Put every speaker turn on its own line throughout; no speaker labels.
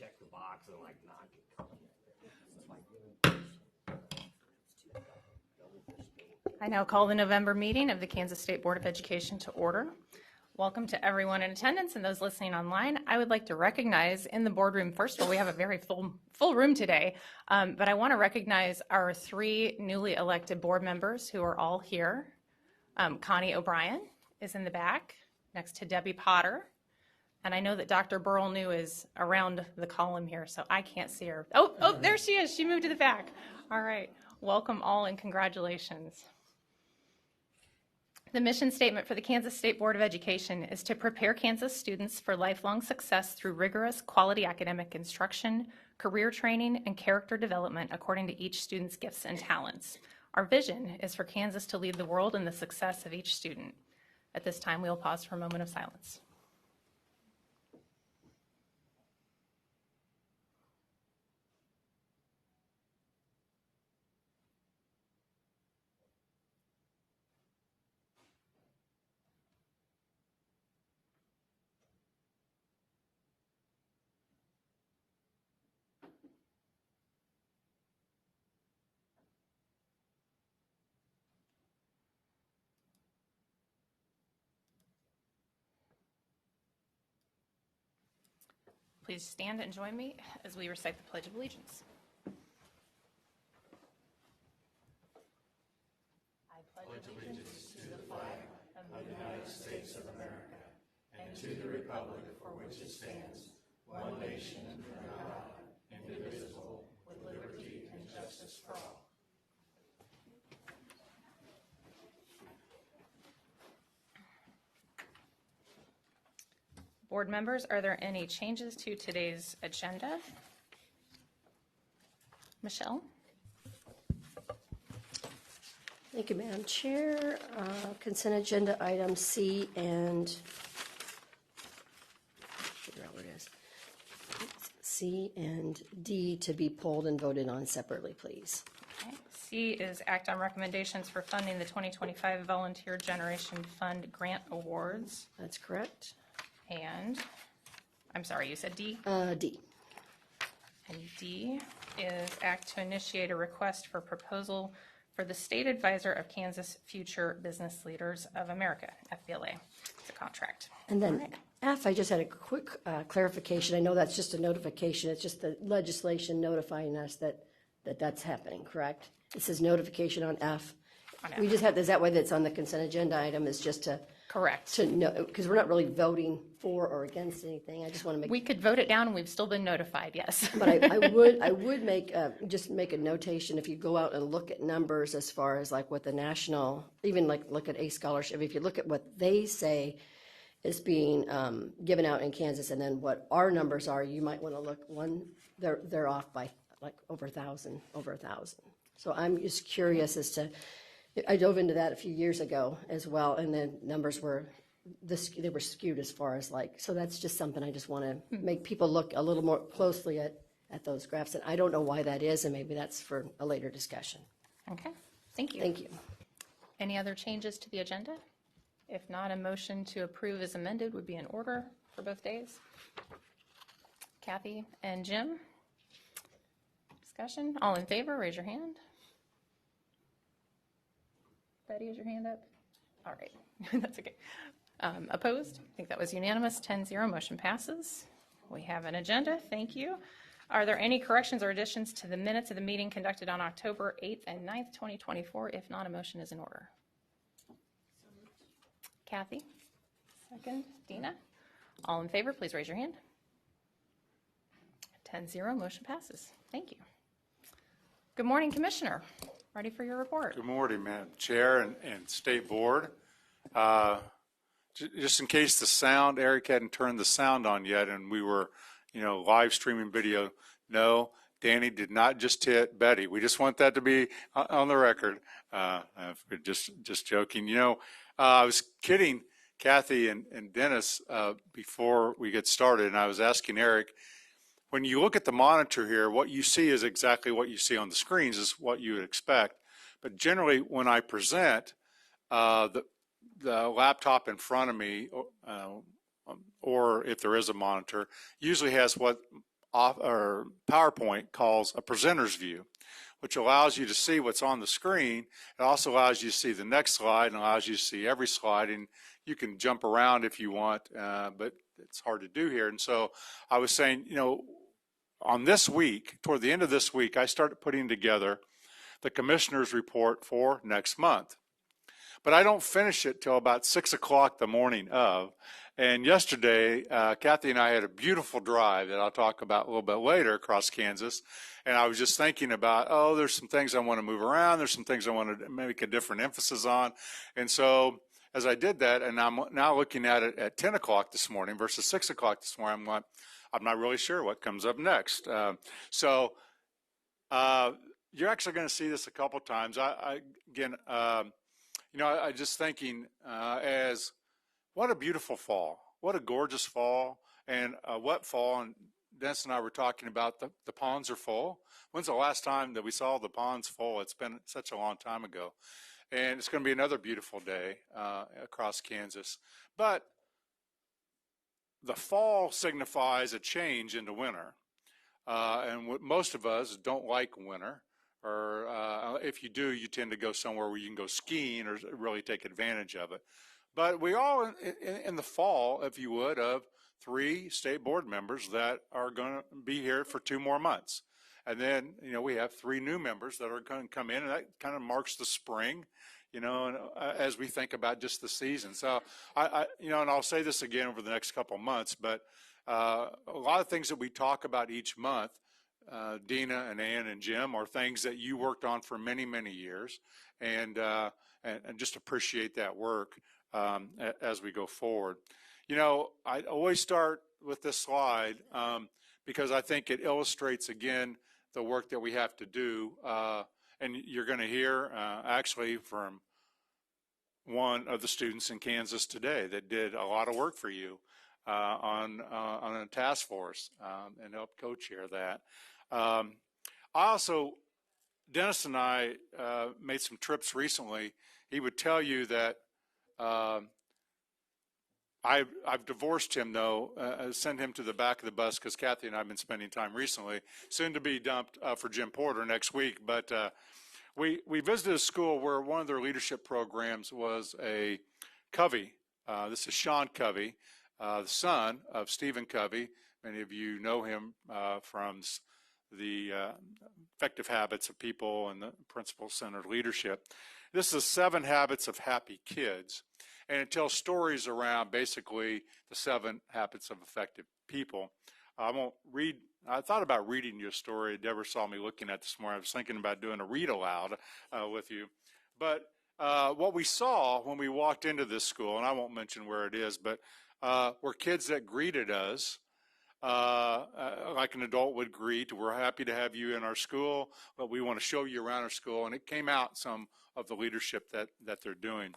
check the box and like not get caught.
I now call the November meeting of the Kansas State Board of Education to order. Welcome to everyone in attendance and those listening online. I would like to recognize in the boardroom, first of all, we have a very full room today, but I want to recognize our 3 newly elected board members who are all here. Connie O'Brien is in the back next to Debbie Potter. And I know that Dr. Burl New is around the column here, so I can't see her. Oh, there she is. She moved to the back. All right. Welcome all and congratulations. The mission statement for the Kansas State Board of Education is to prepare Kansas students for lifelong success through rigorous quality academic instruction, career training, and character development according to each student's gifts and talents. Our vision is for Kansas to lead the world in the success of each student. At this time, we will pause for a moment of silence. Please stand and join me as we recite the Pledge of Allegiance. I pledge allegiance to the flag of the United States of America and to the republic for which it stands, one nation under God, indivisible, with liberty and justice for all. Board members, are there any changes to today's agenda? Michelle?
Thank you, Madam Chair. Consent agenda item C and figure out what it is. C and D to be pulled and voted on separately, please.
Okay. C is act on recommendations for funding the 2025 Volunteer Generation Fund Grant Awards.
That's correct.
And, I'm sorry, you said D?
D.
And D is act to initiate a request for proposal for the State Advisor of Kansas Future Business Leaders of America, FBLA. It's a contract.
And then F, I just had a quick clarification. I know that's just a notification. It's just the legislation notifying us that that's happening, correct? It says notification on F.
On F.
We just have, is that why that's on the consent agenda item is just to...
Correct.
To know, because we're not really voting for or against anything. I just want to make...
We could vote it down and we've still been notified, yes.
But I would make, just make a notation if you go out and look at numbers as far as like what the national, even like look at A Scholarship, if you look at what they say is being given out in Kansas and then what our numbers are, you might want to look they're off by like over 1,000. So I'm just curious as to, I dove into that a few years ago as well, and the numbers were, they were skewed as far as like, so that's just something I just want to make people look a little more closely at those graphs, and I don't know why that is, and maybe that's for a later discussion.
Okay, thank you.
Thank you.
Any other changes to the agenda? If not, a motion to approve as amended would be in order for both days. Kathy and Jim? Discussion? All in favor, raise your hand. Betty, is your hand up? All right, that's okay. Opposed? I think that was unanimous, 10-0, motion passes. We have an agenda, thank you. Are there any corrections or additions to the minutes of the meeting conducted on October 8th and 9th, 2024? If not, a motion is in order. Kathy, second. Dina? All in favor, please raise your hand. 10-0, motion passes. Thank you. Good morning, Commissioner. Ready for your report.
Good morning, Madam Chair and State Board. Just in case the sound, Eric hadn't turned the sound on yet and we were, live streaming video. No, Danny did not just hit Betty. We just want that to be on the record. Just joking. I was kidding Kathy and Dennis before we get started, and I was asking Eric, when you look at the monitor here, what you see is exactly what you see on the screens is what you would expect. But generally, when I present, the laptop in front of me, or if there is a monitor, usually has what or PowerPoint calls a presenter's view, which allows you to see what's on the screen. It also allows you to see the next slide and allows you to see every slide, and you can jump around if you want, but it's hard to do here. And so I was saying, on this week, toward the end of this week, I started putting together the commissioner's report for next month. But I don't finish it till about 6 o'clock the morning of. And yesterday, Kathy and I had a beautiful drive that I'll talk about a little bit later across Kansas. And I was just thinking about, there's some things I want to move around. There's some things I want to make a different emphasis on. And so as I did that, and I'm now looking at it at 10 o'clock this morning versus 6 o'clock this morning, I'm like, I'm not really sure what comes up next. You're actually going to see this a couple times. I just thinking as what a beautiful fall, what a gorgeous fall, and a wet fall. And Dennis and I were talking about the ponds are full. When's the last time that we saw the ponds full? It's been such a long time ago. And it's going to be another beautiful day across Kansas. But the fall signifies a change into winter. And most of us don't like winter. Or if you do, you tend to go somewhere where you can go skiing or really take advantage of it. But we all, in the fall, if you would, of 3 state board members that are going to be here for 2 more months. And then, we have 3 new members that are going to come in, and that kind of marks the spring, as we think about just the season. So, and I'll say this again over the next couple of months, but a lot of things that we talk about each month, Dina and Ann and Jim, are things that you worked on for many, many years, and just appreciate that work as we go forward. I always start with this slide because I think it illustrates again the work that we have to do, and you're going to hear actually from one of the students in Kansas today that did a lot of work for you on a task force and helped co-chair that. Dennis and I made some trips recently. He would tell you that I've divorced him, though, sent him to the back of the bus because Kathy and I have been spending time recently, soon to be dumped for Jim Porter next week. But we visited a school where one of their leadership programs was a Covey. This is Sean Covey, the son of Stephen Covey. Many of you know him from the effective habits of people and the principle-centered leadership. This is 7 Habits of Happy Kids, and it tells stories around basically the 7 habits of effective people. I won't read. I thought about reading you a story Deborah saw me looking at this morning. I was thinking about doing a read aloud with you. But what we saw when we walked into this school, and I won't mention where it is, but were kids that greeted us like an adult would greet. We're happy to have you in our school, but we want to show you around our school. And it came out some of the leadership that they're doing.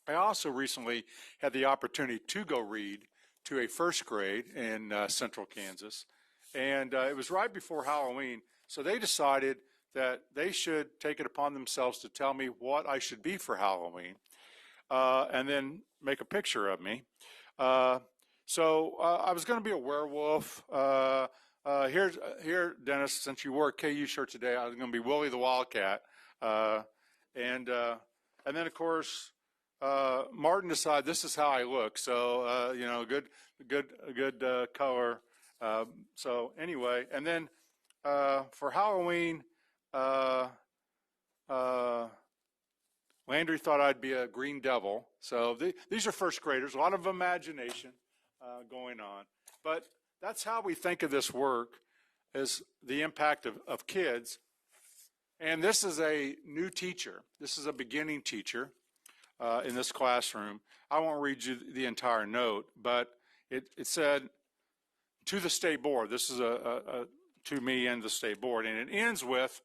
I also recently had the opportunity to go read to a first grade in central Kansas. And it was right before Halloween. So they decided that they should take it upon themselves to tell me what I should be for Halloween and then make a picture of me. So I was going to be a werewolf. Here, Dennis, since you wore a KU shirt today, I was going to be Willie the Wildcat. And then, of course, Martin decided this is how I look. So, good color. So anyway, and then for Halloween, Landry thought I'd be a green devil. So these are first graders, a lot of imagination going on. But that's how we think of this work, is the impact of kids. And this is a new teacher. This is a beginning teacher in this classroom. I won't read you the entire note, but it said, to the state board. This is to me and the state board. And it ends with,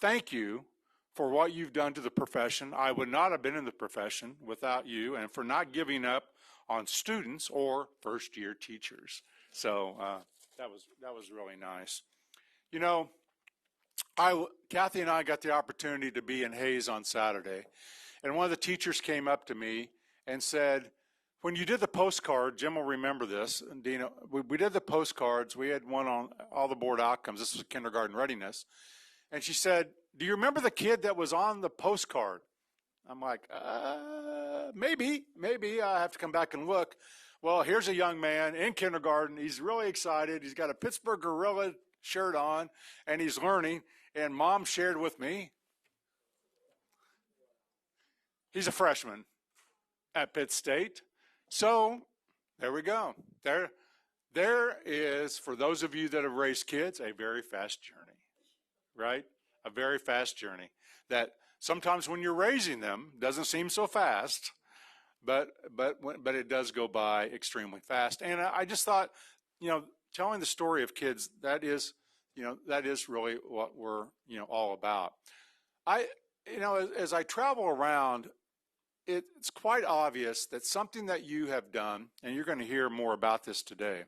thank you for what you've done to the profession. I would not have been in the profession without you, and for not giving up on students or first-year teachers. So that was really nice. Kathy and I got the opportunity to be in Hayes on Saturday, and one of the teachers came up to me and said, when you did the postcard, Jim will remember this, and Dina, we did the postcards. We had one on all the board outcomes. This was kindergarten readiness. And she said, do you remember the kid that was on the postcard? I'm like, maybe. I have to come back and look. Well, here's a young man in kindergarten. He's really excited. He's got a Pittsburgh Gorilla shirt on, and he's learning. And Mom shared with me, he's a freshman at Pitt State. So there we go. There is, for those of you that have raised kids, a very fast journey, right? A very fast journey that sometimes when you're raising them doesn't seem so fast, but it does go by extremely fast. And I just thought, telling the story of kids, that is really what we're, all about. As I travel around, it's quite obvious that something that you have done, and you're going to hear more about this today.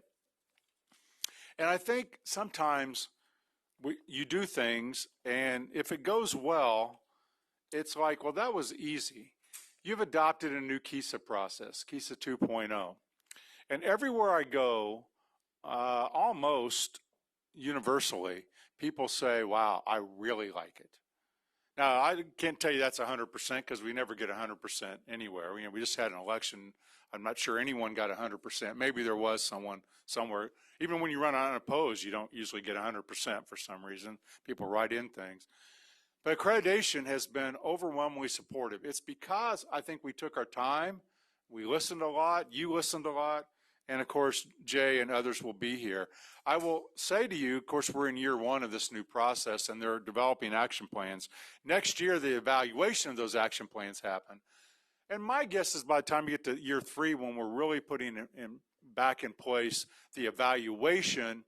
And I think sometimes you do things, and if it goes well, it's like, well, that was easy. You've adopted a new KISA process, KISA 2.0. And everywhere I go, almost universally, people say, wow, I really like it. Now, I can't tell you that's 100% because we never get 100% anywhere. We just had an election. I'm not sure anyone got 100%. Maybe there was someone somewhere. Even when you run unopposed, you don't usually get 100% for some reason. People write in things. But accreditation has been overwhelmingly supportive. It's because I think we took our time. We listened a lot. You listened a lot. And of course, Jay and others will be here. I will say to you, of course, we're in year one of this new process, and they're developing action plans. Next year, the evaluation of those action plans happen. And my guess is by the time you get to year 3, when we're really putting back in place the evaluation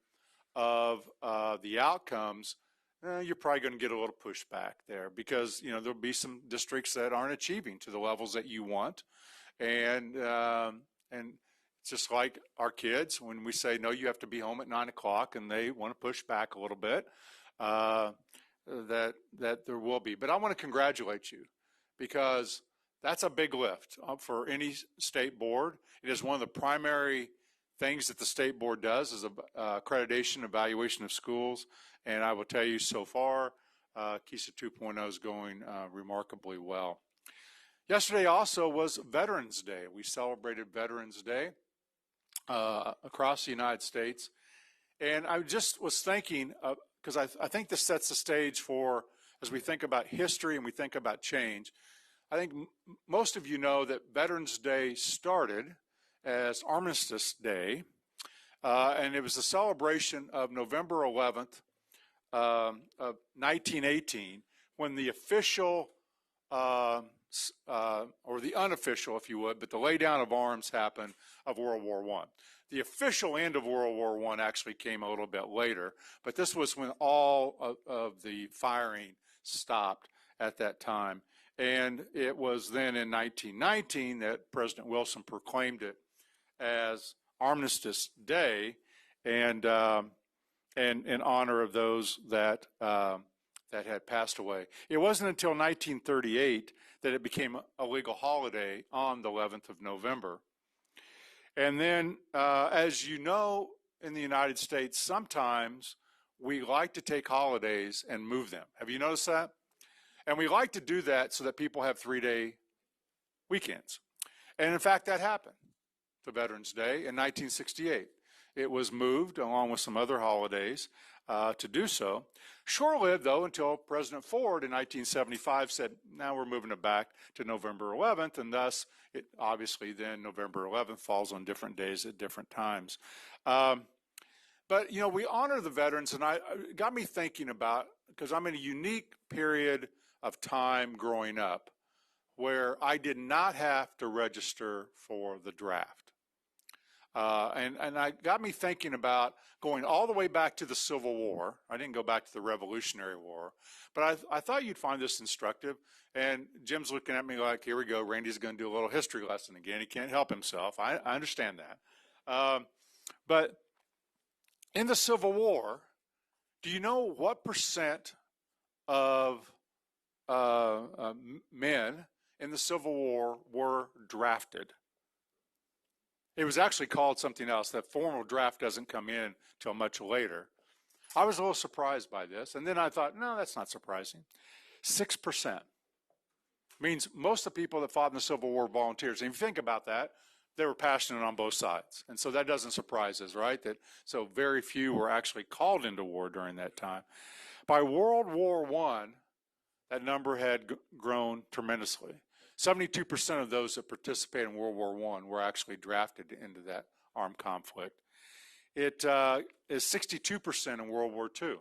of the outcomes, you're probably going to get a little pushback there because there'll be some districts that aren't achieving to the levels that you want, and just like our kids, when we say, no, you have to be home at 9 o'clock, and they want to push back a little bit, that there will be. But I want to congratulate you because that's a big lift for any state board. It is one of the primary things that the state board does is accreditation, evaluation of schools. And I will tell you so far, KISA 2.0 is going remarkably well. Yesterday also was Veterans Day. We celebrated Veterans Day across the United States. And I just was thinking, because I think this sets the stage for, as we think about history and we think about change, I think most of you know that Veterans Day started as Armistice Day, and it was a celebration of November 11th of 1918, when the official, or the unofficial, if you would, but the laydown of arms happened of World War I. The official end of World War I actually came a little bit later, but this was when all of the firing stopped at that time. And it was then in 1919 that President Wilson proclaimed it as Armistice Day, and in honor of those that had passed away. It wasn't until 1938 that it became a legal holiday on the 11th of November. And then, as you know, in the United States, sometimes we like to take holidays and move them. Have you noticed that? And we like to do that so that people have 3-day weekends. And in fact, that happened for Veterans Day in 1968. It was moved along with some other holidays to do so. Short-lived, though, until President Ford in 1975 said, now we're moving it back to November 11th, and thus, it obviously then November 11th falls on different days at different times. But, we honor the veterans, and it got me thinking about, because I'm in a unique period of time growing up where I did not have to register for the draft. And I got me thinking about going all the way back to the Civil War. I didn't go back to the Revolutionary War, but I thought you'd find this instructive. And Jim's looking at me like, here we go, Randy's going to do a little history lesson again. He can't help himself. I understand that. But in the Civil War, do you know what percent of men in the Civil War were drafted? It was actually called something else. That formal draft doesn't come in till much later. I was a little surprised by this, and then I thought, no, that's not surprising. 6% means most of the people that fought in the Civil War volunteers. And if you think about that, they were passionate on both sides. And so that doesn't surprise us, right? So very few were actually called into war during that time. By World War I, that number had grown tremendously. 72% of those that participated in World War I were actually drafted into that armed conflict. It is 62% in World War II.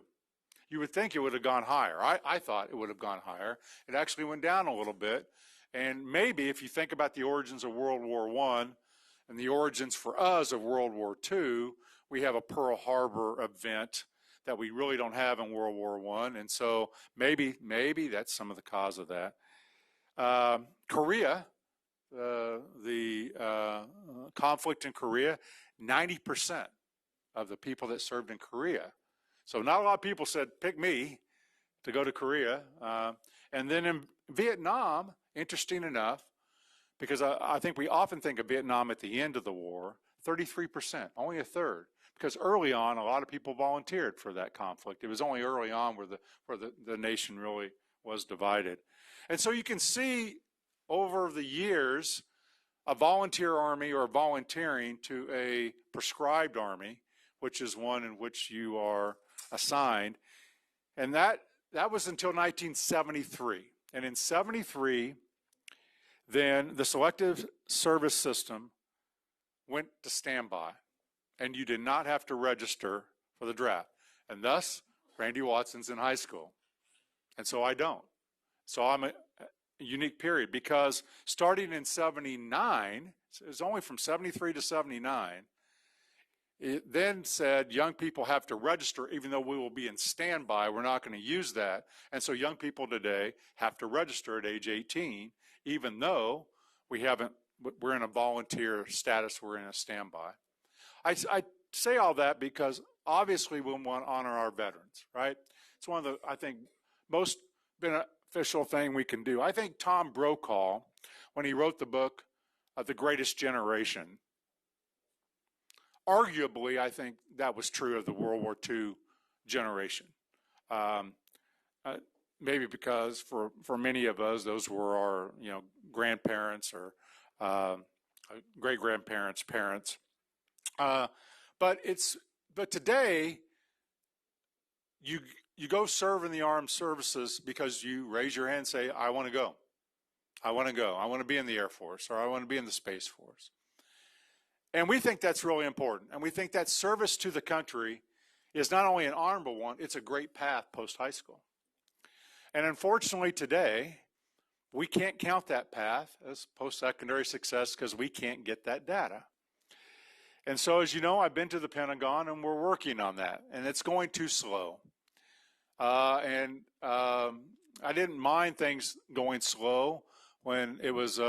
You would think it would have gone higher. I thought it would have gone higher. It actually went down a little bit. And maybe if you think about the origins of World War I and the origins for us of World War II, we have a Pearl Harbor event that we really don't have in World War I. And so maybe that's some of the cause of that. Korea, the conflict in Korea, 90% of the people that served in Korea. So not a lot of people said, pick me to go to Korea. And then in Vietnam, interesting enough, because I think we often think of Vietnam at the end of the war, 33%, only a third. Because early on, a lot of people volunteered for that conflict. It was only early on where the nation really was divided. And so you can see over the years, a volunteer army or volunteering to a prescribed army, which is one in which you are assigned. And that was until 1973. And in 73, then the selective service system went to standby. And you did not have to register for the draft. And thus, Randy Watson's in high school. And so I don't. So I'm a unique period because starting in 79, it was only from 73 to 79, it then said young people have to register even though we will be in standby. We're not going to use that. And so young people today have to register at age 18, even though we're in a volunteer status, we're in a standby. I say all that because obviously we want to honor our veterans, right? It's one of the, I think, most beneficial thing we can do. I think Tom Brokaw, when he wrote the book, The Greatest Generation, arguably, I think that was true of the World War II generation. Maybe because for many of us, those were our grandparents or great-grandparents' parents. But today, you go serve in the armed services because you raise your hand and say, I want to go. I want to go. I want to be in the Air Force, or I want to be in the Space Force. And we think that's really important. And we think that service to the country is not only an honorable one, it's a great path post-high school. And unfortunately today, we can't count that path as post-secondary success because we can't get that data. And so, as you know, I've been to the Pentagon and we're working on that, and it's going too slow. I didn't mind things going slow when it was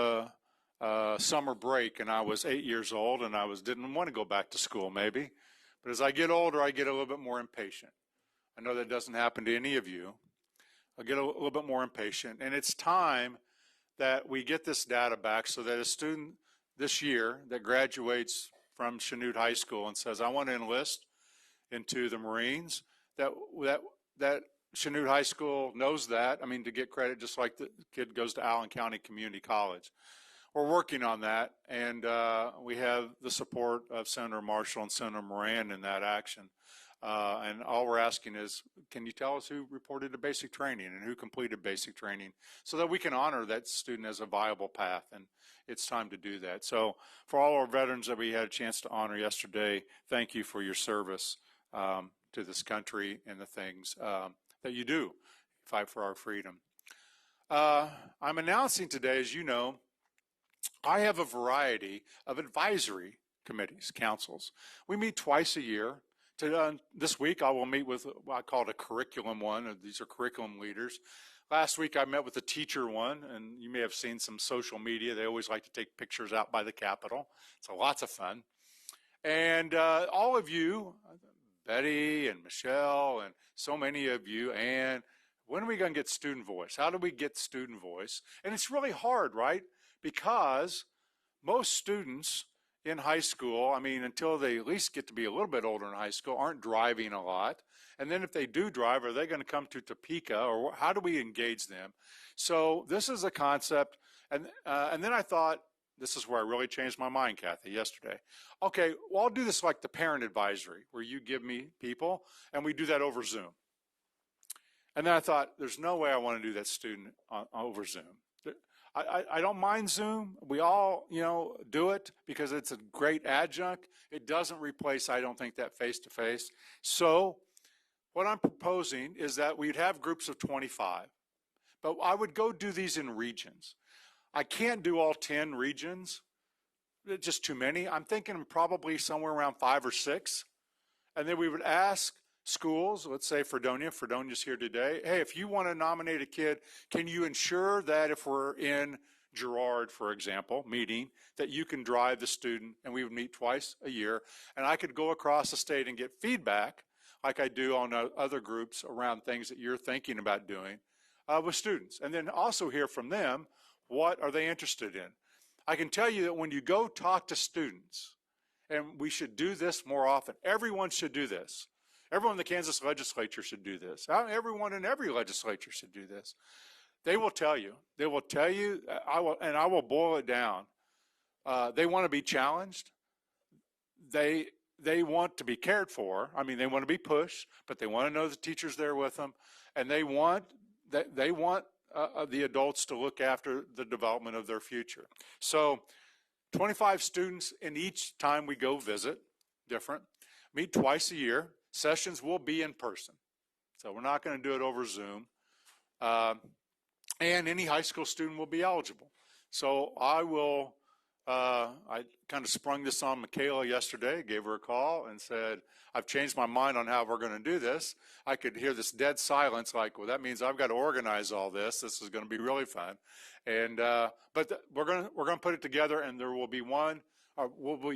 summer break and I was 8 years old and I didn't want to go back to school maybe. But as I get older, I get a little bit more impatient. I know that doesn't happen to any of you. I get a little bit more impatient, and it's time that we get this data back so that a student this year that graduates from Chanute High School and says, I want to enlist into the Marines, that Chanute High School knows that. I mean, to get credit, just like the kid goes to Allen County Community College. We're working on that, and we have the support of Senator Marshall and Senator Moran in that action. And all we're asking is, can you tell us who reported to basic training and who completed basic training so that we can honor that student as a viable path, and it's time to do that. So for all our veterans that we had a chance to honor yesterday, thank you for your service to this country and the things that you do, fight for our freedom. I'm announcing today, as you know, I have a variety of advisory committees, councils. We meet twice a year. This week I will meet with what I call a curriculum one. These are curriculum leaders. Last week I met with the teacher one, and you may have seen some social media. They always like to take pictures out by the Capitol. It's lots of fun. And all of you, Betty and Michelle and so many of you, and when are we going to get student voice? How do we get student voice? And it's really hard, right? Because most students in high school, I mean, until they at least get to be a little bit older in high school, aren't driving a lot. And then if they do drive, are they going to come to Topeka, or how do we engage them? So this is a concept. And then I thought, this is where I really changed my mind, Kathy, yesterday. Okay, well, I'll do this like the parent advisory, where you give me people, and we do that over Zoom. And then I thought, there's no way I want to do that student over Zoom. I don't mind Zoom. We all, do it because it's a great adjunct. It doesn't replace, I don't think, that face-to-face. So what I'm proposing is that we'd have groups of 25, but I would go do these in regions. I can't do all 10 regions. It's just too many. I'm thinking probably somewhere around 5 or 6. And then we would ask schools, let's say Fredonia's here today, hey, if you want to nominate a kid, can you ensure that if we're in Girard, for example, meeting, that you can drive the student, and we would meet twice a year, and I could go across the state and get feedback like I do on other groups around things that you're thinking about doing with students. And then also hear from them, what are they interested in? I can tell you that when you go talk to students, and we should do this more often, everyone should do this. Everyone in the Kansas legislature should do this. Everyone in every legislature should do this. They will tell you. They will tell you, I will boil it down. They want to be challenged. They want to be cared for. I mean, they want to be pushed, but they want to know the teacher's there with them, and they want the adults to look after the development of their future. So 25 students in each time we go visit, different, meet twice a year. Sessions will be in person. So we're not going to do it over Zoom. And any high school student will be eligible. So I kind of sprung this on Michaela yesterday, gave her a call and said, I've changed my mind on how we're going to do this. I could hear this dead silence like, well, that means I've got to organize all this. This is going to be really fun. And, but we're going to put it together, and there will be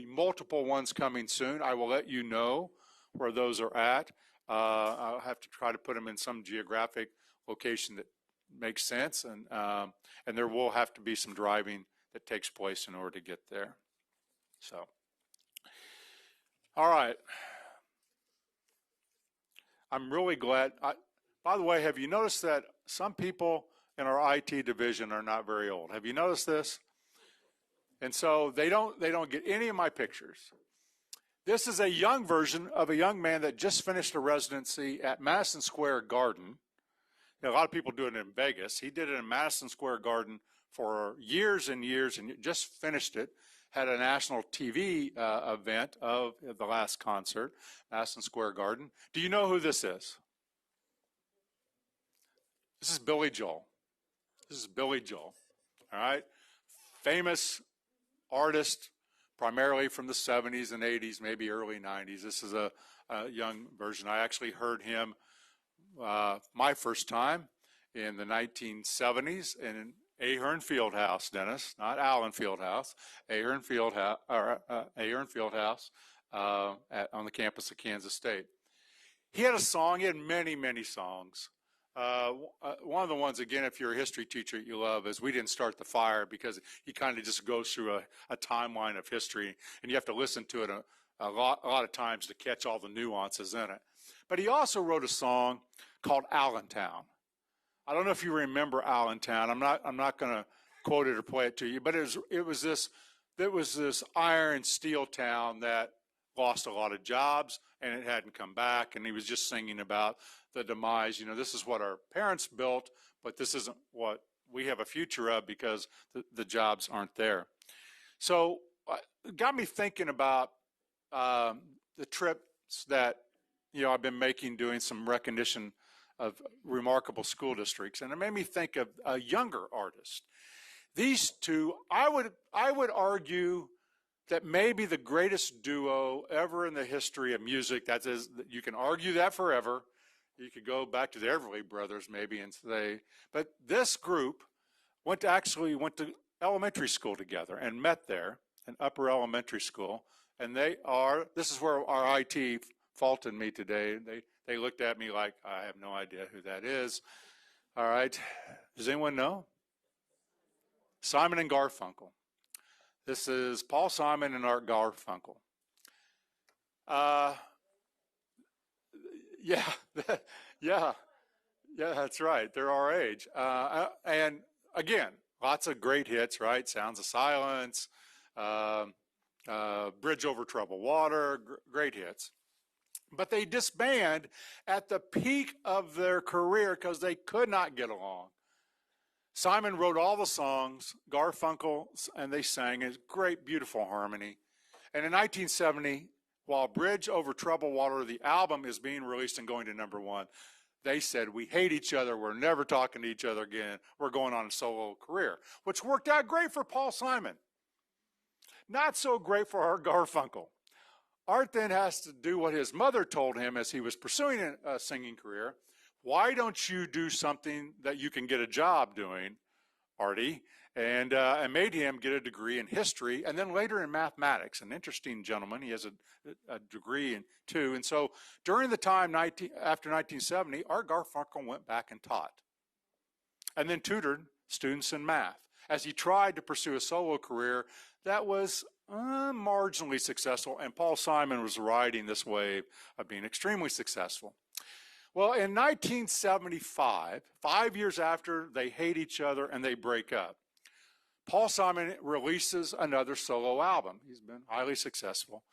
multiple ones coming soon. I will let you know where those are at. I'll have to try to put them in some geographic location that makes sense, and there will have to be some driving that takes place in order to get there. So, all right. I'm really glad. By the way, have you noticed that some people in our IT division are not very old? Have you noticed this? And so they don't get any of my pictures. This is a young version of a young man that just finished a residency at Madison Square Garden. A lot of people do it in Vegas. He did it in Madison Square Garden for years and years, and just finished it. Had a national TV event of the last concert, Madison Square Garden. Do you know who this is? This is Billy Joel. This is Billy Joel, all right? Famous artist, primarily from the 70s and 80s, maybe early 90s. This is a young version. I actually heard him my first time in the 1970s in Ahern Fieldhouse, Dennis, not Allen Fieldhouse, Ahern Fieldhouse, on the campus of Kansas State. He had a song. He had many, many songs. One of the ones, again, if you're a history teacher, you love is We Didn't Start the Fire, because he kind of just goes through a timeline of history, and you have to listen to it a lot of times to catch all the nuances in it. But he also wrote a song called Allentown. I don't know if you remember Allentown. I'm not going to quote it or play it to you, but it was this iron and steel town that lost a lot of jobs, and it hadn't come back. And he was just singing about the demise. This is what our parents built, but this isn't what we have a future of, because the jobs aren't there. So it got me thinking about the trips that I've been making, doing some recognition of remarkable school districts, and it made me think of a younger artist. These two, I would argue that maybe the greatest duo ever in the history of music. That is, you can argue that forever. You could go back to the Everly Brothers maybe and say, but this group went to elementary school together and met there in upper elementary school, and this is where our IT faulted me today. They looked at me like, I have no idea who that is. All right. Does anyone know? Simon and Garfunkel. This is Paul Simon and Art Garfunkel. Yeah, yeah, yeah, that's right. They're our age. And again, lots of great hits, right? Sounds of Silence, Bridge Over Troubled Water, great hits. But they disband at the peak of their career because they could not get along. Simon wrote all the songs, Garfunkel, and they sang a great, beautiful harmony. And in 1970, while Bridge Over Troubled Water, the album, is being released and going to #1, they said, we hate each other, we're never talking to each other again, we're going on a solo career, which worked out great for Paul Simon. Not so great for Art Garfunkel. Art then has to do what his mother told him as he was pursuing a singing career. Why don't you do something that you can get a job doing, Artie? And made him get a degree in history and then later in mathematics. An interesting gentleman. He has a degree in too. And so during the time after 1970, Art Garfunkel went back and taught and then tutored students in math as he tried to pursue a solo career that was marginally successful, and Paul Simon was riding this wave of being extremely successful. Well, in 1975, 5 years after they hate each other and they break up, Paul Simon releases another solo album. He's been highly successful.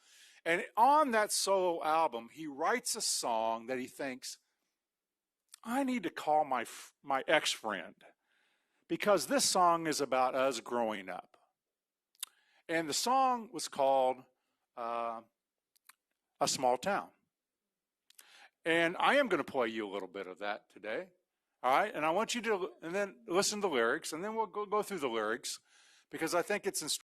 And on that solo album, he writes a song that he thinks, I need to call my ex-friend because this song is about us growing up. And the song was called A Small Town. And I am going to play you a little bit of that today. All right? And I want you to and then listen to the lyrics, and then we'll go through the lyrics because I think it's instructive.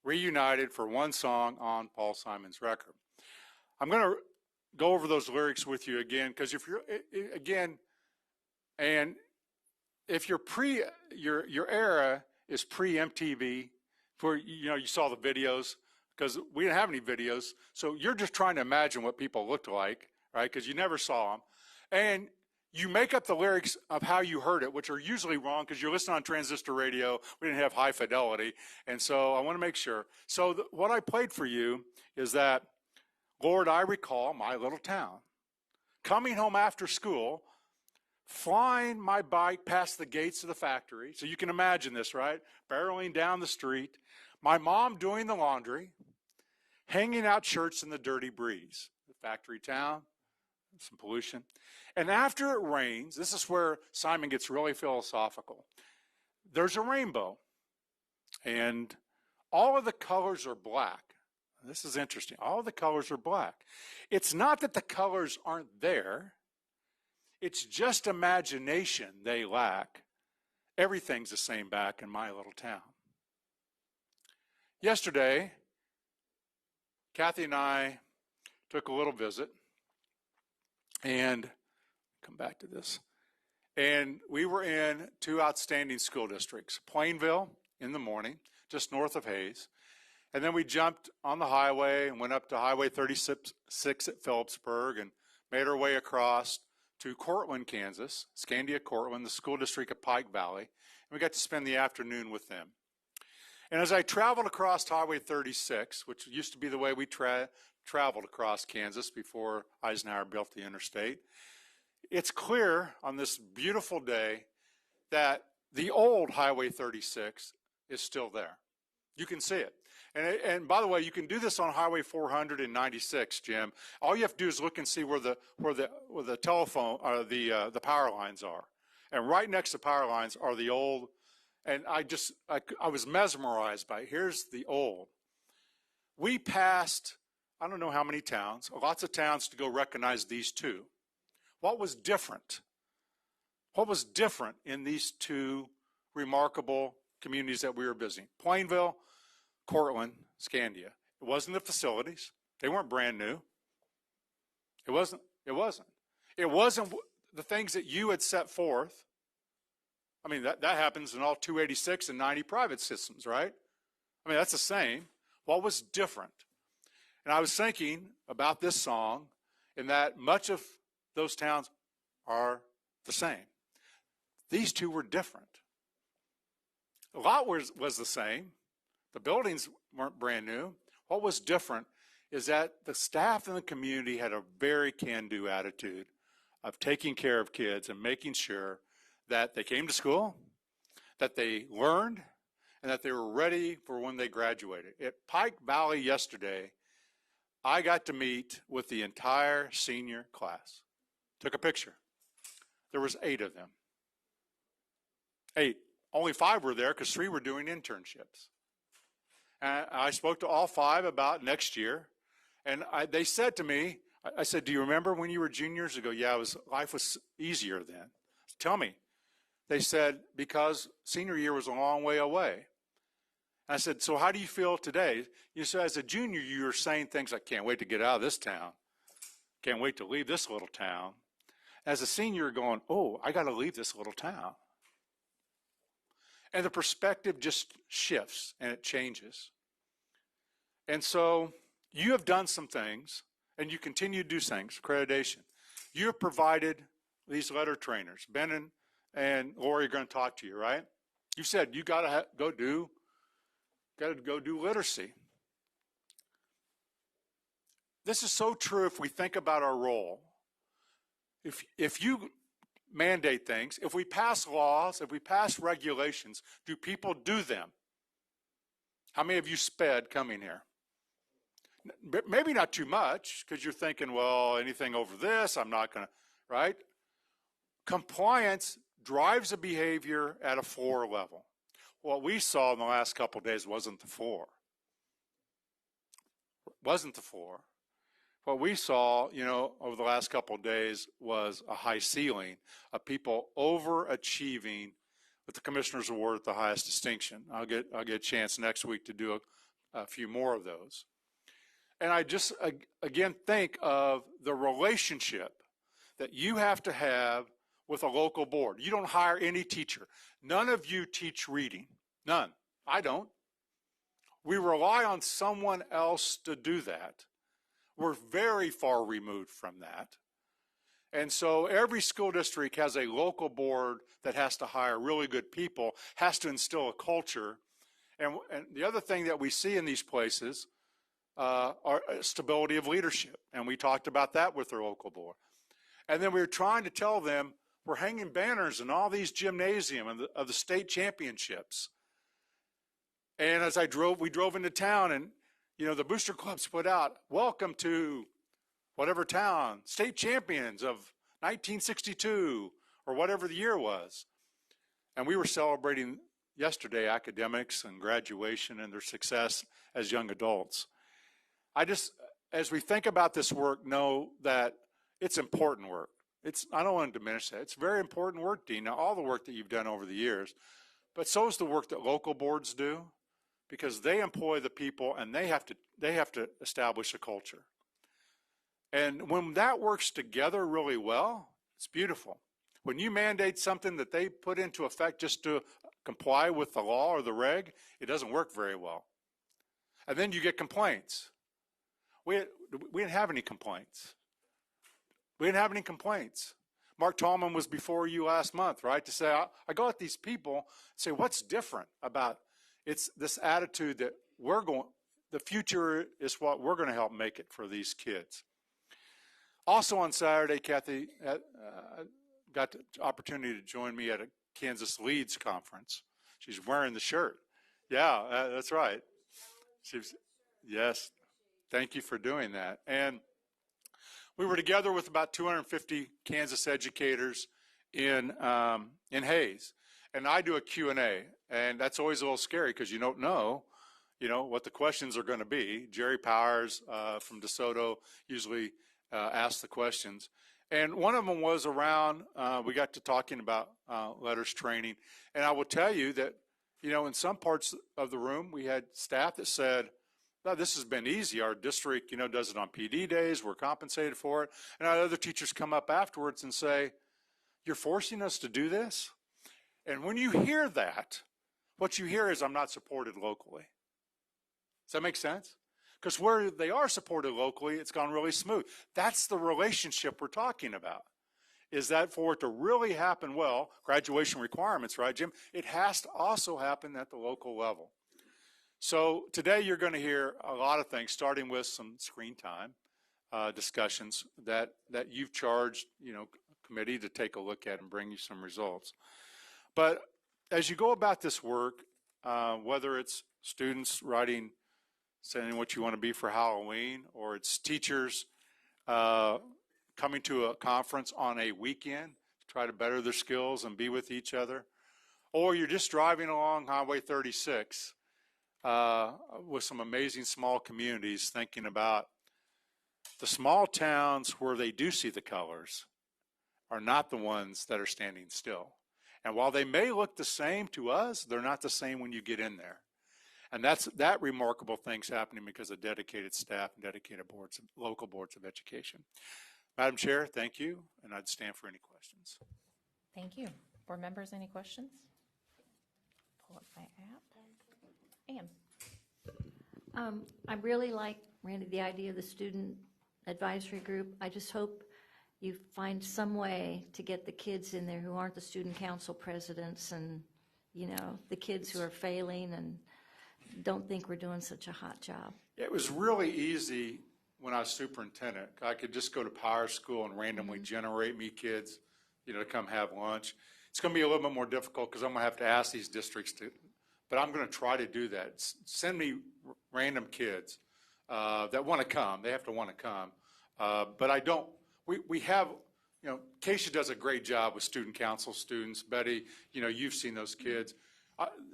Reunited for one song on Paul Simon's record. I'm going to go over those lyrics with you again because if you're again, and if your era is pre-MTV, where you saw the videos because we didn't have any videos, so you're just trying to imagine what people looked like, right? Because you never saw them, and you make up the lyrics of how you heard it, which are usually wrong because you're listening on transistor radio. We didn't have high fidelity. And so I want to make sure. So what I played for you is that, Lord, I recall my little town, coming home after school, flying my bike past the gates of the factory. So you can imagine this, right? Barreling down the street, my mom doing the laundry, hanging out shirts in the dirty breeze. The factory town, some pollution. And after it rains, this is where Simon gets really philosophical. There's a rainbow, and all of the colors are black. This is interesting. All of the colors are black. It's not that the colors aren't there. It's just imagination they lack. Everything's the same back in my little town. Yesterday, Kathy and I took a little visit, and come back to this. And we were in two outstanding school districts, Plainville in the morning, just north of Hayes. And then we jumped on the highway and went up to Highway 36 at Phillipsburg and made our way across to Cortland, Kansas, Scandia Cortland, the school district of Pike Valley. And we got to spend the afternoon with them. And as I traveled across Highway 36, which used to be the way we traveled across Kansas before Eisenhower built the interstate, it's clear on this beautiful day that the old Highway 36 is still there. You can see it. And by the way, you can do this on Highway 496, Jim. All you have to do is look and see where the telephone or the power lines are. And right next to power lines are the old, and I was mesmerized by it. Here's the old. We passed, I don't know how many towns, lots of towns to go recognize these two. What was different? What was different in these two remarkable communities that we were visiting? Plainville, Cortland, Scandia. It wasn't the facilities. They weren't brand new. It wasn't the things that you had set forth. I mean, that happens in all 286 and 90 private systems, right? I mean, that's the same. What was different? And I was thinking about this song in that much of those towns are the same. These two were different. A lot was the same. The buildings weren't brand new. What was different is that the staff in the community had a very can-do attitude of taking care of kids and making sure that they came to school, that they learned, and that they were ready for when they graduated. At Pike Valley yesterday, I got to meet with the entire senior class. Took a picture. There was 8 of them. 8. Only 5 were there because 3 were doing internships. And I spoke to all 5 about next year. And they said to me, I said, do you remember when you were juniors? They go, yeah, life was easier then. Tell me. They said, because senior year was a long way away. And I said, so how do you feel today? You said, as a junior, you were saying things like, can't wait to get out of this town. Can't wait to leave this little town. As a senior, you're going, oh, I got to leave this little town. And the perspective just shifts and it changes. And so you have done some things, and you continue to do things, accreditation. You have provided these letter trainers. Ben and Lori are going to talk to you, right? You said you got to go do literacy. This is so true if we think about our role. If you mandate things, if we pass laws, if we pass regulations, do people do them? How many of you sped coming here? Maybe not too much, because you're thinking, well, anything over this, I'm not going to, right? Compliance drives a behavior at a 4 level. What we saw in the last couple of days wasn't the 4. Wasn't the 4. What we saw, over the last couple of days was a high ceiling of people overachieving with the Commissioner's Award at the highest distinction. I'll get a chance next week to do a few more of those. And I just, again, think of the relationship that you have to have with a local board. You don't hire any teacher. None of you teach reading. None. I don't. We rely on someone else to do that. We're very far removed from that. And so every school district has a local board that has to hire really good people, has to instill a culture. And the other thing that we see in these places are stability of leadership. And we talked about that with their local board. And then we were trying to tell them, we're hanging banners in all these gymnasiums of the state championships. And as we drove into town, and the booster clubs put out, welcome to whatever town, state champions of 1962 or whatever the year was. And we were celebrating yesterday academics and graduation and their success as young adults. As we think about this work, know that it's important work. I don't want to diminish that. It's very important work, Dean. Now, all the work that you've done over the years, but so is the work that local boards do, because they employ the people and they have to establish a culture. And when that works together really well, it's beautiful. When you mandate something that they put into effect just to comply with the law or the reg, it doesn't work very well. And then you get complaints. We didn't have any complaints. We didn't have any complaints. Mark Tallman was before you last month, right? To say, I go at these people and say, what's different about it's this attitude that the future is what we're going to help make it for these kids. Also on Saturday, Kathy got the opportunity to join me at a Kansas Leads conference. She's wearing the shirt. Yeah, that's right. Yes, thank you for doing that. And we were together with about 250 Kansas educators in Hayes. And I do a Q&A, and that's always a little scary because you don't know, what the questions are going to be. Jerry Powers from DeSoto usually asks the questions. And one of them was around, we got to talking about letters training. And I will tell you that, in some parts of the room, we had staff that said, "No, this has been easy. Our district, does it on PD days. We're compensated for it." And I had other teachers come up afterwards and say, "You're forcing us to do this?" And when you hear that, what you hear is, "I'm not supported locally." Does that make sense? Because where they are supported locally, it's gone really smooth. That's the relationship we're talking about. Is that for it to really happen well, graduation requirements, right, Jim? It has to also happen at the local level. So today you're going to hear a lot of things, starting with some screen time discussions that you've charged, committee to take a look at and bring you some results. But as you go about this work, whether it's students writing, saying what you want to be for Halloween, or it's teachers coming to a conference on a weekend to try to better their skills and be with each other, or you're just driving along Highway 36 with some amazing small communities, thinking about the small towns where they do see the colors are not the ones that are standing still. And while they may look the same to us, they're not the same when you get in there. And that remarkable thing's happening because of dedicated staff and dedicated boards, local boards of education. Madam Chair, thank you, and I'd stand for any questions.
Thank you. Board members, any questions? Pull up my app. Ann.
I really like, Randy, the idea of the student advisory group. I just hope you find some way to get the kids in there who aren't the student council presidents and, the kids who are failing and don't think we're doing such a hot job.
It was really easy when I was superintendent. I could just go to Power School and randomly generate me kids, to come have lunch. It's going to be a little bit more difficult because I'm going to have to ask these districts to, but I'm going to try to do that. Send me random kids that want to come. They have to want to come. But I don't, we have, Keisha does a great job with student council students. Betty, you've seen those kids.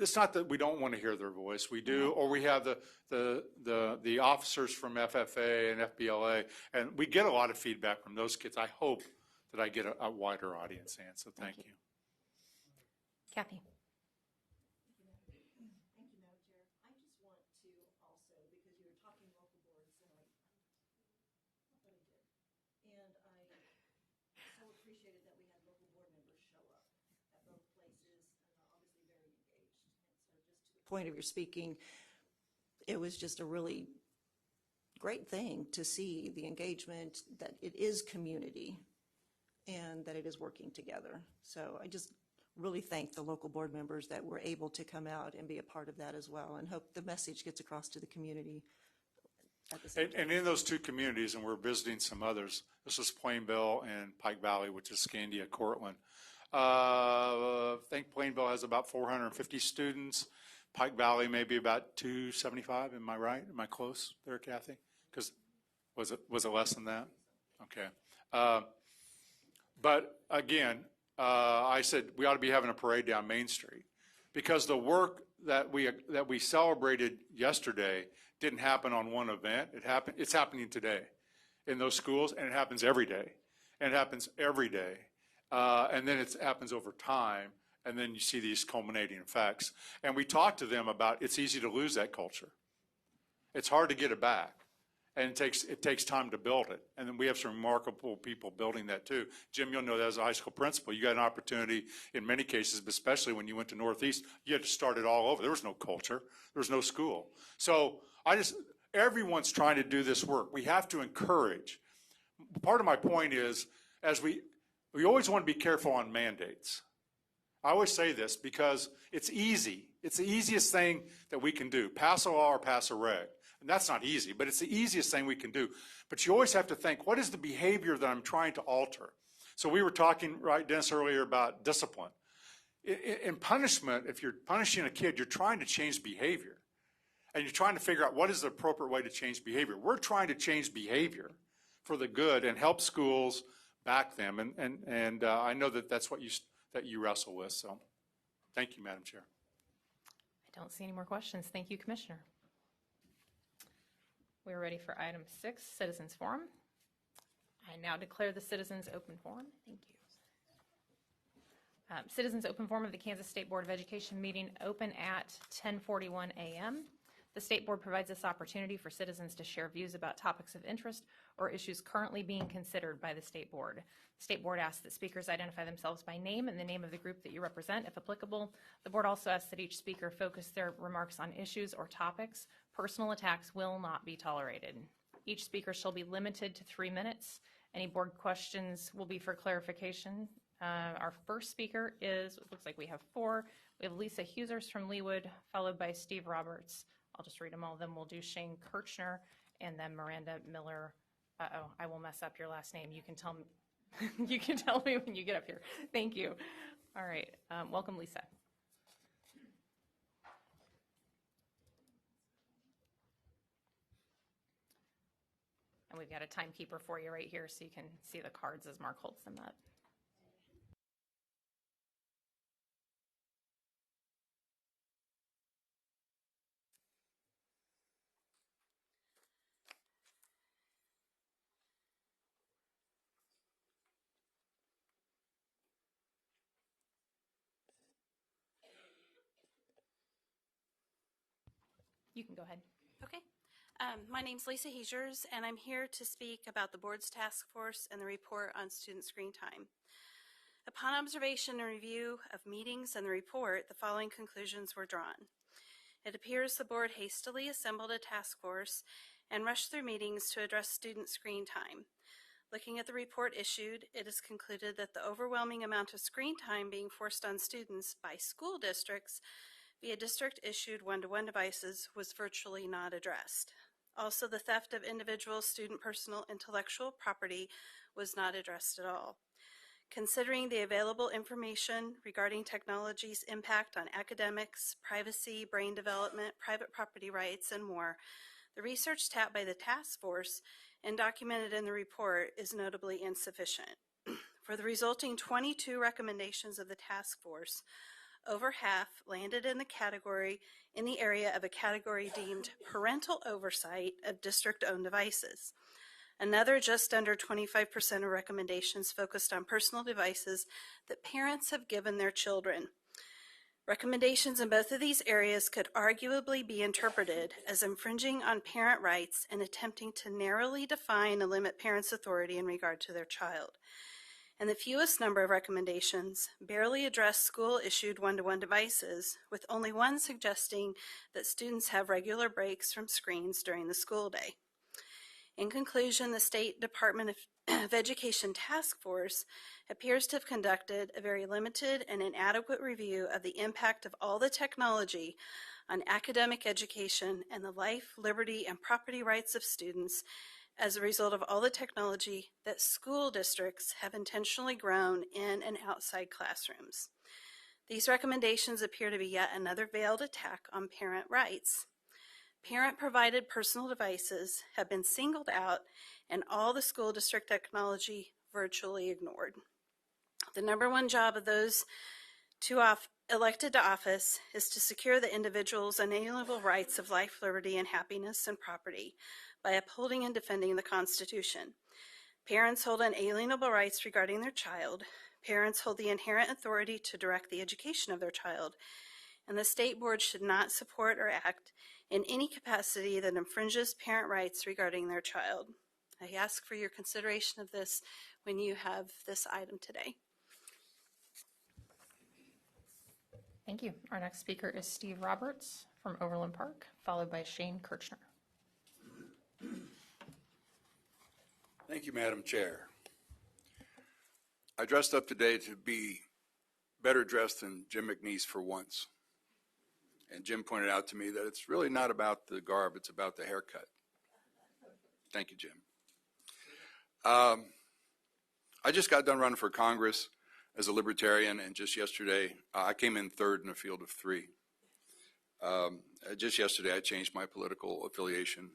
It's not that we don't want to hear their voice. We do, or we have the officers from FFA and FBLA, and we get a lot of feedback from those kids. I hope that I get a wider audience, Ann, so thank you.
Kathy.
Thank you, Madam Chair. I just want to also, because you were talking local boards, and I did. And I so appreciated that we had local board members show up at both places and are obviously very engaged. And so just to the point of your speaking, it was just a really great thing to see the engagement, that it is community and that it is working together. So I just really thank the local board members that were able to come out and be a part of that as well, and hope the message gets across to the community at the same time.
And in those two communities, and we're visiting some others, this is Plainville and Pike Valley, which is Scandia, Cortland. I think Plainville has about 450 students. Pike Valley maybe about 275. Am I right? Am I close there, Kathy? Because was it less than that? Okay. But again, I said we ought to be having a parade down Main Street, because the work that we celebrated yesterday didn't happen on one event. It's happening today in those schools, and it happens every day. And it happens every day. And then it happens over time, and then you see these culminating effects. And we talked to them about it's easy to lose that culture. It's hard to get it back. And it takes time to build it. And then we have some remarkable people building that too. Jim, you'll know that as a high school principal, you got an opportunity in many cases, but especially when you went to Northeast, you had to start it all over. There was no culture. There was no school. So everyone's trying to do this work. We have to encourage. Part of my point is, as we always want to be careful on mandates. I always say this because it's easy. It's the easiest thing that we can do. Pass a law or pass a reg. And that's not easy, but it's the easiest thing we can do. But you always have to think, what is the behavior that I'm trying to alter? So we were talking, right, Dennis, earlier about discipline. In punishment, if you're punishing a kid, you're trying to change behavior. And you're trying to figure out what is the appropriate way to change behavior. We're trying to change behavior for the good and help schools back them. And I know that that's what you wrestle with. So thank you, Madam Chair.
I don't see any more questions. Thank you, Commissioner. We're ready for item 6, Citizens Forum. I now declare the Citizens Open Forum. Thank you. Citizens Open Forum of the Kansas State Board of Education meeting open at 10:41 a.m. The State Board provides this opportunity for citizens to share views about topics of interest or issues currently being considered by the State Board. The State Board asks that speakers identify themselves by name and the name of the group that you represent, if applicable. The Board also asks that each speaker focus their remarks on issues or topics. Personal attacks will not be tolerated. Each speaker shall be limited to 3 minutes. Any board questions will be for clarification. Our first speaker is, it looks like we have 4. We have Lisa Husers from Leawood, followed by Steve Roberts. I'll just read them all. Then we'll do Shane Kirchner and then Miranda Miller. I will mess up your last name. You can tell me. You can tell me when you get up here. Thank you. All right. Welcome, Lisa. And we've got a timekeeper for you right here so you can see the cards as Mark holds them up. You can go ahead.
Okay. My name's Lisa Hesers, and I'm here to speak about the board's task force and the report on student screen time. Upon observation and review of meetings and the report, the following conclusions were drawn. It appears the board hastily assembled a task force and rushed through meetings to address student screen time. Looking at the report issued, it is concluded that the overwhelming amount of screen time being forced on students by school districts via district-issued one-to-one devices was virtually not addressed. Also, the theft of individual student personal intellectual property was not addressed at all. Considering the available information regarding technology's impact on academics, privacy, brain development, private property rights, and more, the research tapped by the task force and documented in the report is notably insufficient. For the resulting 22 recommendations of the task force, over half landed in the area of a category deemed parental oversight of district-owned devices. Another just under 25% of recommendations focused on personal devices that parents have given their children. Recommendations in both of these areas could arguably be interpreted as infringing on parent rights and attempting to narrowly define and limit parents' authority in regard to their child. And the fewest number of recommendations barely address school-issued one-to-one devices, with only one suggesting that students have regular breaks from screens during the school day. In conclusion, the State Department of Education Task Force appears to have conducted a very limited and inadequate review of the impact of all the technology on academic education and the life, liberty, and property rights of students as a result of all the technology that school districts have intentionally grown in and outside classrooms. These recommendations appear to be yet another veiled attack on parent rights. Parent-provided personal devices have been singled out and all the school district technology virtually ignored. The number one job of those elected to office is to secure the individual's inalienable rights of life, liberty, and happiness and property by upholding and defending the Constitution. Parents hold unalienable rights regarding their child. Parents hold the inherent authority to direct the education of their child, and the State Board should not support or act in any capacity that infringes parent rights regarding their child. I ask for your consideration of this when you have this item today.
Thank you. Our next speaker is Steve Roberts from Overland Park, followed by Shane Kirchner.
Thank you, Madam Chair. I dressed up today to be better dressed than Jim McNeese for once. And Jim pointed out to me that it's really not about the garb, it's about the haircut. Thank you, Jim. I just got done running for Congress as a libertarian, and just yesterday, I came in third in a field of 3. Just yesterday, I changed my political affiliation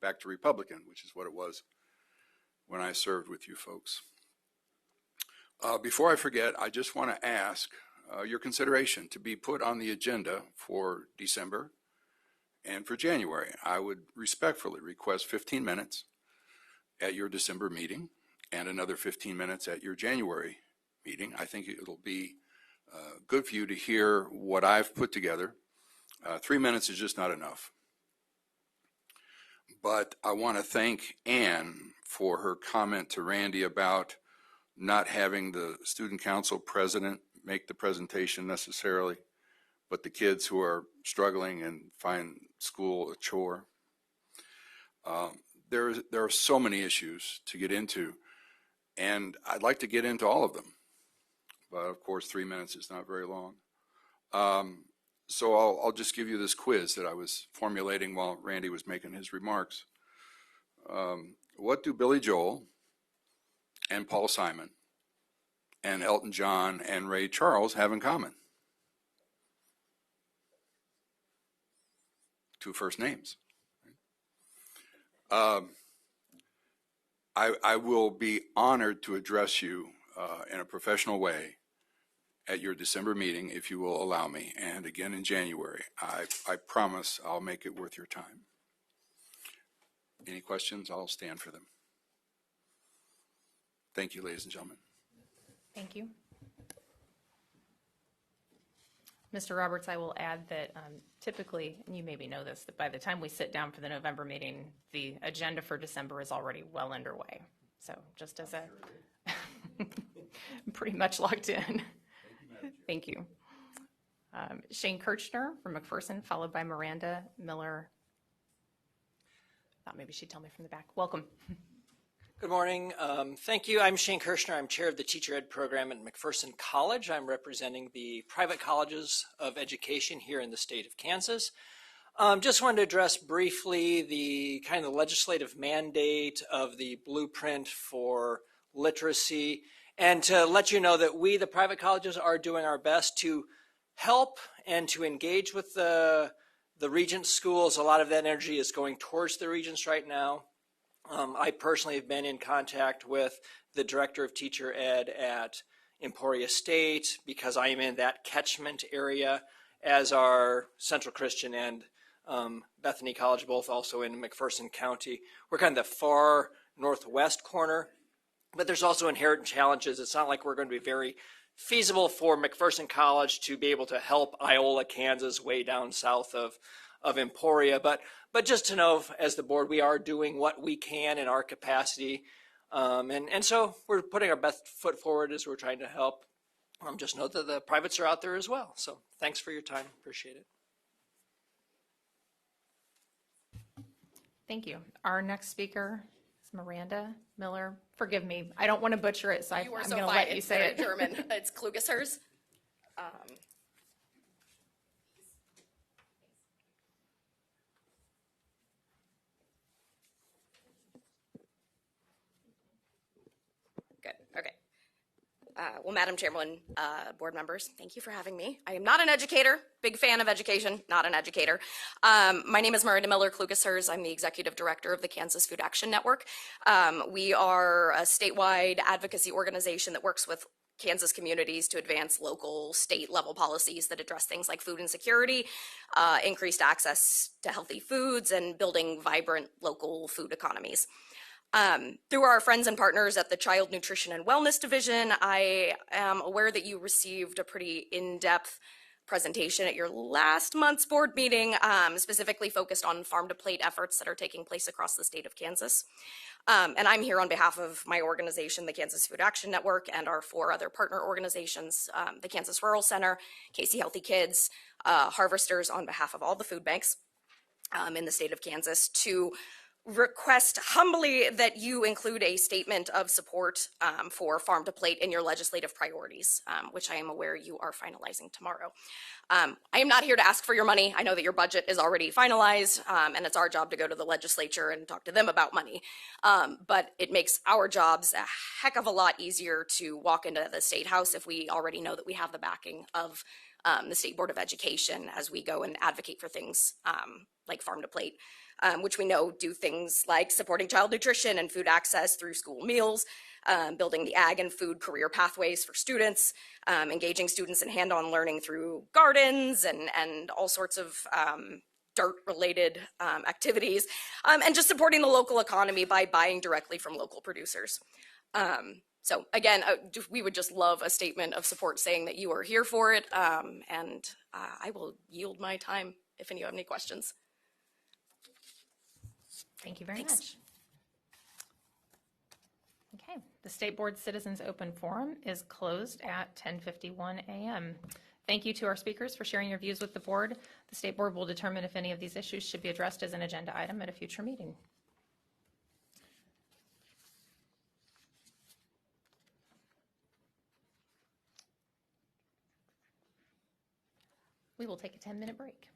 back to Republican, which is what it was when I served with you folks. Before I forget, I just want to ask your consideration to be put on the agenda for December and for January. I would respectfully request 15 minutes at your December meeting and another 15 minutes at your January meeting. I think it'll be good for you to hear what I've put together. 3 minutes is just not enough. But I want to thank Ann for her comment to Randy about not having the student council president make the presentation necessarily, but the kids who are struggling and find school a chore. There are so many issues to get into, and I'd like to get into all of them. But of course, 3 minutes is not very long. So I'll just give you this quiz that I was formulating while Randy was making his remarks. What do Billy Joel and Paul Simon and Elton John and Ray Charles have in common? 2 first names. I will be honored to address you in a professional way at your December meeting, if you will allow me, and again in January. I promise I'll make it worth your time. Any questions? I'll stand for them. Thank you, ladies and gentlemen.
Thank you. Mr. Roberts, I will add that typically, and you maybe know this, that by the time we sit down for the November meeting, the agenda for December is already well underway. So just as a, pretty much locked in. Thank you. Shane Kirchner from McPherson, followed by Miranda Miller. Thought maybe she'd tell me from the back. Welcome.
Good morning. Thank you. I'm Shane Kirshner. I'm chair of the teacher ed program at McPherson College. I'm representing the private colleges of education here in the state of Kansas. Just wanted to address briefly the kind of legislative mandate of the blueprint for literacy, and to let you know that we, the private colleges, are doing our best to help and to engage with the Regent schools. A lot of that energy is going towards the Regents right now. I personally have been in contact with the director of teacher ed at Emporia State because I am in that catchment area, as are Central Christian and Bethany College, both also in McPherson County. We're kind of the far northwest corner, but there's also inherent challenges. It's not like we're going to be very feasible for McPherson College to be able to help Iola, Kansas, way down south of Emporia, but just to know, as the board, we are doing what we can in our capacity, and so we're putting our best foot forward as we're trying to help. Just know that the privates are out there as well. So thanks for your time. Appreciate it.
Thank you. Our next speaker is Miranda Miller. Forgive me, I don't want to butcher it, so I'm
You are
going
so
to
fine.
let you
It's
say
very
it.
German. It's Klugeshers. Good. Okay. Well, Madam Chairwoman, board members, thank you for having me. I am not an educator, big fan of education, not an educator. My name is Miranda Miller Klugeshers. I'm the executive director of the Kansas Food Action Network. We are a statewide advocacy organization that works with Kansas communities to advance local, state-level policies that address things like food insecurity, increased access to healthy foods, and building vibrant local food economies. Through our friends and partners at the Child Nutrition and Wellness Division, I am aware that you received a pretty in-depth presentation at your last month's board meeting, specifically focused on farm-to-plate efforts that are taking place across the state of Kansas. And I'm here on behalf of my organization, the Kansas Food Action Network, and our 4 other partner organizations, the Kansas Rural Center, KC Healthy Kids, Harvesters, on behalf of all the food banks in the state of Kansas, to request humbly that you include a statement of support for Farm to Plate in your legislative priorities, which I am aware you are finalizing tomorrow. I am not here to ask for your money. I know that your budget is already finalized, and it's our job to go to the legislature and talk to them about money. But it makes our jobs a heck of a lot easier to walk into the State House if we already know that we have the backing of the State Board of Education as we go and advocate for things like Farm to Plate. Which we know do things like supporting child nutrition and food access through school meals, building the ag and food career pathways for students, engaging students in hand-on learning through gardens and all sorts of dirt-related activities, and just supporting the local economy by buying directly from local producers. So again, we would just love a statement of support saying that you are here for it, and I will yield my time if any of you have any questions.
Thank you very
Thanks.
much. Okay, the State Board Citizens Open Forum is closed at 10:51 a.m. Thank you to our speakers for sharing your views with the board. The State Board will determine if any of these issues should be addressed as an agenda item at a future meeting. We will take a 10-minute break.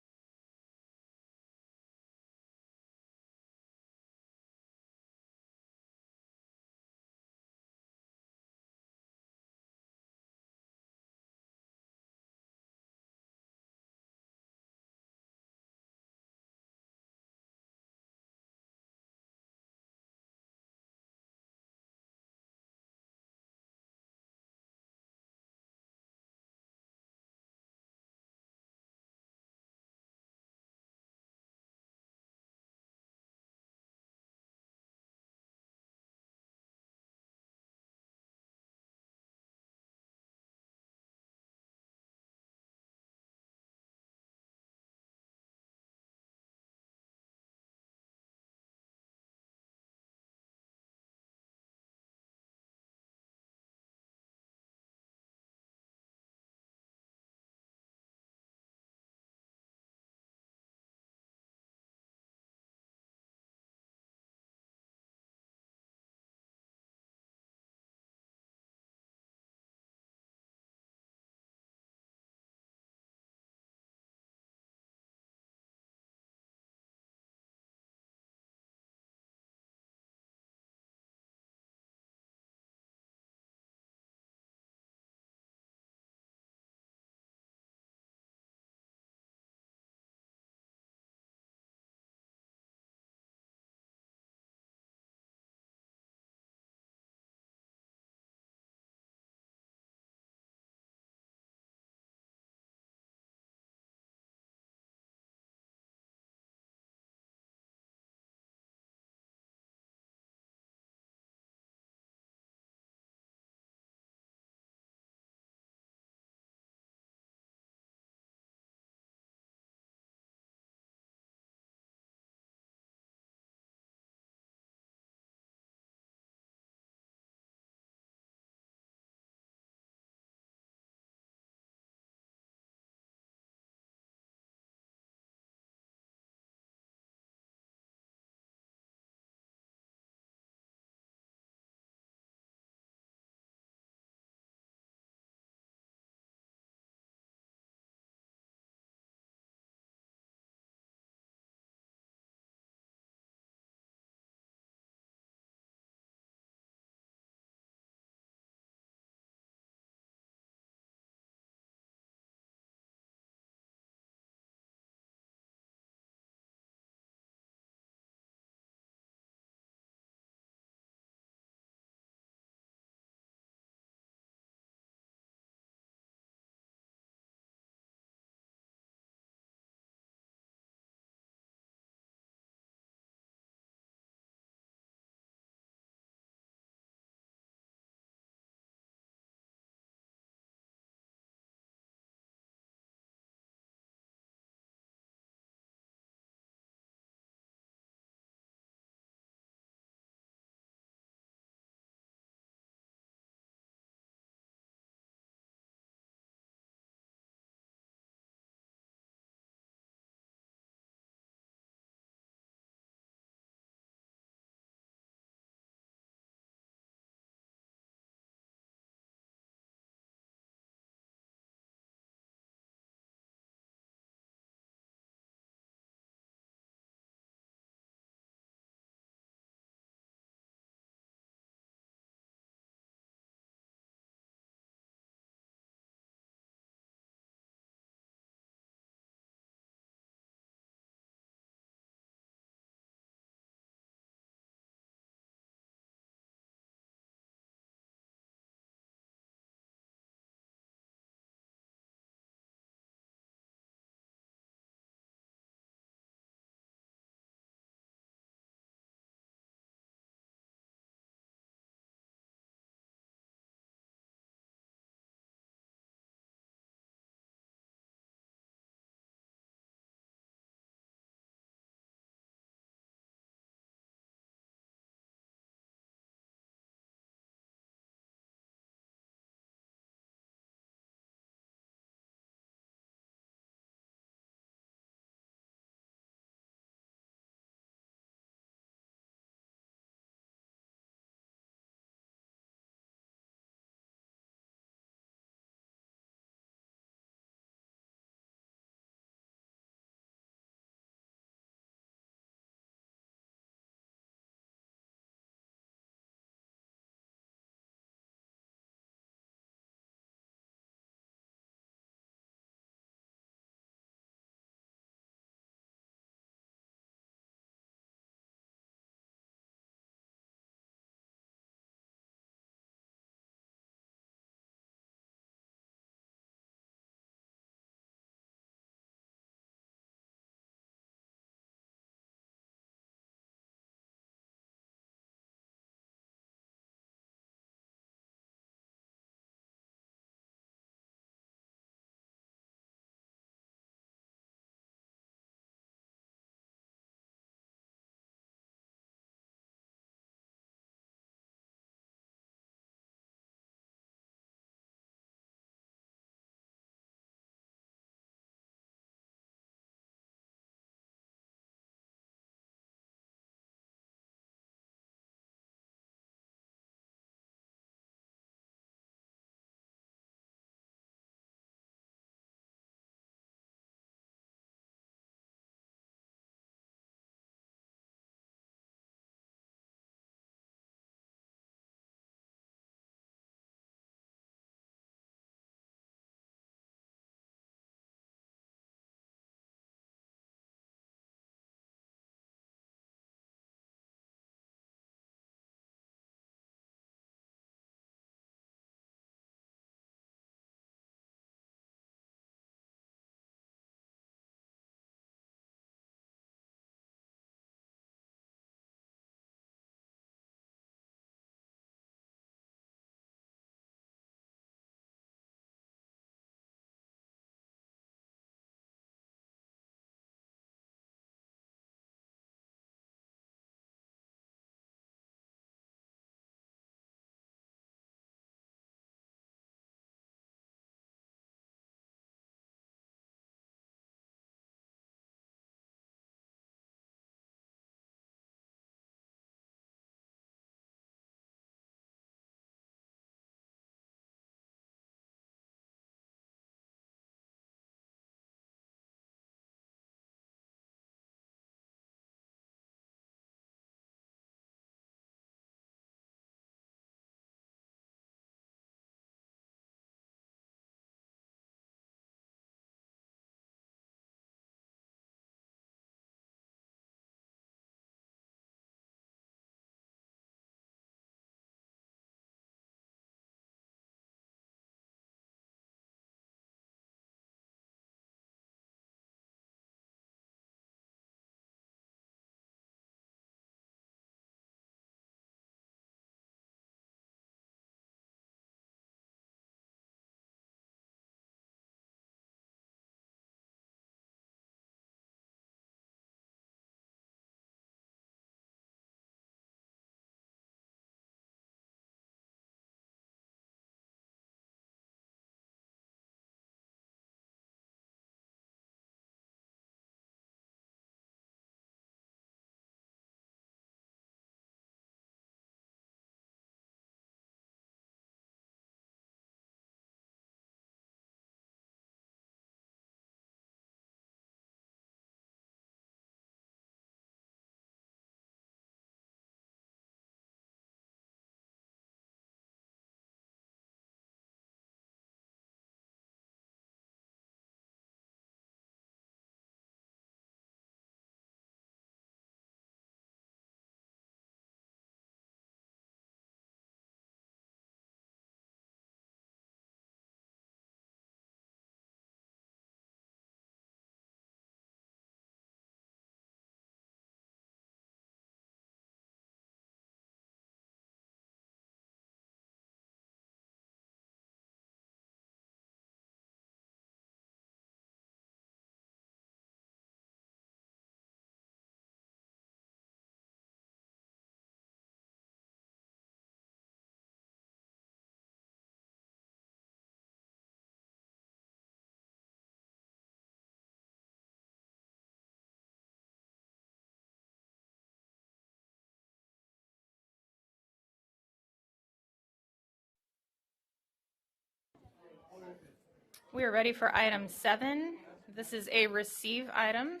We are ready for item 7. This is a receive item.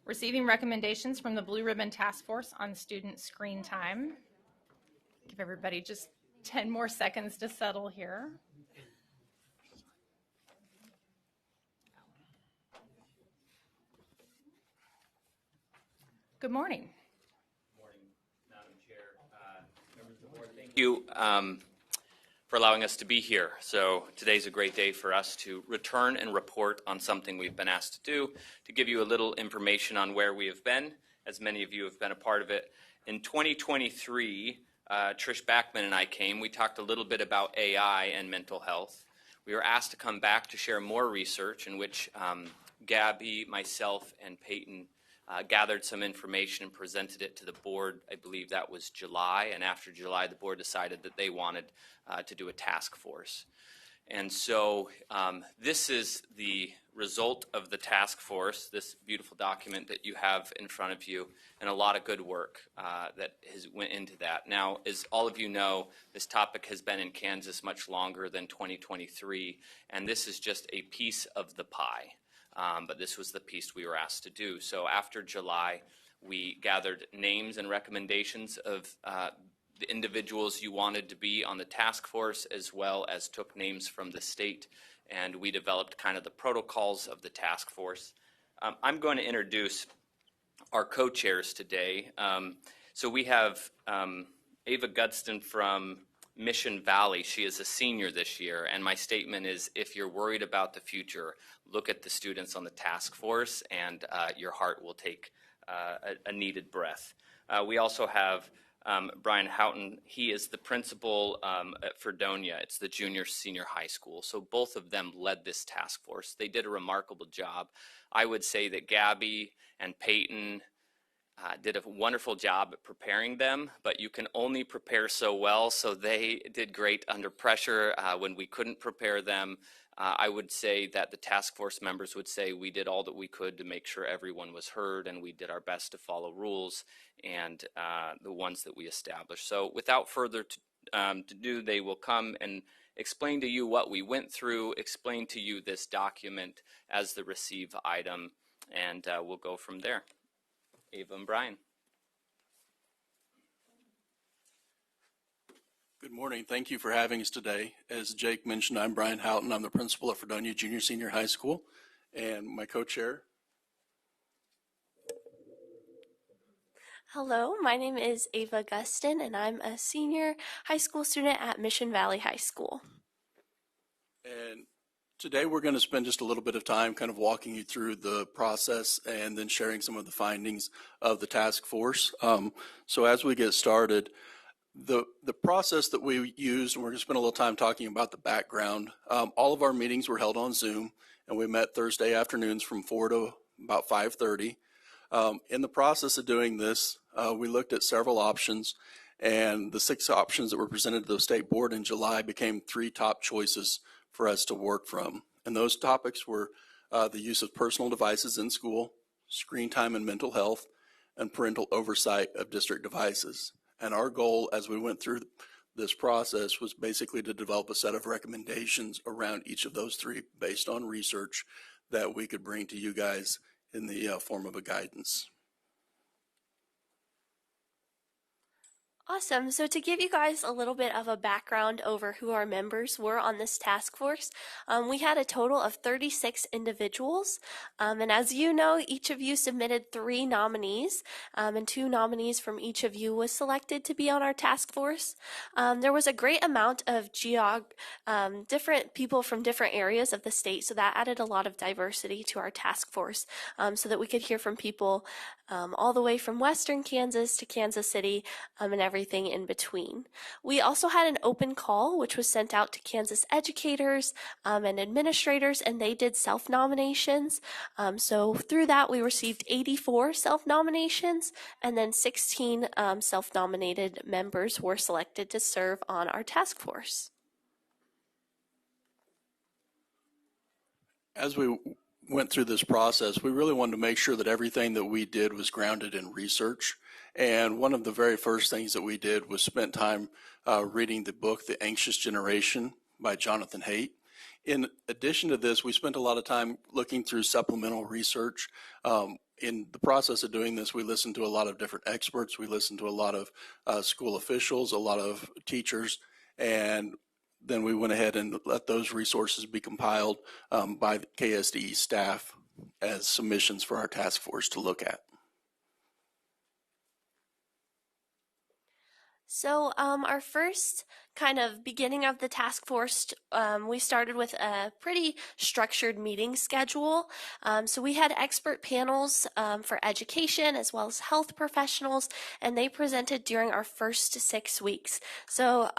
Receiving recommendations from the Blue Ribbon Task Force on student screen time. Give everybody just 10 more seconds to settle here. Good morning.
Morning, Madam Chair, members of the board. Thank you for allowing us to be here. So today's a great day for us to return and report on something we've been asked to do, to give you a little information on where we have been, as many of you have been a part of it. In 2023, Trish Backman and I came. We talked a little bit about AI and mental health. We were asked to come back to share more research in which Gabby, myself, and Peyton gathered some information and presented it to the board. I believe that was July, and after July, the board decided that they wanted to do a task force. And so this is the result of the task force, this beautiful document that you have in front of you, and a lot of good work that has went into that. Now, as all of you know, this topic has been in Kansas much longer than 2023, and this is just a piece of the pie. But this was the piece we were asked to do. So after July, we gathered names and recommendations of the individuals you wanted to be on the task force, as well as took names from the state, and we developed kind of the protocols of the task force. I'm going to introduce our co-chairs today. So we have Ava Gudston from Mission Valley. She is a senior this year, and my statement is, if you're worried about the future, look at the students on the task force, and your heart will take a needed breath. We also have Brian Houghton. He is the principal at Fredonia. It's the junior senior high school. So both of them led this task force. They did a remarkable job. I would say that Gabby and Peyton did a wonderful job at preparing them, but you can only prepare so well, so they did great under pressure when we couldn't prepare them. I would say that the task force members would say we did all that we could to make sure everyone was heard, and we did our best to follow rules and the ones that we established. So without further ado, they will come and explain to you what we went through, explain to you this document as the receive item, and we'll go from there. Ava and Brian.
Good morning. Thank you for having us today. As Jake mentioned, I'm Brian Houghton. I'm the principal at Fredonia Junior Senior High School, and my co-chair.
Hello, my name is Ava Gustin, and I'm a senior high school student at Mission Valley High School.
And today we're going to spend just a little bit of time kind of walking you through the process and then sharing some of the findings of the task force. So as we get started, the process that we used, and we're going to spend a little time talking about the background. All of our meetings were held on Zoom, and we met Thursday afternoons from 4 to about 5:30. In the process of doing this, we looked at several options, and the 6 options that were presented to the state board in July became 3 top choices for us to work from. And those topics were the use of personal devices in school, screen time and mental health, and parental oversight of district devices. And our goal as we went through this process was basically to develop a set of recommendations around each of those 3 based on research that we could bring to you guys in the form of a guidance.
Awesome. So to give you guys a little bit of a background over who our members were on this task force, we had a total of 36 individuals. And as you know, each of you submitted 3 nominees, and 2 nominees from each of you was selected to be on our task force. There was a great amount of different people from different areas of the state, so that added a lot of diversity to our task force, so that we could hear from people all the way from Western Kansas to Kansas City, and everything in between. We also had an open call, which was sent out to Kansas educators and administrators, and they did self-nominations. So through that, we received 84 self-nominations, and then 16 self-nominated members were selected to serve on our task force.
As we went through this process, we really wanted to make sure that everything that we did was grounded in research. And one of the very first things that we did was spent time reading the book, The Anxious Generation by Jonathan Haidt. In addition to this, we spent a lot of time looking through supplemental research. In the process of doing this, we listened to a lot of different experts. We listened to a lot of school officials, a lot of teachers, and then we went ahead and let those resources be compiled by the KSDE staff as submissions for our task force to look at.
So our first kind of beginning of the task force, we started with a pretty structured meeting schedule. So we had expert panels for education as well as health professionals, and they presented during our first 6 weeks. So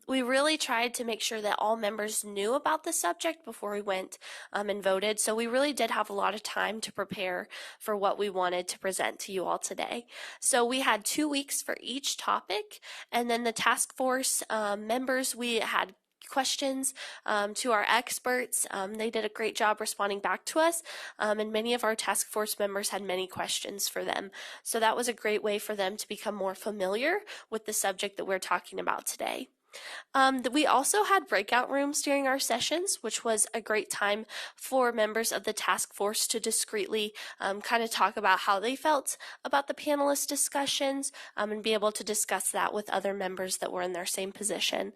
we really tried to make sure that all members knew about the subject before we went and voted. So we really did have a lot of time to prepare for what we wanted to present to you all today. So we had 2 weeks for each topic, and then the task force members, we had questions to our experts. They did a great job responding back to us, and many of our task force members had many questions for them. So that was a great way for them to become more familiar with the subject that we're talking about today. We also had breakout rooms during our sessions, which was a great time for members of the task force to discreetly kind of talk about how they felt about the panelist discussions and be able to discuss that with other members that were in their same position.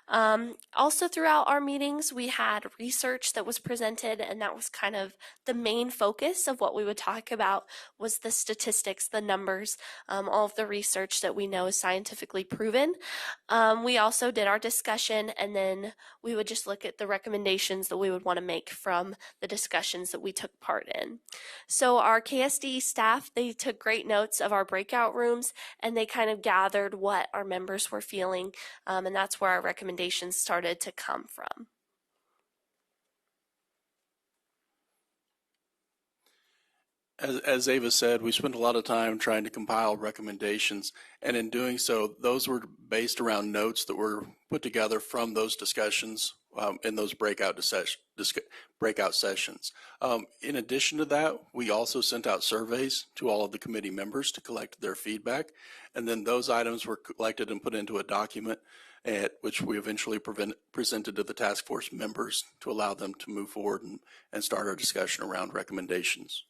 Also throughout our meetings, we had research that was presented, and that was kind of the main focus of what we would talk about was the statistics, the numbers, all of the research that we know is scientifically proven. We also did our discussion, and then we would just look at the recommendations that we would want to make from the discussions that we took part in. So our KSDE staff, they took great notes of our breakout rooms, and they kind of gathered what our members were feeling, and that's where our recommendations started to come from.
As Ava said, we spent a lot of time trying to compile recommendations, and in doing so, those were based around notes that were put together from those discussions in those breakout sessions. In addition to that, we also sent out surveys to all of the committee members to collect their feedback, and then those items were collected and put into a document which we eventually presented to the task force members to allow them to move forward and start our discussion around recommendations.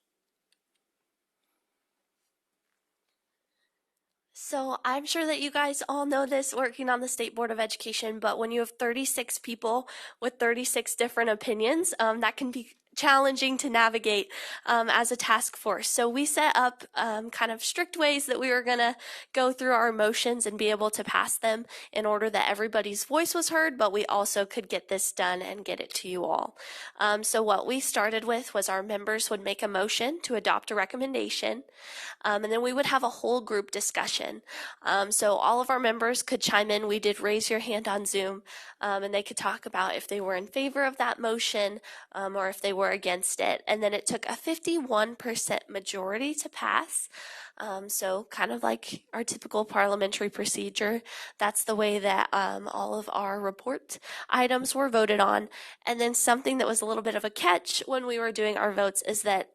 So I'm sure that you guys all know this working on the State Board of Education, but when you have 36 people with 36 different opinions, that can be challenging to navigate as a task force. So we set up kind of strict ways that we were going to go through our motions and be able to pass them in order that everybody's voice was heard, but we also could get this done and get it to you all. So what we started with was our members would make a motion to adopt a recommendation, and then we would have a whole group discussion. So all of our members could chime in. We did raise your hand on Zoom, and they could talk about if they were in favor of that motion or if they were against it. And then it took a 51% majority to pass. So kind of like our typical parliamentary procedure, that's the way that all of our report items were voted on. And then something that was a little bit of a catch when we were doing our votes is that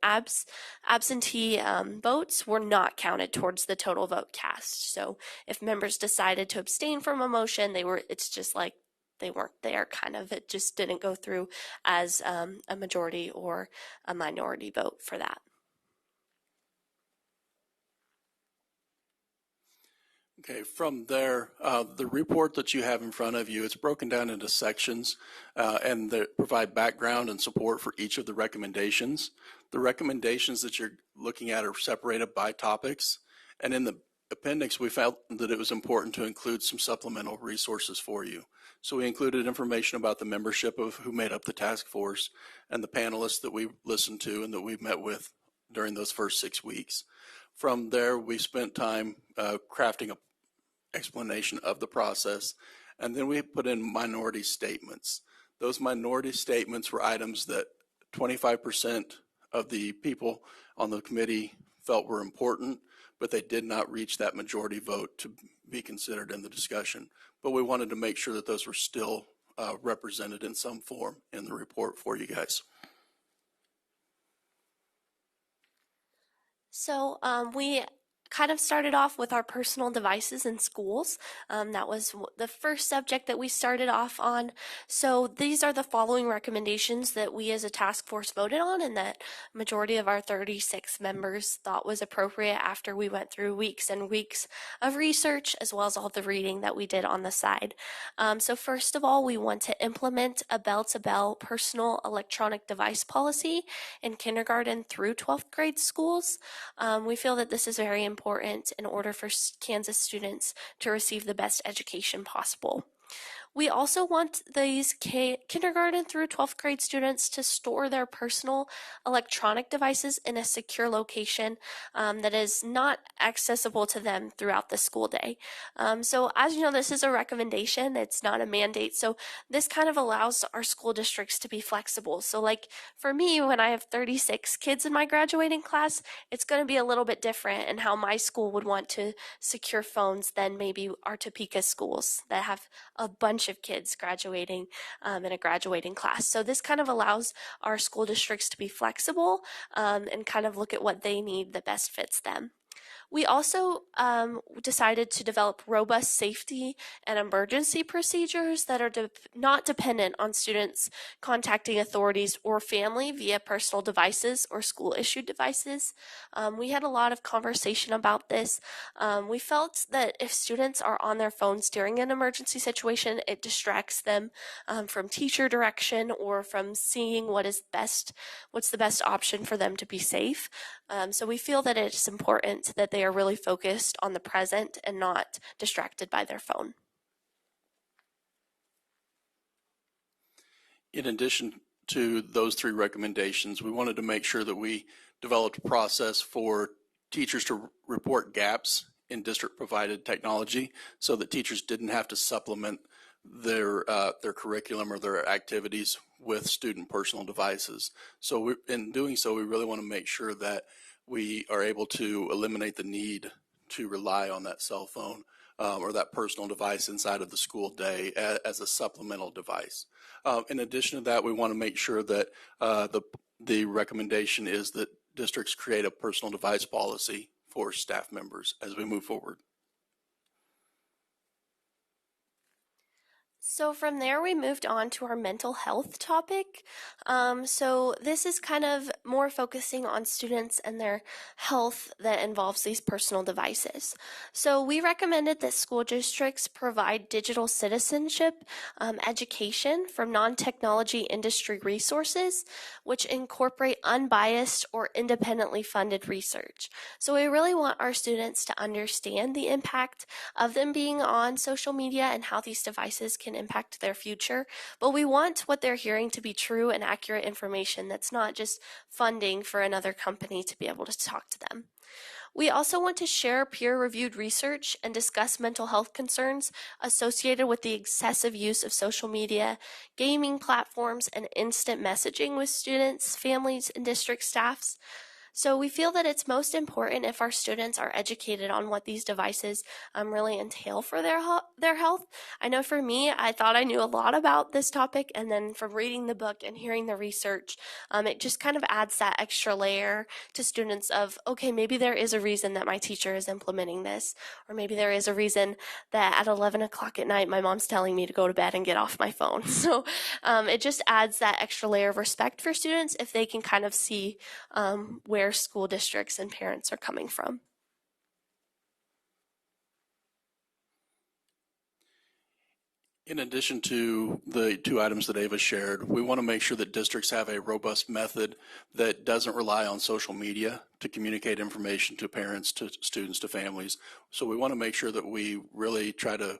absentee votes were not counted towards the total vote cast. So if members decided to abstain from a motion, it's just like they weren't there, kind of. It just didn't go through as a majority or a minority vote for that.
Okay, from there, the report that you have in front of you, it's broken down into sections and they provide background and support for each of the recommendations. The recommendations that you're looking at are separated by topics, and in the appendix, we felt that it was important to include some supplemental resources for you. So we included information about the membership of who made up the task force and the panelists that we listened to and that we met with during those first 6 weeks. From there, we spent time crafting an explanation of the process, and then we put in minority statements. Those minority statements were items that 25% of the people on the committee felt were important, but they did not reach that majority vote to be considered in the discussion. But we wanted to make sure that those were still represented in some form in the report for you guys.
So we kind of started off with our personal devices in schools. That was the first subject that we started off on. So these are the following recommendations that we as a task force voted on and that majority of our 36 members thought was appropriate after we went through weeks and weeks of research as well as all the reading that we did on the side. So first of all, we want to implement a bell-to-bell personal electronic device policy in kindergarten through 12th grade schools. We feel that this is very important in order for Kansas students to receive the best education possible. We also want these kindergarten through 12th grade students to store their personal electronic devices in a secure location that is not accessible to them throughout the school day. So as you know, this is a recommendation, it's not a mandate. So this kind of allows our school districts to be flexible. So like for me, when I have 36 kids in my graduating class, it's going to be a little bit different in how my school would want to secure phones than maybe our Topeka schools that have a bunch of kids graduating in a graduating class. So this kind of allows our school districts to be flexible and kind of look at what they need that best fits them. We also decided to develop robust safety and emergency procedures that are not dependent on students contacting authorities or family via personal devices or school-issued devices. We had a lot of conversation about this. We felt that if students are on their phones during an emergency situation, it distracts them from teacher direction or from seeing what's the best option for them to be safe. So we feel that it's important that they are really focused on the present and not distracted by their phone.
In addition to those three recommendations, we wanted to make sure that we developed a process for teachers to report gaps in district provided technology so that teachers didn't have to supplement their curriculum or their activities with student personal devices. So in doing so, we really want to make sure that we are able to eliminate the need to rely on that cell phone or that personal device inside of the school day as a supplemental device. In addition to that, we want to make sure that the recommendation is that districts create a personal device policy for staff members as we move forward.
So from there, we moved on to our mental health topic. So this is kind of more focusing on students and their health that involves these personal devices. So we recommended that school districts provide digital citizenship education from non-technology industry resources, which incorporate unbiased or independently funded research. So we really want our students to understand the impact of them being on social media and how these devices can impact their future, but we want what they're hearing to be true and accurate information that's not just funding for another company to be able to talk to them. We also want to share peer-reviewed research and discuss mental health concerns associated with the excessive use of social media, gaming platforms, and instant messaging with students, families, and district staffs. So we feel that it's most important if our students are educated on what these devices really entail for their health. I know for me, I thought I knew a lot about this topic, and then from reading the book and hearing the research, it just kind of adds that extra layer to students of, okay, maybe there is a reason that my teacher is implementing this, or maybe there is a reason that at 11 o'clock at night, my mom's telling me to go to bed and get off my phone. So it just adds that extra layer of respect for students if they can kind of see where school districts and parents are coming from.
In addition to the two items that Ava shared, we want to make sure that districts have a robust method that doesn't rely on social media to communicate information to parents, to students, to families. So we want to make sure that we really try to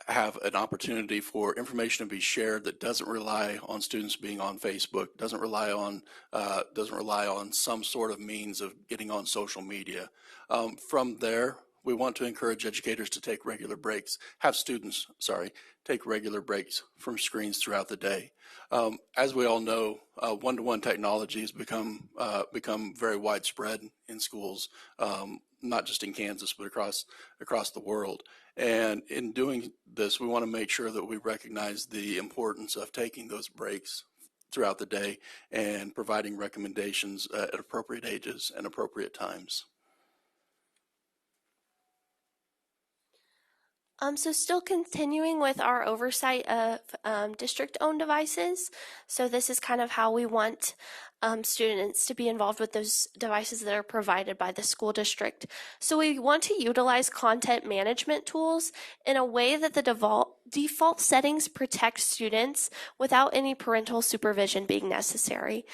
have an opportunity for information to be shared that doesn't rely on students being on Facebook, doesn't rely on some sort of means of getting on social media. From there, we want to encourage educators to take regular breaks, take regular breaks from screens throughout the day. As we all know, one-to-one technology has become very widespread in schools, not just in Kansas, but across the world. And in doing this, we want to make sure that we recognize the importance of taking those breaks throughout the day and providing recommendations at appropriate ages and appropriate times.
So still continuing with our oversight of district-owned devices. So this is kind of how we want students to be involved with those devices that are provided by the school district. So we want to utilize content management tools in a way that the default settings protect students without any parental supervision being necessary.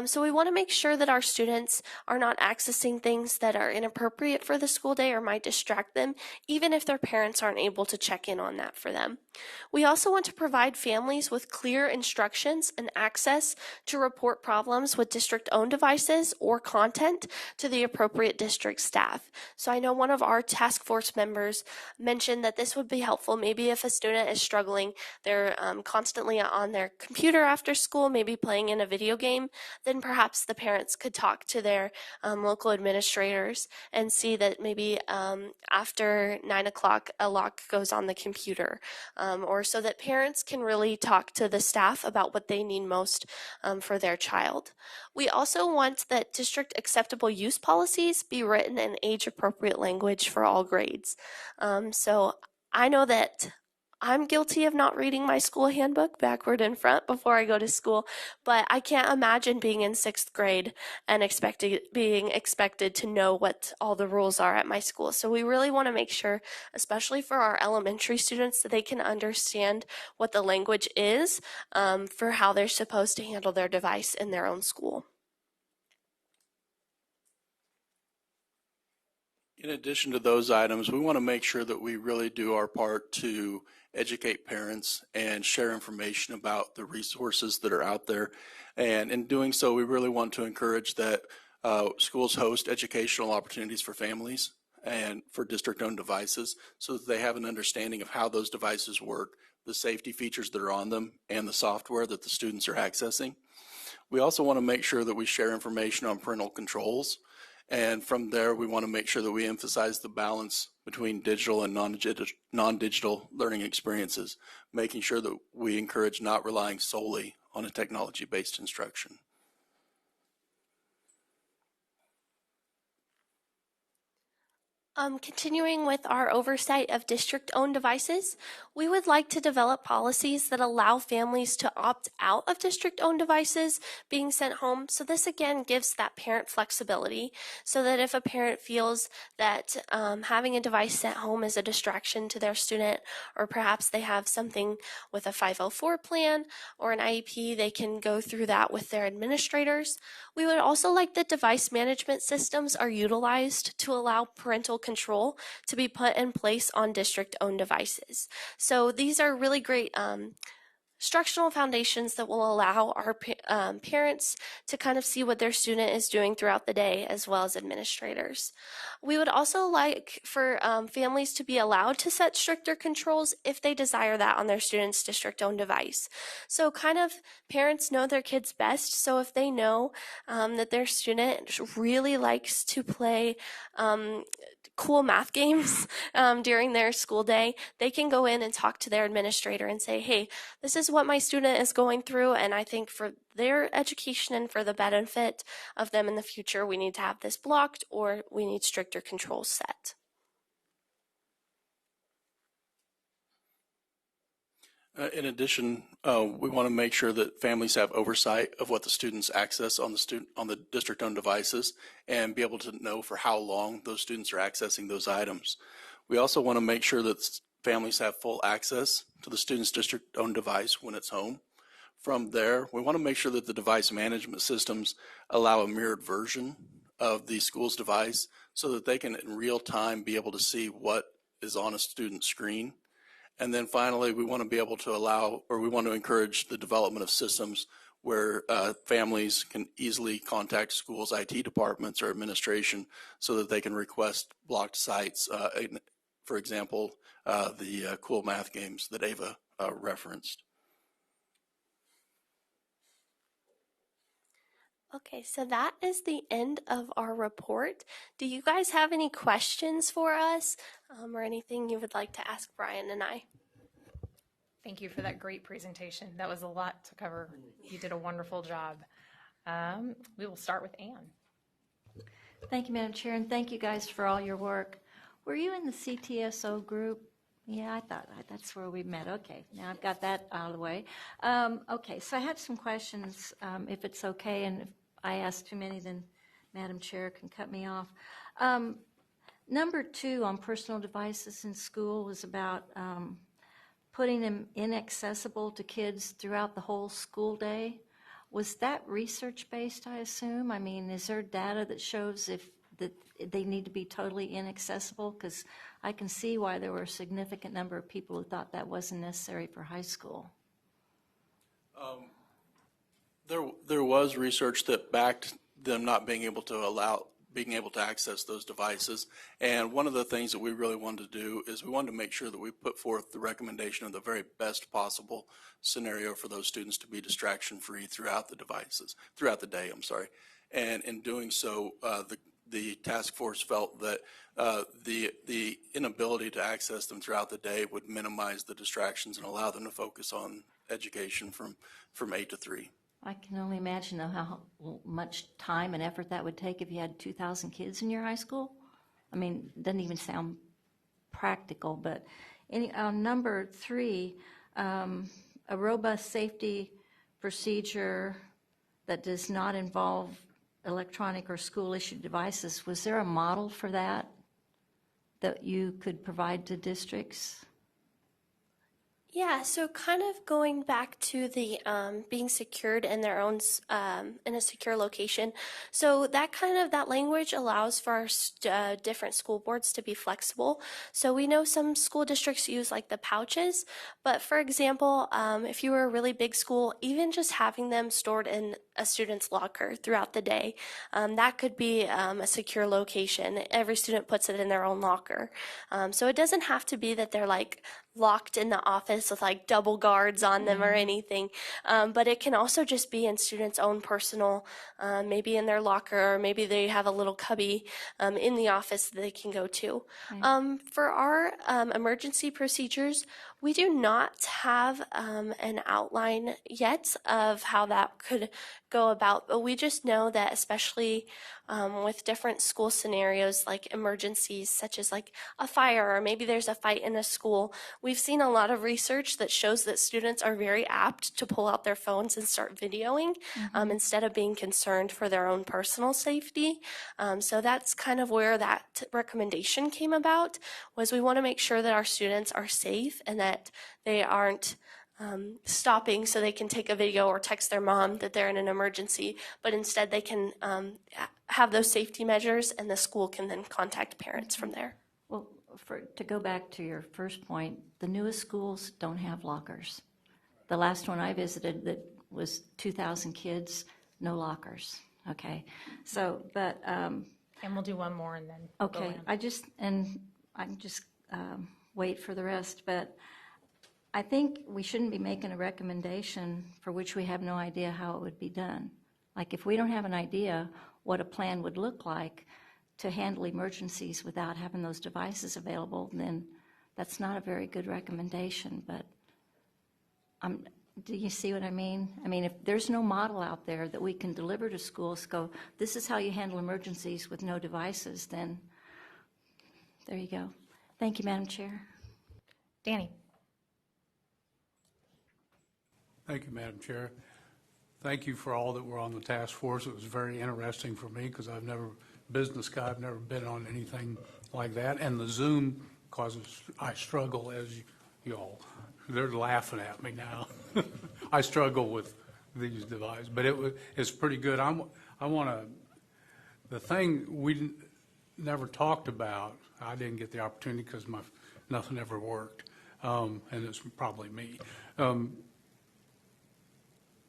So we want to make sure that our students are not accessing things that are inappropriate for the school day or might distract them, even if their parents aren't able to check in on that for them. We also want to provide families with clear instructions and access to report problems with district-owned devices or content to the appropriate district staff. So I know one of our task force members mentioned that this would be helpful maybe if a student is struggling, they're constantly on their computer after school, maybe playing in a video game, then perhaps the parents could talk to their local administrators and see that maybe after 9 o'clock a lock goes on the computer, or so that parents can really talk to the staff about what they need most for their child. We also want that district acceptable use policies be written in age-appropriate language for all grades. So I know that I'm guilty of not reading my school handbook backward and front before I go to school, but I can't imagine being in 6th grade and being expected to know what all the rules are at my school. So we really want to make sure, especially for our elementary students, that they can understand what the language is for how they're supposed to handle their device in their own school.
In addition to those items, we want to make sure that we really do our part to educate parents and share information about the resources that are out there. And in doing so, we really want to encourage that schools host educational opportunities for families and for district-owned devices so that they have an understanding of how those devices work, the safety features that are on them, and the software that the students are accessing. We also want to make sure that we share information on parental controls. And from there, we want to make sure that we emphasize the balance between digital and non-digital learning experiences, making sure that we encourage not relying solely on a technology-based instruction.
Continuing with our oversight of district-owned devices, we would like to develop policies that allow families to opt out of district-owned devices being sent home. So this again gives that parent flexibility so that if a parent feels that having a device sent home is a distraction to their student, or perhaps they have something with a 504 plan or an IEP, they can go through that with their administrators. We would also like that device management systems are utilized to allow parental control to be put in place on district-owned devices. So these are really great structural foundations that will allow our parents to kind of see what their student is doing throughout the day, as well as administrators. We would also like for families to be allowed to set stricter controls if they desire that on their student's district-owned device. So kind of parents know their kids best, so if they know that their student really likes to play cool math games during their school day, they can go in and talk to their administrator and say, hey, this is what my student is going through, and I think for their education and for the benefit of them in the future, we need to have this blocked or we need stricter controls set.
In addition, we want to make sure that families have oversight of what the students access on the district-owned devices and be able to know for how long those students are accessing those items. We also want to make sure that families have full access to the student's district-owned device when it's home. From there, we want to make sure that the device management systems allow a mirrored version of the school's device so that they can in real time be able to see what is on a student's screen. And then finally, we want to be able to we want to encourage the development of systems where families can easily contact schools' IT departments or administration so that they can request blocked sites. For example, the cool math games that Ava referenced.
Okay, so that is the end of our report. Do you guys have any questions for us or anything you would like to ask Brian and I?
Thank you for that great presentation. That was a lot to cover. You did a wonderful job. We will start with Anne.
Thank you, Madam Chair, and thank you guys for all your work. Were you in the CTSO group Yeah, I thought that's where we met. Okay, now I've got that out of the way. Okay, so I had some questions, if it's okay, and if I ask too many, then Madam Chair can cut me off. Number 2 on personal devices in school was about putting them inaccessible to kids throughout the whole school day. Was that research-based, I assume? I mean, is there data that shows if that they need to be totally inaccessible? Because I can see why there were a significant number of people who thought that wasn't necessary for high school.
There was research that backed them not being able to access those devices. And one of the things that we really wanted to do is we wanted to make sure that we put forth the recommendation of the very best possible scenario for those students to be distraction-free throughout the day, I'm sorry. And in doing so, the task force felt that the inability to access them throughout the day would minimize the distractions and allow them to focus on education from 8 to 3.
I can only imagine how much time and effort that would take if you had 2,000 kids in your high school. I mean, it doesn't even sound practical, but number 3, a robust safety procedure that does not involve electronic or school-issued devices. Was there a model for that you could provide to districts?
Yeah, so kind of going back to the being secured in their own in a secure location. So that language allows for our different school boards to be flexible. So we know some school districts use like the pouches, but for example, if you were a really big school, even just having them stored in a student's locker throughout the day, that could be a secure location. Every student puts it in their own locker. So it doesn't have to be that they're like locked in the office with like double guards on them or anything, but it can also just be in students' own personal, maybe in their locker, or maybe they have a little cubby in the office that they can go to. For our emergency procedures, we do not have an outline yet of how that could go about, but we just know that especially with different school scenarios like emergencies such as like a fire or maybe there's a fight in a school, we've seen a lot of research that shows that students are very apt to pull out their phones and start videoing instead of being concerned for their own personal safety. So that's kind of where that recommendation came about, was we want to make sure that our students are safe and that they aren't stopping so they can take a video or text their mom that they're in an emergency, but instead they can have those safety measures and the school can then contact parents from there.
Well, to go back to your first point, the newest schools don't have lockers. The last one I visited that was 2,000 kids, no lockers. Okay, so but
And we'll do one more and then.
okay, I just wait for the rest, but I think we shouldn't be making a recommendation for which we have no idea how it would be done. Like if we don't have an idea what a plan would look like to handle emergencies without having those devices available, then that's not a very good recommendation. But do you see what I mean? I mean, if there's no model out there that we can deliver to schools, go, this is how you handle emergencies with no devices, then there you go. Thank you, Madam Chair.
Danny.
Thank you, Madam Chair. Thank you for all that were on the task force. It was very interesting for me because I've never been on anything like that. And the Zoom causes, I struggle, as you all, they're laughing at me now. I struggle with these devices, but it's pretty good. The thing we never talked about, I didn't get the opportunity because nothing ever worked, and it's probably me.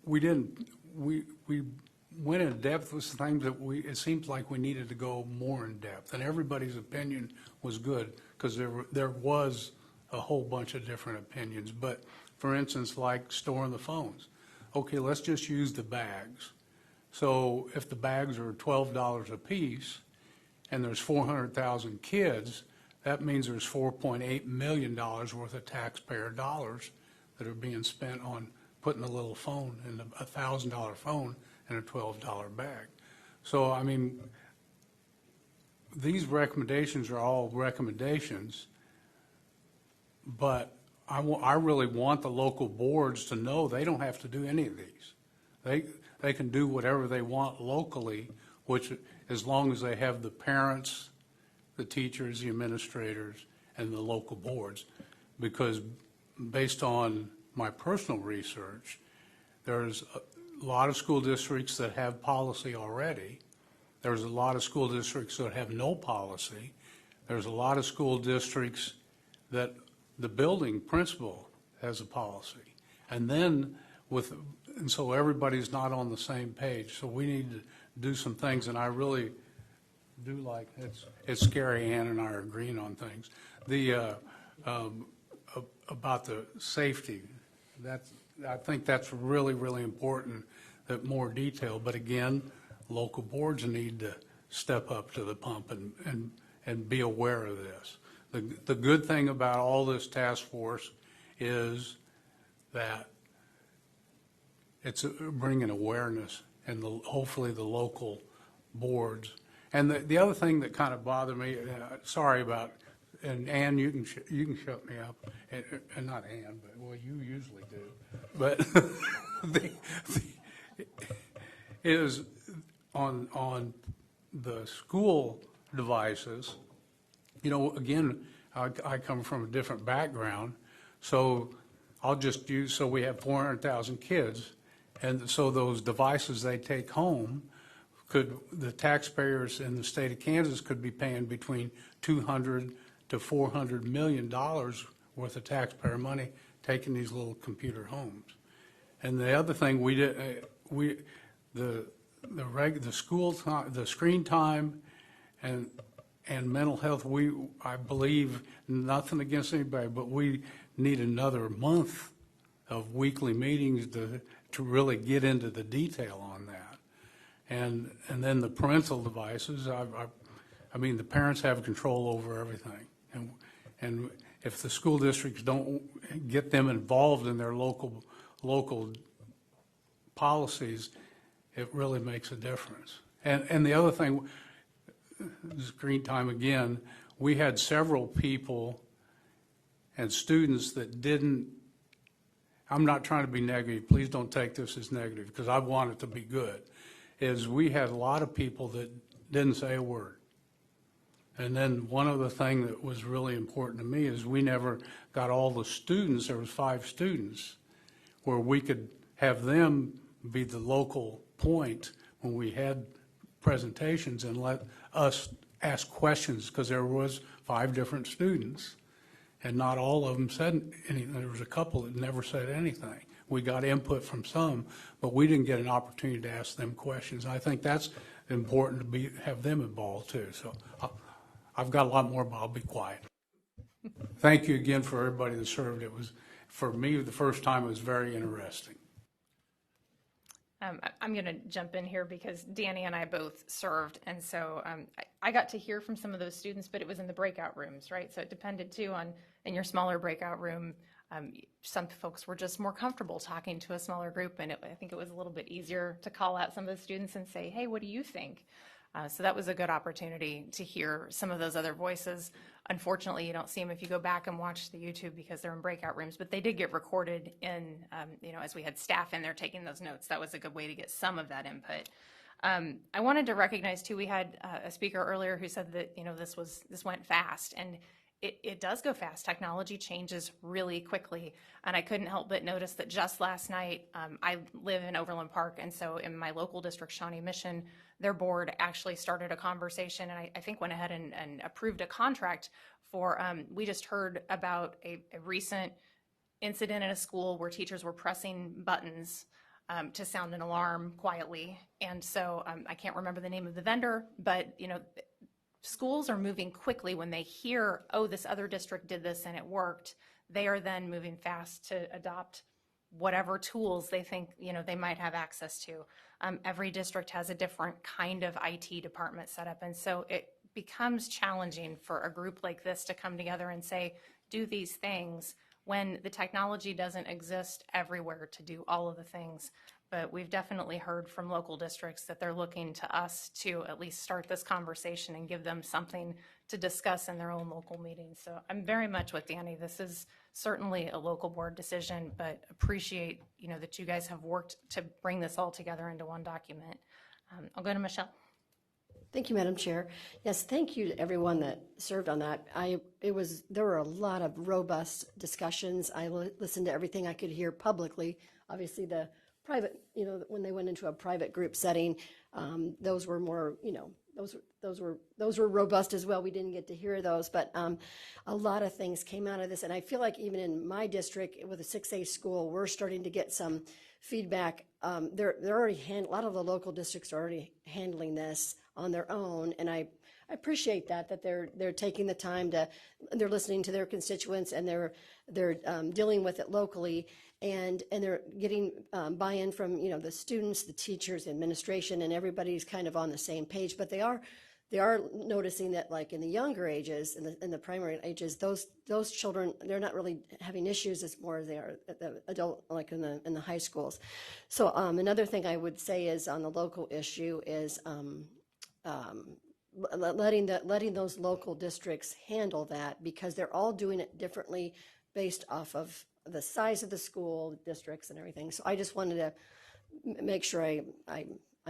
We went in depth with things that it seems like we needed to go more in depth, and everybody's opinion was good because there was a whole bunch of different opinions. But for instance, like storing the phones. Okay, let's just use the bags. So if the bags are $12 a piece and there's 400,000 kids, that means there's $4.8 million worth of taxpayer dollars that are being spent on putting a little phone in a $1,000 phone in a $12 bag. So, I mean, these recommendations are all recommendations, but I really want the local boards to know they don't have to do any of these. They can do whatever they want locally, which, as long as they have the parents, the teachers, the administrators, and the local boards. Because based on my personal research, there's a lot of school districts that have policy already. There's a lot of school districts that have no policy. There's a lot of school districts that the building principal has a policy. And then and so everybody's not on the same page. So we need to do some things, and I really do like, it's scary, Ann and I are agreeing on things. About the safety, I think that's really, really important, that more detail. But again, local boards need to step up to the pump and be aware of this. The good thing about all this task force is that it's bringing awareness, and hopefully the local boards. And the other thing that kind of bothered me, sorry about, and Ann, you can shut me up, and not Ann, but well, you usually do. But is on the school devices. You know, again, I come from a different background, so I'll just use, so we have 400,000 kids, and so those devices they take home, the taxpayers in the state of Kansas could be paying between $200 to $400 million worth of taxpayer money taking these little computer homes. And the other thing the school time, the screen time, and mental health, I believe, nothing against anybody, but we need another month of weekly meetings to really get into the detail on that. And then the parental devices, I mean, the parents have control over everything. And if the school districts don't get them involved in their local policies, it really makes a difference. And the other thing, screen time again, we had several people and students that didn't, I'm not trying to be negative, please don't take this as negative, because I want it to be good, is we had a lot of people that didn't say a word. And then one other thing that was really important to me is we never got all the students, there was 5 students, where we could have them be the local point when we had presentations and let us ask questions, because there was 5 different students and not all of them said anything. There was a couple that never said anything. We got input from some, but we didn't get an opportunity to ask them questions. I think that's important to have them involved too. So I've got a lot more, but I'll be quiet. Thank you again for everybody that served. It was, for me, the first time, it was very interesting.
I'm going to jump in here because Danny and I both served, and so I got to hear from some of those students, but it was in the breakout rooms, right? So it depended too on, in your smaller breakout room, some folks were just more comfortable talking to a smaller group, and I think it was a little bit easier to call out some of the students and say, hey, what do you think? So that was a good opportunity to hear some of those other voices. Unfortunately, you don't see them if you go back and watch the YouTube because they're in breakout rooms, but they did get recorded in, as we had staff in there taking those notes. That was a good way to get some of that input. I wanted to recognize too, we had a speaker earlier who said that, this went fast, and it does go fast. Technology changes really quickly, and I couldn't help but notice that just last night, I live in Overland Park, and so in my local district, Shawnee Mission, their board actually started a conversation, and I think went ahead and approved a contract for, we just heard about a recent incident in a school where teachers were pressing buttons to sound an alarm quietly, and so I can't remember the name of the vendor, but schools are moving quickly when they hear, oh, this other district did this and it worked. They are then moving fast to adopt whatever tools they think they might have access to. Every district has a different kind of IT department set up, and so it becomes challenging for a group like this to come together and say, do these things when the technology doesn't exist everywhere to do all of the things. but we've definitely heard from local districts that they're looking to us to at least start this conversation and give them something to discuss in their own local meetings. So I'm very much with Danny. This is certainly a local board decision, but appreciate, that you guys have worked to bring this all together into one document. I'll go to Michelle.
Thank you, Madam Chair. Yes, thank you to everyone that served on that. There were a lot of robust discussions. I listened to everything I could hear publicly. Obviously, the private, when they went into a private group setting, those were more, those were robust as well. We didn't get to hear those, but a lot of things came out of this. And I feel like even in my district with a 6A school, we're starting to get some feedback. They're already a lot of the local districts are already handling this on their own, and I appreciate that they're taking the time they're listening to their constituents, and they're dealing with it locally, and they're getting buy-in from the students, the teachers, the administration, and everybody's kind of on the same page. But they are noticing that, like in the younger ages, in the primary ages, those children, they're not really having issues as more as they are at the adult, like in the high schools. So another thing I would say is on the local issue is letting those local districts handle that, because they're all doing it differently based off of the size of the school districts and everything. So I just wanted to make sure I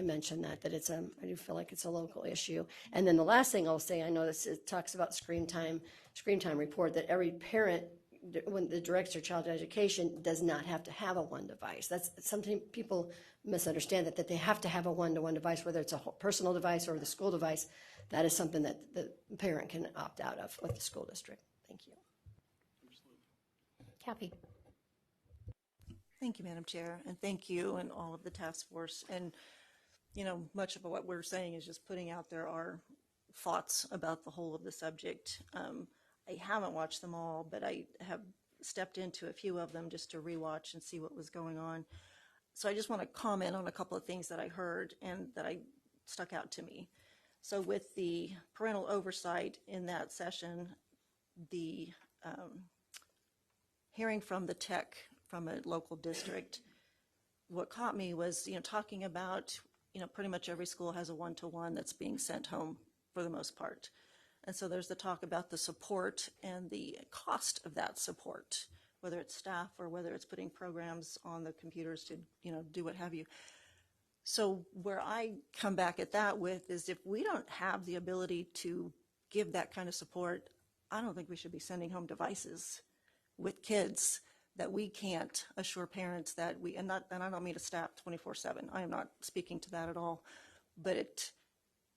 mentioned that it's I do feel like it's a local issue. And then the last thing I'll say, I know it talks about screen time report, that every parent, when the directs their child to education, does not have to have a one device. That's something people misunderstand, that they have to have a one-to-one device, whether it's a personal device or the school device. That is something that the parent can opt out of with the school district. Thank you.
Kathy.
Thank you, Madam Chair, and thank you and all of the task force. And, much of what we're saying is just putting out there our thoughts about the whole of the subject. I haven't watched them all, but I have stepped into a few of them just to rewatch and see what was going on. So I just want to comment on a couple of things that I heard and that stuck out to me. So with the parental oversight in that session, the hearing from the tech from a local district, what caught me was, talking about, pretty much every school has a one-to-one that's being sent home for the most part. And so there's the talk about the support and the cost of that support, whether it's staff or whether it's putting programs on the computers to, do what have you. So where I come back at that with is, if we don't have the ability to give that kind of support, I don't think we should be sending home devices with kids that we can't assure parents that and I don't mean to staff 24/7. I am not speaking to that at all. But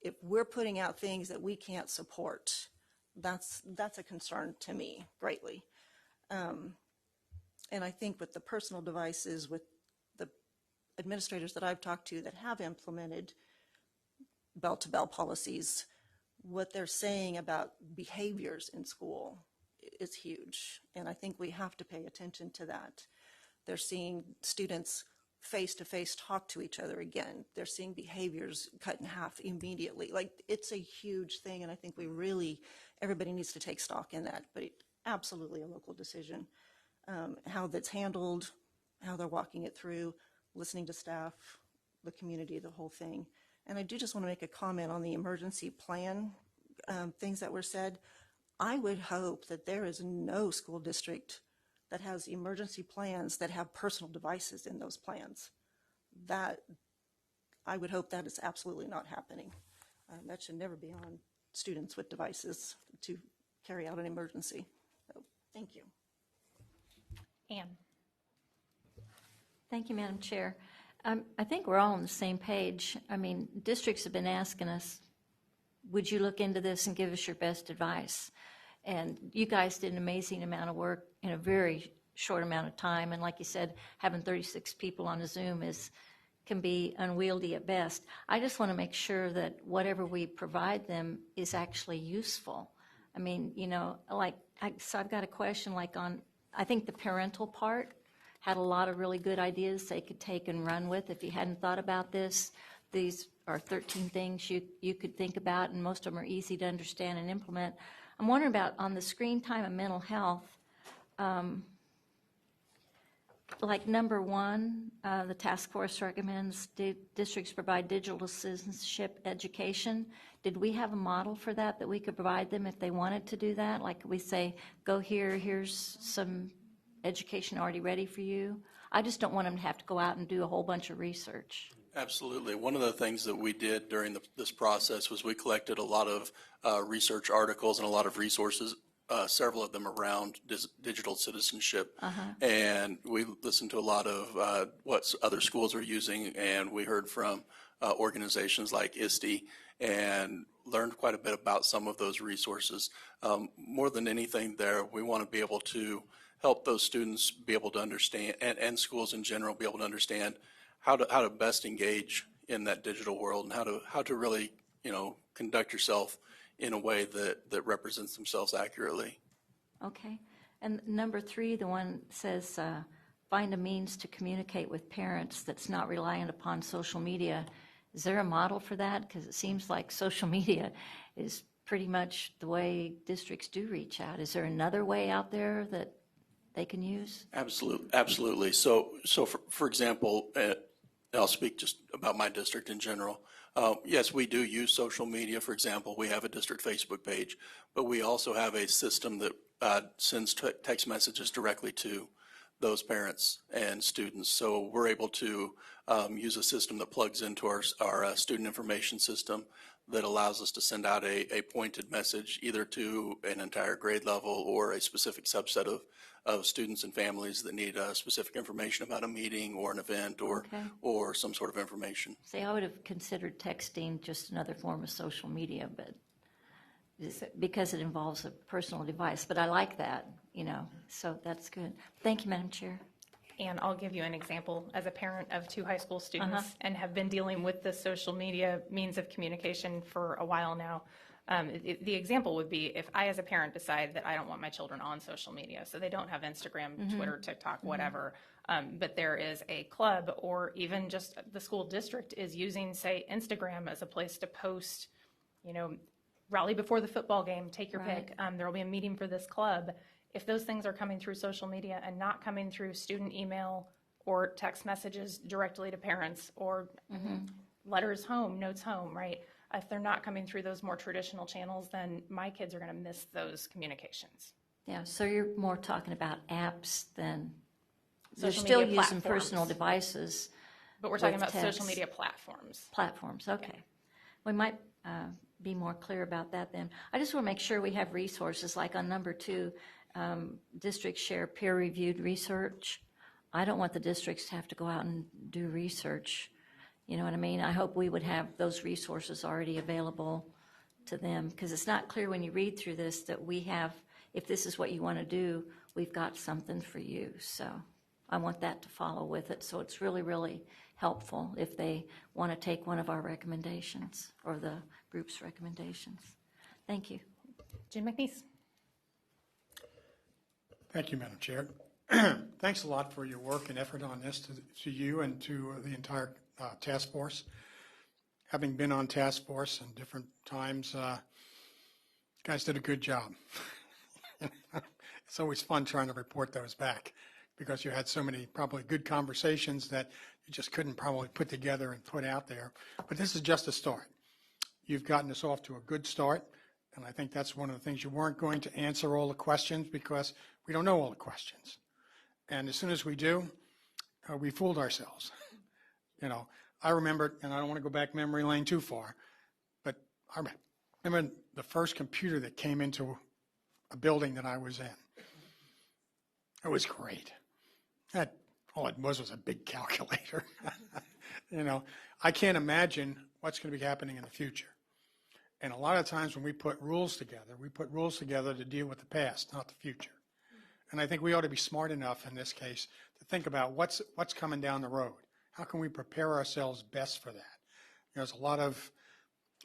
if we're putting out things that we can't support, that's a concern to me greatly. And I think with the personal devices, with the administrators that I've talked to that have implemented bell-to-bell policies, what they're saying about behaviors in school is huge. And I think we have to pay attention to that. They're seeing students face-to-face talk to each other again. They're seeing behaviors cut in half immediately. Like, it's a huge thing, and I think everybody needs to take stock in that, but absolutely a local decision. How that's handled, how they're walking it through, listening to staff, the community, the whole thing. And I do just want to make a comment on the emergency plan, things that were said. I would hope that there is no school district that has emergency plans that have personal devices in those plans. I would hope that is absolutely not happening. That should never be on students with devices to carry out an emergency. So, thank you.
Anne.
Thank you, Madam Chair. I think we're all on the same page. I mean, districts have been asking us, would you look into this and give us your best advice? And you guys did an amazing amount of work in a very short amount of time. And like you said, having 36 people on a Zoom can be unwieldy at best. I just want to make sure that whatever we provide them is actually useful. I mean, so I've got a question I think the parental part had a lot of really good ideas they could take and run with. If you hadn't thought about this, these are 13 things you could think about, and most of them are easy to understand and implement. I'm wondering about on the screen time and mental health. like number one, the task force recommends districts provide digital citizenship education. Did we have a model for that we could provide them if they wanted to do that? Like we say, go here, here's some education already ready for you. I just don't want them to have to go out and do a whole bunch of research.
Absolutely. One of the things that we did during this process was we collected a lot of research articles and a lot of resources, several of them around digital citizenship. And we listened to a lot of what other schools are using, and we heard from organizations like KSDE and learned quite a bit about some of those resources. More than anything there, we want to be able to help those students be able to understand, and schools in general be able to understand how to best engage in that digital world, and how to really, conduct yourself in a way that represents themselves accurately.
Okay. And number three, the one says, find a means to communicate with parents that's not reliant upon social media. Is there a model for that? Because it seems like social media is pretty much the way districts do reach out. Is there another way out there that they can use?
Absolutely. So for example, I'll speak just about my district in general. Yes, we do use social media. For example, we have a district Facebook page, but we also have a system that sends text messages directly to those parents and students. So we're able to use a system that plugs into our student information system that allows us to send out a pointed message either to an entire grade level or a specific subset of students and families that need specific information about a meeting or an event or some sort of information.
See, I would have considered texting just another form of social media, but because it involves a personal device. But I like that, so that's good. Thank you, Madam Chair.
And I'll give you an example as a parent of 2 high school students and have been dealing with the social media means of communication for a while now. The example would be if I, as a parent, decide that I don't want my children on social media, so they don't have Instagram, Twitter, TikTok, whatever, but there is a club or even just the school district is using, say, Instagram as a place to post, rally before the football game, take your pick. There will be a meeting for this club. If those things are coming through social media and not coming through student email or text messages directly to parents or letters home, notes home, right? If they're not coming through those more traditional channels, then my kids are going to miss those communications.
Yeah, so you're more talking about apps than, they're
Social
still
media
using
platforms.
personal devices.
But we're talking
with
about social
text.
media platforms.
Platforms, okay. We might be more clear about that then. I just want to make sure we have resources, like on number 2, districts share peer-reviewed research. I don't want the districts to have to go out and do research. You know what I mean? I hope we would have those resources already available to them, because it's not clear when you read through this that we have, if this is what you want to do, we've got something for you. So I want that to follow with it. So it's really, really helpful if they want to take one of our recommendations or the group's recommendations. Thank you.
Jim McNeese.
Thank you, Madam Chair. Thanks a lot for your work and effort on this, to you and to the entire task force. Having been on task force in different times, you guys did a good job. It's always fun trying to report those back because you had so many probably good conversations that you just couldn't probably put together and put out there. But this is just a start. You've gotten us off to a good start, and I think that's one of the things. You weren't going to answer all the questions because we don't know all the questions. And as soon as we do, we fooled ourselves. I remember, and I don't want to go back memory lane too far, but I remember the first computer that came into a building that I was in. It was great. All it was a big calculator. I can't imagine what's going to be happening in the future. And a lot of times when we put rules together to deal with the past, not the future. And I think we ought to be smart enough in this case to think about what's coming down the road. How can we prepare ourselves best for that? There's a lot of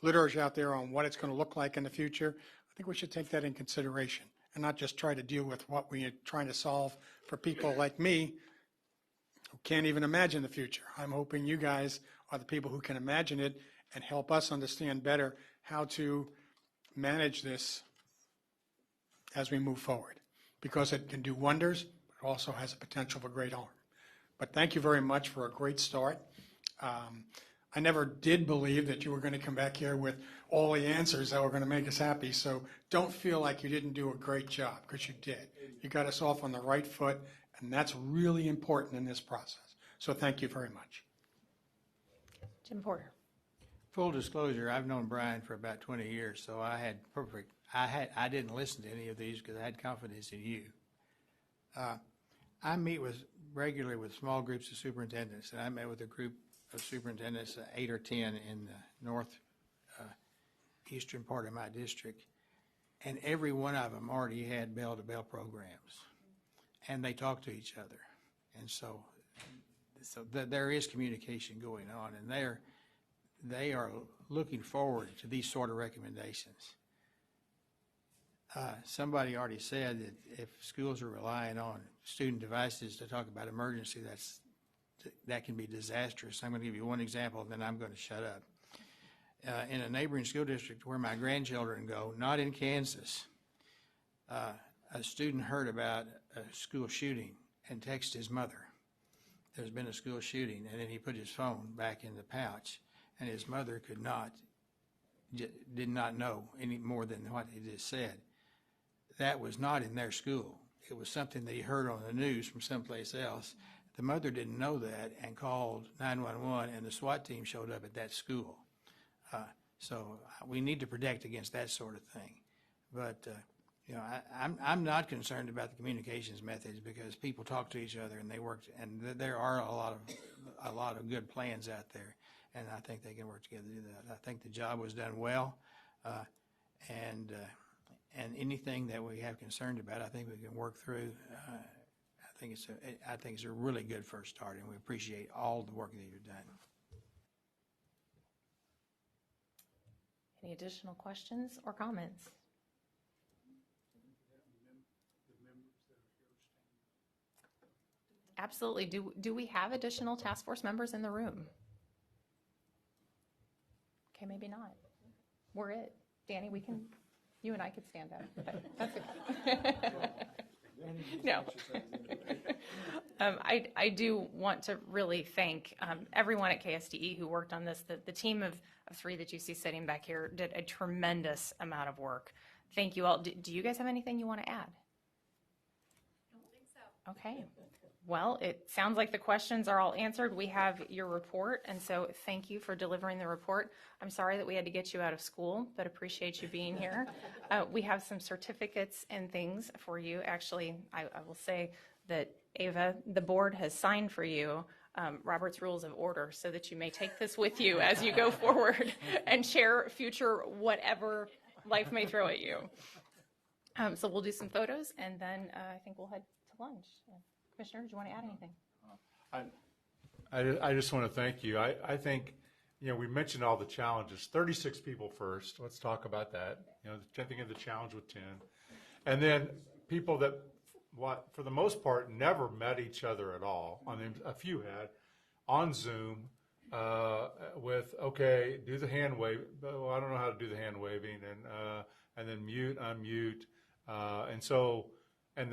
literature out there on what it's going to look like in the future. I think we should take that in consideration and not just try to deal with what we are trying to solve for people like me who can't even imagine the future. I'm hoping you guys are the people who can imagine it and help us understand better how to manage this as we move forward, because it can do wonders, but also has a potential for great harm. But thank you very much for a great start. I never did believe that you were going to come back here with all the answers that were going to make us happy. So don't feel like you didn't do a great job, because you did. You got us off on the right foot, and that's really important in this process. So thank you very much.
Jim Porter.
Full disclosure, I've known Brian for about 20 years, so I didn't listen to any of these because I had confidence in you. I meet regularly with small groups of superintendents, and I met with a group of superintendents, 8 or 10 in the eastern part of my district, and every one of them already had bell-to-bell programs, and they talk to each other, and so there is communication going on, and they are looking forward to these sort of recommendations. Somebody already said that if schools are relying on student devices to talk about emergency, that can be disastrous. I'm going to give you one example, and then I'm going to shut up. In a neighboring school district where my grandchildren go, not in Kansas, a student heard about a school shooting and texted his mother. There's been a school shooting, and then he put his phone back in the pouch, and his mother did not know any more than what he just said. That was not in their school. It was something they heard on the news from someplace else. The mother didn't know that and called 911, and the SWAT team showed up at that school. So we need to protect against that sort of thing. But I'm not concerned about the communications methods, because people talk to each other and they work, and there are a lot of good plans out there, and I think they can work together to do that. I think the job was done well, and anything that we have concerned about, I think we can work through. I think it's a really good first start, and we appreciate all the work that you've done.
Any additional questions or comments? Absolutely. Do we have additional task force members in the room? Okay, maybe not. We're it. Danny, you and I could stand up, but that's okay. No. I do want to really thank everyone at KSDE who worked on this. The team of 3 that you see sitting back here did a tremendous amount of work. Thank you all. Do you guys have anything you want to add?
I don't think so.
Okay. Well, it sounds like the questions are all answered. We have your report, and so thank you for delivering the report. I'm sorry that we had to get you out of school, but appreciate you being here. We have some certificates and things for you. Actually, I will say that, Ava, the board has signed for you Robert's Rules of Order, so that you may take this with you as you go forward and share future whatever life may throw at you. So we'll do some photos, and then I think we'll head to lunch. Commissioner, do you want to add anything?
I just want to thank you. I think, we mentioned all the challenges. 36 people first. Let's talk about that. Think of the challenge with 10. And then people that, for the most part, never met each other at all. I mean, a few had on Zoom with, okay, do the hand wave. Well, I don't know how to do the hand waving, and then mute, unmute. And so, and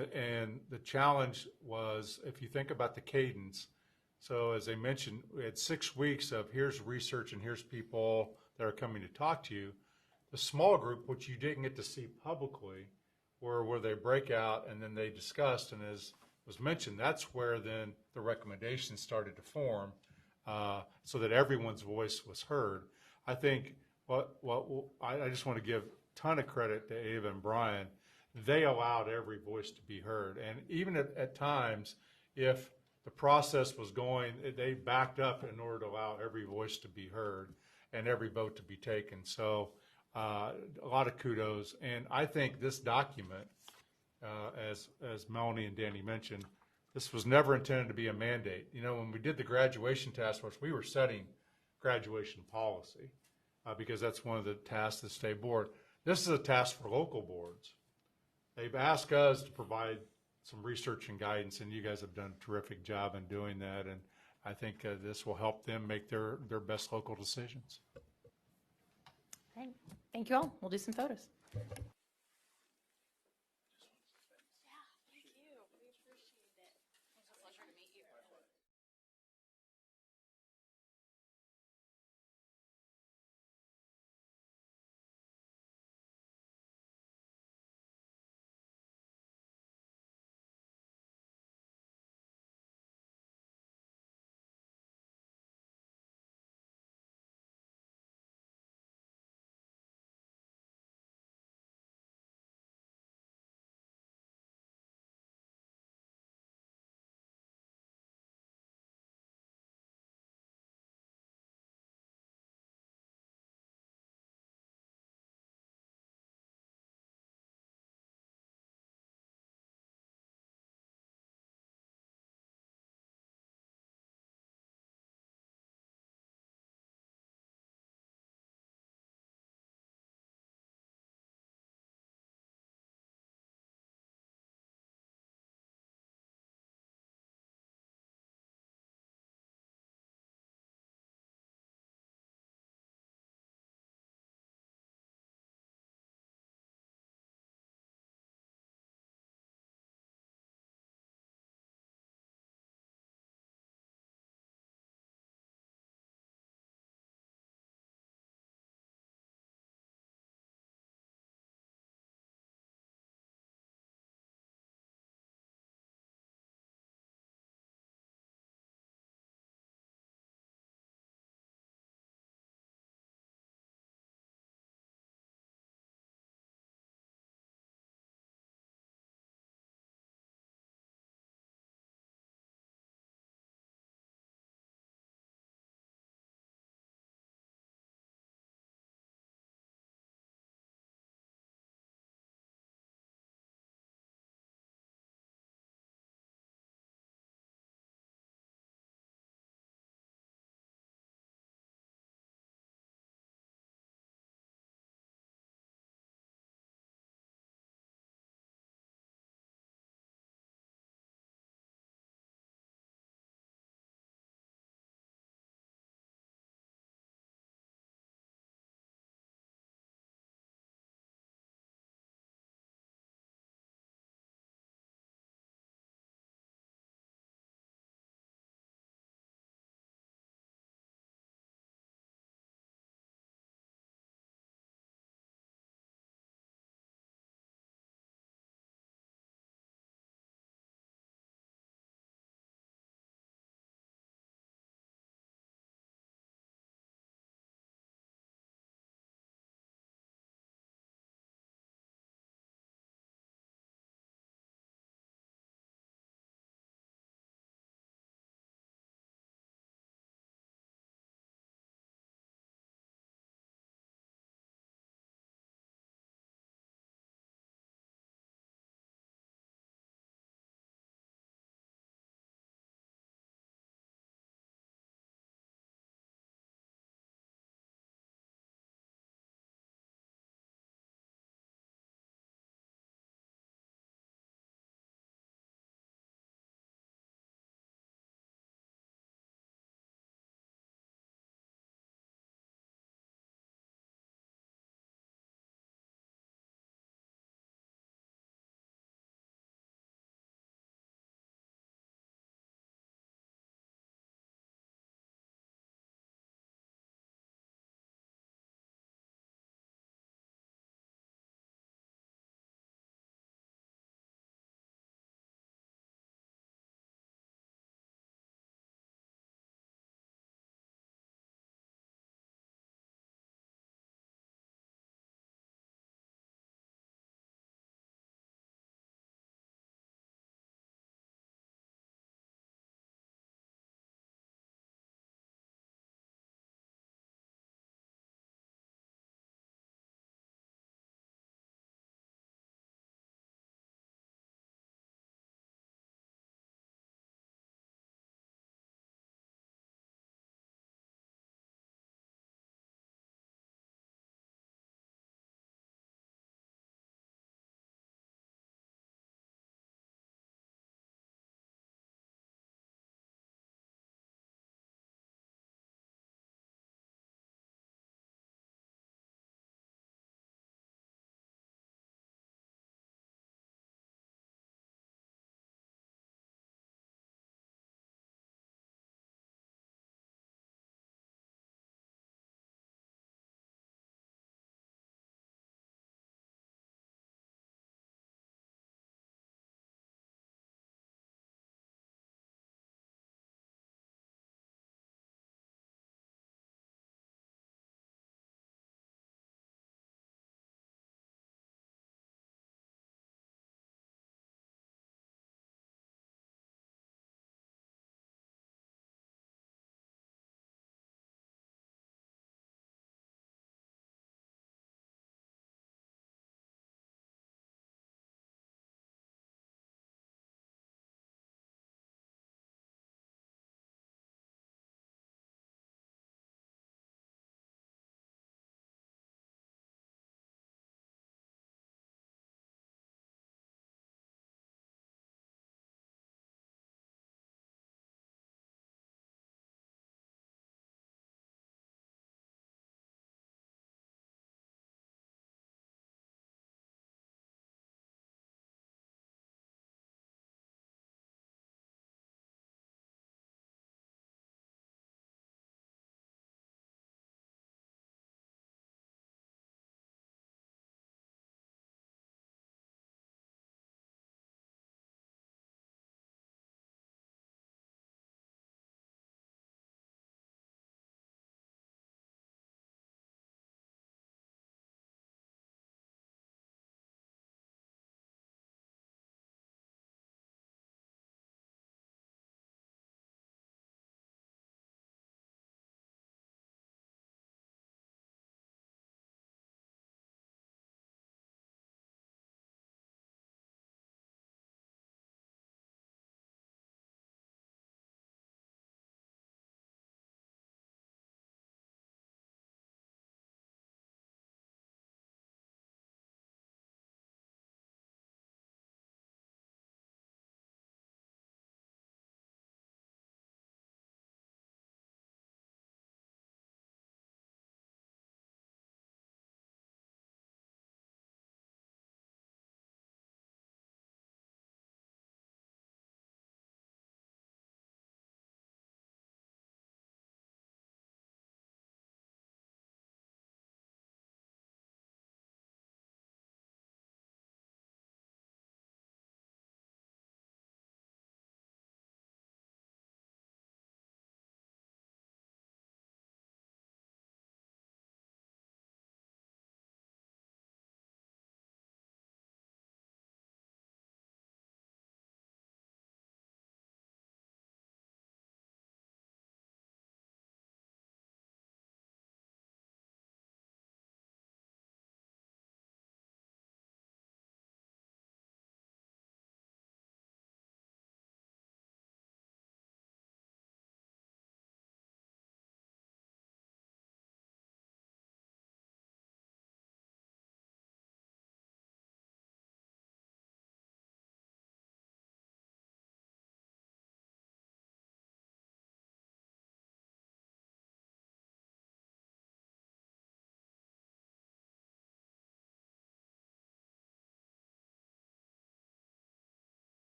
the challenge was, if you think about the cadence, so as I mentioned, we had 6 weeks of here's research and here's people that are coming to talk to you. The small group, which you didn't get to see publicly, where they break out and then they discussed, and as was mentioned, that's where then the recommendations started to form, so that everyone's voice was heard. I think I just want to give a ton of credit to Ava and Brian. They allowed every voice to be heard, and even at times, if the process was going, they backed up in order to allow every voice to be heard and every vote to be taken. So a lot of kudos. And I think this document, as Melanie and Danny mentioned, this was never intended to be a mandate. When we did the graduation task force, we were setting graduation policy because that's one of the tasks of the state board. This is a task for local boards. They've asked us to provide some research and guidance, and you guys have done a terrific job in doing that. And I think this will help them make their best local decisions.
All right. Thank you all. We'll do some photos.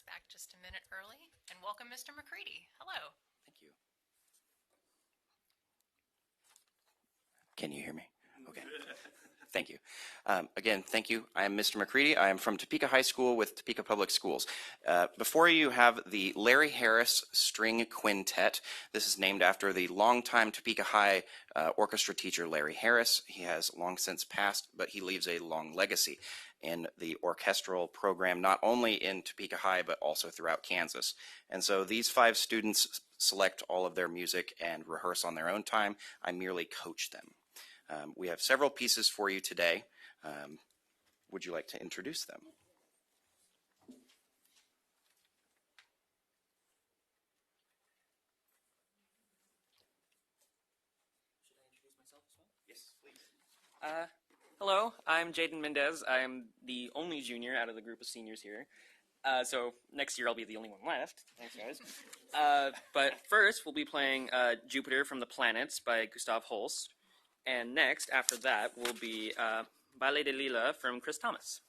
back just a minute early and welcome Mr. McCready. Hello.
Thank you. Can you hear me? Okay. Thank you. Again, thank you. I am Mr. McCready. I am from Topeka High School with Topeka Public Schools. Before you have the Larry Harris String Quintet. This is named after the longtime Topeka High orchestra teacher, Larry Harris. He has long since passed, but he leaves a long legacy in the orchestral program, not only in Topeka High, but also throughout Kansas. And so these 5 students select all of their music and rehearse on their own time. I merely coach them. We have several pieces for you today. Would you like to introduce them?
Should I introduce myself as well? Yes, please. Hello, I'm Jaden Mendez. I'm the only junior out of the group of seniors here. So next year I'll be the only one left. Thanks, guys. But first we'll be playing Jupiter from the Planets by Gustav Holst. And next, after that, will be Ballet de Lila from Chris Thomas.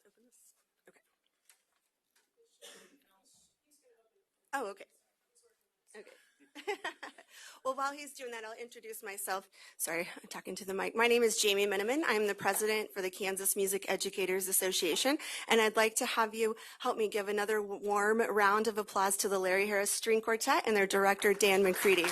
open this? Okay. Oh, okay. Okay. Well, while he's doing that, I'll introduce myself. Sorry, I'm talking to the mic. My name is Jamie Miniman. I'm the president for the Kansas Music Educators Association, and I'd like to have you help me give another warm round of applause to the Larry Harris String Quartet and their director, Dan McCready.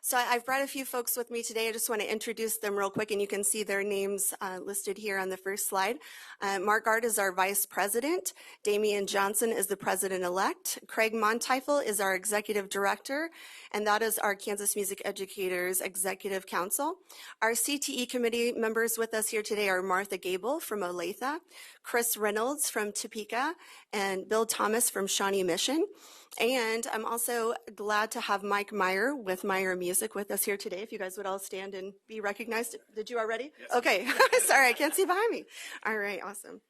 So I've brought a few folks with me today. I just want to introduce them real quick, and you can see their names listed here on the first slide. Mark Art is our vice president. Damian Johnson is the president-elect. Craig Monteifel is our executive director, and that is our Kansas Music Educators Executive Council. Our CTE committee members with us here today are Martha Gable from Olathe, Chris Reynolds from Topeka, and Bill Thomas from Shawnee Mission. And I'm also glad to have Mike Meyer with Meyer Music with us here today. If you guys would all stand and be recognized. Did you already? Yes. Okay. Sorry, I can't see behind me. All right, awesome.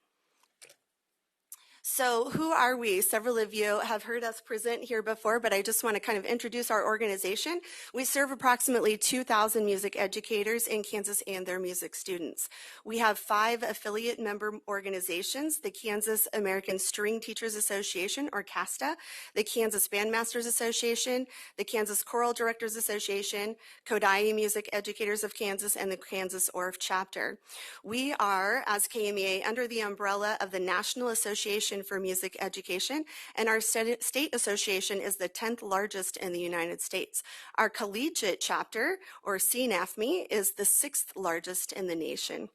So who are we? Several of you have heard us present here before, but I just want to kind of introduce our organization. We serve approximately 2,000 music educators in Kansas and their music students. We have 5 affiliate member organizations: the Kansas American String Teachers Association, or KSDE, the Kansas Bandmasters Association, the Kansas Choral Directors Association, Kodai Music Educators of Kansas, and the Kansas ORF chapter. We are, as KMEA, under the umbrella of the National Association for Music Education, and our state association is the 10th largest in the United States. Our collegiate chapter, or CNAFME, is the 6th largest in the nation.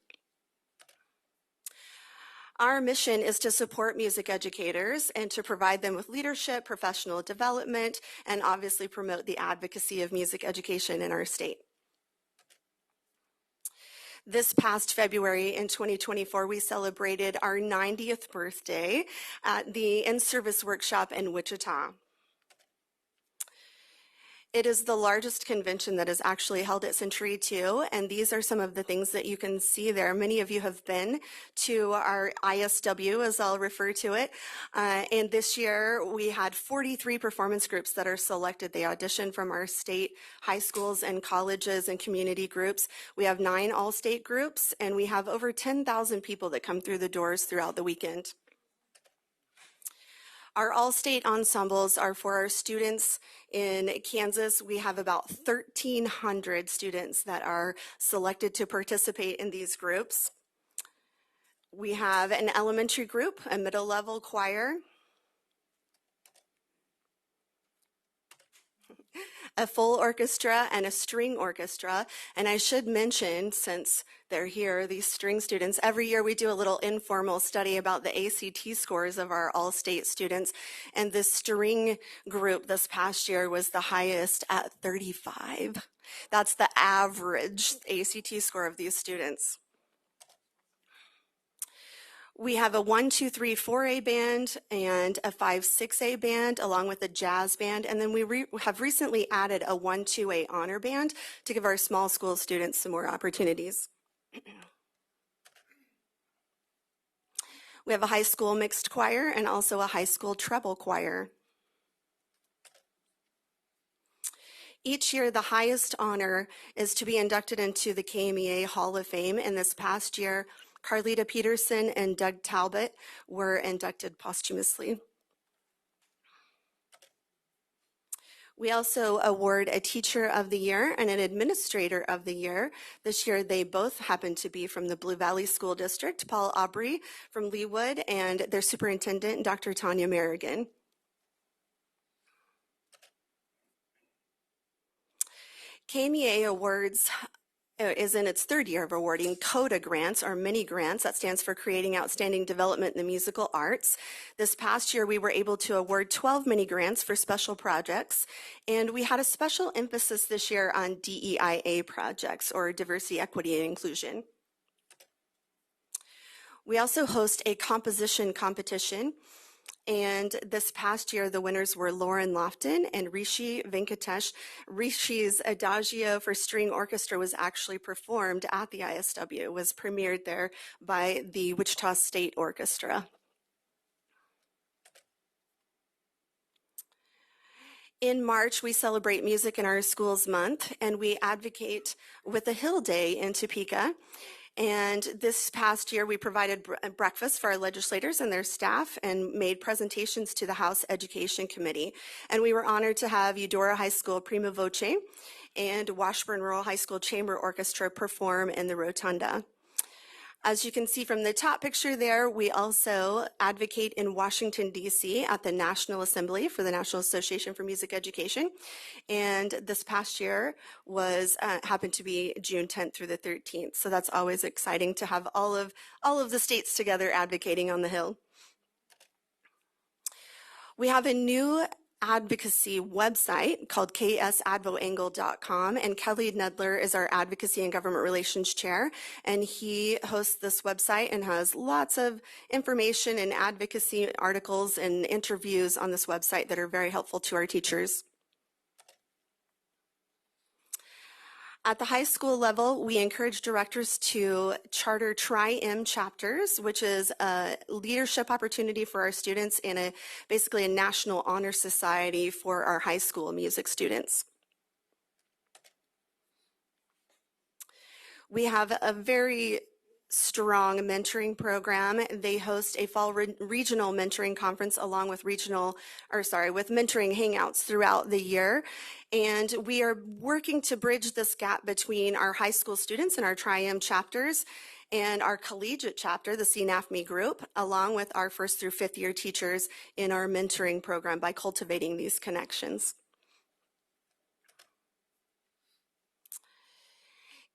Our mission is to support music educators and to provide them with leadership, professional development, and obviously promote the advocacy of music education in our state. This past February in 2024, we celebrated our 90th birthday at the In-Service Workshop in Wichita. It is the largest convention that is actually held at Century 2, and these are some of the things that you can see there. Many of you have been to our ISW, as I'll refer to it, and this year we had 43 performance groups that are selected. They audition from our state high schools and colleges and community groups. We have 9 all-state groups, and we have over 10,000 people that come through the doors throughout the weekend. Our all-state ensembles are for our students in Kansas. We have about 1,300 students that are selected to participate in these groups. We have an elementary group, a middle-level choir, a full orchestra, and a string orchestra. And I should mention, since they're here, these string students, every year we do a little informal study about the ACT scores of our all-state students. And the string group this past year was the highest at 35. That's the average ACT score of these students. We have a 1, 2, 3, 4A band and a 5, 6A band, along with a jazz band. And then we have recently added a 1, 2A honor band to give our small school students some more opportunities. We have a high school mixed choir and also a high school treble choir. Each year, the highest honor is to be inducted into the KMEA Hall of Fame. And this past year, Carlita Peterson and Doug Talbot were inducted posthumously. We also award a Teacher of the Year and an Administrator of the Year. This year, they both happen to be from the Blue Valley School District, Paul Aubry from Leawood, and their superintendent, Dr. Tanya Merrigan. KMEA awards is in its 3rd year of awarding CODA grants, or mini grants. That stands for Creating Outstanding Development in the Musical Arts. This past year, we were able to award 12 mini grants for special projects, and we had a special emphasis this year on DEIA projects, or diversity, equity, and inclusion. We also host a composition competition. And this past year, the winners were Lauren Lofton and Rishi Venkatesh. Rishi's Adagio for String Orchestra was actually performed at the ISW. It was premiered there by the Wichita State Orchestra. In March, we celebrate Music in Our Schools Month, and we advocate with a Hill Day in Topeka. And this past year, we provided breakfast for our legislators and their staff and made presentations to the House Education Committee. And we were honored to have Eudora High School Prima Voce and Washburn Rural High School Chamber Orchestra perform in the rotunda. As you can see from the top picture there, we also advocate in Washington, D.C. at the National Assembly for the National Association for Music Education. And this past year was happened to be June 10th through the 13th. So that's always exciting to have all of the states together advocating on the Hill. We have a new advocacy website called ksadvoangle.com, and Kelly Nedler is our Advocacy and Government Relations Chair, and he hosts this website and has lots of information and advocacy articles and interviews on this website that are very helpful to our teachers. At the high school level, we encourage directors to charter Tri-M chapters, which is a leadership opportunity for our students and basically a national honor society for our high school music students. We have a very strong mentoring program. They host a fall regional mentoring conference along with with mentoring hangouts throughout the year. And we are working to bridge this gap between our high school students and our Tri-M chapters and our collegiate chapter, the CNAFME group, along with our first through fifth year teachers in our mentoring program by cultivating these connections.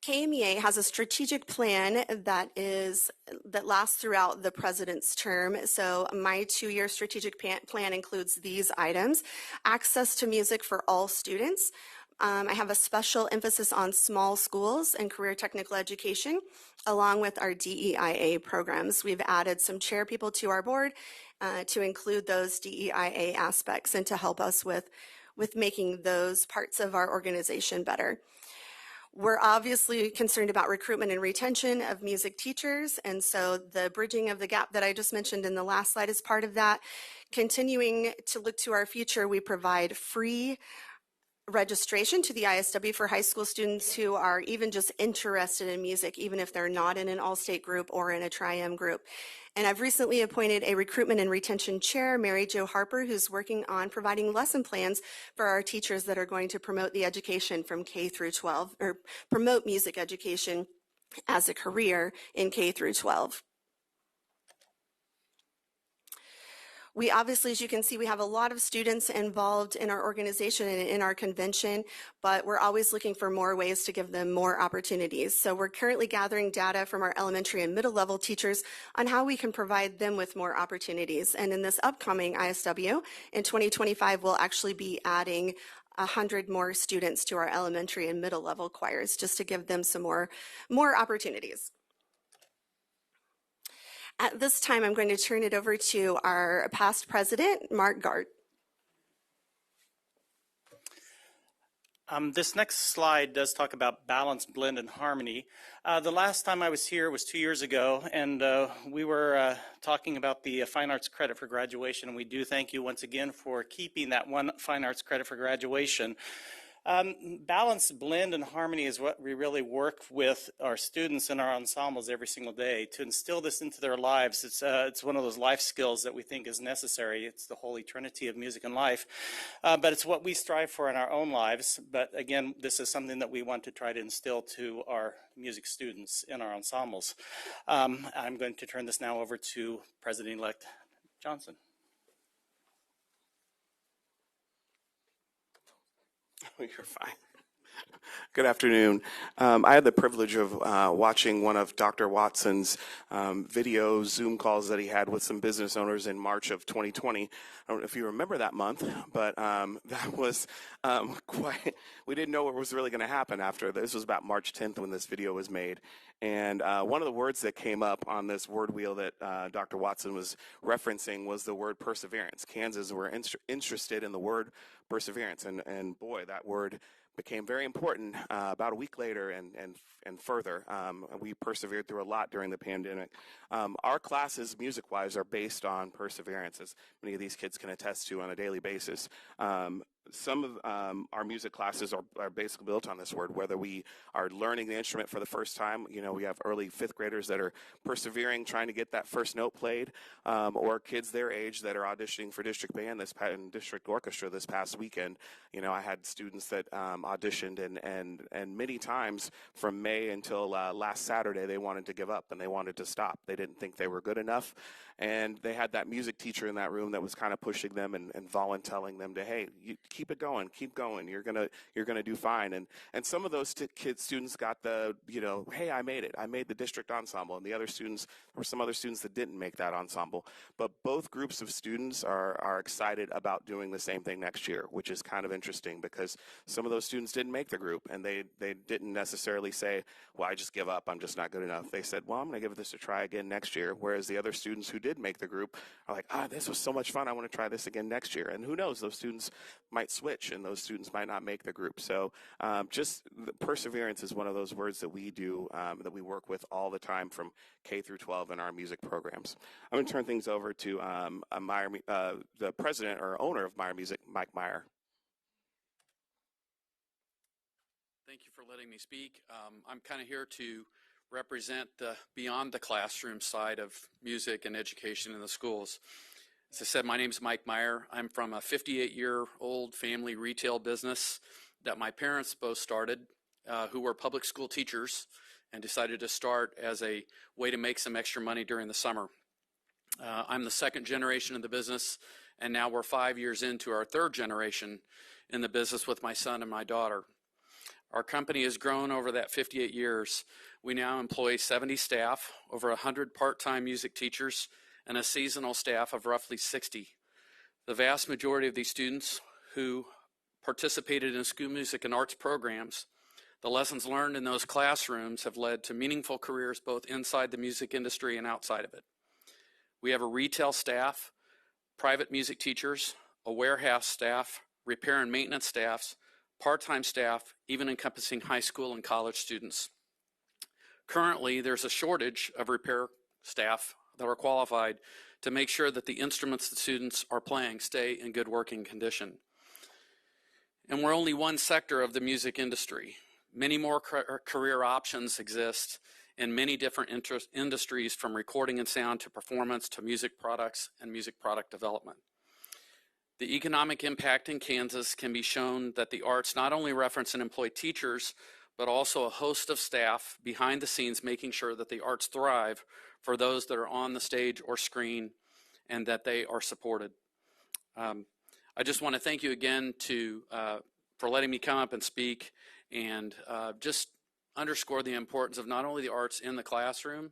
KMEA has a strategic plan that lasts throughout the president's term. So my 2-year strategic plan includes these items: access to music for all students. I have a special emphasis on small schools and career technical education, along with our DEIA programs. We've added some chair people to our board to include those DEIA aspects and to help us with making those parts of our organization better. We're obviously concerned about recruitment and retention of music teachers, and so the bridging of the gap that I just mentioned in the last slide is part of that. Continuing to look to our future, we provide free registration to the ISW for high school students who are even just interested in music, even if they're not in an all-state group or in a Tri-M group. And I've recently appointed a recruitment and retention chair, Mary Jo Harper, who's working on providing lesson plans for our teachers that are going to promote the education from K through 12, or promote music education as a career in K through 12. We obviously, as you can see, we have a lot of students involved in our organization and in our convention, but we're always looking for more ways to give them more opportunities. So we're currently gathering data from our elementary and middle level teachers on how we can provide them with more opportunities. And in this upcoming ISW, in 2025, we'll actually be adding 100 more students to our elementary and middle level choirs just to give them some more opportunities. At this time, I'm going to turn it over to our past president, Mark Gart.
This next slide does talk about balance, blend, and harmony. The last time I was here was 2 years ago, and we were talking about the fine arts credit for graduation, and we do thank you once again for keeping that one fine arts credit for graduation. Balance, blend, and harmony is what we really work with our students and our ensembles every single day to instill this into their lives. It's one of those life skills that we think is necessary. It's the holy trinity of music and life, but it's what we strive for in our own lives. But again, this is something that we want to try to instill to our music students in our ensembles. I'm going to turn this now over to President-elect Johnson.
You're fine. Good afternoon. I had the privilege of watching one of Dr. Watson's video Zoom calls that he had with some business owners in March of 2020. I don't know if you remember that month, but that was quite, we didn't know what was really going to happen after. This was about March 10th when this video was made. And one of the words that came up on this word wheel that Dr. Watson was referencing was the word perseverance. Kansas were interested in the word perseverance, and boy, that word became very important about a week later and further. We persevered through a lot during the pandemic. Our classes, music-wise, are based on perseverance, as many of these kids can attest to on a daily basis. some of our music classes are basically built on this word, whether we are learning the instrument for the first time. We have early fifth graders that are persevering, trying to get that first note played, or kids their age that are auditioning for district band and district orchestra this past weekend. I had students that auditioned, and many times from May until last Saturday, they wanted to give up and they wanted to stop. They didn't think they were good enough, and they had that music teacher in that room that was kind of pushing them and volunteering them to, hey, you keep it going, keep going. You're gonna do fine. And some of those students got the, hey, I made it. I made the district ensemble. And the other students, there were some other students that didn't make that ensemble. But both groups of students are excited about doing the same thing next year, which is kind of interesting because some of those students didn't make the group, and they didn't necessarily say, well, I just give up. I'm just not good enough. They said, well, I'm going to give this a try again next year. Whereas the other students who did make the group are like, this was so much fun. I want to try this again next year. And who knows, those students might switch and those students might not make the group. So just perseverance is one of those words that we do, that we work with all the time from K through 12 in our music programs. I'm going to turn things over to the president or owner of Meyer Music, Mike Meyer.
Thank you for letting me speak. I'm kind of here to represent the beyond the classroom side of music and education in the schools. As I said, my name is Mike Meyer. I'm from a 58-year-old family retail business that my parents both started, who were public school teachers, and decided to start as a way to make some extra money during the summer. I'm the second generation of the business, and now we're 5 years into our third generation in the business with my son and my daughter. Our company has grown over that 58 years. We now employ 70 staff, over 100 part-time music teachers, and a seasonal staff of roughly 60. The vast majority of these students who participated in school music and arts programs, the lessons learned in those classrooms have led to meaningful careers both inside the music industry and outside of it. We have a retail staff, private music teachers, a warehouse staff, repair and maintenance staffs, part-time staff, even encompassing high school and college students. Currently, there's a shortage of repair staff that are qualified to make sure that the instruments the students are playing stay in good working condition. And we're only one sector of the music industry. Many more career options exist in many different industries, from recording and sound to performance to music products and music product development. The economic impact in Kansas can be shown that the arts not only reference and employ teachers, but also a host of staff behind the scenes making sure that the arts thrive for those that are on the stage or screen and that they are supported. I just want to thank you again for letting me come up and speak and just underscore the importance of not only the arts in the classroom,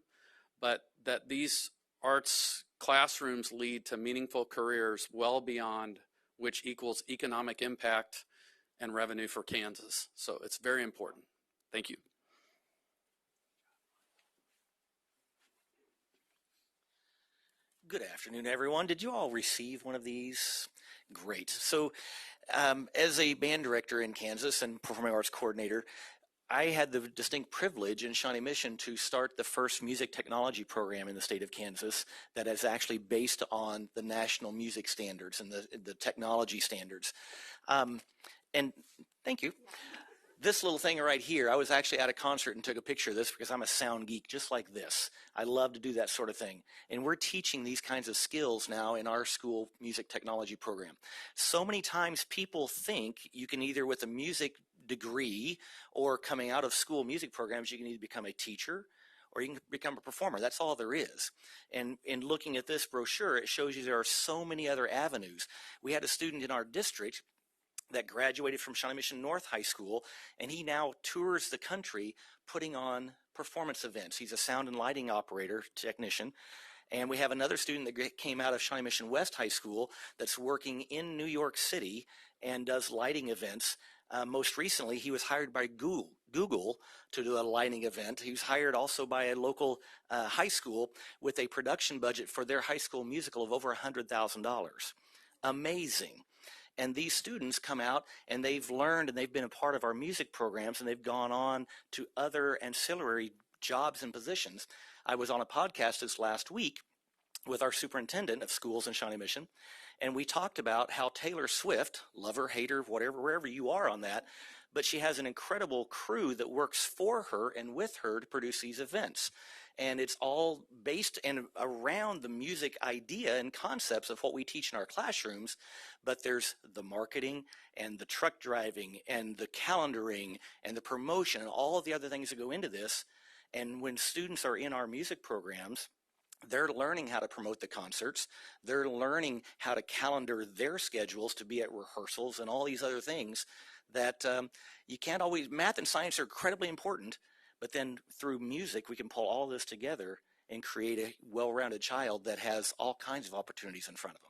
but that these arts classrooms lead to meaningful careers well beyond, which equals economic impact and revenue for Kansas. So it's very important. Thank you.
Good afternoon, everyone. Did you all receive one of these? Great. So as a band director in Kansas and performing arts coordinator, I had the distinct privilege in Shawnee Mission to start the first music technology program in the state of Kansas that is actually based on the national music standards and the technology standards. And thank you. This little thing right here, I was actually at a concert and took a picture of this because I'm a sound geek just like this. I love to do that sort of thing. And we're teaching these kinds of skills now in our school music technology program. So many times people think you can either with a music degree or coming out of school music programs, you can either become a teacher or you can become a performer. That's all there is. And in looking at this brochure, it shows you there are so many other avenues. We had a student in our district that graduated from Shawnee Mission North High School, and he now tours the country putting on performance events. He's a sound and lighting operator, technician. And we have another student that came out of Shawnee Mission West High School that's working in New York City and does lighting events. Most recently, he was hired by Google to do a lighting event. He was hired also by a local high school with a production budget for their high school musical of over $100,000. Amazing. And these students come out and they've learned and they've been a part of our music programs and they've gone on to other ancillary jobs and positions. I was on a podcast this last week with our superintendent of schools in Shawnee Mission, and we talked about how Taylor Swift, lover, hater, whatever, wherever you are on that, but she has an incredible crew that works for her and with her to produce these events. And it's all based and around the music idea and concepts of what we teach in our classrooms, but there's the marketing and the truck driving and the calendaring and the promotion and all of the other things that go into this. And when students are in our music programs, they're learning how to promote the concerts. They're learning how to calendar their schedules to be at rehearsals and all these other things that you can't always, math and science are incredibly important, but then through music, we can pull all this together and create a well-rounded child that has all kinds of opportunities in front of them.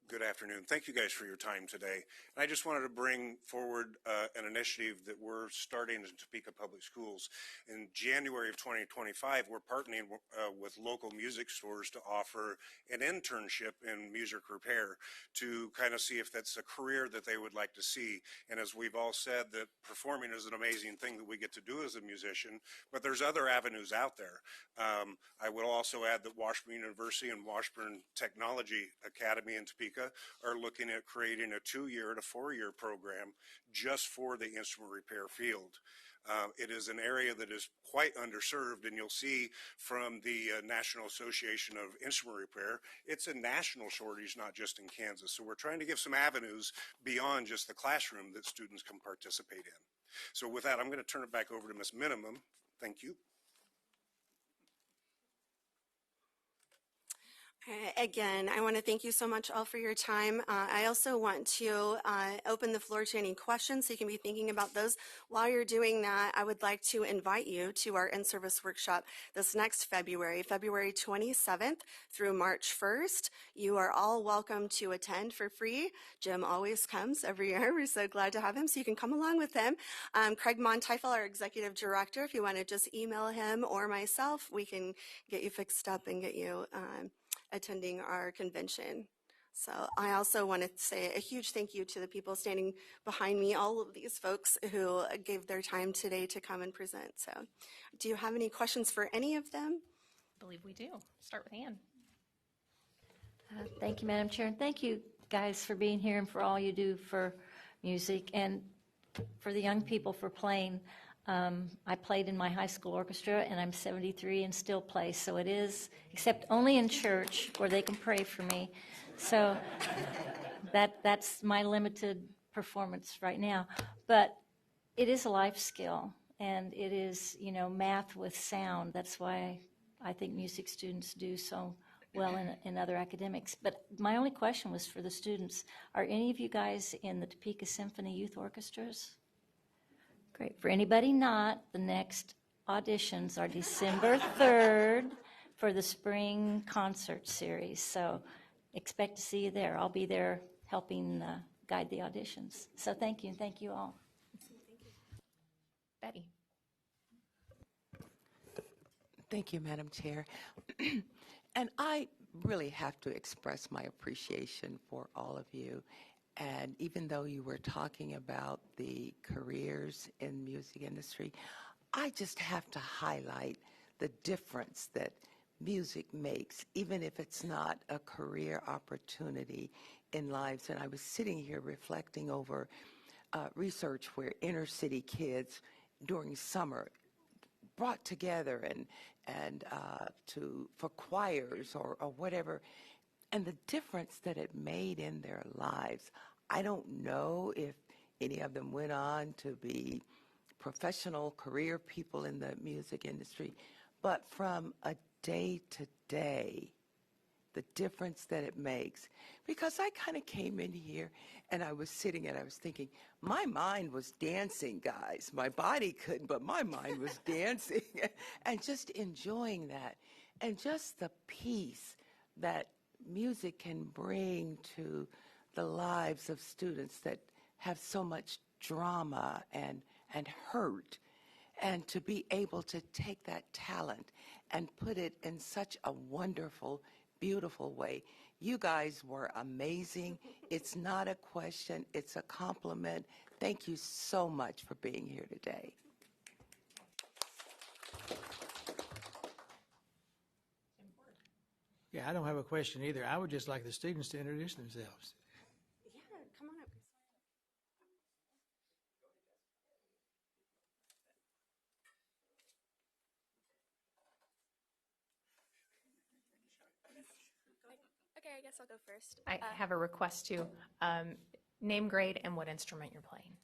Good afternoon. Thank you guys for your time today. I just wanted to bring forward an initiative that we're starting in Topeka Public Schools. In January of 2025, we're partnering with local music stores to offer an internship in music repair to kind of see if that's a career that they would like to see. And as we've all said, that performing is an amazing thing that we get to do as a musician, but there's other avenues out there. I will also add that Washburn University and Washburn Technology Academy in Topeka are looking at creating a 2-year and a 4-year program just for the instrument repair field. It is an area that is quite underserved, and you'll see from the National Association of Instrument Repair, it's a national shortage, not just in Kansas. So we're trying to give some avenues beyond just the classroom that students can participate in. So with that, I'm going to turn it back over to Ms. Minimum. Thank you.
Again, I want to thank you so much all for your time. I also want to open the floor to any questions, so you can be thinking about those. While you're doing that, I would like to invite you to our in-service workshop this next February 27th through March 1st. You are all welcome to attend for free. Jim always comes every year. We're so glad to have him, so you can come along with him. Craig Monteifel, our executive director, if you want to just email him or myself, we can get you fixed up and get you attending our convention. So I also want to say a huge thank you to the people standing behind me, all of these folks who gave their time today to come and present. So do you have any questions for any of them?
I believe we do. Start with Ann.
Thank you, Madam Chair, and thank you guys for being here and for all you do for music and for the young people for playing. I played in my high school orchestra, and I'm 73 and still play, so it is, except only in church where they can pray for me. So that's my limited performance right now. But it is a life skill, and it is, math with sound. That's why I think music students do so well in other academics. But my only question was for the students. Are any of you guys in the Topeka Symphony Youth Orchestras? Great. For anybody not, the next auditions are December 3rd for the spring concert series. So expect to see you there. I'll be there helping guide the auditions. So thank you, and thank you all.
Betty.
Thank you, Madam Chair. And I really have to express my appreciation for all of you. And even though you were talking about the careers in music industry, I just have to highlight the difference that music makes, even if it's not a career opportunity in lives. And I was sitting here reflecting over research where inner city kids during summer brought together and for choirs or whatever, and the difference that it made in their lives. I don't know if any of them went on to be professional career people in the music industry, but from a day to day, the difference that it makes. Because I kind of came in here and I was sitting and I was thinking, my mind was dancing, guys. My body couldn't, but my mind was dancing and just enjoying that. And just the peace that music can bring to the lives of students that have so much drama and hurt, and to be able to take that talent and put it in such a wonderful, beautiful way. You guys were amazing. It's not a question, it's a compliment. Thank you so much for being here today.
Yeah, I don't have a question either. I would just like the students to introduce themselves.
Yeah, come on up.
Okay, I guess I'll go first.
I have a request to name, grade, and what instrument you're playing.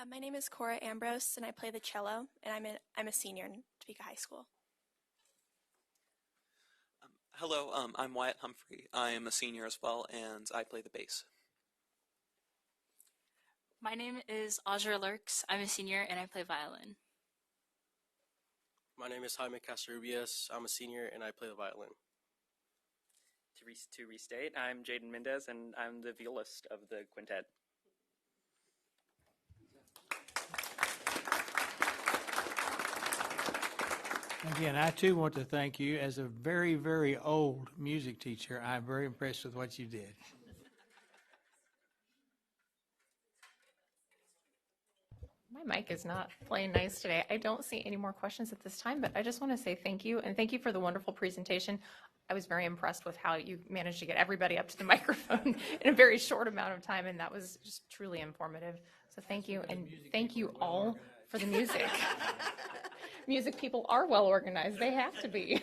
My name is Cora Ambrose, and I play the cello, and I'm a senior in Topeka High School.
Hello, I'm Wyatt Humphrey. I am a senior as well, and I play the bass.
My name is Audra Lurks. I'm a senior and I play violin.
My name is Jaime Casarubias. I'm a senior and I play the violin.
To restate, I'm Jaden Mendez, and I'm the violist of the quintet.
Again, I too want to thank you. As a very, very old music teacher, I'm very impressed with what you did.
My mic is not playing nice today. I don't see any more questions at this time, but I just want to say thank you, and thank you for the wonderful presentation. I was very impressed with how you managed to get everybody up to the microphone in a very short amount of time, and that was just truly informative. So thank you, and thank you all for the music. Music people are well organized. They have to be.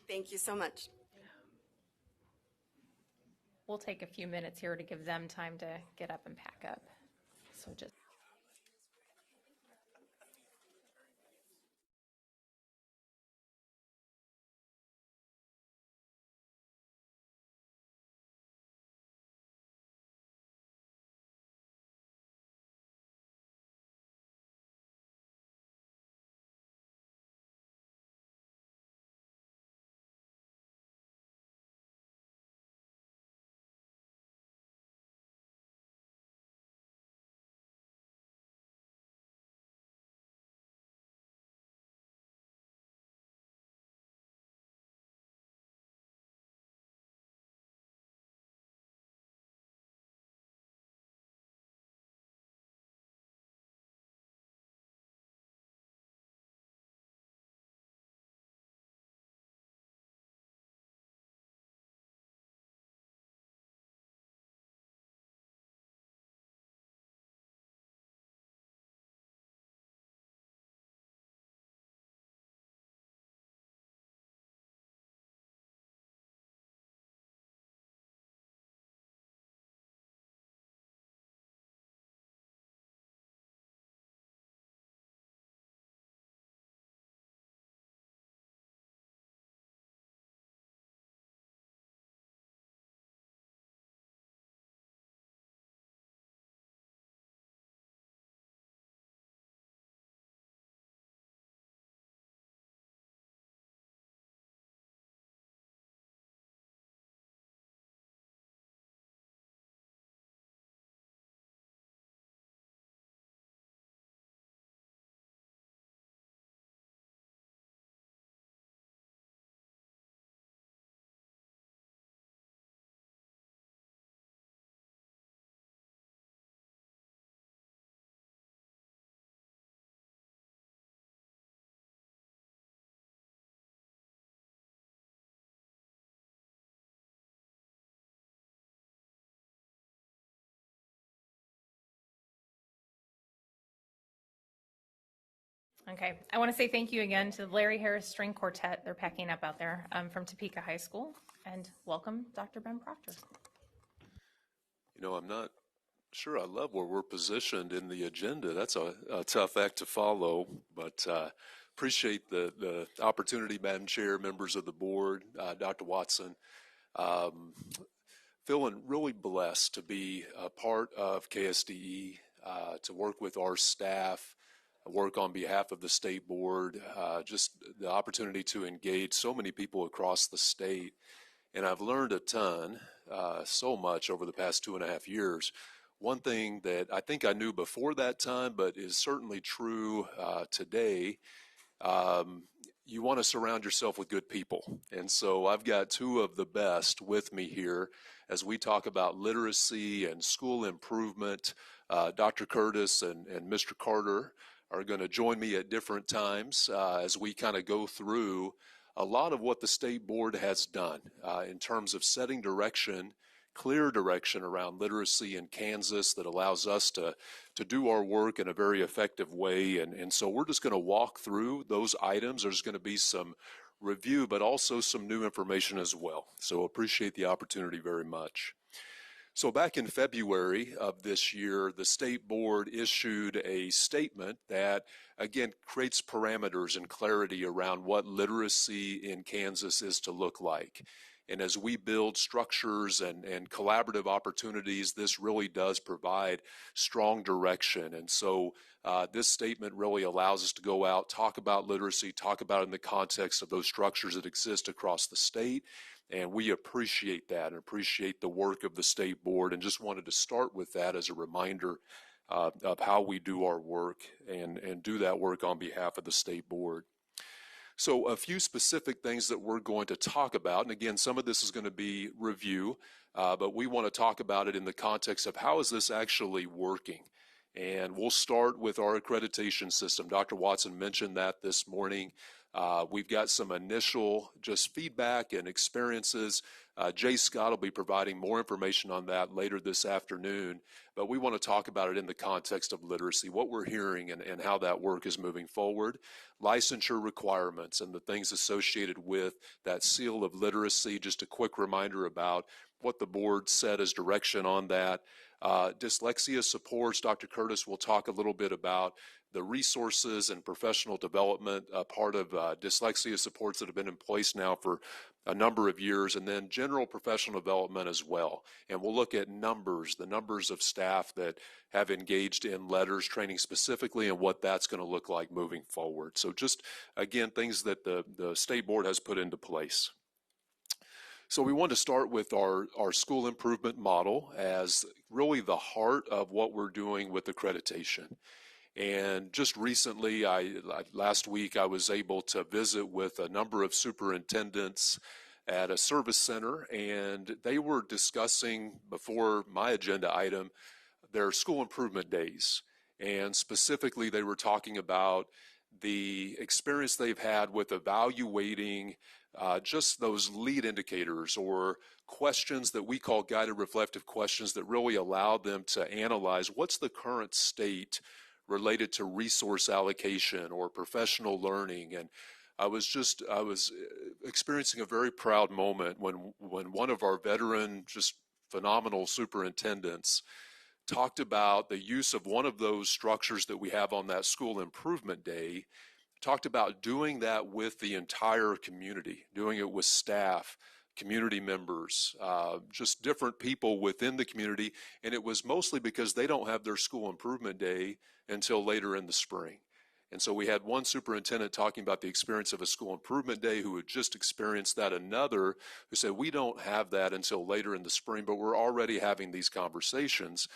Thank you so much.
We'll take a few minutes here to give them time to get up and pack up. So just. Okay, I want to say thank you again to the Larry Harris String Quartet. They're packing up out there from Topeka High School. And welcome, Dr. Ben Proctor.
You know, I'm not sure I love where we're positioned in the agenda. That's a tough act to follow, but appreciate the opportunity, Madam Chair, members of the board, Dr. Watson. Feeling really blessed to be a part of KSDE, to work with our staff, work on behalf of the state board, just the opportunity to engage so many people across the state. And I've learned a ton, so much over the past 2.5 years. One thing that I think I knew before that time, but is certainly true today, you want to surround yourself with good people. And so I've got two of the best with me here as we talk about literacy and school improvement. Dr. Curtis and Mr. Carter are going to join me at different times as we kind of go through a lot of what the state board has done in terms of setting direction, clear direction around literacy in Kansas that allows us to do our work in a very effective way. And so we're just going to walk through those items. There's going to be some review, but also some new information as well. So appreciate the opportunity very much. So back in February of this year, the state board issued a statement that, again, creates parameters and clarity around what literacy in Kansas is to look like. And as we build structures and collaborative opportunities, this really does provide strong direction. And so this statement really allows us to go out, talk about literacy, talk about it in the context of those structures that exist across the state. And we appreciate that and appreciate the work of the state board, and just wanted to start with that as a reminder of how we do our work and do that work on behalf of the state board. So a few specific things that we're going to talk about, and again, some of this is going to be review, but we want to talk about it in the context of how is this actually working. And we'll start with our accreditation system. Dr. Watson mentioned that this morning. We've got some initial just feedback and experiences. Jay Scott will be providing more information on that later this afternoon, but we want to talk about it in the context of literacy, what we're hearing and how that work is moving forward. Licensure requirements and the things associated with that seal of literacy, just a quick reminder about what the board said as direction on that. Dyslexia supports, Dr. Curtis will talk a little bit about the resources and professional development, part of dyslexia supports that have been in place now for a number of years, and then general professional development as well. And we'll look at numbers, the numbers of staff that have engaged in letters training specifically, and what that's going to look like moving forward. So just, again, things that the state board has put into place. So we want to start with our school improvement model as really the heart of what we're doing with accreditation. And just recently, last week, I was able to visit with a number of superintendents at a service center, and they were discussing, before my agenda item, their school improvement days. And specifically, they were talking about the experience they've had with evaluating just those lead indicators or questions that we call guided reflective questions that really allow them to analyze what's the current state related to resource allocation or professional learning. And I was experiencing a very proud moment when one of our veteran, just phenomenal superintendents talked about the use of one of those structures that we have on that school improvement day, talked about doing that with the entire community, doing it with staff, community members, just different people within the community. And it was mostly because they don't have their school improvement day until later in the spring. And so we had one superintendent talking about the experience of a school improvement day who had just experienced that, another who said, we don't have that until later in the spring, but we're already having these conversations.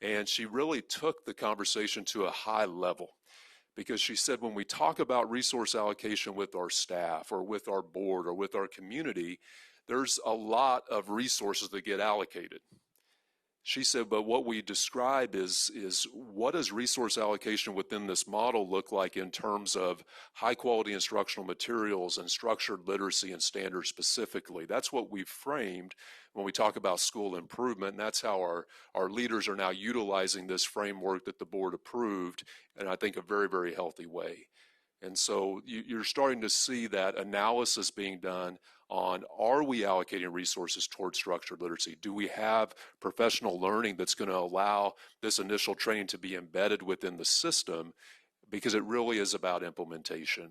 And she really took the conversation to a high level, because she said, when we talk about resource allocation with our staff or with our board or with our community, there's a lot of resources that get allocated. She said, but what we describe is what does resource allocation within this model look like in terms of high quality instructional materials and structured literacy and standards specifically. That's what we've framed when we talk about school improvement, and that's how our leaders are now utilizing this framework that the board approved, and I think a very, very healthy way. And so you're starting to see that analysis being done on, are we allocating resources towards structured literacy? Do we have professional learning that's going to allow this initial training to be embedded within the system? Because it really is about implementation.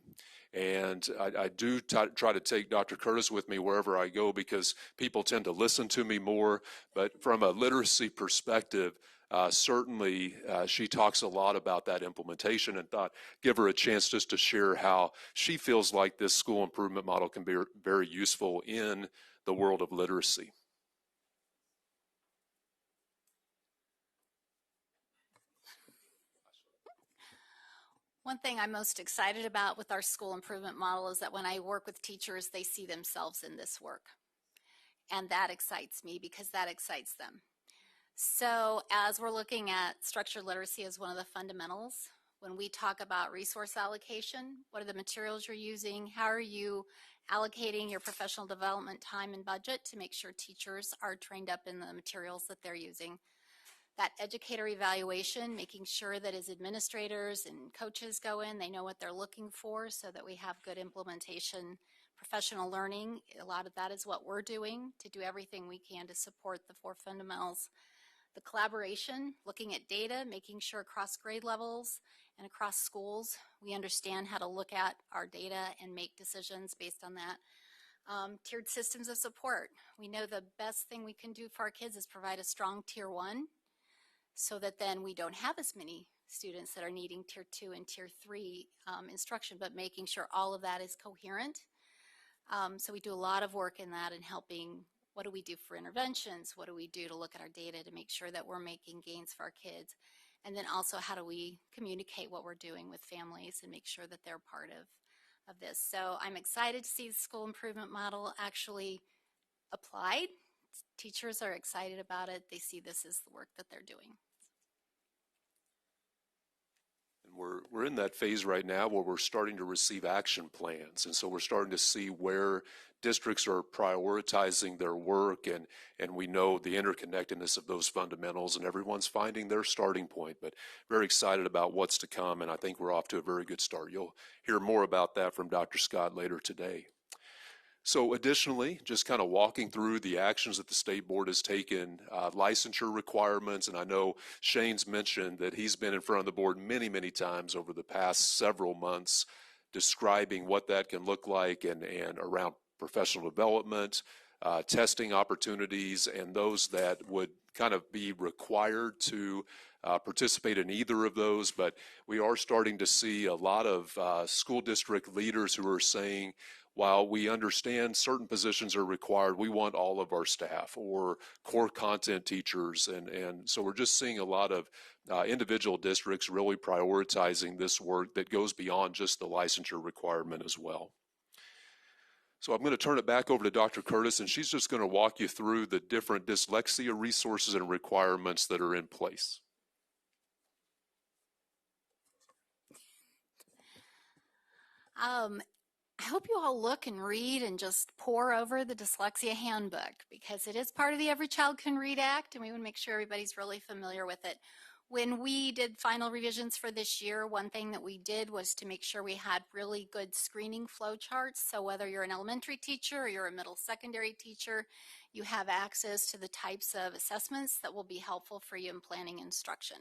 And I do try to take Dr. Curtis with me wherever I go, because people tend to listen to me more. But from a literacy perspective, certainly she talks a lot about that implementation, and thought give her a chance just to share how she feels like this school improvement model can be very useful in the world of literacy.
One thing I'm most excited about with our school improvement model is that when I work with teachers, they see themselves in this work. And that excites me because that excites them. So as we're looking at structured literacy as one of the fundamentals, when we talk about resource allocation, what are the materials you're using? How are you allocating your professional development time and budget to make sure teachers are trained up in the materials that they're using? That educator evaluation, making sure that as administrators and coaches go in, they know what they're looking for so that we have good implementation. Professional learning, a lot of that is what we're doing to do everything we can to support the 4 fundamentals. The collaboration, looking at data, making sure across grade levels and across schools, we understand how to look at our data and make decisions based on that. Tiered systems of support. We know the best thing we can do for our kids is provide a strong tier 1 so that then we don't have as many students that are needing tier 2 and tier 3 instruction, but making sure all of that is coherent. So we do a lot of work in that and helping. What do we do for interventions? What do we do to look at our data to make sure that we're making gains for our kids? And then also, how do we communicate what we're doing with families and make sure that they're part of this? So I'm excited to see the school improvement model actually applied. Teachers are excited about it. They see this as the work that they're doing.
And we're in that phase right now where we're starting to receive action plans. And so we're starting to see where districts are prioritizing their work, and we know the interconnectedness of those fundamentals, and everyone's finding their starting point. But very excited about what's to come, and I think we're off to a very good start. You'll hear more about that from Dr. Scott later today. So additionally, just kind of walking through the actions that the state board has taken, licensure requirements, and I know Shane's mentioned that he's been in front of the board many, many times over the past several months describing what that can look like and around professional development, testing opportunities, and those that would kind of be required to participate in either of those. But we are starting to see a lot of school district leaders who are saying, while we understand certain positions are required, we want all of our staff or core content teachers. And so we're just seeing a lot of individual districts really prioritizing this work that goes beyond just the licensure requirement as well. So I'm going to turn it back over to Dr. Curtis, and she's just going to walk you through the different dyslexia resources and requirements that are in place.
I hope you all look and read and just pore over the Dyslexia Handbook because it is part of the Every Child Can Read Act, and we want to make sure everybody's really familiar with it. When we did final revisions for this year, one thing that we did was to make sure we had really good screening flow charts. So whether you're an elementary teacher or you're a middle secondary teacher, you have access to the types of assessments that will be helpful for you in planning instruction.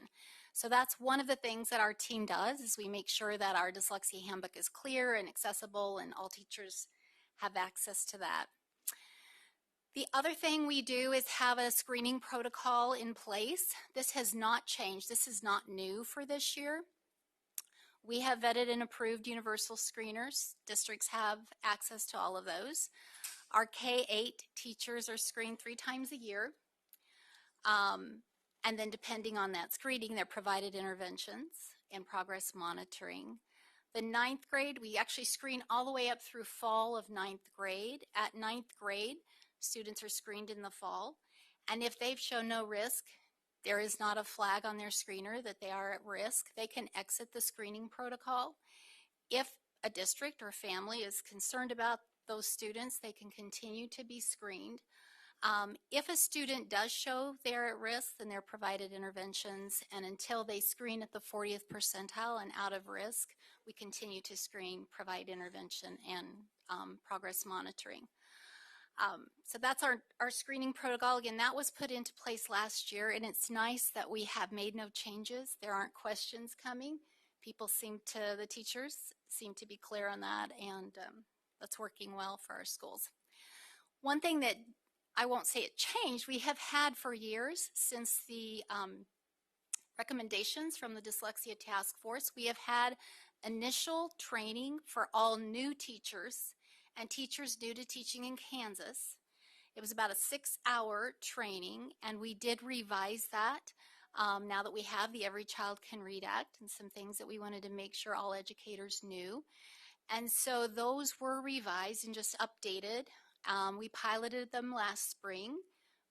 So that's one of the things that our team does is we make sure that our dyslexia handbook is clear and accessible and all teachers have access to that. The other thing we do is have a screening protocol in place. This has not changed. This is not new for this year. We have vetted and approved universal screeners. Districts have access to all of those. Our K-8 teachers are screened 3 times a year. And then depending on that screening, they're provided interventions and progress monitoring. The 9th grade, we actually screen all the way up through fall of 9th grade. At 9th grade, students are screened in the fall. And if they've shown no risk, there is not a flag on their screener that they are at risk, they can exit the screening protocol. If a district or family is concerned about those students, they can continue to be screened. If a student does show they're at risk, then they're provided interventions, and until they screen at the 40th percentile and out of risk, we continue to screen, provide intervention, and progress monitoring. So that's our screening protocol. Again, that was put into place last year, and it's nice that we have made no changes. There aren't questions coming. The teachers seem to be clear on that, and that's working well for our schools. One thing that I won't say it changed, we have had for years since the recommendations from the Dyslexia Task Force, we have had initial training for all new teachers and teachers new to teaching in Kansas. It was about a 6-hour training, and we did revise that now that we have the Every Child Can Read Act and some things that we wanted to make sure all educators knew. And so those were revised and just updated. We piloted them last spring.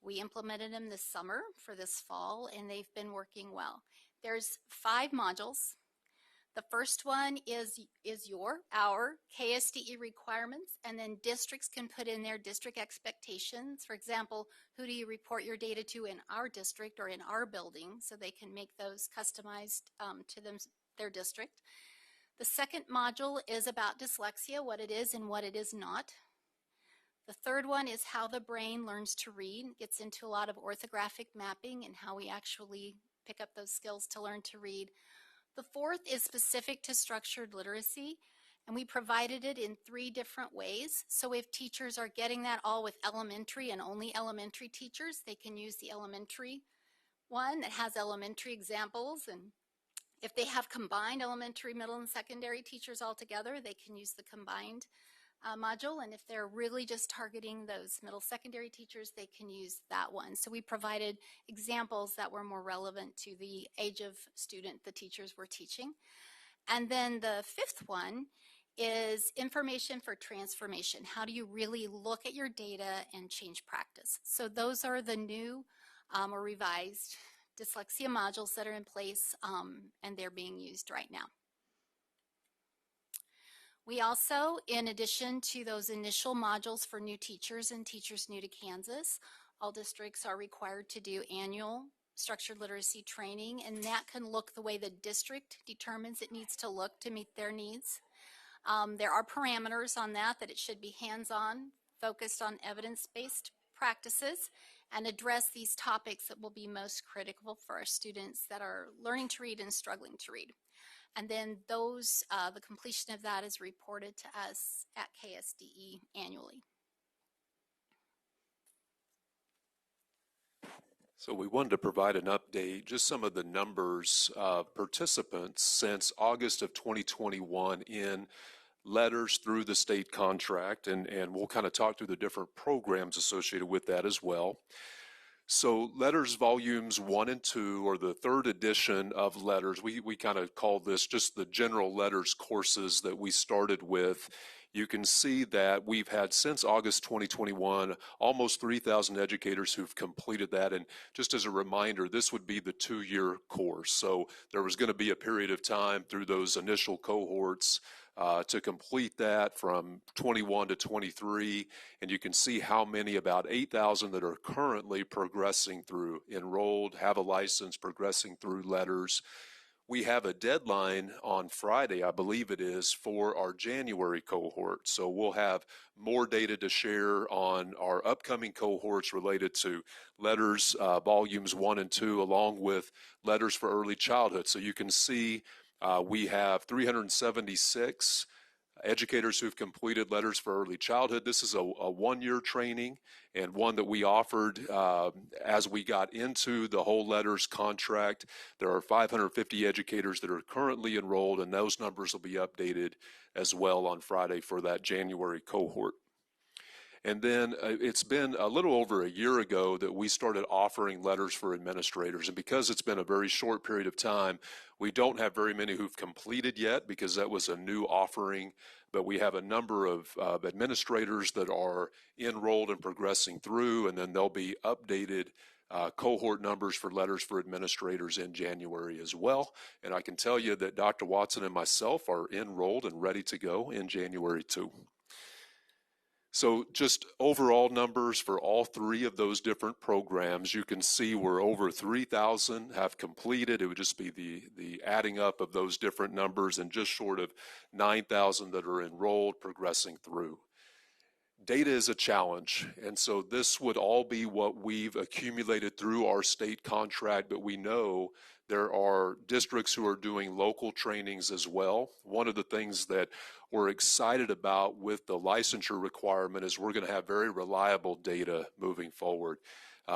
We implemented them this summer for this fall, and they've been working well. There's 5 modules. The first one is our KSDE requirements, and then districts can put in their district expectations. For example, who do you report your data to in our district or in our building, so they can make those customized to their district. The second module is about dyslexia, what it is and what it is not. The third one is how the brain learns to read. It gets into a lot of orthographic mapping and how we actually pick up those skills to learn to read. The fourth is specific to structured literacy, and we provided it in 3 different ways. So if teachers are getting that all with elementary and only elementary teachers, they can use the elementary one that has elementary examples, and if they have combined elementary, middle, and secondary teachers all together, they can use the combined module. And if they're really just targeting those middle secondary teachers, they can use that one. So we provided examples that were more relevant to the age of student the teachers were teaching. And then the 5th one is information for transformation. How do you really look at your data and change practice? So those are the new or revised dyslexia modules that are in place, and they're being used right now. We also, in addition to those initial modules for new teachers and teachers new to Kansas, all districts are required to do annual structured literacy training, and that can look the way the district determines it needs to look to meet their needs. There are parameters on that it should be hands-on, focused on evidence-based practices, and address these topics that will be most critical for our students that are learning to read and struggling to read. And then those, the completion of that is reported to us at KSDE annually.
So we wanted to provide an update, just some of the numbers of participants since August of 2021 in letters through the state contract, and we'll kind of talk through the different programs associated with that as well. So letters volumes 1 and 2, or the 3rd edition of letters, we kind of call this just the general letters courses that we started with. You can see that we've had since August 2021 almost 3,000 educators who've completed that. And just as a reminder, this would be the 2-year course. So there was going to be a period of time through those initial cohorts to complete that from 21 to 23, and you can see how many, about 8,000 that are currently progressing through, enrolled, have a license, progressing through letters. We have a deadline on Friday, I believe it is, for our January cohort. So we'll have more data to share on our upcoming cohorts related to letters, volumes 1 and 2, along with letters for early childhood. So you can see we have 376 educators who've completed letters for early childhood. This is a 1-year training, and one that we offered as we got into the whole letters contract. There are 550 educators that are currently enrolled, and those numbers will be updated as well on Friday for that January cohort. And then it's been a little over a year ago that we started offering letters for administrators. And because it's been a very short period of time, we don't have very many who've completed yet because that was a new offering. But we have a number of administrators that are enrolled and progressing through, and then there'll be updated cohort numbers for letters for administrators in January as well. And I can tell you that Dr. Watson and myself are enrolled and ready to go in January too. So just overall numbers for all 3 of those different programs, you can see we're over 3,000 have completed. It would just be the adding up of those different numbers, and just short of 9,000 that are enrolled, progressing through. Data is a challenge, and so this would all be what we've accumulated through our state contract, but we know there are districts who are doing local trainings as well. One of the things that we're excited about with the licensure requirement is we're going to have very reliable data moving forward.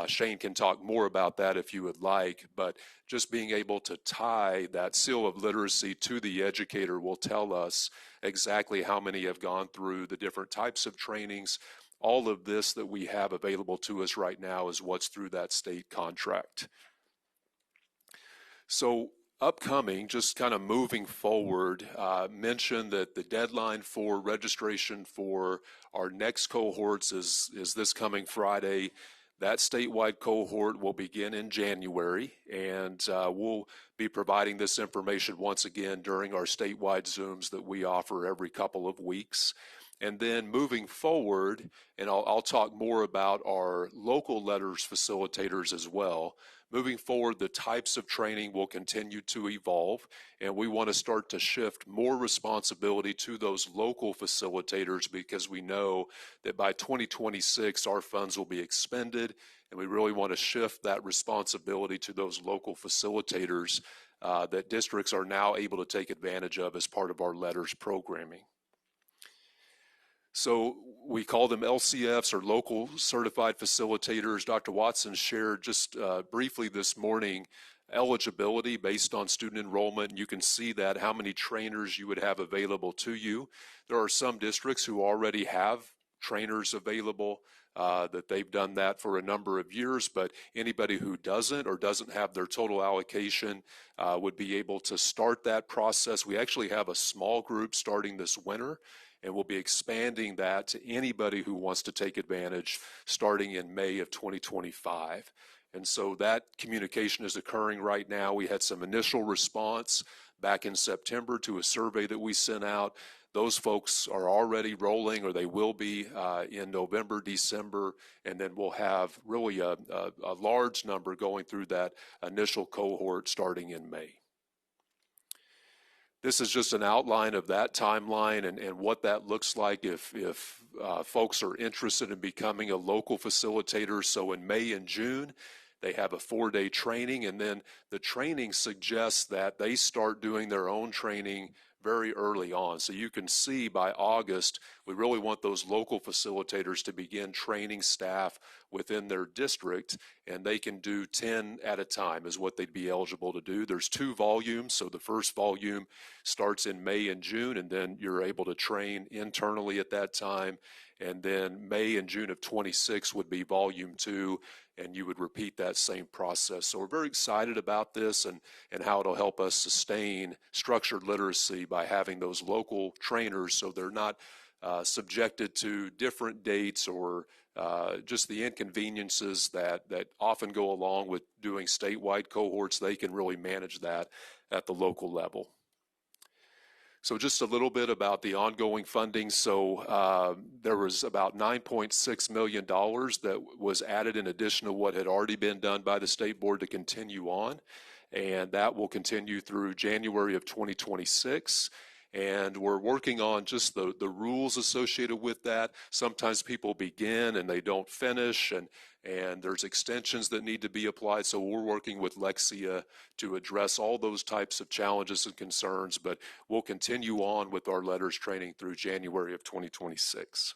Shane can talk more about that if you would like, but just being able to tie that seal of literacy to the educator will tell us exactly how many have gone through the different types of trainings. All of this that we have available to us right now is what's through that state contract. So upcoming, just kind of moving forward, mentioned that the deadline for registration for our next cohorts is this coming Friday. That statewide cohort will begin in January, and we'll be providing this information once again during our statewide Zooms that we offer every couple of weeks. And then moving forward, and I'll talk more about our local letters facilitators as well. Moving forward, the types of training will continue to evolve, and we want to start to shift more responsibility to those local facilitators because we know that by 2026, our funds will be expended, and we really want to shift that responsibility to those local facilitators that districts are now able to take advantage of as part of our letters programming. So we call them LCFs, or local certified facilitators. Dr. Watson shared just briefly this morning eligibility based on student enrollment. You can see that how many trainers you would have available to you. There are some districts who already have trainers available, that they've done that for a number of years, but anybody who doesn't or doesn't have their total allocation would be able to start that process. We actually have a small group starting this winter, and we'll be expanding that to anybody who wants to take advantage starting in May of 2025. And so that communication is occurring right now. We had some initial response back in September to a survey that we sent out. Those folks are already rolling, or they will be in November, December, and then we'll have really a large number going through that initial cohort starting in May. This is just an outline of that timeline and what that looks like if folks are interested in becoming a local facilitator. So in May and June, they have a 4-day training, and then the training suggests that they start doing their own training very early on. So you can see by August, we really want those local facilitators to begin training staff within their district, and they can do 10 at a time is what they'd be eligible to do. There's 2 volumes, so the first volume starts in May and June, and then you're able to train internally at that time. And then May and June of 26 would be volume 2, and you would repeat that same process. So we're very excited about this and how it'll help us sustain structured literacy by having those local trainers so they're not subjected to different dates or just the inconveniences that often go along with doing statewide cohorts. They can really manage that at the local level. So just a little bit about the ongoing funding. So there was about $9.6 million that was added in addition to what had already been done by the state board to continue on. And that will continue through January of 2026. And we're working on just the rules associated with that. Sometimes people begin and they don't finish, and there's extensions that need to be applied. So we're working with Lexia to address all those types of challenges and concerns, but we'll continue on with our letters training through January of 2026.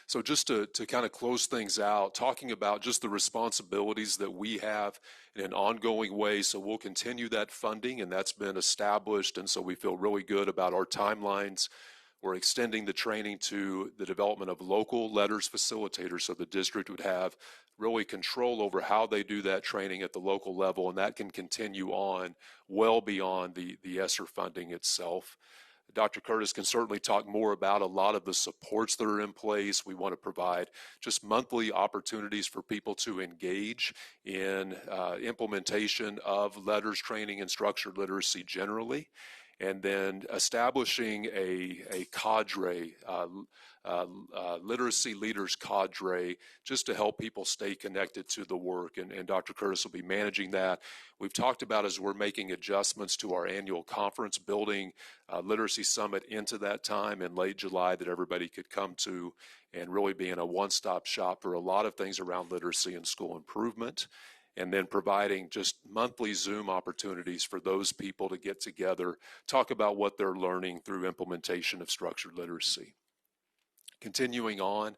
So just to kind of close things out, talking about just the responsibilities that we have in an ongoing way. So we'll continue that funding, and that's been established, and so we feel really good about our timelines. We're extending the training to the development of local letters facilitators, so the district would have really control over how they do that training at the local level, and that can continue on well beyond the ESSER funding itself. Dr. Curtis can certainly talk more about a lot of the supports that are in place. We want to provide just monthly opportunities for people to engage in implementation of letters training and structured literacy generally, and then establishing a cadre, literacy leaders cadre, just to help people stay connected to the work, and Dr. Curtis will be managing that. We've talked about, as we're making adjustments to our annual conference, building Literacy Summit into that time in late July that everybody could come to, and really being a one-stop shop for a lot of things around literacy and school improvement. And then providing just monthly Zoom opportunities for those people to get together, talk about what they're learning through implementation of structured literacy. Continuing on,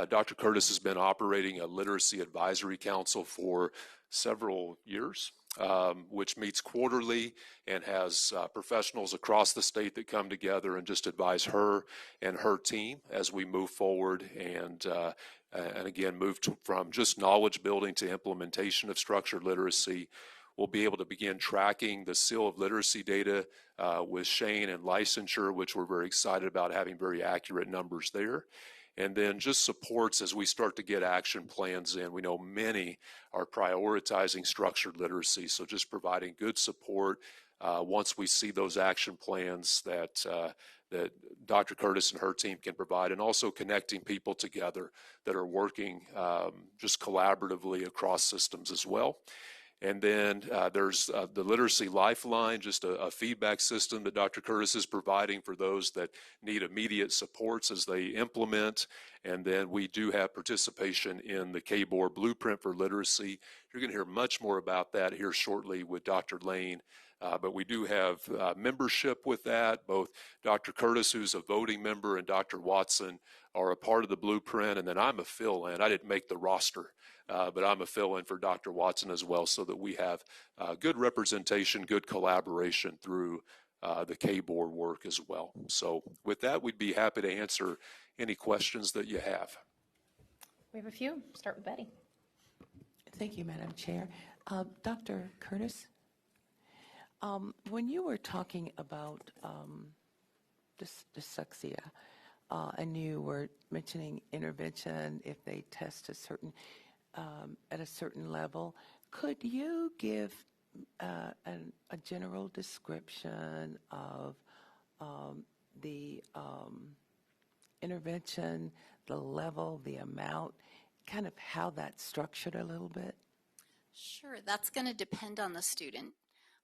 Dr. Curtis has been operating a literacy advisory council for several years, which meets quarterly and has professionals across the state that come together and just advise her and her team as we move forward and again move from just knowledge building to implementation of structured literacy. We'll be able to begin tracking the seal of literacy data with Shane and licensure, which we're very excited about having very accurate numbers there. And then just supports as we start to get action plans in. We know many are prioritizing structured literacy, so just providing good support once we see those action plans that Dr. Curtis and her team can provide, and also connecting people together that are working just collaboratively across systems as well. And then there's the Literacy Lifeline, just a feedback system that Dr. Curtis is providing for those that need immediate supports as they implement. And then we do have participation in the KBOR Blueprint for Literacy. You're going to hear much more about that here shortly with Dr. Lane. But we do have membership with that. Both Dr. Curtis, who's a voting member, and Dr. Watson are a part of the blueprint. And then I'm a fill-in. I didn't make the roster, but I'm a fill-in for Dr. Watson as well, so that we have good representation, good collaboration through the KBOR work as well. So with that, we'd be happy to answer any questions that you have.
We have a few. Start with Betty.
Thank you, Madam Chair. Dr. Curtis, when you were talking about dyslexia, and you were mentioning intervention if they test a certain at a certain level, could you give a general description of the intervention, the level, the amount, kind of how that's structured a little bit?
Sure, that's going to depend on the student.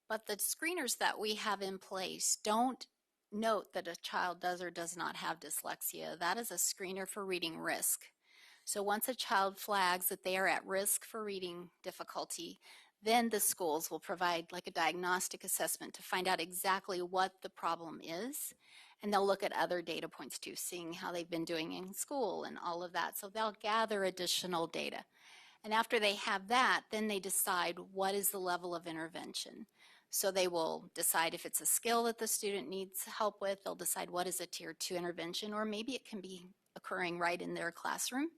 But the screeners that we have in place don't note that a child does or does not have dyslexia. That is a screener for reading risk. So once a child flags that they are at risk for reading difficulty, then the schools will provide like a diagnostic assessment to find out exactly what the problem is. And they'll look at other data points too, seeing how they've been doing in school and all of that. So they'll gather additional data. And after they have that, then they decide what is the level of intervention. So they will decide if it's a skill that the student needs help with. They'll decide what is a tier 2 intervention, or maybe it can be occurring right in their classroom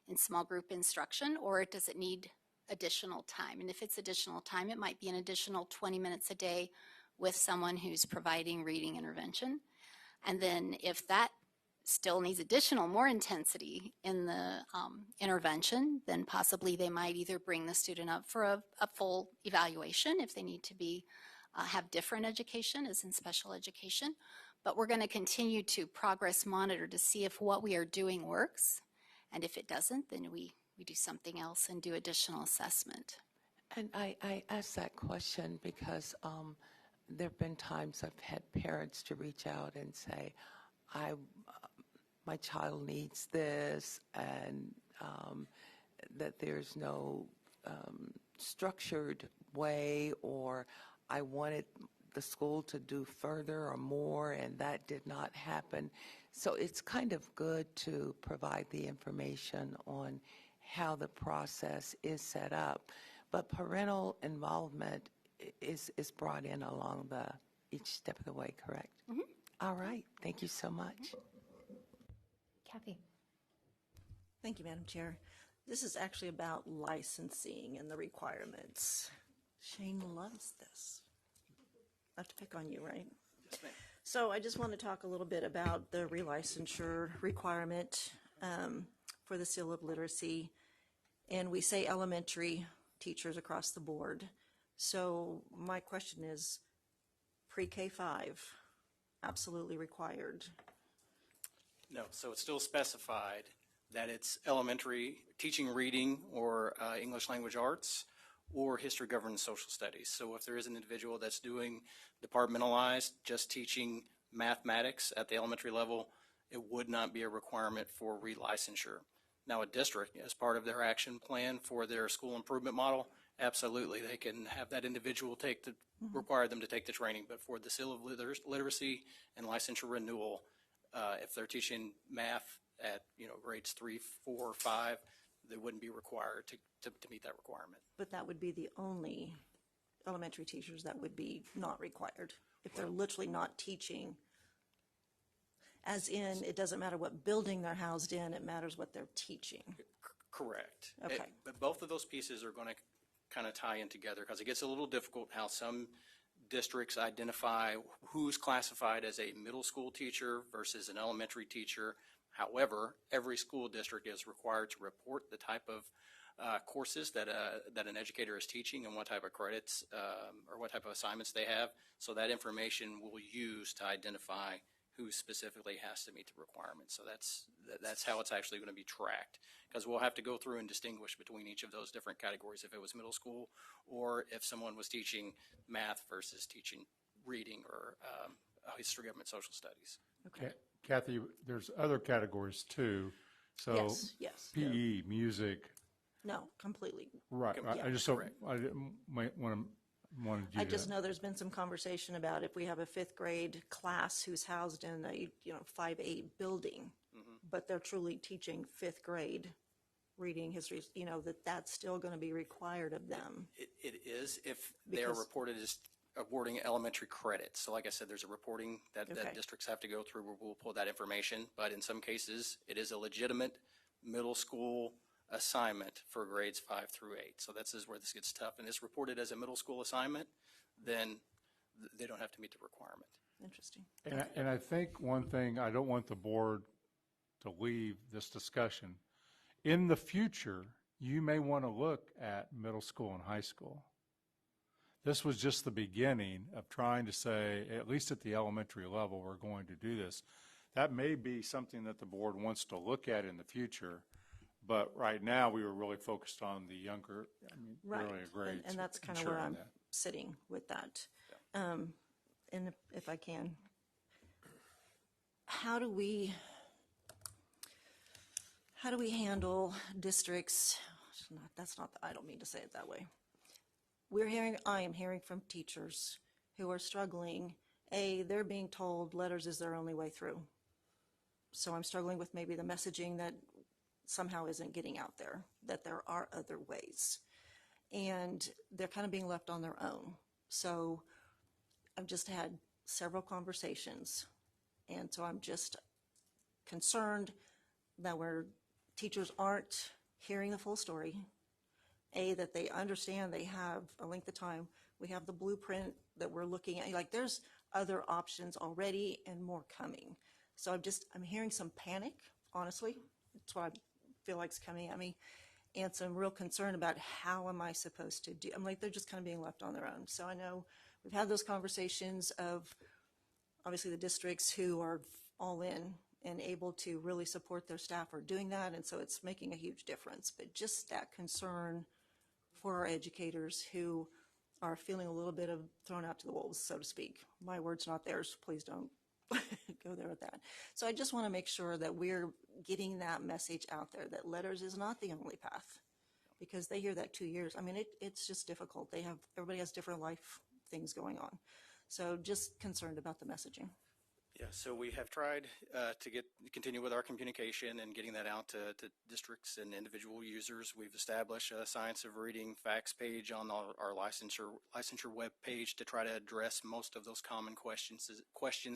in small group instruction, or does it need additional time? And if it's additional time, it might be an additional 20 minutes a day with someone who's providing reading intervention. And then if that still needs additional, more intensity in the intervention, then possibly they might either bring the student up for a full evaluation if they need to be have different education as in special education. But we're going to continue to progress monitor to see if what we are doing works. And if it doesn't, then we do something else and do additional assessment.
And I ask that question because there have been times I've had parents to reach out and say, my child needs this, and that there's no structured way, or I wanted the school to do further or more, and that did not happen. So it's kind of good to provide the information on how the process is set up. But parental involvement is brought in along each step of the way, correct?
Mm-hmm.
All right. Thank you so much.
Kathy.
Thank you, Madam Chair. This is actually about licensing and the requirements. Shane loves this. I have to pick on you, right?
Yes, ma'am.
So I just want to talk a little bit about the relicensure requirement for the seal of literacy. And we say elementary teachers across the board. So my question is, pre-K-5, absolutely required?
No, so it's still specified that it's elementary teaching reading or English language arts or history, governance, social studies. So if there is an individual that's doing departmentalized, just teaching mathematics at the elementary level, it would not be a requirement for relicensure. Now, a district, as part of their action plan for their school improvement model, absolutely, they can have that individual require them to take the training. But for the seal of literacy and licensure renewal, if they're teaching math at grades 3, 4, 5, they wouldn't be required to meet that requirement.
But that would be the only elementary teachers that would be not required. If they're literally not teaching, as in it doesn't matter what building they're housed in, it matters what they're teaching.
Correct.
Okay.
But both of those pieces are going to
kind of tie in together because it gets a little difficult how some districts identify who's classified as a middle school teacher versus an elementary teacher. However, every school district is required to report the type of courses that an educator is teaching and what type of credits or what type of assignments they have. So that information we'll use to identify who specifically has to meet the requirements. So that's how it's actually going to be tracked, because we'll have to go through and distinguish between each of those different categories if it was middle school or if someone was teaching math versus teaching reading or history, government, social studies.
Okay.
Kathy, there's other categories too. So
Yes.
PE, music.
No, completely.
Right.
Yeah,
I just I didn't want to.
I just know there's been some conversation about if we have a fifth grade class who's housed in a 5A building, but they're truly teaching fifth grade reading, history, that's still going to be required of them.
It is if they're reported as awarding elementary credits. So like I said, there's a reporting that districts have to go through where we'll pull that information. But in some cases, it is a legitimate middle school assignment for grades 5 through 8. So this is where this gets tough. And it's reported as a middle school assignment, then they don't have to meet the requirement.
Interesting.
And I think one thing, I don't want the board to leave this discussion. In the future, you may want to look at middle school and high school. This was just the beginning of trying to say, at least at the elementary level, we're going to do this. That may be something that the board wants to look at in the future. But right now, we were really focused on the younger, earlier grades.
And that's kind of where I'm sitting with that. And if I can, how do we handle districts? I don't mean to say it that way. I am hearing from teachers who are struggling. They're being told letters is their only way through. So I'm struggling with maybe the messaging that somehow isn't getting out there, that there are other ways. And they're kind of being left on their own. So I've just had several conversations. And so I'm just concerned that where teachers aren't hearing the full story, that they understand they have a length of time. We have the blueprint that we're looking at. Like there's other options already and more coming. So I'm hearing some panic, honestly. That's what I feel like is coming at me, and some real concern about how am I supposed to do. I'm like, they're just kind of being left on their own. So I know we've had those conversations of obviously the districts who are all in and able to really support their staff are doing that, and so it's making a huge difference. But just that concern for our educators who are feeling a little bit of thrown out to the wolves, so to speak. My words, not theirs. Please don't go there with that. So I just want to make sure that we're getting that message out there, that letters is not the only path, because they hear that 2 years. I mean, it's just difficult. Everybody has different life things going on. So just concerned about the messaging.
Yeah, so we have tried to continue with our communication and getting that out to districts and individual users. We've established a Science of Reading facts page on our licensure web page to try to address most of those common questions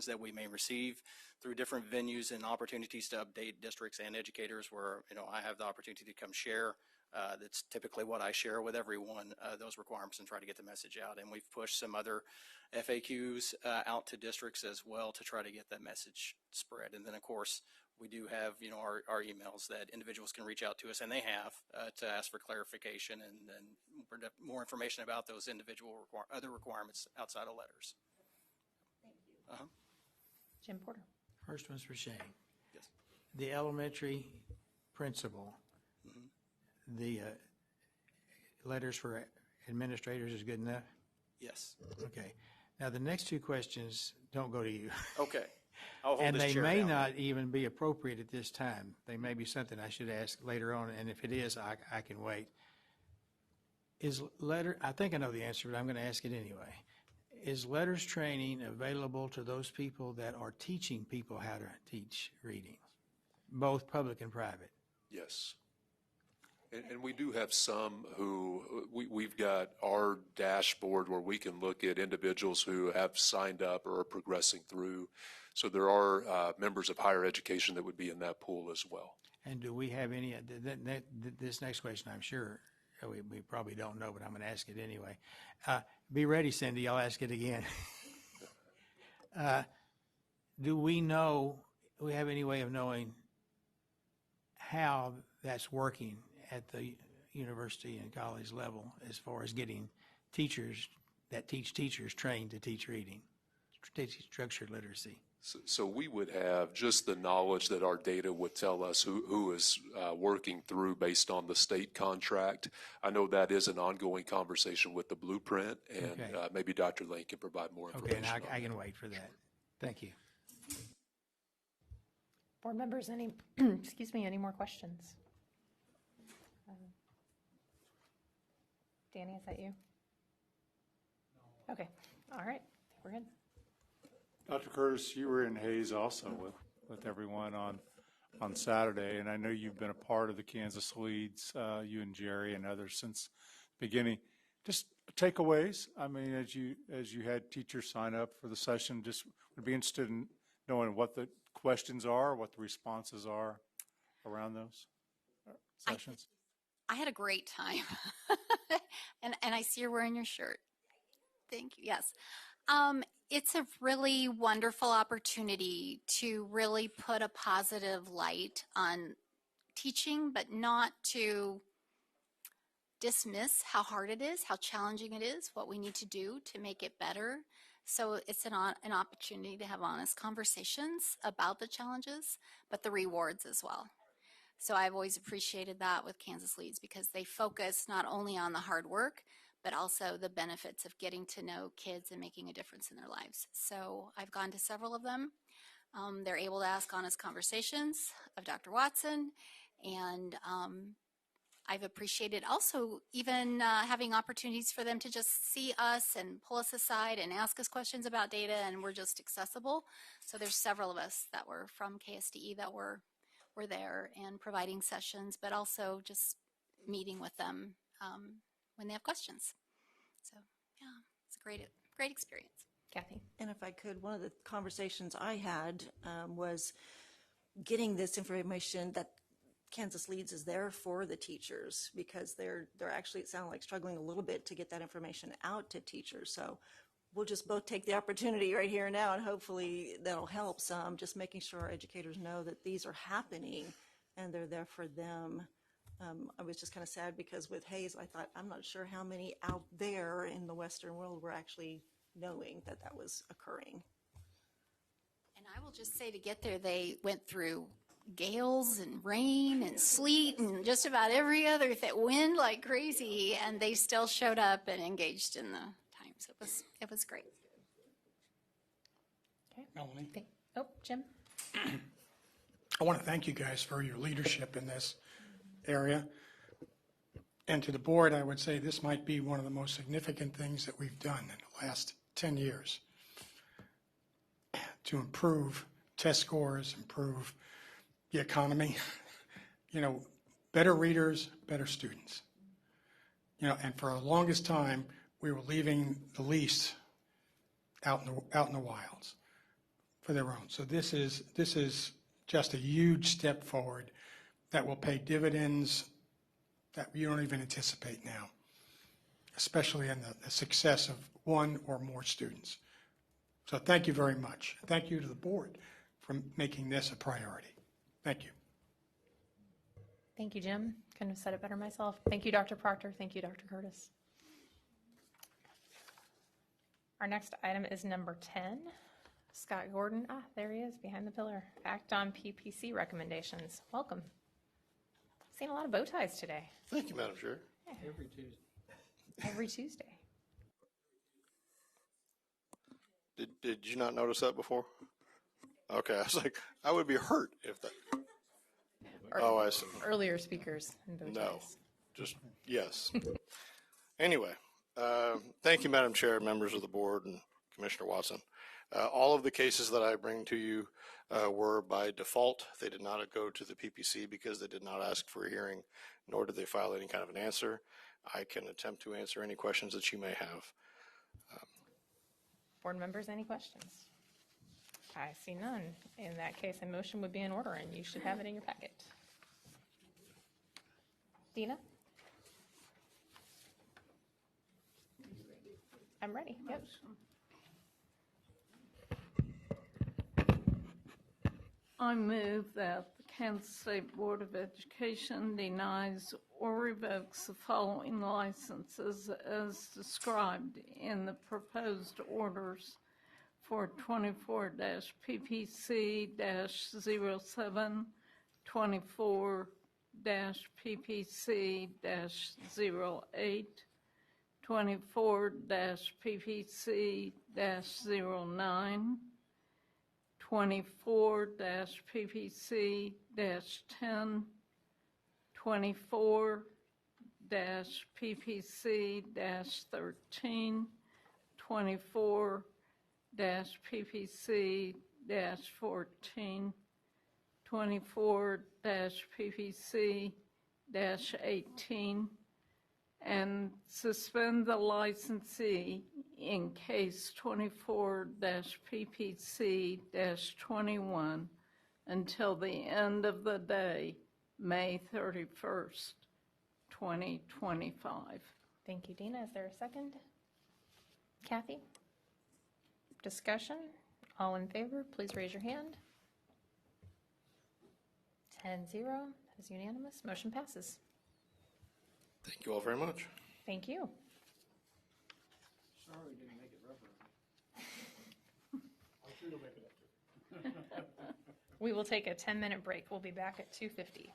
that we may receive through different venues and opportunities to update districts and educators where I have the opportunity to come share. That's typically what I share with everyone, those requirements, and try to get the message out. And we've pushed some other FAQs out to districts as well to try to get that message spread. And then, of course, we do have our emails that individuals can reach out to us, and they have, to ask for clarification and more information about those individual other requirements outside of letters.
Thank you. Jim Porter.
First one's for Shane.
Yes.
The elementary principal, the letters for administrators is good enough?
Yes.
Okay. Now, the next two questions don't go to you.
Okay. I'll hold
And
this
they
chair
may
down.
not even be appropriate at this time. They may be something I should ask later on, and if it is, I can wait. I think I know the answer, but I'm going to ask it anyway. Is letters training available to those people that are teaching people how to teach reading, both public and private?
Yes. And we do have some who, we've got our dashboard where we can look at individuals who have signed up or are progressing through. So there are members of higher education that would be in that pool as well.
And do we have any, this next question I'm sure we probably don't know, but I'm going to ask it anyway. Be ready, Cindy, I'll ask it again. Do we have any way of knowing how that's working at the university and college level as far as getting teachers that teach teachers trained to teach reading, teach structured literacy?
So we would have just the knowledge that our data would tell us who is working through based on the state contract. I know that is an ongoing conversation with the blueprint, and
Okay.
maybe Dr. Lane can provide more information.
Okay, and I can wait for that. Thank you.
Board members, any, excuse me, any more questions? Danny, is that you? Okay, all right, we're good.
Dr. Curtis, you were in Hayes also with everyone on Saturday, and I know you've been a part of the Kansas Leads, you and Jerry and others since the beginning. Just takeaways. I mean, as you had teachers sign up for the session, just would be interested in knowing what the questions are, what the responses are around those sessions.
I had a great time. and I see you're wearing your shirt. Thank you. Yes. It's a really wonderful opportunity to really put a positive light on teaching, but not to dismiss how hard it is, how challenging it is, what we need to do to make it better. So it's an opportunity to have honest conversations about the challenges, but the rewards as well. So I've always appreciated that with Kansas Leads because they focus not only on the hard work, but also the benefits of getting to know kids and making a difference in their lives. So I've gone to several of them. They're able to ask honest conversations of Dr. Watson, and I've appreciated also even having opportunities for them to just see us and pull us aside and ask us questions about data, and we're just accessible. So there's several of us that were from KSDE that were there and providing sessions, but also just meeting with them when they have questions. So yeah, it's a great experience.
Kathy?
And if I could, one of the conversations I had was getting this information that Kansas Leads is there for the teachers because they're actually, it sounded like, struggling a little bit to get that information out to teachers. So we'll just both take the opportunity right here and now, and hopefully that'll help some, just making sure our educators know that these are happening and they're there for them. I was just kind of sad because with Hayes, I thought, I'm not sure how many out there in the Western world were actually knowing that that was occurring.
And I will just say, to get there, they went through gales and rain and sleet and just about every other thing, wind like crazy, and they still showed up and engaged in the times. It was great.
Okay.
Melanie.
Oh, Jim.
I want to thank you guys for your leadership in this area. And to the board, I would say this might be one of the most significant things that we've done in the last 10 years to improve test scores, improve the economy, better readers, better students. And for the longest time, we were leaving the least out in the wilds for their own. So this is just a huge step forward that will pay dividends that you don't even anticipate now, especially in the success of one or more students. So thank you very much. Thank you to the board for making this a priority. Thank you.
Thank you, Jim. Couldn't have said it better myself. Thank you, Dr. Proctor. Thank you, Dr. Curtis. Our next item is number 10. Scott Gordon, there he is behind the pillar. Act on PPC recommendations. Welcome. Seen a lot of bow ties today.
Thank you, Madam Chair.
Yeah. Every Tuesday.
Did you not notice that before? Okay, I was like, I would be hurt if that. Oh, I see.
Earlier speakers in bow ties.
No, just yes. Anyway, thank you, Madam Chair, members of the board, and Commissioner Watson. All of the cases that I bring to you were by default. They did not go to the PPC because they did not ask for a hearing, nor did they file any kind of an answer. I can attempt to answer any questions that you may have.
Board members, any questions? I see none. In that case, a motion would be in order, and you should have it in your packet. Dina? I'm ready. Yep.
I move that the Kansas State Board of Education denies or revokes the following licenses as described in the proposed orders for 24-PPC-07, 24-PPC-08, 24-PPC-09, 24-PPC-10, 24-PPC-13, 24-PPC-14, 24-PPC-18, and suspend the licensee in case 24-PPC-21 until the end of the day, May 31st, 2025.
Thank you, Dina. Is there a second? Kathy? Discussion? All in favor, please raise your hand. 10-0, that is unanimous. Motion passes.
Thank you all very much.
Thank you.
Sorry we didn't make it rubber.
I'm sure you'll make it up to it.
We will take a 10-minute break. We'll be back at 2:50.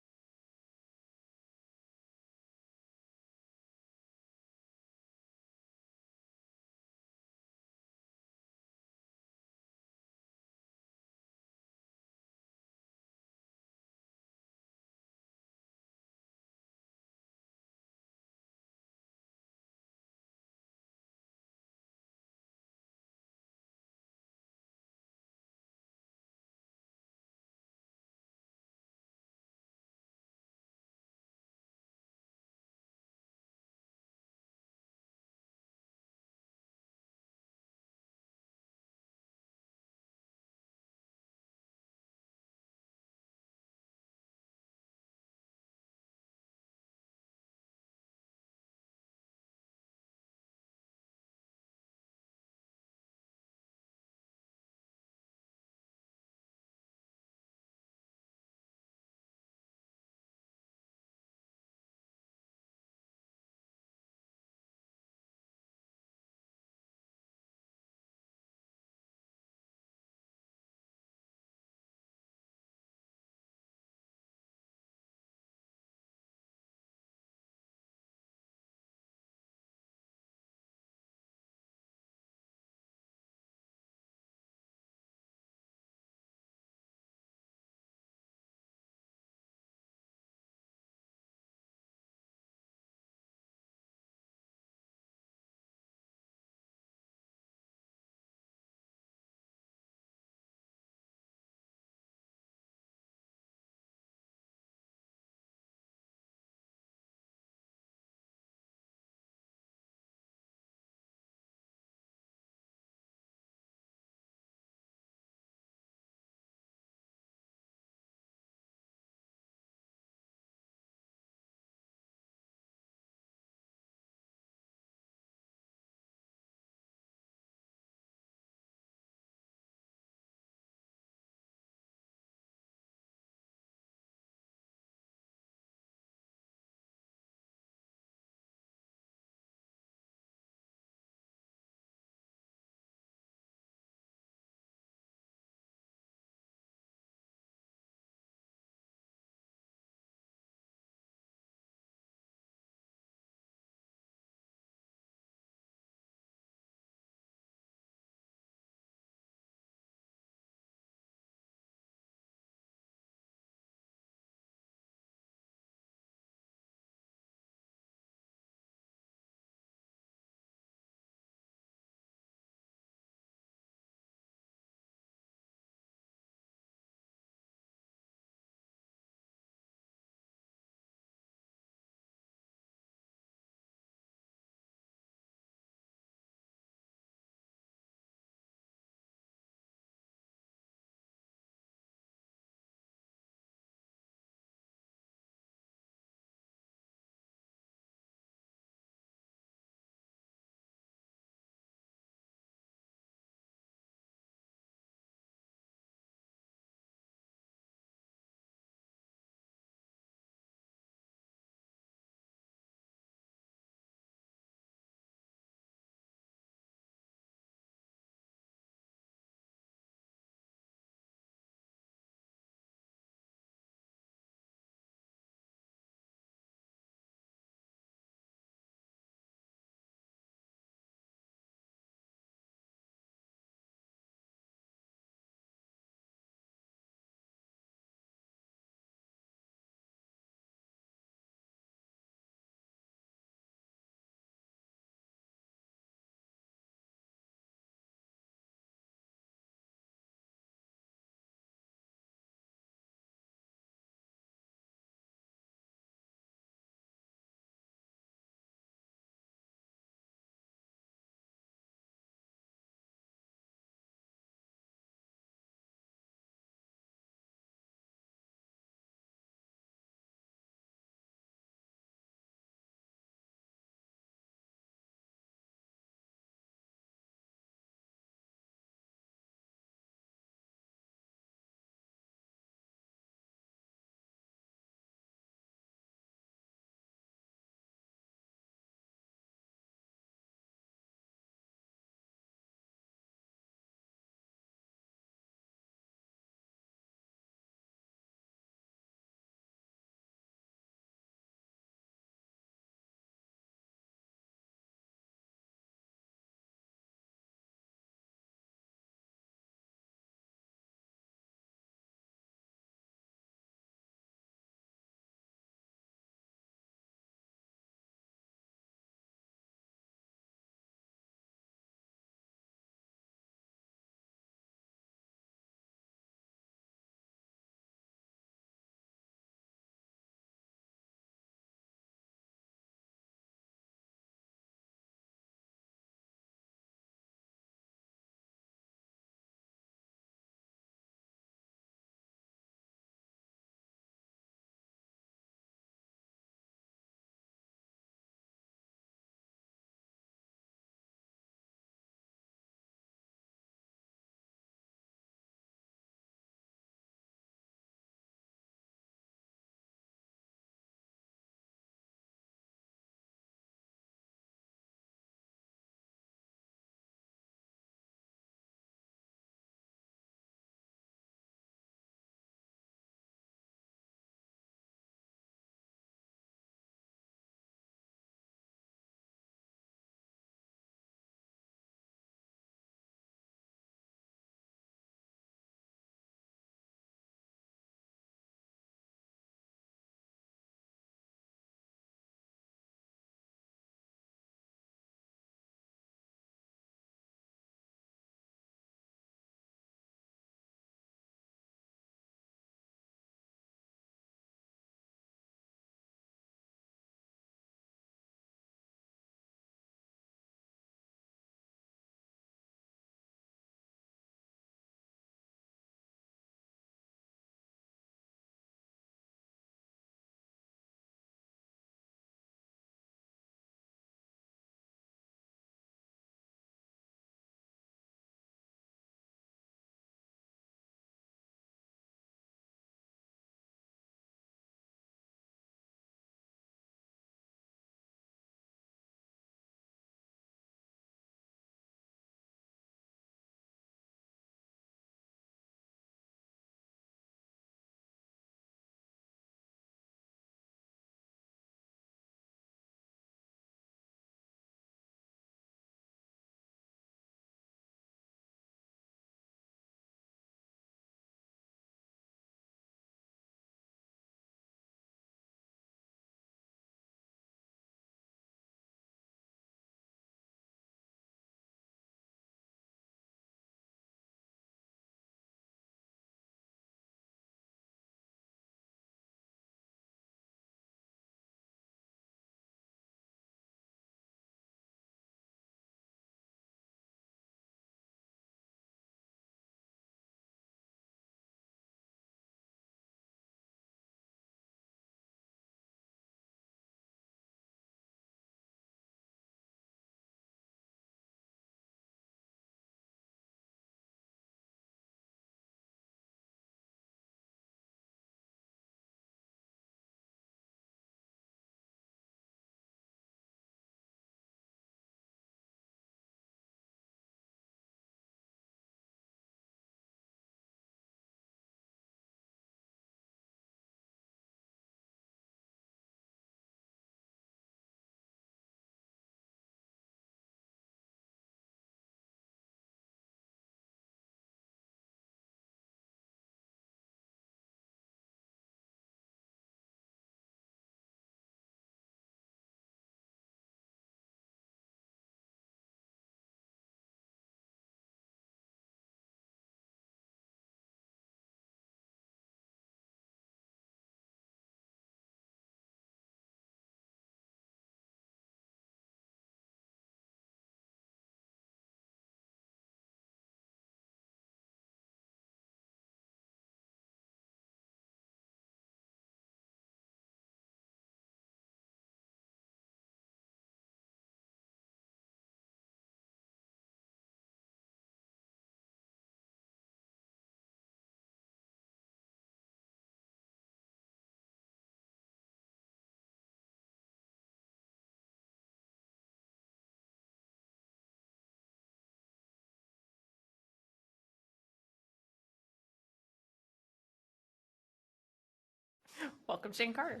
Welcome, Shane Carter.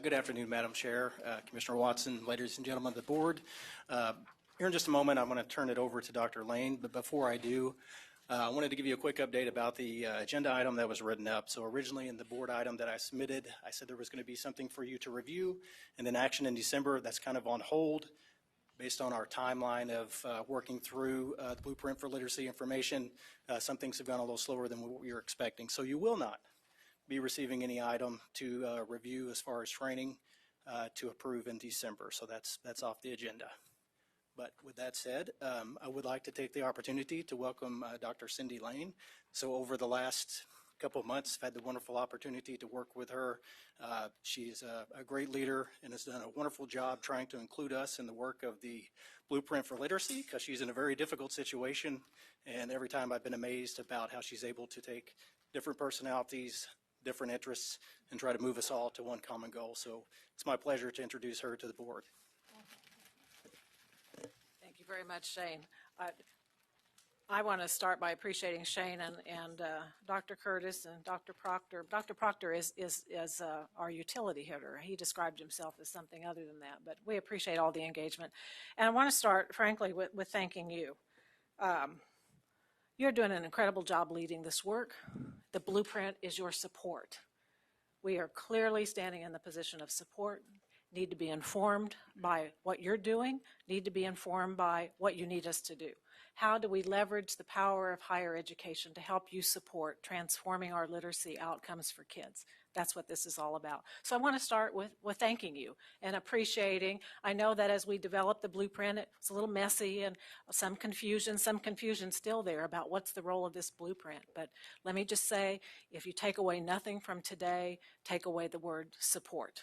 Good afternoon, Madam Chair, Commissioner Watson, ladies and gentlemen of the board. Here in just a moment, I'm going to turn it over to Dr. Lane, but before I do, I wanted to give you a quick update about the agenda item that was written up. So originally in the board item that I submitted, I said there was going to be something for you to review and then action in December. That's kind of on hold based on our timeline of working through the blueprint for literacy information. Some things have gone a little slower than what we were expecting. So you will not be receiving any item to review as far as training to approve in December. So that's off the agenda. But with that said, I would like to take the opportunity to welcome Dr. Cindy Lane. So over the last couple of months, I've had the wonderful opportunity to work with her. She's a great leader and has done a wonderful job trying to include us in the work of the Blueprint for Literacy, because she's in a very difficult situation. And every time I've been amazed about how she's able to take different personalities, different interests, and try to move us all to one common goal. So it's my pleasure to introduce her to the board.
Thank you very much, Shane. I want to start by appreciating Shane and Dr. Curtis and Dr. Proctor. Dr. Proctor is our utility hitter. He described himself as something other than that, but we appreciate all the engagement. And I want to start, frankly, with thanking you. You're doing an incredible job leading this work. The blueprint is your support. We are clearly standing in the position of support, need to be informed by what you're doing, need to be informed by what you need us to do. How do we leverage the power of higher education to help you support transforming our literacy outcomes for kids? That's what this is all about. So I want to start with thanking you and appreciating. I know that as we developed the blueprint, it's a little messy and some confusion still there about what's the role of this blueprint. But let me just say, if you take away nothing from today, take away the word support.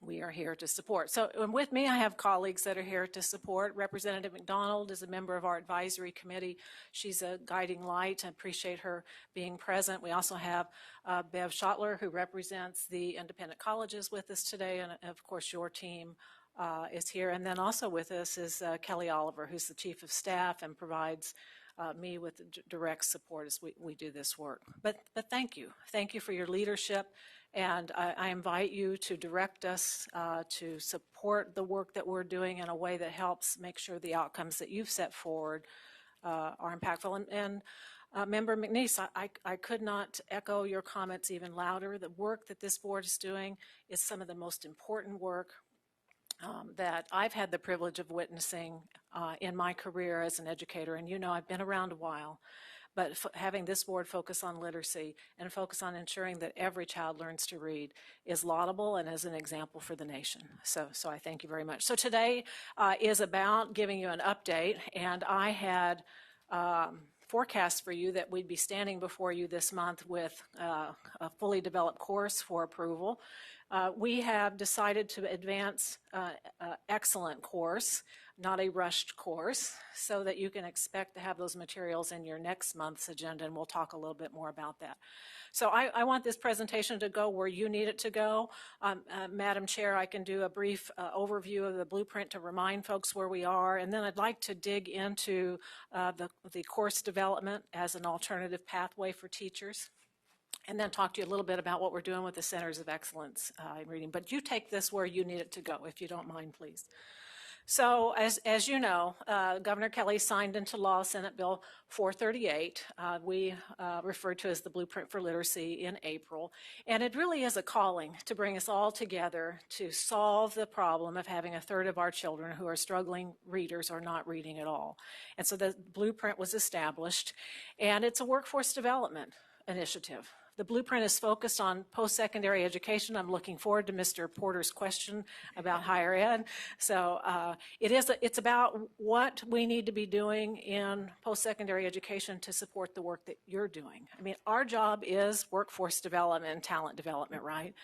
We are here to support. So with me, I have colleagues that are here to support. Representative McDonald is a member of our advisory committee. She's a guiding light. I appreciate her being present. We also have Bev Schottler, who represents the independent colleges with us today. And of course, your team is here. And then also with us is Kelly Oliver, who's the chief of staff and provides me with direct support as we do this work. But thank you. Thank you for your leadership. And I invite you to direct us to support the work that we're doing in a way that helps make sure the outcomes that you've set forward are impactful. And Member McNeese, I could not echo your comments even louder. The work that this board is doing is some of the most important work that I've had the privilege of witnessing in my career as an educator. And you know, I've been around a while. But having this board focus on literacy and focus on ensuring that every child learns to read is laudable and is an example for the nation. So I thank you very much. So today is about giving you an update, and I had forecast for you that we'd be standing before you this month with a fully developed course for approval. We have decided to advance excellent course, not a rushed course, so that you can expect to have those materials in your next month's agenda, and we'll talk a little bit more about that. So I want this presentation to go where you need it to go. Madam Chair, I can do a brief overview of the blueprint to remind folks where we are, and then I'd like to dig into the course development as an alternative pathway for teachers, and then talk to you a little bit about what we're doing with the Centers of Excellence in reading. But you take this where you need it to go, if you don't mind, please. So as you know, Governor Kelly signed into law Senate Bill 438, we referred to as the Blueprint for Literacy in April. And it really is a calling to bring us all together to solve the problem of having a third of our children who are struggling readers or not reading at all. And so the blueprint was established, and it's a workforce development initiative. The blueprint is focused on post-secondary education. I'm looking forward to Mr. Porter's question about higher ed. So it's about what we need to be doing in post-secondary education to support the work that you're doing. I mean, our job is workforce development and talent development, right?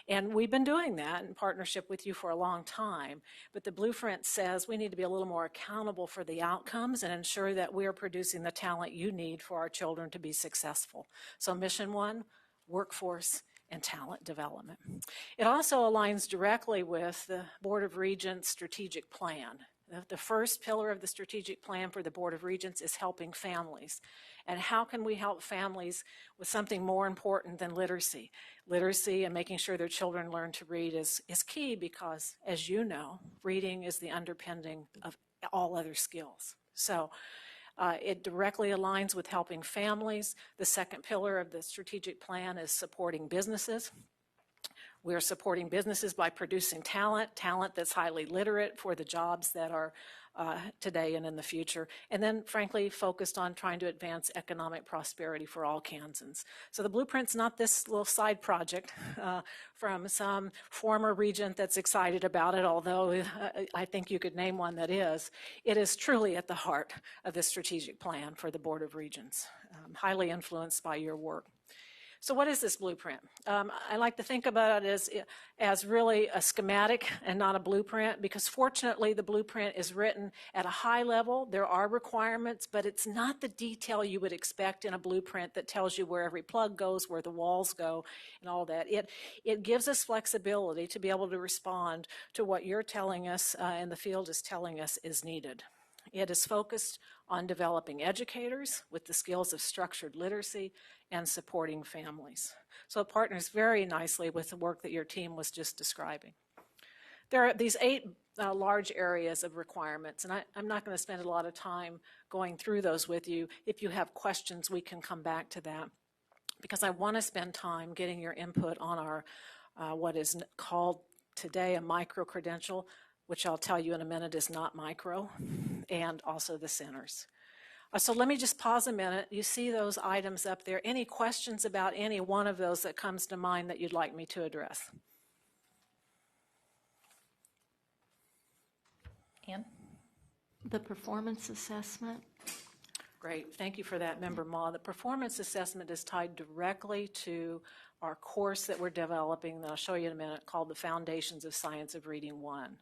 And we've been doing that in partnership with you for a long time. But the blueprint says we need to be a little more accountable for the outcomes and ensure that we are producing the talent you need for our children to be successful. So mission one, workforce and talent development. It also aligns directly with the Board of Regents strategic plan. The first pillar of the strategic plan for the Board of Regents is helping families. And how can we help families with something more important than literacy? Literacy and making sure their children learn to read is key because, as you know, reading is the underpinning of all other skills. So it directly aligns with helping families. The second pillar of the strategic plan is supporting businesses. We're supporting businesses by producing talent that's highly literate for the jobs that are today and in the future, and then frankly focused on trying to advance economic prosperity for all Kansans. So the blueprint's not this little side project from some former regent that's excited about it, although I think you could name one that is. It is truly at the heart of the strategic plan for the Board of Regents, highly influenced by your work. So what is this blueprint? I like to think about it as really a schematic and not a blueprint, because fortunately the blueprint is written at a high level. There are requirements, but it's not the detail you would expect in a blueprint that tells you where every plug goes, where the walls go, and all that. It gives us flexibility to be able to respond to what you're telling us and the field is telling us is needed. It is focused on developing educators with the skills of structured literacy and supporting families. So it partners very nicely with the work that your team was just describing. There are these 8 large areas of requirements, and I'm not going to spend a lot of time going through those with you. If you have questions, we can come back to that, because I want to spend time getting your input on our what is called today a micro-credential, which I'll tell you in a minute is not micro, and also the centers. So let me just pause a minute. You see those items up there. Any questions about any one of those that comes to mind that you'd like me to address?
Ann?
The performance assessment.
Great. Thank you for that, Member Ma. The performance assessment is tied directly to our course that we're developing that I'll show you in a minute, called the Foundations of Science of Reading 1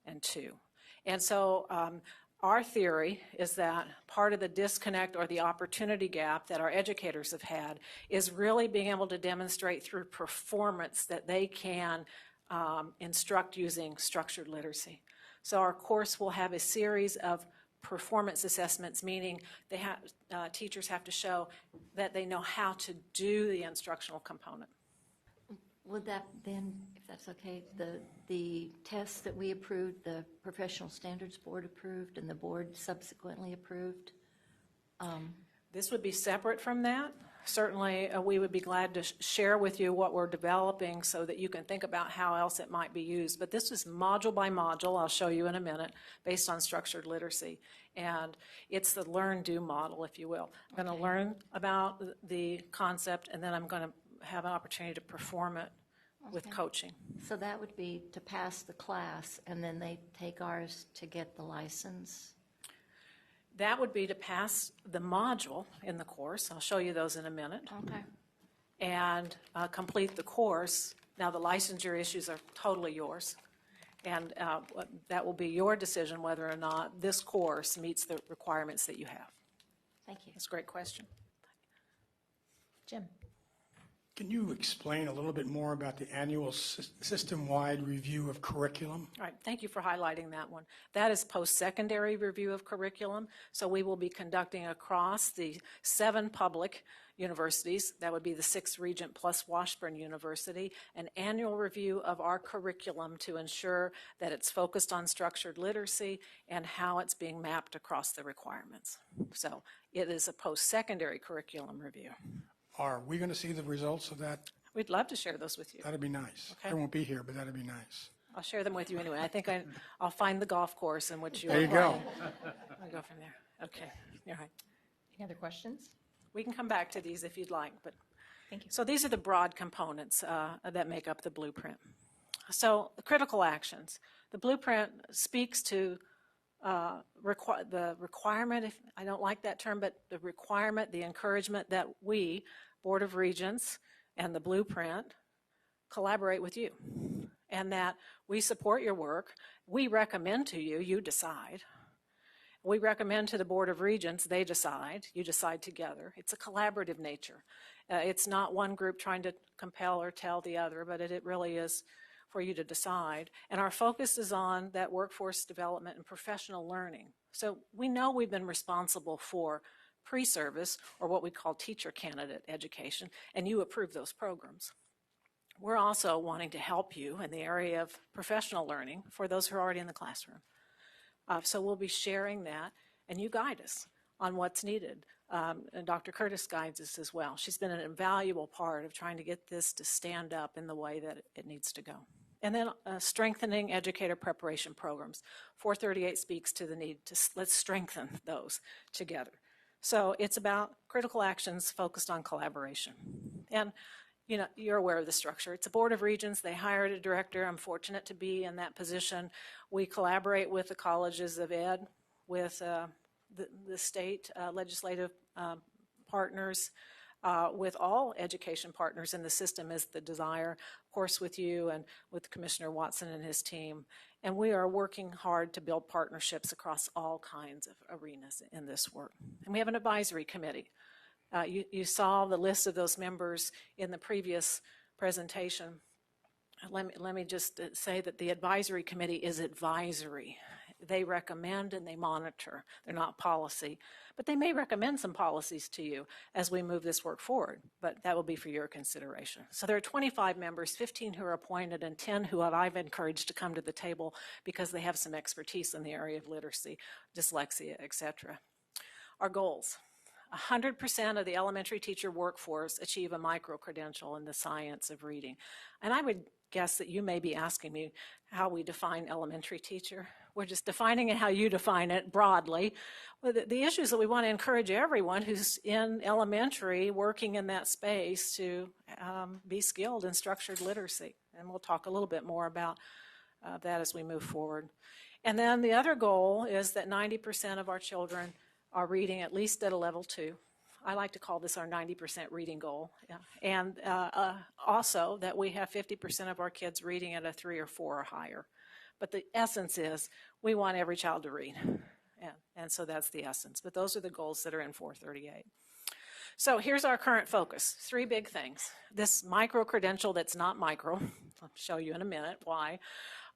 and 2. And so our theory is that part of the disconnect or the opportunity gap that our educators have had is really being able to demonstrate through performance that they can instruct using structured literacy. So our course will have a series of performance assessments, meaning they teachers have to show that they know how to do the instructional component.
Would that then, if that's okay, the tests that we approved, the Professional Standards Board approved and the board subsequently approved?
This would be separate from that. Certainly, we would be glad to share with you what we're developing so that you can think about how else it might be used. But this is module by module, I'll show you in a minute, based on structured literacy. And it's the learn-do model, if you will. I'm going to learn about the concept, and then I'm going to have an opportunity to perform it with coaching.
So that would be to pass the class, and then they take ours to get the license?
That would be to pass the module in the course. I'll show you those in a minute.
Okay.
And complete the course. Now, the licensure issues are totally yours. And that will be your decision whether or not this course meets the requirements that you have.
Thank you.
That's a great question.
Jim?
Can you explain a little bit more about the annual system-wide review of curriculum?
All right, thank you for highlighting that one. That is post-secondary review of curriculum. So we will be conducting across the 7 public universities, that would be the 6th Regent plus Washburn University, an annual review of our curriculum to ensure that it's focused on structured literacy and how it's being mapped across the requirements. So it is a post-secondary curriculum review.
Are we going to see the results of that?
We'd love to share those with you.
That'd be nice.
Okay.
I won't be here, but that'd be nice.
I'll share them with you anyway. I think I'll find the golf course in which you
There you
apply.
go.
I'll go from there. Okay. All right.
Any other questions?
We can come back to these if you'd like, but
thank you.
So these are the broad components that make up the blueprint. So the critical actions. The blueprint speaks to the requirement, if I don't like that term, but the requirement, the encouragement that we, Board of Regents and the blueprint, collaborate with you, and that we support your work. We recommend to you, you decide. We recommend to the Board of Regents, they decide, you decide together. It's a collaborative nature. It's not one group trying to compel or tell the other, but it really is for you to decide. And our focus is on that workforce development and professional learning. So we know we've been responsible for pre-service, or what we call teacher candidate education, and you approve those programs. We're also wanting to help you in the area of professional learning for those who are already in the classroom. So we'll be sharing that, and you guide us on what's needed. And Dr. Curtis guides us as well. She's been an invaluable part of trying to get this to stand up in the way that it needs to go. And then strengthening educator preparation programs. 438 speaks to the need to let's strengthen those together. So it's about critical actions focused on collaboration. And you know, you're aware of the structure. It's a board of regents. They hired a director. I'm fortunate to be in that position. We collaborate with the colleges of ed, with the state legislative partners, with all education partners in the system is the desire, of course with you and with Commissioner Watson and his team. And we are working hard to build partnerships across all kinds of arenas in this work. And we have an advisory committee. You saw the list of those members in the previous presentation. Let me just say that the advisory committee is advisory. They recommend and they monitor. They're not policy, but they may recommend some policies to you as we move this work forward, but that will be for your consideration. So there are 25 members, 15 who are appointed and 10 who I've encouraged to come to the table because they have some expertise in the area of literacy, dyslexia, etc. Our goals. 100% of the elementary teacher workforce achieve a micro-credential in the science of reading. And I would guess that you may be asking me how we define elementary teacher. We're just defining it how you define it broadly. But the issue is that we want to encourage everyone who's in elementary working in that space to be skilled in structured literacy. And we'll talk a little bit more about that as we move forward. And then the other goal is that 90% of our children are reading at least at a level 2. I like to call this our 90% reading goal. Yeah. And also that we have 50% of our kids reading at a 3 or 4 or higher. But the essence is we want every child to read. And so that's the essence. But those are the goals that are in 438. So here's our current focus. 3 big things. This micro-credential that's not micro. I'll show you in a minute why.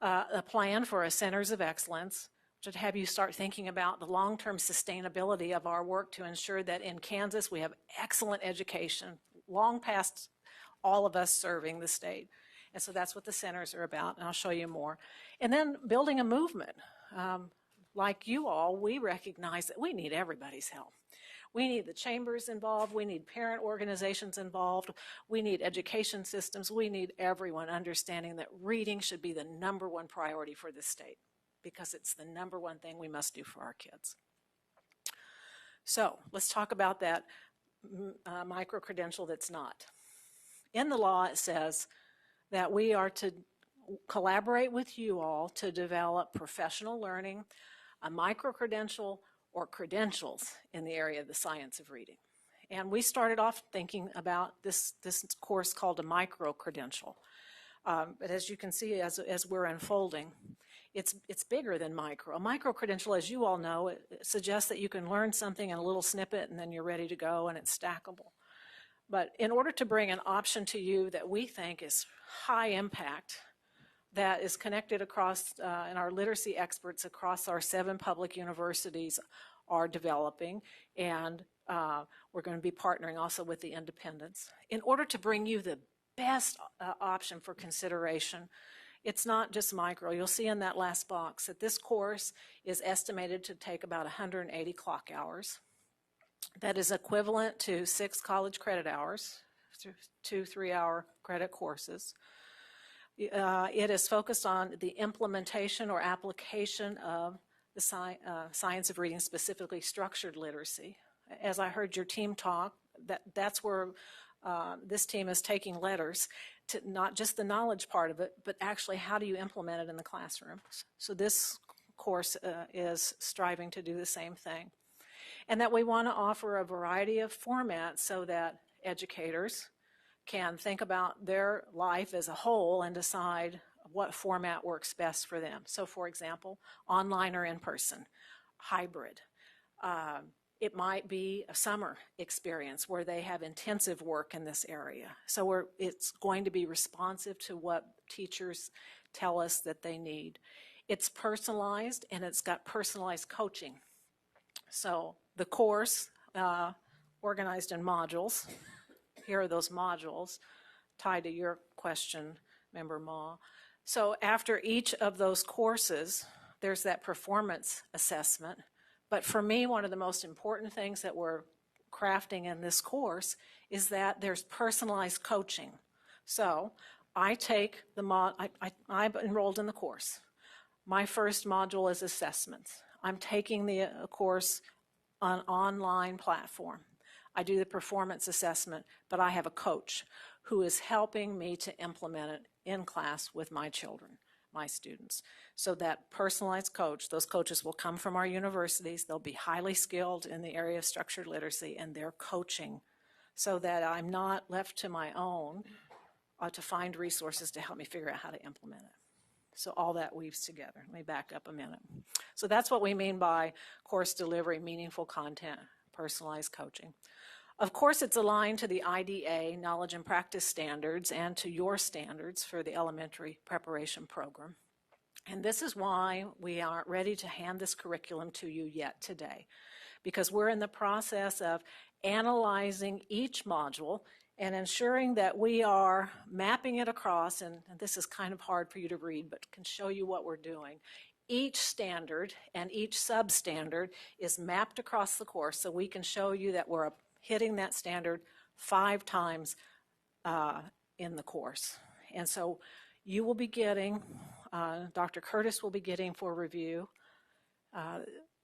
A plan for a centers of excellence, to have you start thinking about the long-term sustainability of our work to ensure that in Kansas we have excellent education, long past all of us serving the state. And so that's what the centers are about, and I'll show you more. And then building a movement. Like you all, we recognize that we need everybody's help. We need the chambers involved, we need parent organizations involved, we need education systems, we need everyone understanding that reading should be the #1 priority for the state, because it's the #1 thing we must do for our kids. So let's talk about that micro-credential that's not. In the law, it says that we are to collaborate with you all to develop professional learning, a micro-credential, or credentials in the area of the science of reading. And we started off thinking about this course called a micro-credential. But as you can see, as we're unfolding, it's bigger than micro. A micro-credential, as you all know, it suggests that you can learn something in a little snippet and then you're ready to go and it's stackable. But in order to bring an option to you that we think is high impact, that is connected across, and our literacy experts across our 7 public universities are developing, and we're going to be partnering also with the independents. In order to bring you the best option for consideration, it's not just micro. You'll see in that last box that this course is estimated to take about 180 clock hours. That is equivalent to 6 college credit hours, 2 3-hour credit courses. It is focused on the implementation or application of the science of reading, specifically structured literacy. As I heard your team talk, that's where this team is taking letters, to not just the knowledge part of it, but actually how do you implement it in the classroom. So this course is striving to do the same thing. And that we want to offer a variety of formats so that educators can think about their life as a whole and decide what format works best for them. So for example, online or in person, hybrid, It might be a summer experience where they have intensive work in this area. So it's going to be responsive to what teachers tell us that they need. It's personalized, and it's got personalized coaching. So the course, organized in modules, here are those modules tied to your question, Member Ma. So after each of those courses, there's that performance assessment. But for me, one of the most important things that we're crafting in this course is that there's personalized coaching. So I take I'm enrolled in the course. My first module is assessments. I'm taking the course on online platform. I do the performance assessment, but I have a coach who is helping me to implement it in class with my children, my students. So that personalized coach, those coaches will come from our universities. They'll be highly skilled in the area of structured literacy, and they're coaching so that I'm not left to my own to find resources to help me figure out how to implement it. So all that weaves together. Let me back up a minute. So that's what we mean by course delivery, meaningful content, personalized coaching. Of course, it's aligned to the IDA, Knowledge and Practice Standards, and to your standards for the elementary preparation program. And this is why we aren't ready to hand this curriculum to you yet today, because we're in the process of analyzing each module and ensuring that we are mapping it across, and this is kind of hard for you to read, but can show you what we're doing. Each standard and each substandard is mapped across the course, so we can show you that we're hitting that standard 5 times in the course. And so you will be getting, Dr. Curtis will be getting for review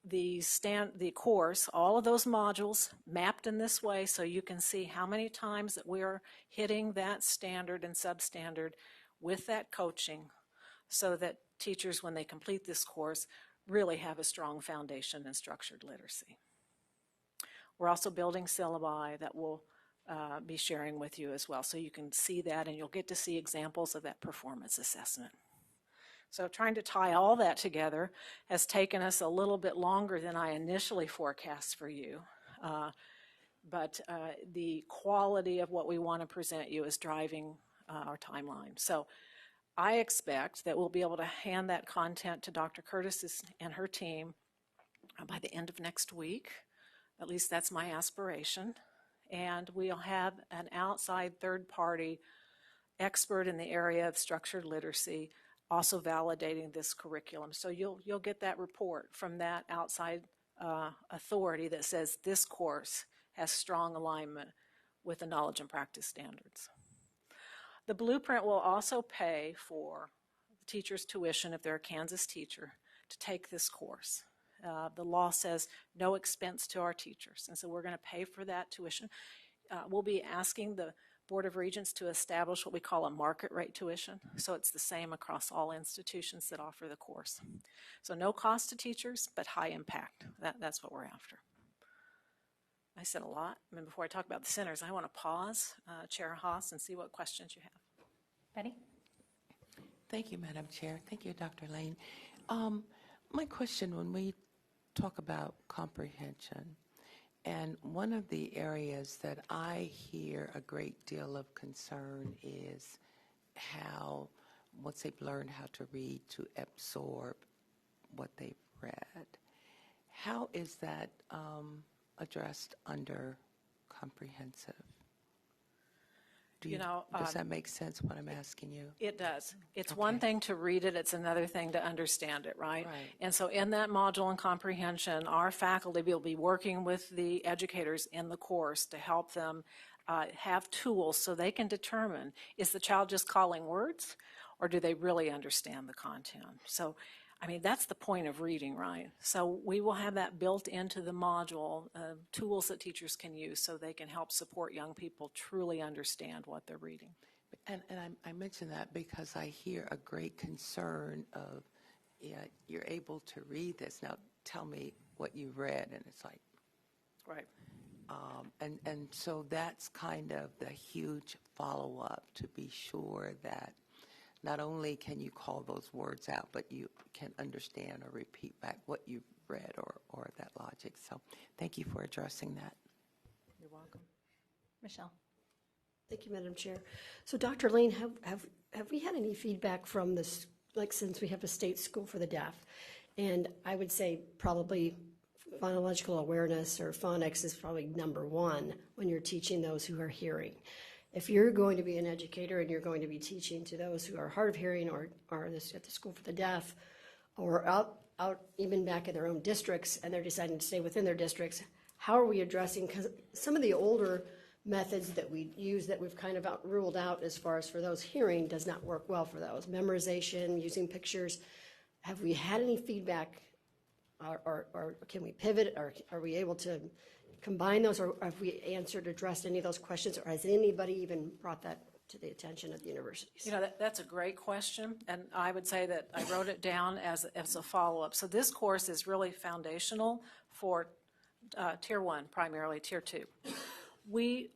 the course, all of those modules mapped in this way, so you can see how many times that we're hitting that standard and substandard with that coaching, so that teachers, when they complete this course, really have a strong foundation in structured literacy. We're also building syllabi that we'll be sharing with you as well, so you can see that, and you'll get to see examples of that performance assessment. So trying to tie all that together has taken us a little bit longer than I initially forecast for you. But the quality of what we want to present you is driving our timeline. So I expect that we'll be able to hand that content to Dr. Curtis and her team by the end of next week. At least that's my aspiration. And we'll have an outside third-party expert in the area of structured literacy also validating this curriculum. So you'll get that report from that outside authority that says this course has strong alignment with the knowledge and practice standards. The blueprint will also pay for the teacher's tuition if they're a Kansas teacher to take this course. The law says no expense to our teachers, and so we're going to pay for that tuition. We'll be asking the Board of Regents to establish what we call a market rate tuition, so it's the same across all institutions that offer the course. So no cost to teachers, but high impact. That's what we're after. I said a lot. I mean, before I talk about the centers, I want to pause, Chair Haas, and see what questions you have.
Betty?
Thank you, Madam Chair. Thank you, Dr. Lane. My question, when we talk about comprehension, and one of the areas that I hear a great deal of concern is how, once they've learned how to read, to absorb what they've read. How is that addressed under comprehensive? Does that make sense, what I'm asking you?
It does. It's one thing to read it, it's another thing to understand it, right? And so in that module in comprehension, our faculty will be working with the educators in the course to help them have tools so they can determine, is the child just calling words, or do they really understand the content? So, I mean, that's the point of reading, right? So we will have that built into the module, tools that teachers can use so they can help support young people truly understand what they're reading.
And I mention that because I hear a great concern of, you're able to read this. Now tell me what you read, and it's like,
right.
And so that's kind of the huge follow-up to be sure that not only can you call those words out, but you can understand or repeat back what you read or that logic. So thank you for addressing that.
You're welcome. Michelle.
Thank you, Madam Chair. So Dr. Lane, have we had any feedback from this, like since we have a state school for the deaf? And I would say probably phonological awareness or phonics is probably number one when you're teaching those who are hearing. If you're going to be an educator and you're going to be teaching to those who are hard of hearing or are at the school for the deaf or out even back in their own districts and they're deciding to stay within their districts, how are we addressing, because some of the older methods that we use that we've kind of ruled out as far as for those hearing does not work well for those. Memorization, using pictures. Have we had any feedback or can we pivot or are we able to combine those or have we addressed any of those questions or has anybody even brought that to the attention of the universities?
You know, that's a great question, and I would say that I wrote it down as a follow-up. So this course is really foundational for Tier 1, primarily Tier 2. We,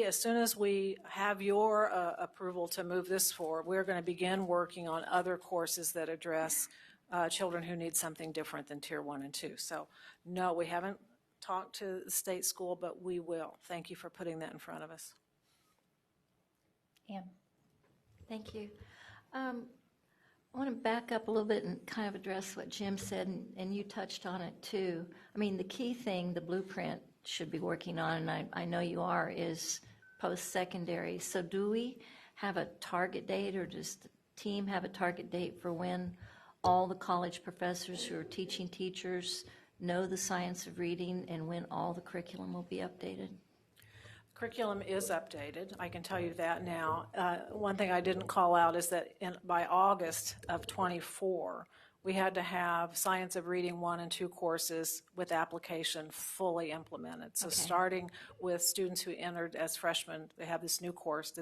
as soon as we have your approval to move this forward, we're going to begin working on other courses that address children who need something different than Tier 1 and 2. So, no, we haven't talked to the state school, but we will. Thank you for putting that in front of us.
Ann.
Thank you. I want to back up a little bit and kind of address what Jim said, and you touched on it too. I mean, the key thing the blueprint should be working on, and I know you are, is post-secondary. So do we have a target date, or does the team have a target date for when all the college professors who are teaching teachers know the science of reading and when all the curriculum will be updated?
Curriculum is updated. I can tell you that now. One thing I didn't call out is that by August of 24, we had to have Science of Reading 1 and 2 courses with application fully implemented. So starting with students who entered as freshmen, they have this new course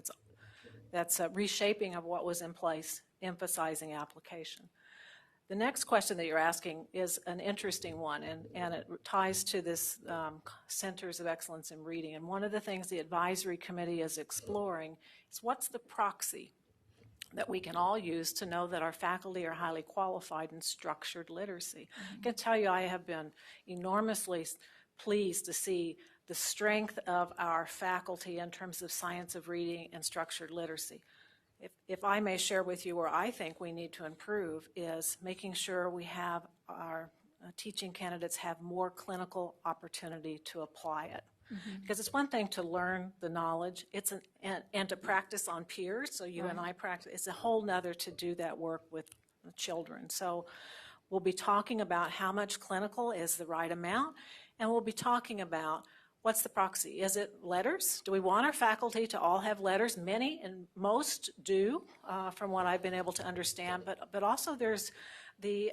that's a reshaping of what was in place, emphasizing application. The next question that you're asking is an interesting one, and it ties to this Centers of Excellence in Reading. And one of the things the advisory committee is exploring is what's the proxy that we can all use to know that our faculty are highly qualified in structured literacy. I can tell you I have been enormously pleased to see the strength of our faculty in terms of science of reading and structured literacy. If I may share with you where I think we need to improve is making sure we have our teaching candidates have more clinical opportunity to apply it. Because it's one thing to learn the knowledge, and to practice on peers, so you and I practice. It's a whole nother to do that work with children. So we'll be talking about how much clinical is the right amount, and we'll be talking about what's the proxy. Is it letters? Do we want our faculty to all have letters? Many and most do, from what I've been able to understand, but also there's the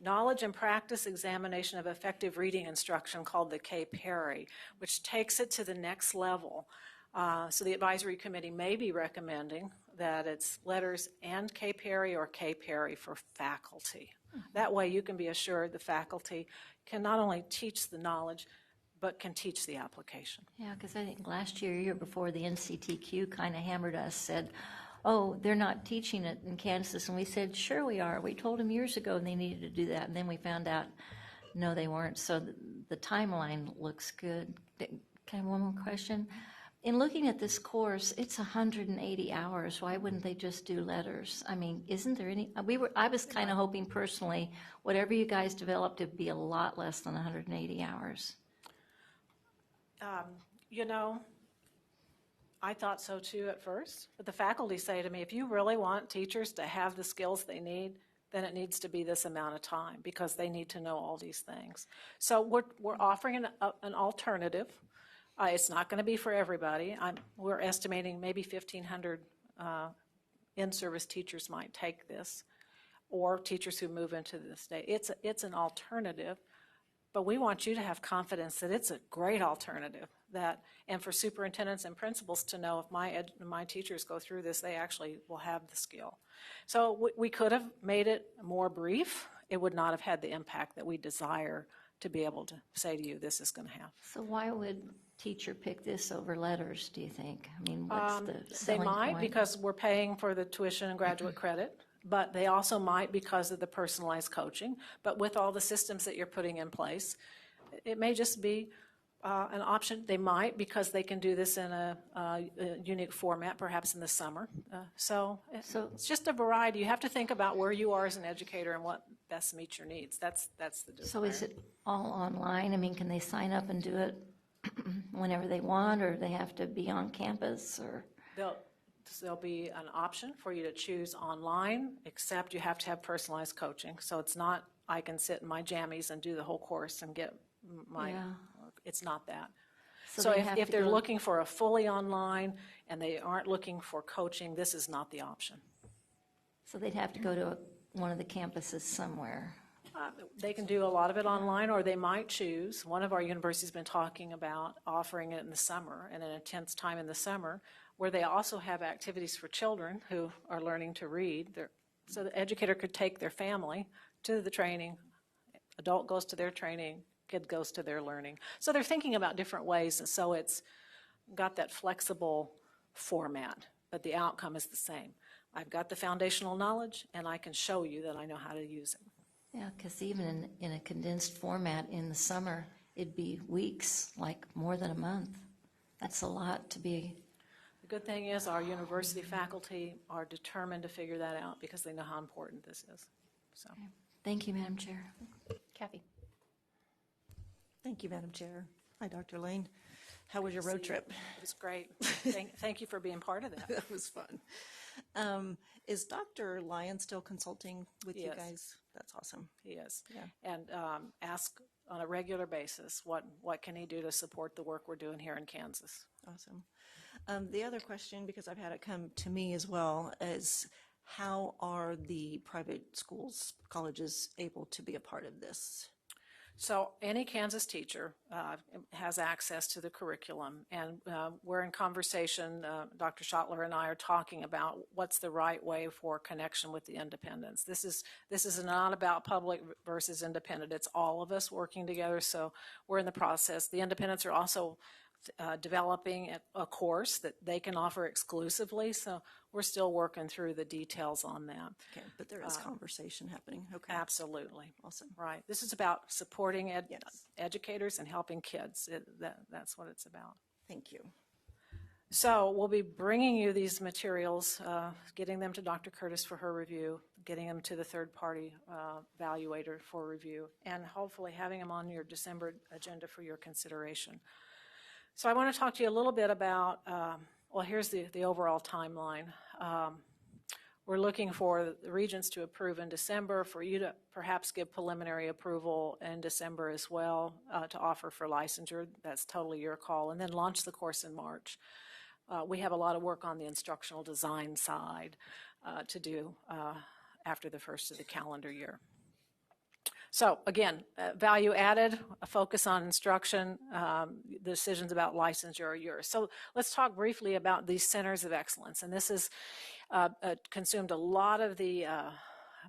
knowledge and practice examination of effective reading instruction called the K-Perry, which takes it to the next level. So the advisory committee may be recommending that it's letters and K-Perry or K-Perry for faculty. That way you can be assured the faculty can not only teach the knowledge, but can teach the application.
Yeah, because I think last year before, the NCTQ kind of hammered us, said, oh, they're not teaching it in Kansas. And we said, sure we are. We told them years ago they needed to do that. And then we found out, no, they weren't. So the timeline looks good. Can I have one more question? In looking at this course, it's 180 hours. Why wouldn't they just do letters? I mean, isn't there any? I was kind of hoping personally, whatever you guys developed, it'd be a lot less than 180 hours.
You know, I thought so too at first, but the faculty say to me, if you really want teachers to have the skills they need, then it needs to be this amount of time because they need to know all these things. So we're offering an alternative. It's not going to be for everybody. We're estimating maybe 1,500 in-service teachers might take this, or teachers who move into the state. It's an alternative. But we want you to have confidence that it's a great alternative, and for superintendents and principals to know if my teachers go through this, they actually will have the skill. So we could have made it more brief. It would not have had the impact that we desire to be able to say to you this is going to have.
So why would teacher pick this over letters, do you think? I mean, what's the selling
They might
point?
because we're paying for the tuition and graduate credit. but they also might because of the personalized coaching. But with all the systems that you're putting in place, it may just be an option. They might, because they can do this in a unique format, perhaps in the summer. So it's just a variety. You have to think about where you are as an educator and what best meets your needs. That's the desire.
So is it all online? I mean, can they sign up and do it whenever they want, or they have to be on campus, or?
There'll be an option for you to choose online, except you have to have personalized coaching. So it's not, I can sit in my jammies and do the whole course and get my, it's not that. So if they're looking for a fully online and they aren't looking for coaching, this is not the option.
So they'd have to go to one of the campuses somewhere.
They can do a lot of it online, or they might choose. One of our universities has been talking about offering it in the summer, and an intense time in the summer, where they also have activities for children who are learning to read. So the educator could take their family to the training, adult goes to their training, kid goes to their learning. So they're thinking about different ways, and so it's got that flexible format, but the outcome is the same. I've got the foundational knowledge, and I can show you that I know how to use it.
Yeah, because even in a condensed format in the summer, it'd be weeks, like more than a month. That's a lot to be.
The good thing is our university faculty are determined to figure that out because they know how important this is. So,
Thank you, Madam Chair.
Kathy.
Thank you, Madam Chair. Hi, Dr. Lane. How was your road trip?
It was great. Thank you for being part of that.
That was fun. Is Dr. Lyon still consulting with you guys? That's awesome.
He is.
Yeah.
And ask on a regular basis what can he do to support the work we're doing here in Kansas.
Awesome. The other question, because I've had it come to me as well, is how are the private schools, colleges able to be a part of this?
So any Kansas teacher has access to the curriculum, and we're in conversation, Dr. Schottler and I are talking about what's the right way for connection with the independents. This is not about public versus independent. It's all of us working together, so we're in the process. The independents are also developing a course that they can offer exclusively, so we're still working through the details on that.
Okay, but there is conversation happening. Okay.
Absolutely.
Awesome.
Right. This is about supporting educators and helping kids. That's what it's about.
Thank you.
So we'll be bringing you these materials, getting them to Dr. Curtis for her review, getting them to the third-party evaluator for review, and hopefully having them on your December agenda for your consideration. So I want to talk to you a little bit about, well, here's the overall timeline. We're looking for the regents to approve in December, for you to perhaps give preliminary approval in December as well, to offer for licensure. That's totally your call, and then launch the course in March. We have a lot of work on the instructional design side to do after the first of the calendar year. So again, value added, a focus on instruction, the decisions about licensure are yours. So let's talk briefly about these centers of excellence. And this has consumed a lot of the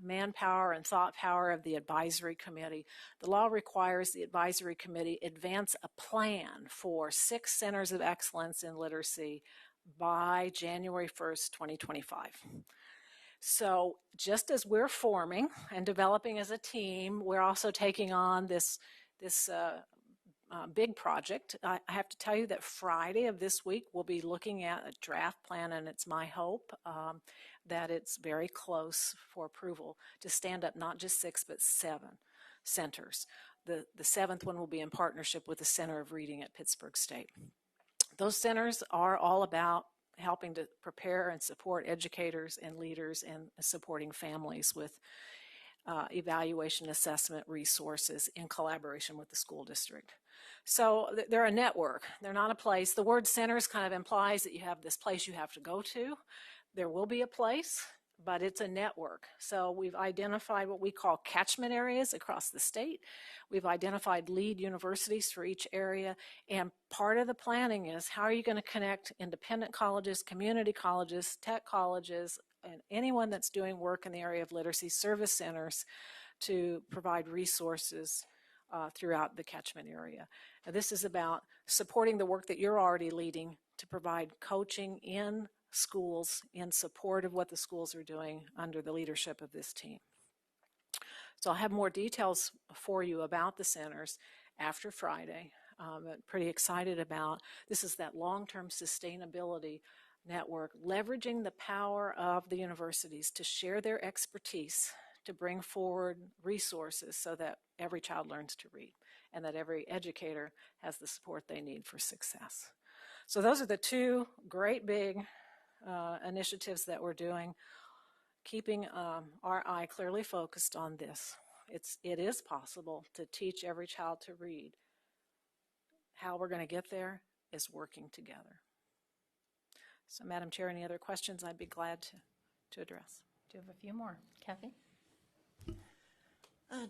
manpower and thought power of the advisory committee. The law requires the advisory committee advance a plan for 6 centers of excellence in literacy by January 1st, 2025. So just as we're forming and developing as a team, we're also taking on this big project. I have to tell you that Friday of this week, we'll be looking at a draft plan, and it's my hope that it's very close for approval to stand up not just 6, but 7 centers. The 7th one will be in partnership with the Center of Reading at Pittsburgh State. Those centers are all about helping to prepare and support educators and leaders and supporting families with evaluation assessment resources in collaboration with the school district. So they're a network. They're not a place. The word centers kind of implies that you have this place you have to go to. There will be a place, but it's a network. So we've identified what we call catchment areas across the state. We've identified lead universities for each area, and part of the planning is how are you going to connect independent colleges, community colleges, tech colleges, and anyone that's doing work in the area of literacy, service centers to provide resources throughout the catchment area. Now, this is about supporting the work that you're already leading to provide coaching in schools in support of what the schools are doing under the leadership of this team. So I'll have more details for you about the centers after Friday. But pretty excited about this is that long-term sustainability network, leveraging the power of the universities to share their expertise, to bring forward resources so that every child learns to read and that every educator has the support they need for success. So those are the two great big initiatives that we're doing, keeping our eye clearly focused on this. It is possible to teach every child to read. How we're going to get there is working together. So, Madam Chair, any other questions I'd be glad to address.
Do you have a few more? Kathy?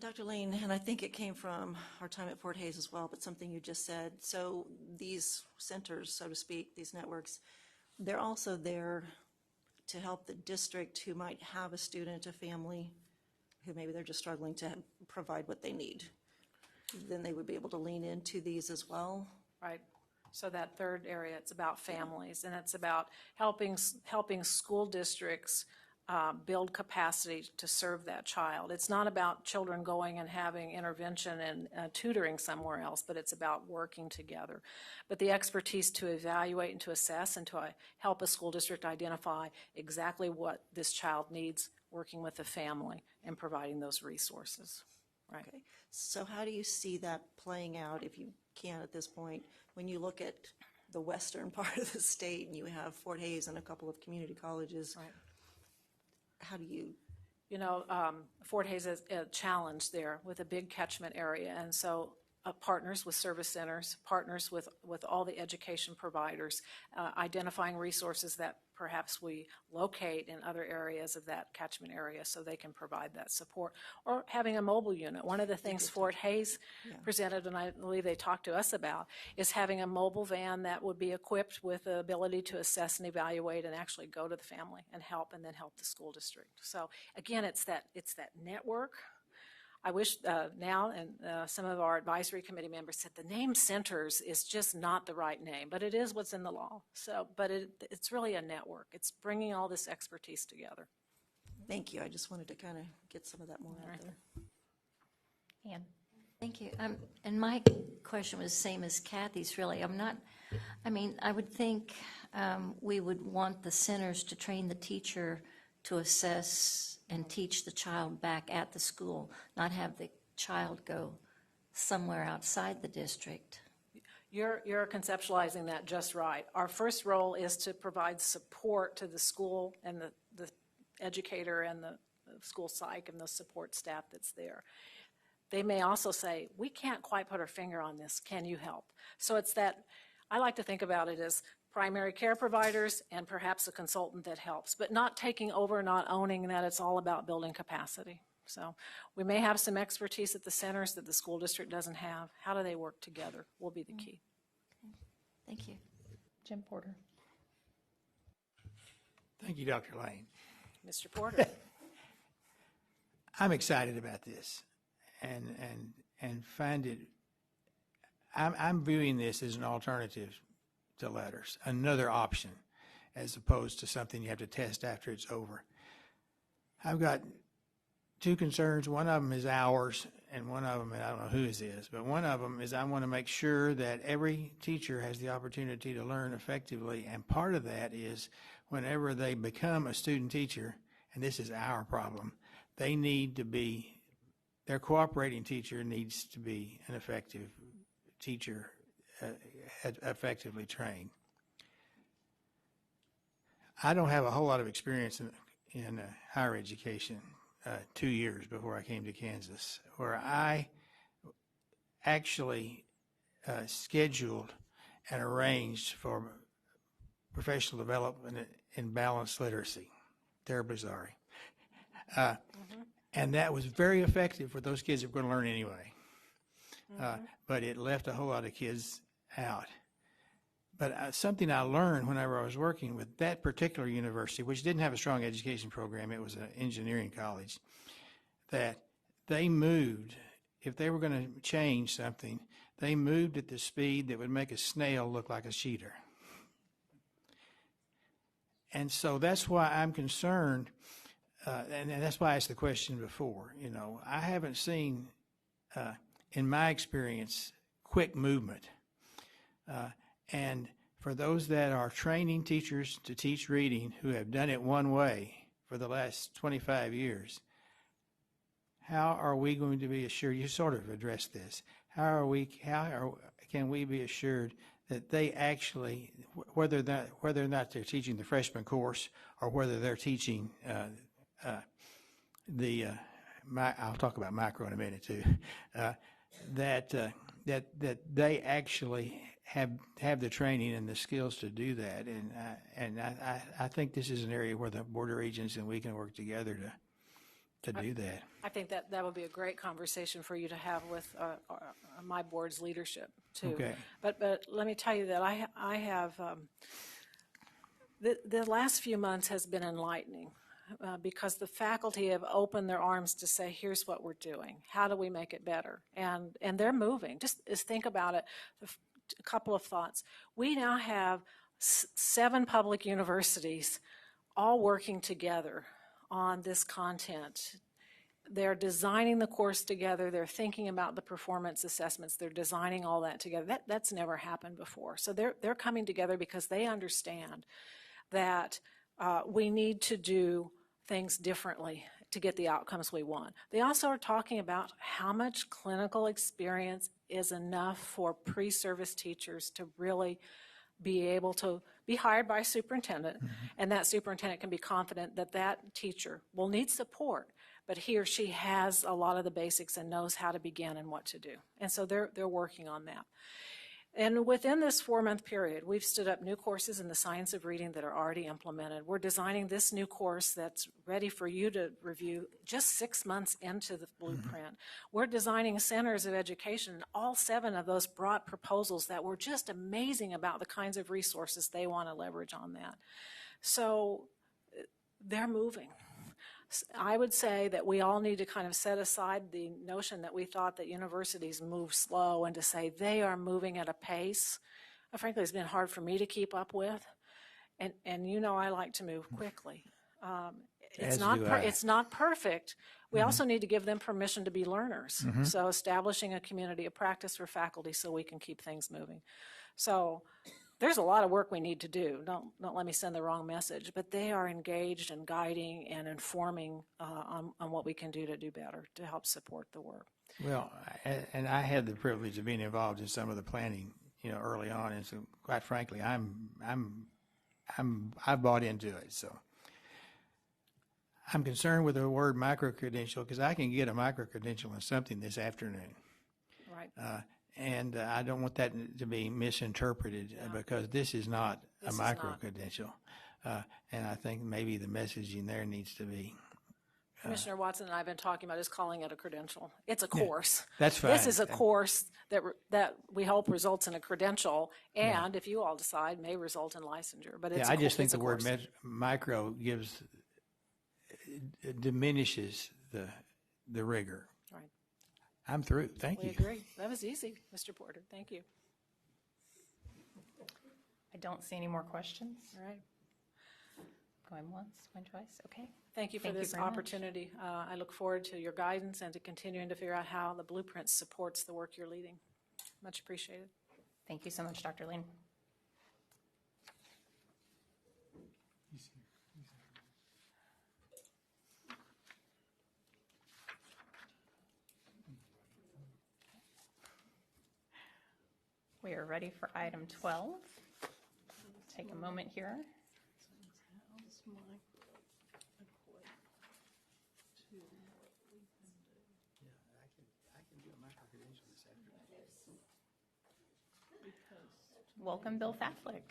Dr. Lane, and I think it came from our time at Fort Hays as well, but something you just said. So these centers, so to speak, these networks, they're also there to help the district who might have a student, a family, who maybe they're just struggling to provide what they need. Then they would be able to lean into these as well.
Right. So that third area, it's about families, and it's about helping school districts build capacity to serve that child. It's not about children going and having intervention and tutoring somewhere else, but it's about working together. But the expertise to evaluate and to assess and to help a school district identify exactly what this child needs, working with the family and providing those resources. Right.
Okay. So how do you see that playing out, if you can at this point, when you look at the western part of the state and you have Fort Hays and a couple of community colleges?
Right.
How do you?
You know, Fort Hays is a challenge there with a big catchment area, and so partners with service centers, partners with all the education providers, identifying resources that perhaps we locate in other areas of that catchment area so they can provide that support, or having a mobile unit. One of the things Fort Hays presented, and I believe they talked to us about, is having a mobile van that would be equipped with the ability to assess and evaluate and actually go to the family and then help the school district. So again, it's that network. I wish now, and some of our advisory committee members said the name centers is just not the right name, but it is what's in the law. So, but it's really a network. It's bringing all this expertise together.
Thank you. I just wanted to kind of get some of that more out there.
Ann.
Thank you. And my question was the same as Kathy's, really. I would think we would want the centers to train the teacher to assess and teach the child back at the school, not have the child go somewhere outside the district.
You're conceptualizing that just right. Our first role is to provide support to the school and the educator and the school psych and the support staff that's there. They may also say, we can't quite put our finger on this. Can you help? So it's that, I like to think about it as primary care providers and perhaps a consultant that helps, but not taking over, not owning that it's all about building capacity. So we may have some expertise at the centers that the school district doesn't have. How do they work together will be the key.
Thank you.
Jim Porter.
Thank you, Dr. Lane.
Mr. Porter.
I'm excited about this and find it, I'm viewing this as an alternative to letters, another option, as opposed to something you have to test after it's over. I've got two concerns. One of them is hours, and one of them, and I don't know whose is, but one of them is I want to make sure that every teacher has the opportunity to learn effectively, and part of that is whenever they become a student teacher, and this is our problem, they need to be, their cooperating teacher needs to be an effective teacher, effectively trained. I don't have a whole lot of experience in higher education, 2 years before I came to Kansas, where I actually scheduled and arranged for professional development in balanced literacy. Terribly sorry. And that was very effective for those kids that were going to learn anyway. But it left a whole lot of kids out. But something I learned whenever I was working with that particular university, which didn't have a strong education program, it was an engineering college, that they moved, if they were going to change something, they moved at the speed that would make a snail look like a cheater. And so that's why I'm concerned, and that's why I asked the question before. You know, I haven't seen, in my experience, quick movement. And for those that are training teachers to teach reading who have done it one way for the last 25 years, how are we going to be assured, you sort of addressed this, can we be assured that they actually, whether or not they're teaching the freshman course or whether they're teaching I'll talk about micro in a minute too, that they actually have the training and the skills to do that. And I think this is an area where the Board of Regents and we can work together to do that.
I think that would be a great conversation for you to have with my board's leadership too.
Okay.
But let me tell you that I have the last few months has been enlightening because the faculty have opened their arms to say, here's what we're doing. How do we make it better? And they're moving. Just think about it. A couple of thoughts. We now have 7 public universities all working together on this content. They're designing the course together. They're thinking about the performance assessments. They're designing all that together. That's never happened before. So they're coming together because they understand that we need to do things differently to get the outcomes we want. They also are talking about how much clinical experience is enough for pre-service teachers to really be able to be hired by a superintendent, and that superintendent can be confident that that teacher will need support, but he or she has a lot of the basics and knows how to begin and what to do. And so they're working on that. And within this 4-month period, we've stood up new courses in the science of reading that are already implemented. We're designing this new course that's ready for you to review just 6 months into the blueprint. We're designing centers of education. All 7 of those brought proposals that were just amazing about the kinds of resources they want to leverage on that. So they're moving. I would say that we all need to kind of set aside the notion that we thought that universities move slow and to say they are moving at a pace. Frankly, it's been hard for me to keep up with. And you know I like to move quickly. It's not perfect. We also need to give them permission to be learners. So establishing a community of practice for faculty so we can keep things moving. So there's a lot of work we need to do. Don't let me send the wrong message, but they are engaged and guiding and informing on what we can do to do better to help support the work.
Well, and I had the privilege of being involved in some of the planning, you know, early on, and so quite frankly, I've bought into it. So I'm concerned with the word micro-credential because I can get a micro-credential in something this afternoon.
Right.
And I don't want that to be misinterpreted because this is not a micro-credential. And I think maybe the messaging there needs to be.
Commissioner Watson and I have been talking about is calling it a credential. It's a course.
That's fine.
This is a course that we hope results in a credential and, if you all decide, may result in licensure. But it's
I just think the word micro diminishes the rigor.
Right.
I'm through. Thank you.
We agree. That was easy, Mr. Porter. Thank you.
I don't see any more questions.
All right.
Going once, going twice. Okay.
Thank you for this opportunity. I look forward to your guidance and to continuing to figure out how the blueprint supports the work you're leading. Much appreciated.
Thank you so much, Dr. Lane. We are ready for item 12. Take a moment here. Welcome, Bill Faflick.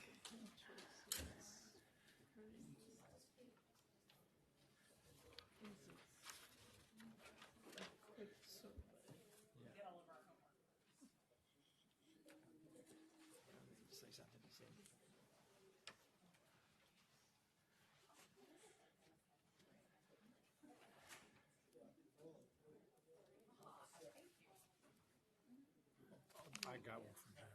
I got one from Jim.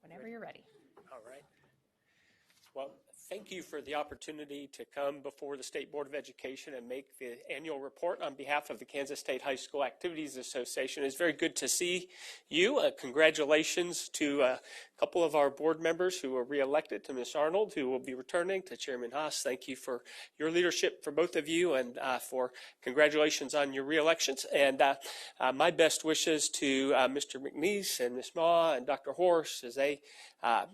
Whenever you're ready.
All right. Well, thank you for the opportunity to come before the State Board of Education and make the annual report on behalf of the Kansas State High School Activities Association. It's very good to see you. Congratulations to a couple of our board members who were reelected, to Ms. Arnold, who will be returning, to Chairman Haas. Thank you for your leadership for both of you, and for congratulations on your reelections. And my best wishes to Mr. McNeese and Ms. Ma and Dr. Horse as they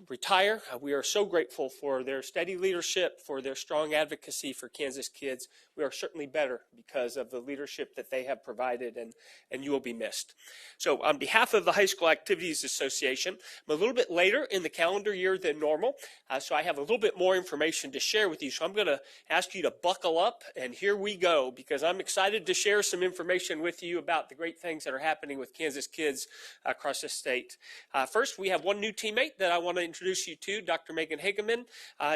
retire. We are so grateful for their steady leadership, for their strong advocacy for Kansas kids. We are certainly better because of the leadership that they have provided, and you will be missed. So on behalf of the High School Activities Association, I'm a little bit later in the calendar year than normal, so I have a little bit more information to share with you. So I'm going to ask you to buckle up, and here we go, because I'm excited to share some information with you about the great things that are happening with Kansas kids across the state. First, we have one new teammate that I want to introduce you to. Dr. Megan Hageman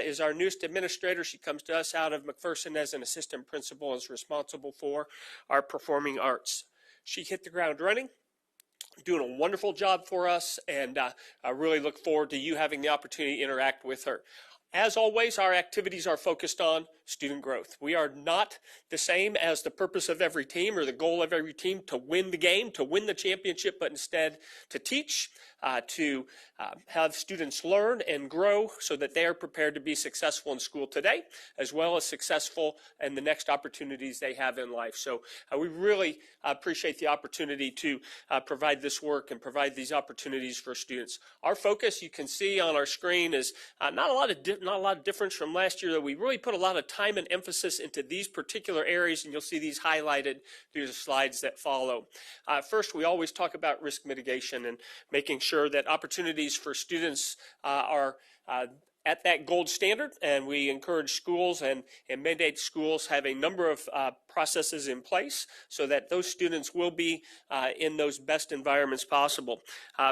is our newest administrator. She comes to us out of McPherson as an assistant principal and is responsible for our performing arts. She hit the ground running, doing a wonderful job for us, and I really look forward to you having the opportunity to interact with her. As always, our activities are focused on student growth. We are not the same as the purpose of every team or the goal of every team to win the game, to win the championship, but instead to teach, to have students learn and grow so that they are prepared to be successful in school today, as well as successful in the next opportunities they have in life. So we really appreciate the opportunity to provide this work and provide these opportunities for students. Our focus, you can see on our screen, is not a lot of difference from last year, though we really put a lot of time and emphasis into these particular areas, and you'll see these highlighted through the slides that follow. First, we always talk about risk mitigation and making sure that opportunities for students are at that gold standard, and we encourage schools and mandate schools have a number of processes in place so that those students will be in those best environments possible.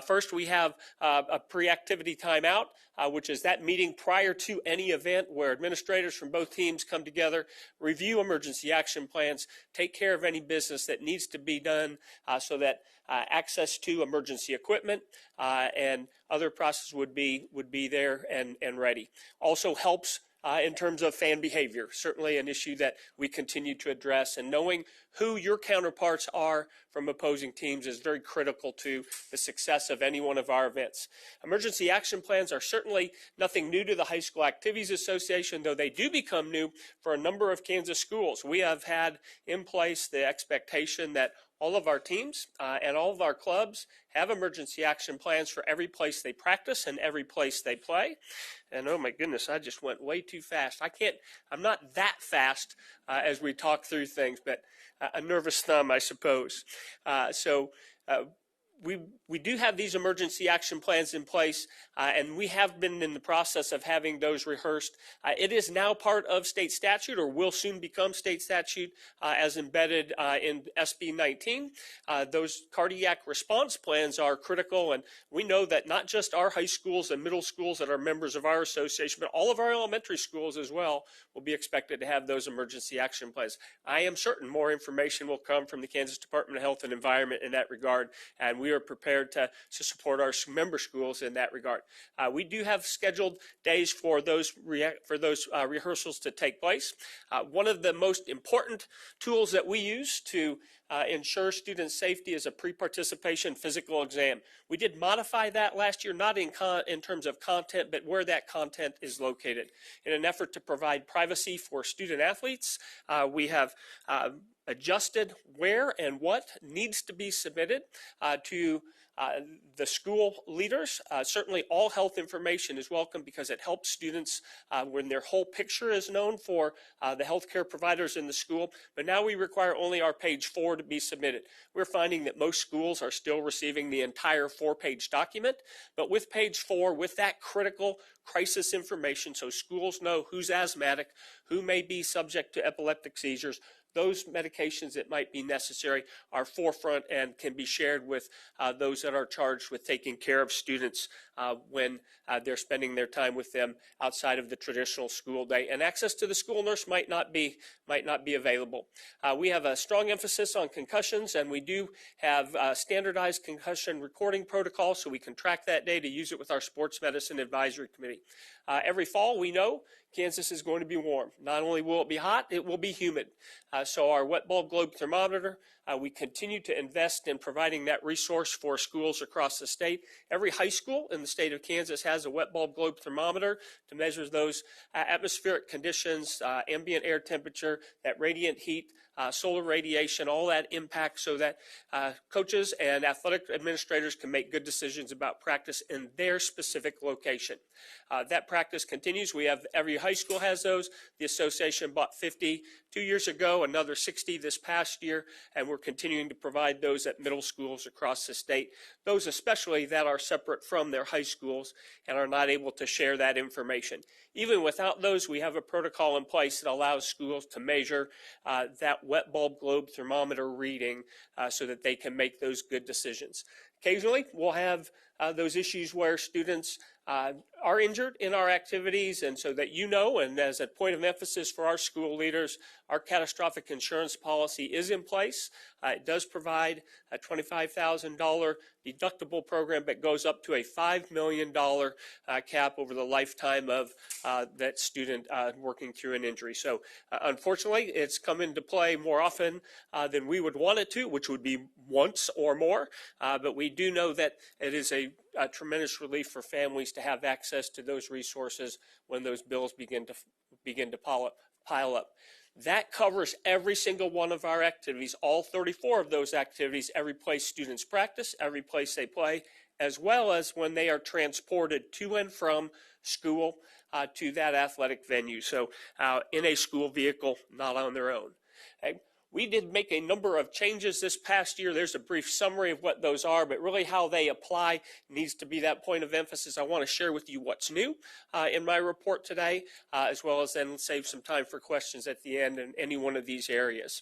First, we have a pre-activity timeout, which is that meeting prior to any event where administrators from both teams come together, review emergency action plans, take care of any business that needs to be done so that access to emergency equipment and other processes would be there and ready. Also helps in terms of fan behavior, certainly an issue that we continue to address, and knowing who your counterparts are from opposing teams is very critical to the success of any one of our events. Emergency action plans are certainly nothing new to the High School Activities Association, though they do become new for a number of Kansas schools. We have had in place the expectation that all of our teams and all of our clubs have emergency action plans for every place they practice and every place they play. And oh my goodness, I just went way too fast. I'm not that fast as we talk through things, but a nervous thumb, I suppose. We do have these emergency action plans in place, and we have been in the process of having those rehearsed. It is now part of state statute, or will soon become state statute, as embedded in SB 19. Those cardiac response plans are critical, and we know that not just our high schools and middle schools that are members of our association, but all of our elementary schools as well will be expected to have those emergency action plans. I am certain more information will come from the Kansas Department of Health and Environment in that regard, and we are prepared to support our member schools in that regard. We do have scheduled days for those rehearsals to take place. One of the most important tools that we use to ensure student safety is a pre-participation physical exam. We did modify that last year, not in terms of content, but where that content is located. In an effort to provide privacy for student athletes, we have adjusted where and what needs to be submitted to the school leaders. Certainly all health information is welcome because it helps students when their whole picture is known for the healthcare providers in the school. But now we require only our page 4 to be submitted. We're finding that most schools are still receiving the entire 4-page document, but with page 4, with that critical crisis information, so schools know who's asthmatic, who may be subject to epileptic seizures, those medications that might be necessary are forefront and can be shared with those that are charged with taking care of students when they're spending their time with them outside of the traditional school day. And access to the school nurse might not be available. We have a strong emphasis on concussions, and we do have standardized concussion recording protocols so we can track that data, use it with our sports medicine advisory committee. Every fall, we know Kansas is going to be warm. Not only will it be hot, it will be humid. So our wet bulb globe thermometer, we continue to invest in providing that resource for schools across the state. Every high school in the state of Kansas has a wet bulb globe thermometer to measure those atmospheric conditions, ambient air temperature, that radiant heat, solar radiation, all that impact, so that coaches and athletic administrators can make good decisions about practice in their specific location. That practice continues. Every high school has those. The association bought 50 2 years ago, another 60 this past year, and we're continuing to provide those at middle schools across the state, those especially that are separate from their high schools and are not able to share that information. Even without those, we have a protocol in place that allows schools to measure that wet bulb globe thermometer reading so that they can make those good decisions. Occasionally, we'll have those issues where students are injured in our activities, and so that you know, and as a point of emphasis for our school leaders, our catastrophic insurance policy is in place. It does provide a $25,000 deductible program that goes up to a $5 million cap over the lifetime of that student working through an injury. So unfortunately, it's come into play more often than we would want it to, which would be once or more, but we do know that it is a tremendous relief for families to have access to those resources when those bills begin to pile up. That covers every single one of our activities, all 34 of those activities, every place students practice, every place they play, as well as when they are transported to and from school to that athletic venue. So in a school vehicle, not on their own. Okay. We did make a number of changes this past year. There's a brief summary of what those are, but really how they apply needs to be that point of emphasis. I want to share with you what's new in my report today, as well as then save some time for questions at the end in any one of these areas.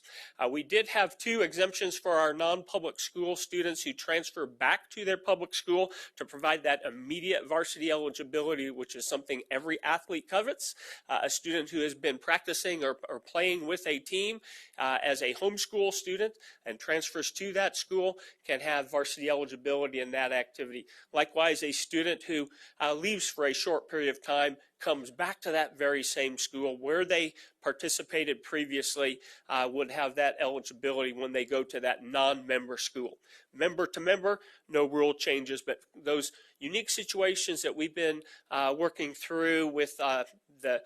We did have 2 exemptions for our non-public school students who transfer back to their public school to provide that immediate varsity eligibility, which is something every athlete covets. A student who has been practicing or playing with a team as a homeschool student and transfers to that school can have varsity eligibility in that activity. Likewise, a student who leaves for a short period of time comes back to that very same school where they participated previously would have that eligibility when they go to that non-member school. Member to member, no rule changes, but those unique situations that we've been working through with the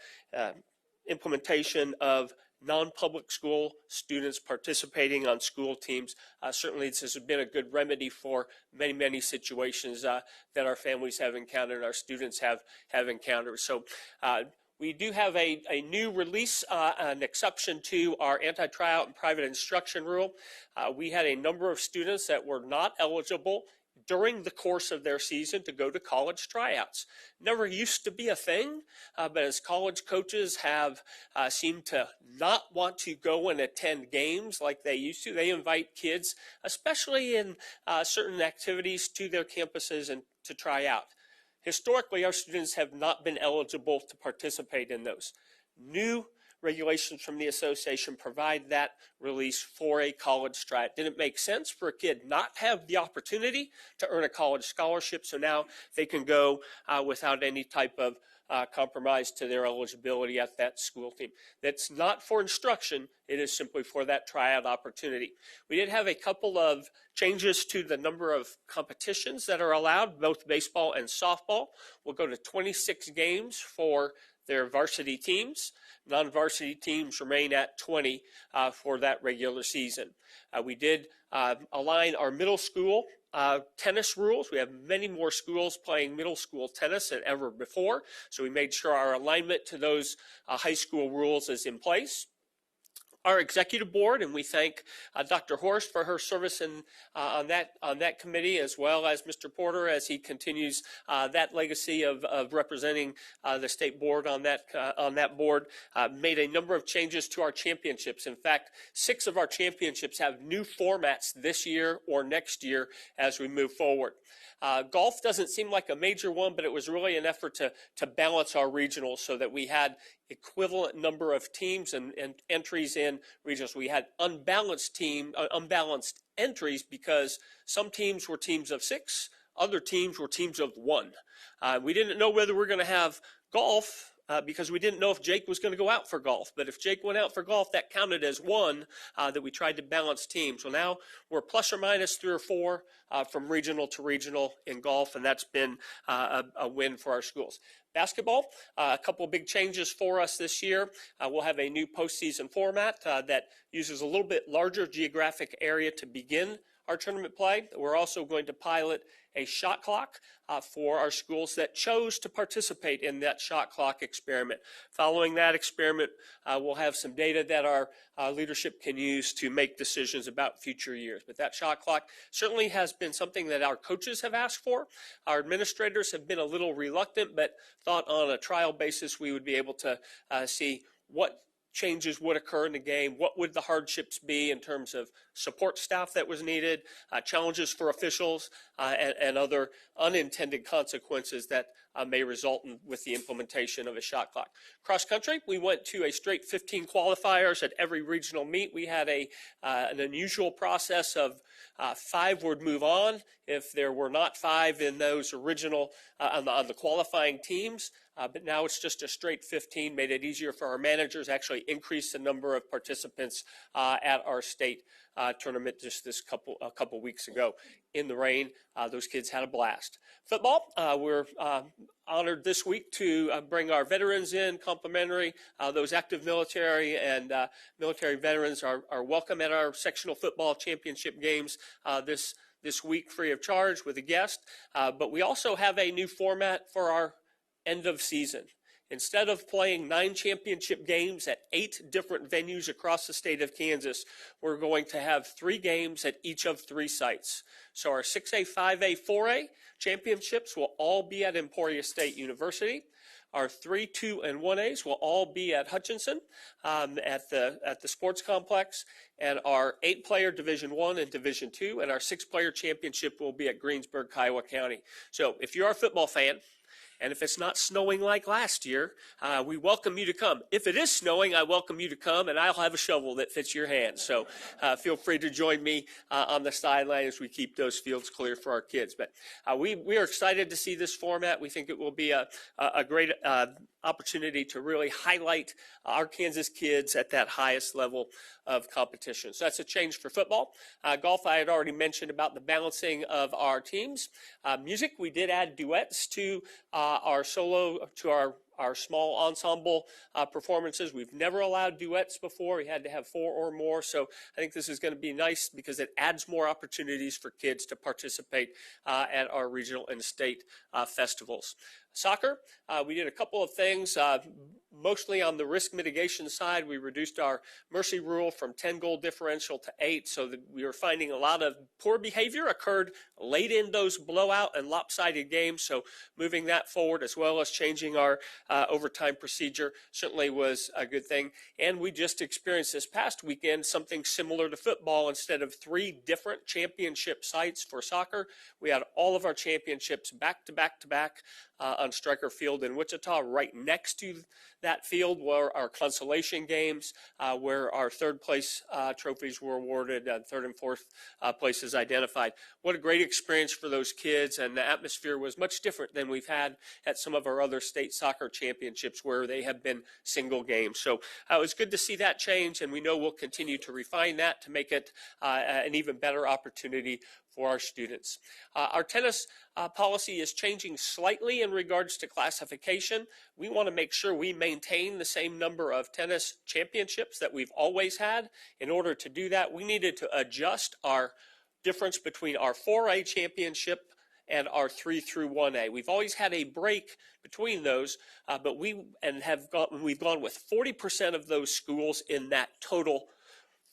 implementation of non-public school students participating on school teams. Certainly this has been a good remedy for many, many situations that our families have encountered and our students have encountered. So we do have a new release, an exception to our anti-tryout and private instruction rule. We had a number of students that were not eligible during the course of their season to go to college tryouts. Never used to be a thing, but as college coaches have seemed to not want to go and attend games like they used to, they invite kids, especially in certain activities, to their campuses and to try out. Historically, our students have not been eligible to participate in those. New regulations from the association provide that release for a college tryout. Didn't make sense for a kid not have the opportunity to earn a college scholarship, so now they can go without any type of compromise to their eligibility at that school team. That's not for instruction, it is simply for that tryout opportunity. We did have a couple of changes to the number of competitions that are allowed, both baseball and softball. We'll go to 26 games for their varsity teams. Non-varsity teams remain at 20 for that regular season. We did align our middle school tennis rules. We have many more schools playing middle school tennis than ever before, so we made sure our alignment to those high school rules is in place. our executive board, and we thank Dr. Horst for her service on that committee, as well as Mr. Porter as he continues that legacy of representing the state board on that board. Made a number of changes to our championships. In fact, 6 of our championships have new formats this year or next year as we move forward. Golf doesn't seem like a major one, but it was really an effort to balance our regionals so that we had equivalent number of teams and entries in regionals. We had unbalanced entries because some teams were teams of 6, other teams were teams of 1. We didn't know whether we were going to have golf because we didn't know if Jake was going to go out for golf. But if Jake went out for golf, that counted as 1 that we tried to balance teams. So now we're plus or minus 3 or 4 from regional to regional in golf, and that's been a win for our schools. Basketball, a couple of big changes for us this year. We'll have a new postseason format that uses a little bit larger geographic area to begin our tournament play. We're also going to pilot a shot clock for our schools that chose to participate in that shot clock experiment. Following that experiment, we'll have some data that our leadership can use to make decisions about future years. But that shot clock certainly has been something that our coaches have asked for. Our administrators have been a little reluctant, but thought on a trial basis we would be able to see what changes would occur in the game, what would the hardships be in terms of support staff that was needed, challenges for officials, and other unintended consequences that may result with the implementation of a shot clock. Cross country, we went to a straight 15 qualifiers at every regional meet. We had an unusual process of 5 would move on if there were not 5 in those original on the qualifying teams. But now it's just a straight 15, made it easier for our managers, actually increased the number of participants at our state tournament just a couple weeks ago. In the rain, those kids had a blast. Football, we're honored this week to bring our veterans in, complimentary. Those active military and military veterans are welcome at our sectional football championship games this week, free of charge with a guest. But we also have a new format for our end of season. Instead of playing 9 championship games at 8 different venues across the state of Kansas, we're going to have 3 games at each of 3 sites. So our 6A, 5A, 4A championships will all be at Emporia State University. Our 3, 2, and 1As will all be at Hutchinson at the sports complex, and our 8-player Division I and Division II, and our 6-player championship will be at Greensburg, Kiowa County. So if you're a football fan, and if it's not snowing like last year, we welcome you to come. If it is snowing, I welcome you to come, and I'll have a shovel that fits your hands. So feel free to join me on the sideline as we keep those fields clear for our kids. But we are excited to see this format. We think it will be a great opportunity to really highlight our Kansas kids at that highest level of competition. So that's a change for football. Golf, I had already mentioned about the balancing of our teams. Music, we did add duets to our small ensemble performances. We've never allowed duets before. We had to have 4 or more. So I think this is going to be nice because it adds more opportunities for kids to participate at our regional and state festivals. Soccer, we did a couple of things, mostly on the risk mitigation side. We reduced our mercy rule from 10 goal differential to 8, so that we were finding a lot of poor behavior occurred late in those blowout and lopsided games. So moving that forward, as well as changing our overtime procedure, certainly was a good thing. And we just experienced this past weekend something similar to football. Instead of 3 different championship sites for soccer, we had all of our championships back to back to back on Stryker Field in Wichita. Right next to that field were our consolation games, where our 3rd place trophies were awarded and 3rd and 4th places identified. What a great experience for those kids, and the atmosphere was much different than we've had at some of our other state soccer championships where they have been single games. So it was good to see that change, and we know we'll continue to refine that to make it an even better opportunity for our students. Our tennis policy is changing slightly in regards to classification. We want to make sure we maintain the same number of tennis championships that we've always had. In order to do that, we needed to adjust our difference between our 4A championship and our 3 through 1A. We've always had a break between those, but we've gone with 40% of those schools in that total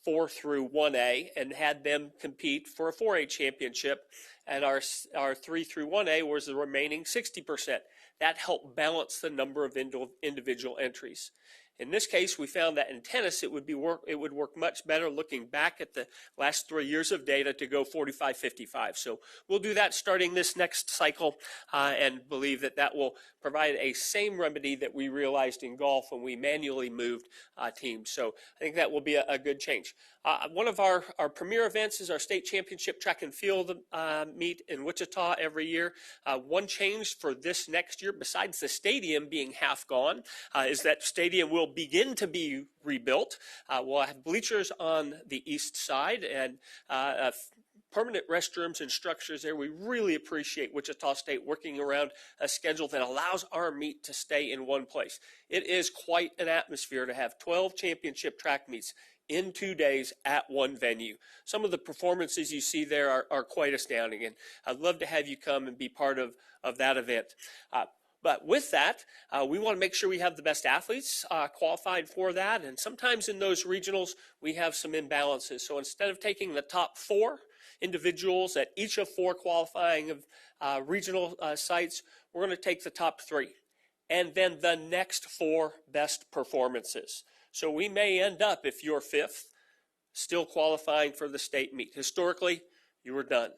4 through 1A and had them compete for a 4A championship, and our 3 through 1A was the remaining 60%. That helped balance the number of individual entries. In this case, we found that in tennis, it would work much better looking back at the last 3 years of data to go 45-55. So we'll do that starting this next cycle and believe that that will provide a same remedy that we realized in golf when we manually moved teams. So I think that will be a good change. One of our premier events is our state championship track and field meet in Wichita every year. One change for this next year, besides the stadium being half gone, is that stadium will begin to be rebuilt. We'll have bleachers on the east side and permanent restrooms and structures there. We really appreciate Wichita State working around a schedule that allows our meet to stay in one place. It is quite an atmosphere to have 12 championship track meets in 2 days at one venue. Some of the performances you see there are quite astounding, and I'd love to have you come and be part of that event. But with that, we want to make sure we have the best athletes qualified for that, and sometimes in those regionals, we have some imbalances. So instead of taking the top 4 individuals at each of 4 qualifying regional sites, we're going to take the top 3, and then the next 4 best performances. So we may end up, if you're 5th, still qualifying for the state meet. Historically, you were done.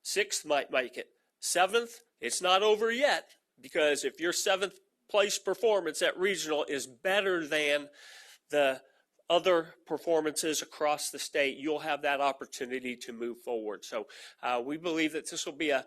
6th might make it. 7th, it's not over yet, because if your 7th place performance at regional is better than the other performances across the state, you'll have that opportunity to move forward. So we believe that this will be a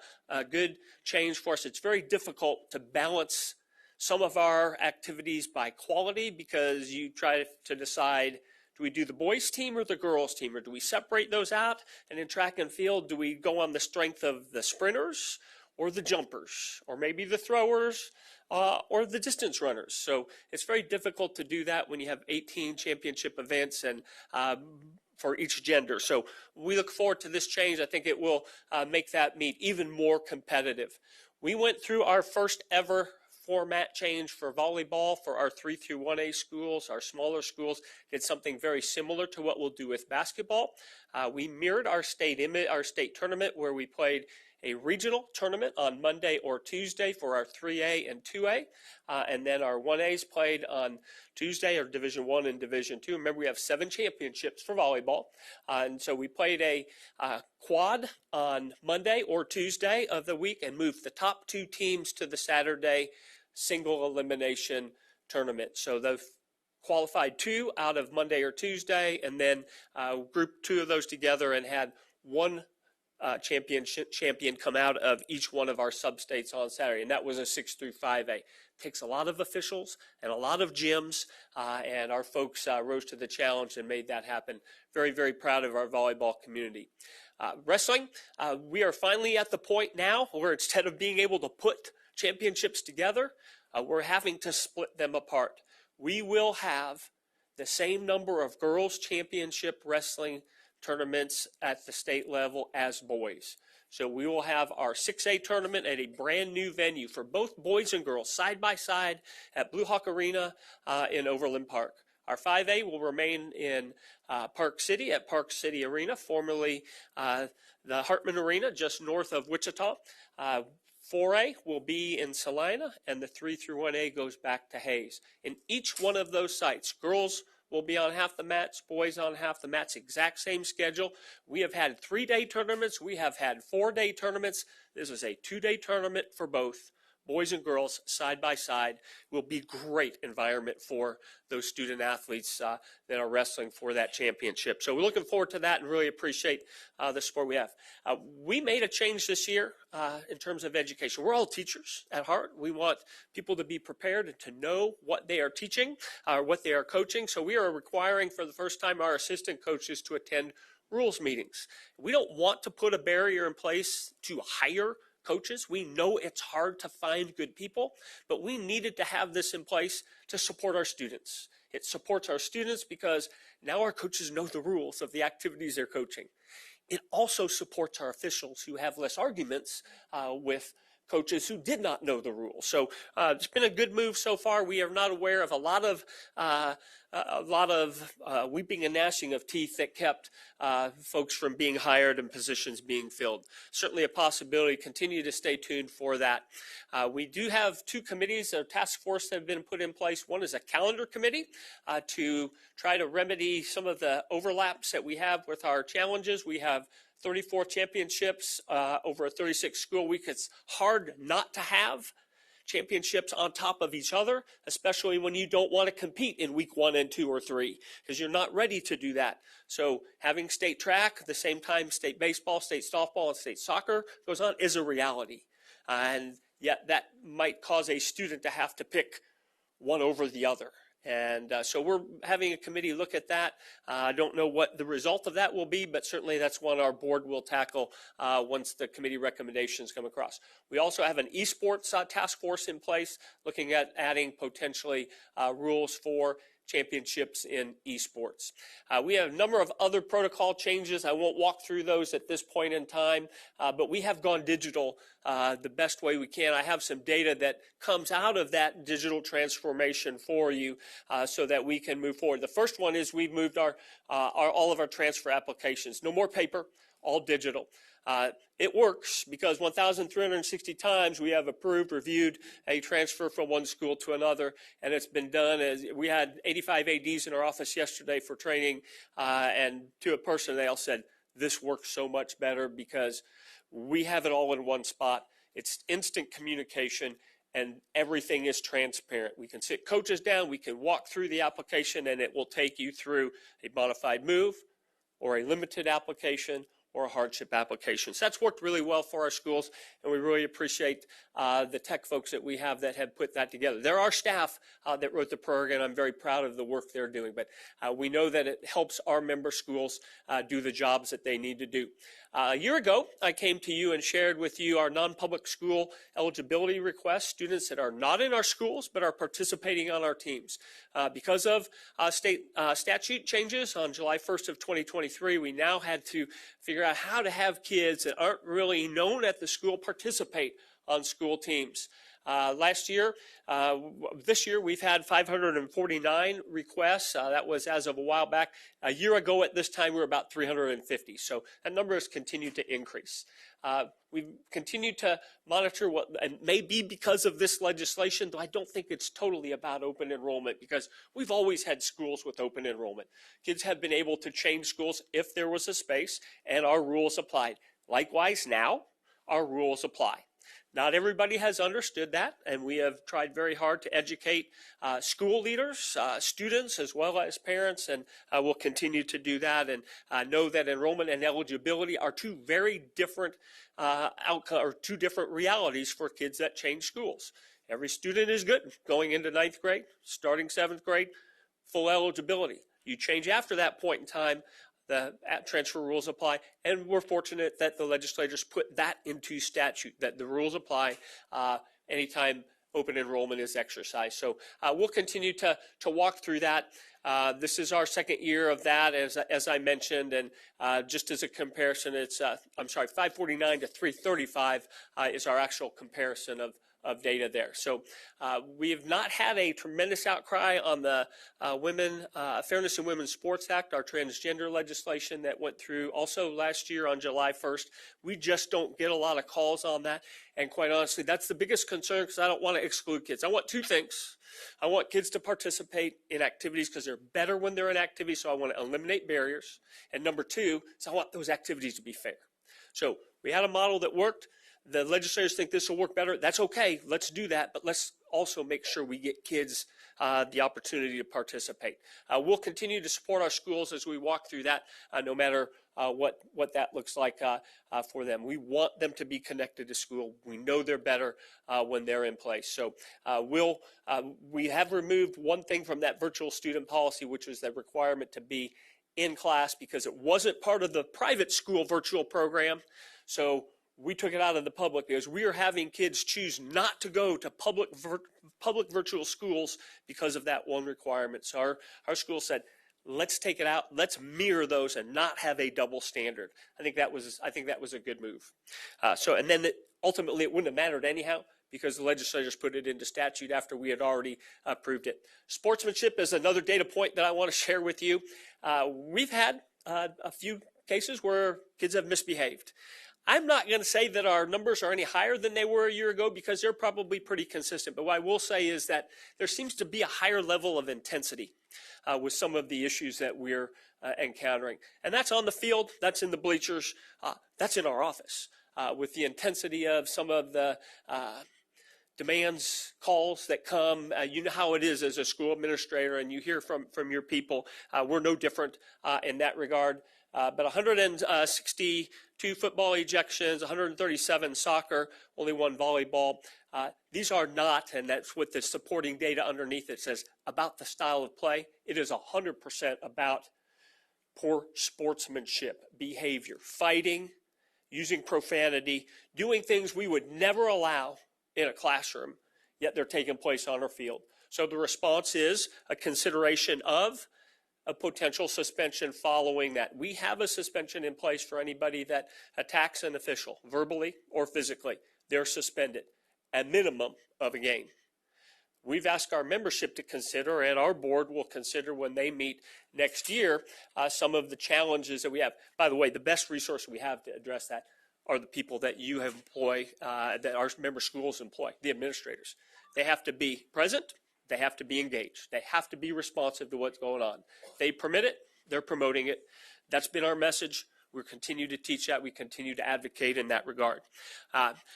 good change for us. It's very difficult to balance some of our activities by quality because you try to decide, do we do the boys team or the girls team, or do we separate those out? And in track and field, do we go on the strength of the sprinters or the jumpers, or maybe the throwers or the distance runners? So it's very difficult to do that when you have 18 championship events and for each gender. So we look forward to this change. I think it will make that meet even more competitive. We went through our first ever format change for volleyball for our 3 through 1A schools. Our smaller schools did something very similar to what we'll do with basketball. We mirrored our state tournament, where we played a regional tournament on Monday or Tuesday for our 3A and 2A, and then our 1As played on Tuesday, or Division I and Division II. Remember, we have 7 championships for volleyball, and so we played a quad on Monday or Tuesday of the week and moved the top 2 teams to the Saturday single elimination tournament. So the qualified 2 out of Monday or Tuesday, and then grouped 2 of those together and had one champion come out of each one of our sub-states on Saturday, and that was a 6 through 5A. Takes a lot of officials and a lot of gyms, and our folks rose to the challenge and made that happen. Very, very proud of our volleyball community. Wrestling, we are finally at the point now where instead of being able to put championships together, we're having to split them apart. We will have the same number of girls' championship wrestling tournaments at the state level as boys. So we will have our 6A tournament at a brand new venue for both boys and girls side by side at Blue Hawk Arena in Overland Park. Our 5A will remain in Park City at Park City Arena, formerly the Hartman Arena just north of Wichita. 4A will be in Salina, and the 3 through 1A goes back to Hayes. In each one of those sites, girls will be on half the mats, boys on half the mats, exact same schedule. We have had 3-day tournaments. We have had 4-day tournaments. This is a 2-day tournament for both. Boys and girls side by side. Will be great environment for those student athletes that are wrestling for that championship. So we're looking forward to that and really appreciate the support we have. We made a change this year in terms of education. We're all teachers at heart. We want people to be prepared and to know what they are teaching, what they are coaching. So we are requiring for the first time our assistant coaches to attend rules meetings. We don't want to put a barrier in place to hire coaches. We know it's hard to find good people, but we needed to have this in place to support our students. It supports our students because now our coaches know the rules of the activities they're coaching. It also supports our officials who have less arguments with coaches who did not know the rules. So it's been a good move so far. We are not aware of a lot of weeping and gnashing of teeth that kept folks from being hired and positions being filled. Certainly a possibility. Continue to stay tuned for that. We do have two committees, a task force that have been put in place. One is a calendar committee to try to remedy some of the overlaps that we have with our challenges. We have 34 championships over a 36 school week. It's hard not to have championships on top of each other, especially when you don't want to compete in week 1 and 2 or 3, because you're not ready to do that. So having state track at the same time state baseball, state softball, and state soccer goes on is a reality. And yet that might cause a student to have to pick one over the other. And so we're having a committee look at that. I don't know what the result of that will be, but certainly that's one our board will tackle once the committee recommendations come across. We also have an esports task force in place looking at adding potentially rules for championships in esports. We have a number of other protocol changes. I won't walk through those at this point in time, but we have gone digital the best way we can. I have some data that comes out of that digital transformation for you so that we can move forward. The first one is we've moved all of our transfer applications. No more paper, all digital. It works because 1,360 times we have approved, reviewed a transfer from one school to another, and it's been done. As we had 85 ADs in our office yesterday for training, and to a person, they all said, this works so much better because we have it all in one spot. It's instant communication, and everything is transparent. We can sit coaches down, we can walk through the application, and it will take you through a modified move or a limited application or a hardship application. So that's worked really well for our schools, and we really appreciate the tech folks that we have that have put that together. There are staff that wrote the program. I'm very proud of the work they're doing, but we know that it helps our member schools do the jobs that they need to do. A year ago, I came to you and shared with you our non-public school eligibility requests, students that are not in our schools but are participating on our teams. Because of state statute changes on July 1st of 2023, we now had to figure out how to have kids that aren't really known at the school participate on school teams. This year, we've had 549 requests. That was as of a while back. A year ago at this time, we were about 350. So that number has continued to increase. We've continued to monitor what, and maybe because of this legislation, though I don't think it's totally about open enrollment, because we've always had schools with open enrollment. Kids have been able to change schools if there was a space, and our rules applied. Likewise, now, our rules apply. Not everybody has understood that, and we have tried very hard to educate school leaders, students, as well as parents, and we'll continue to do that and know that enrollment and eligibility are two very different two different realities for kids that change schools. Every student is good going into 9th grade, starting 7th grade, full eligibility. You change after that point in time, the transfer rules apply, and we're fortunate that the legislators put that into statute, that the rules apply anytime open enrollment is exercised. So we'll continue to walk through that. This is our second year of that, as I mentioned, and just as a comparison, it's 549 to 335 is our actual comparison of data there. So we have not had a tremendous outcry on the Fairness in Women's Sports Act, our transgender legislation that went through also last year on July 1st. We just don't get a lot of calls on that. And quite honestly, that's the biggest concern, because I don't want to exclude kids. I want two things. I want kids to participate in activities because they're better when they're in activities, so I want to eliminate barriers. And number two is I want those activities to be fair. So we had a model that worked. The legislators think this will work better. That's okay. Let's do that. But let's also make sure we get kids the opportunity to participate. We'll continue to support our schools as we walk through that, no matter what that looks like for them. We want them to be connected to school. We know they're better when they're in place. So we have removed one thing from that virtual student policy, which was the requirement to be in class, because it wasn't part of the private school virtual program. So we took it out of the public because we are having kids choose not to go to public virtual schools because of that one requirement. So our school said, Let's take it out. Let's mirror those and not have a double standard. I think that was a good move. And then ultimately it wouldn't have mattered anyhow because the legislators put it into statute after we had already approved it. Sportsmanship is another data point that I want to share with you. We've had a few cases where kids have misbehaved. I'm not going to say that our numbers are any higher than they were a year ago because they're probably pretty consistent. But what I will say is that there seems to be a higher level of intensity with some of the issues that we're encountering. And that's on the field, that's in the bleachers, that's in our office. With the intensity of some of the demands, calls that come, you know how it is as a school administrator, and you hear from your people. We're no different in that regard. But 162 football ejections, 137 soccer, only one volleyball. These are not, and that's what the supporting data underneath it says, about the style of play. It is 100% about poor sportsmanship, behavior, fighting, using profanity, doing things we would never allow in a classroom, yet they're taking place on our field. So the response is a consideration of a potential suspension following that. We have a suspension in place for anybody that attacks an official, verbally or physically. They're suspended, a minimum of a game. We've asked our membership to consider, and our board will consider when they meet next year, some of the challenges that we have. By the way, the best resource we have to address that are the people that you have employed, that our member schools employ, the administrators. They have to be present. They have to be engaged. They have to be responsive to what's going on. They permit it. They're promoting it. That's been our message. We continue to teach that. We continue to advocate in that regard.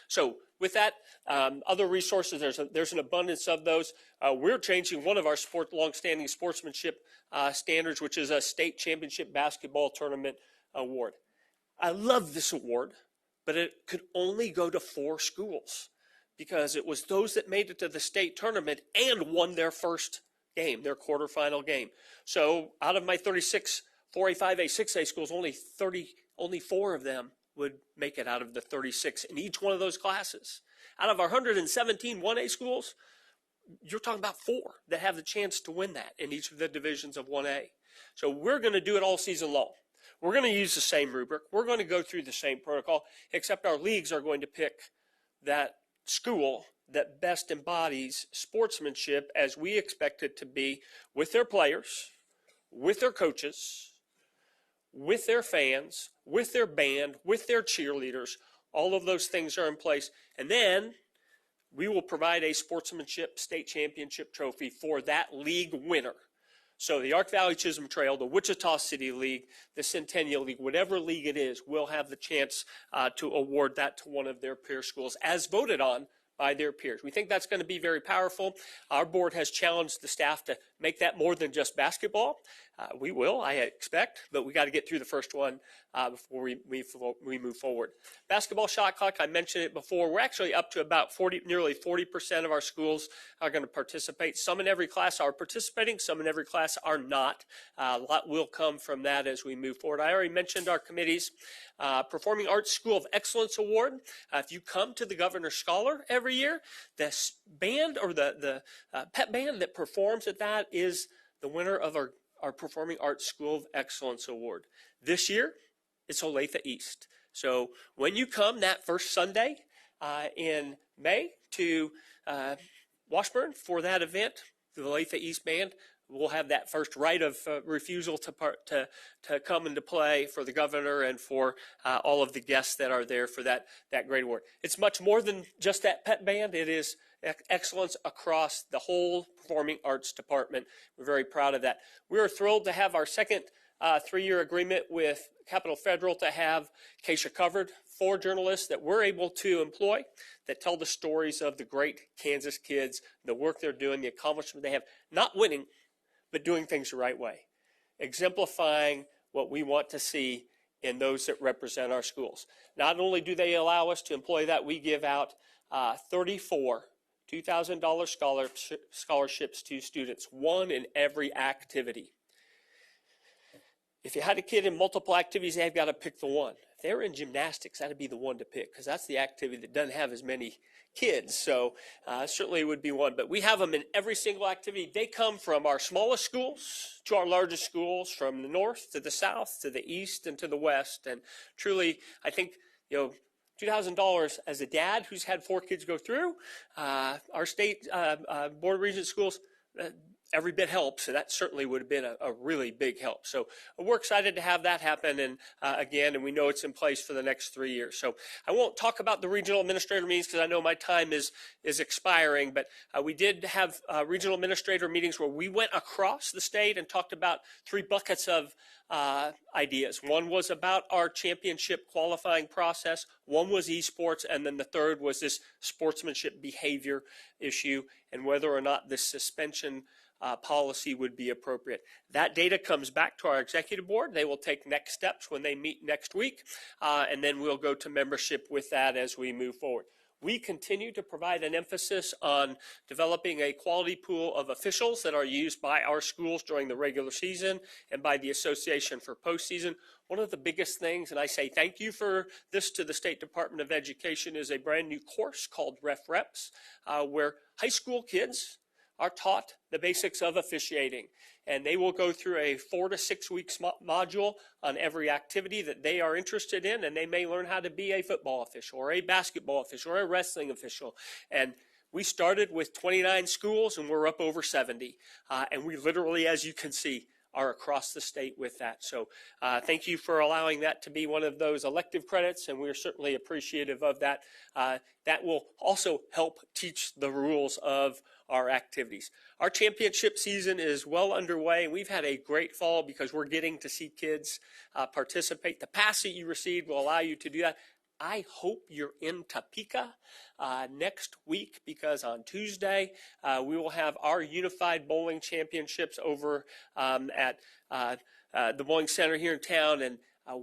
So with that, other resources, there's an abundance of those. We're changing one of our longstanding sportsmanship standards, which is a state championship basketball tournament award. I love this award, but it could only go to 4 schools, because it was those that made it to the state tournament and won their first game, their quarterfinal game. So out of my 36 4A, 5A, 6A schools, only 4 of them would make it out of the 36 in each one of those classes. Out of our 117 1A schools, you're talking about 4 that have the chance to win that in each of the divisions of 1A. So we're going to do it all season long. We're going to use the same rubric. We're going to go through the same protocol, except our leagues are going to pick that school that best embodies sportsmanship as we expect it to be, with their players, with their coaches, with their fans, with their band, with their cheerleaders. All of those things are in place. And then we will provide a sportsmanship state championship trophy for that league winner. So the Ark Valley Chisholm Trail, the Wichita City League, the Centennial League, whatever league it is, will have the chance to award that to one of their peer schools as voted on by their peers. We think that's going to be very powerful. Our board has challenged the staff to make that more than just basketball. We will, I expect, but we got to get through the first one before we move forward. Basketball shot clock, I mentioned it before. We're actually up to about nearly 40% of our schools are going to participate. Some in every class are participating, some in every class are not. A lot will come from that as we move forward. I already mentioned our committees. Performing Arts School of Excellence Award. If you come to the Governor's Scholar every year, the band or the pep band that performs at that is the winner of our Performing Arts School of Excellence Award. This year, it's Olathe East. So when you come that first Sunday in May to Washburn for that event, the Olathe East Band will have that first right of refusal to come into play for the governor and for all of the guests that are there for that great award. It's much more than just that pep band. It is excellence across the whole performing arts department. We're very proud of that. We are thrilled to have our second 3-year agreement with Capital Federal to have Keisha covered, 4 journalists that we're able to employ that tell the stories of the great Kansas kids, the work they're doing, the accomplishment they have, not winning, but doing things the right way, exemplifying what we want to see in those that represent our schools. Not only do they allow us to employ that, we give out 34 $2,000 scholarships to students, 1 in every activity. If you had a kid in multiple activities, they've got to pick the one. if they're in gymnastics, that'd be the one to pick because that's the activity that doesn't have as many kids. So certainly would be one. But we have them in every single activity. They come from our smallest schools to our largest schools, from the north to the south to the east and to the west. And truly, I think, $2,000 as a dad who's had 4 kids go through our state Board of Regents schools, every bit helps, and that certainly would have been a really big help. So we're excited to have that happen, and again, and we know it's in place for the next 3 years. So I won't talk about the regional administrator meetings because I know my time is expiring, but we did have regional administrator meetings where we went across the state and talked about 3 buckets of ideas. One was about our championship qualifying process, one was esports, and then the third was this sportsmanship behavior issue and whether or not this suspension policy would be appropriate. That data comes back to our executive board. They will take next steps when they meet next week, and then we'll go to membership with that as we move forward. We continue to provide an emphasis on developing a quality pool of officials that are used by our schools during the regular season and by the association for postseason. One of the biggest things, and I say thank you for this to the State Department of Education, is a brand new course called Ref Reps, where high school kids are taught the basics of officiating. And they will go through a 4 to 6 weeks module on every activity that they are interested in, and they may learn how to be a football official or a basketball official or a wrestling official. And we started with 29 schools, and we're up over 70. And we literally, as you can see, are across the state with that. So thank you for allowing that to be one of those elective credits, and we're certainly appreciative of that. That will also help teach the rules of our activities. Our championship season is well underway. We've had a great fall because we're getting to see kids participate. The pass that you received will allow you to do that. I hope you're in Topeka next week because on Tuesday we will have our Unified Bowling Championships over at the Bowling Center here in town. And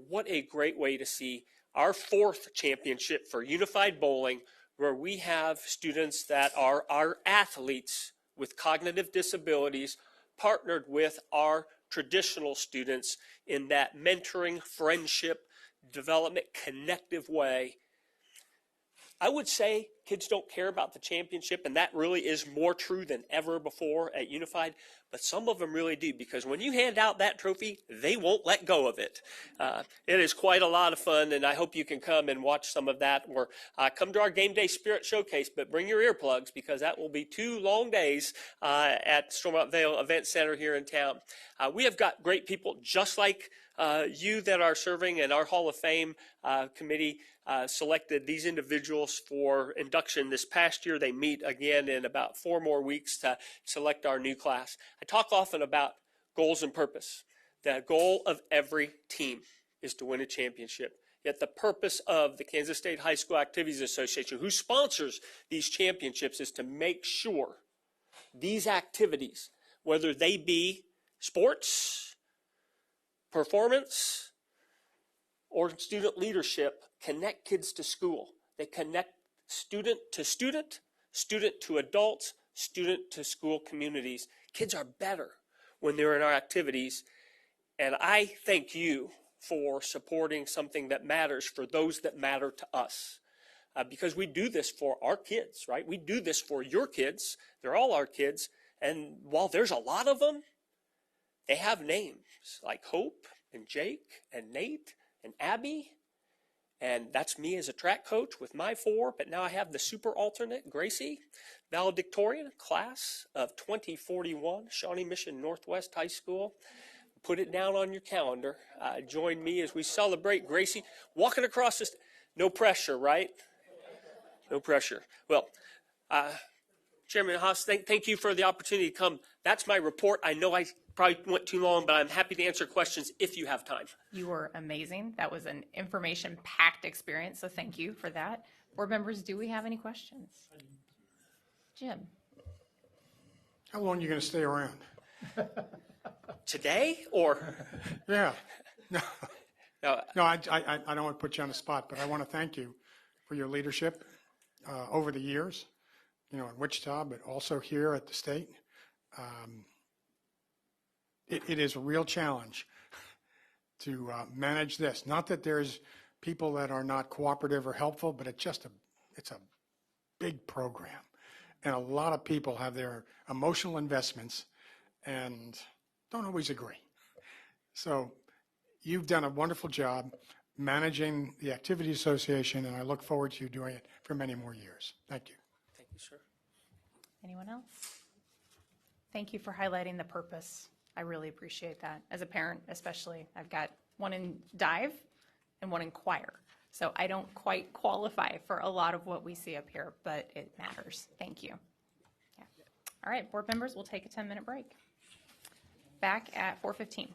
what a great way to see our 4th championship for Unified Bowling, where we have students that are our athletes with cognitive disabilities partnered with our traditional students in that mentoring, friendship, development, connective way. I would say kids don't care about the championship, and that really is more true than ever before at Unified, but some of them really do, because when you hand out that trophy, they won't let go of it. It is quite a lot of fun, and I hope you can come and watch some of that, or come to our Game Day Spirit Showcase, but bring your earplugs, because that will be 2 long days at Stormont Vale Event Center here in town. We have got great people just like you that are serving, and our Hall of Fame committee selected these individuals for induction this past year. They meet again in about 4 more weeks to select our new class. I talk often about goals and purpose. The goal of every team is to win a championship. Yet the purpose of the Kansas State High School Activities Association, who sponsors these championships, is to make sure these activities, whether they be sports, performance, or student leadership, connect kids to school. They connect student to student, student to adults, student to school communities. Kids are better when they're in our activities. And I thank you for supporting something that matters for those that matter to us. Because we do this for our kids, right? We do this for your kids. They're all our kids. And while there's a lot of them, they have names like Hope and Jake and Nate and Abby. And that's me as a track coach with my 4, but now I have the super alternate, Gracie, valedictorian, class of 2041, Shawnee Mission Northwest High School. Put it down on your calendar. Join me as we celebrate Gracie walking across this. No pressure, right? No pressure. Well, Chairman Haas, thank you for the opportunity to come. That's my report. I know I probably went too long, but I'm happy to answer questions if you have time.
You were amazing. That was an information-packed experience, so thank you for that. Board members, do we have any questions? Jim?
How long are you going to stay around?
Today or?
Yeah. No, I don't want to put you on the spot, but I want to thank you for your leadership over the years, in Wichita, but also here at the state. It is a real challenge to manage this. Not that there's people that are not cooperative or helpful, but it's a big program. And a lot of people have their emotional investments and don't always agree. So you've done a wonderful job managing the Activity Association, and I look forward to you doing it for many more years. Thank you.
Thank you, sir.
Anyone else? Thank you for highlighting the purpose. I really appreciate that. As a parent, especially, I've got one in dive and one in choir. So I don't quite qualify for a lot of what we see up here, but it matters. Thank you. Yeah. All right, board members, we'll take a 10-minute break. Back at 4:15.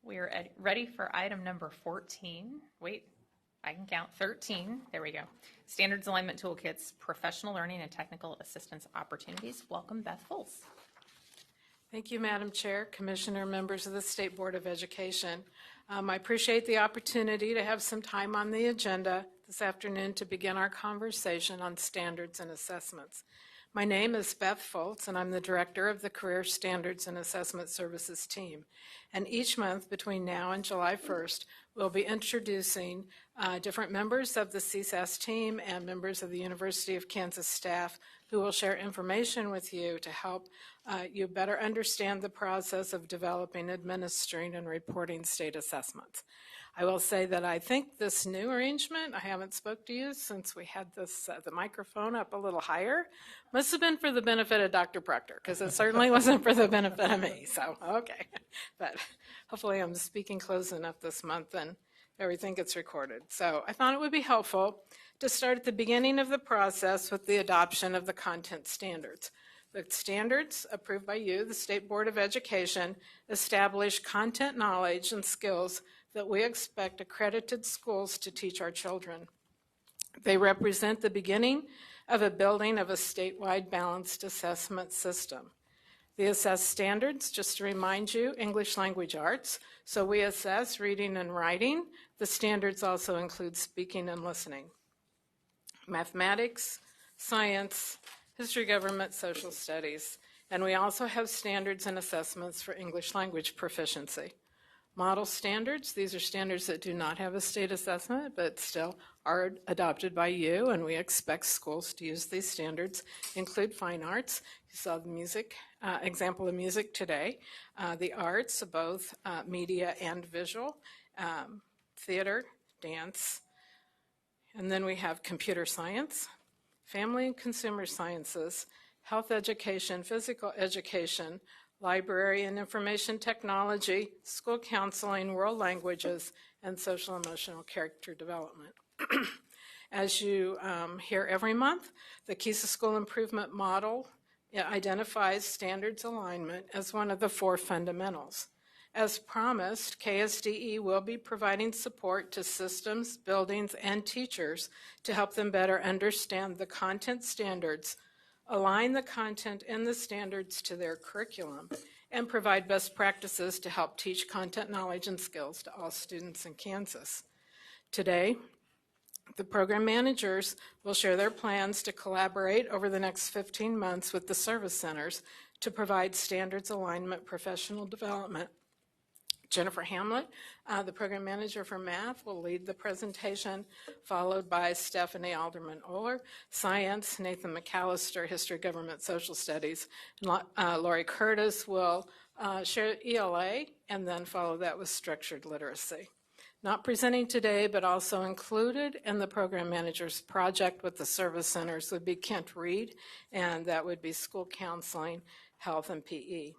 We are ready for item number 14. Wait, I can count 13. There we go. Standards Alignment Toolkits, Professional Learning and Technical Assistance Opportunities. Welcome, Beth Foltz.
Thank you, Madam Chair, Commissioner, members of the State Board of Education. I appreciate the opportunity to have some time on the agenda this afternoon to begin our conversation on standards and assessments. My name is Beth Foltz, and I'm the Director of the Career Standards and Assessment Services team. And each month between now and July 1st, we'll be introducing different members of the CSAS team and members of the University of Kansas staff who will share information with you to help you better understand the process of developing, administering, and reporting state assessments. I will say that I think this new arrangement, I haven't spoke to you since we had this, the microphone up a little higher, must have been for the benefit of Dr. Proctor, because it certainly wasn't for the benefit of me, so okay. But hopefully I'm speaking close enough this month and everything gets recorded. So I thought it would be helpful to start at the beginning of the process with the adoption of the content standards. The standards approved by you, the State Board of Education, establish content knowledge and skills that we expect accredited schools to teach our children. They represent the beginning of a building of a statewide balanced assessment system. The assess standards, just to remind you, English language arts. So we assess reading and writing. The standards also include speaking and listening. Mathematics, science, history, government, social studies. And we also have standards and assessments for English language proficiency. Model standards, these are standards that do not have a state assessment, but still are adopted by you, and we expect schools to use these standards, include fine arts. You saw the music, example of music today. The arts, both media and visual, theater, dance, and then we have computer science, family and consumer sciences, health education, physical education, library and information technology, school counseling, world languages, and social emotional character development. As you hear every month, the KESA School Improvement Model identifies standards alignment as one of the 4 fundamentals. As promised, KSDE will be providing support to systems, buildings, and teachers to help them better understand the content standards, align the content and the standards to their curriculum, and provide best practices to help teach content knowledge and skills to all students in Kansas. Today, the program managers will share their plans to collaborate over the next 15 months with the service centers to provide standards alignment professional development. Jennifer Hamlet, the program manager for math, will lead the presentation, followed by Stephanie Alderman-Oler, science, Nathan McAllister, history, government, social studies, and Lori Curtis will share ELA, and then follow that with structured literacy. Not presenting today, but also included in the program manager's project with the service centers would be Kent Reed, and that would be school counseling, health, and PE.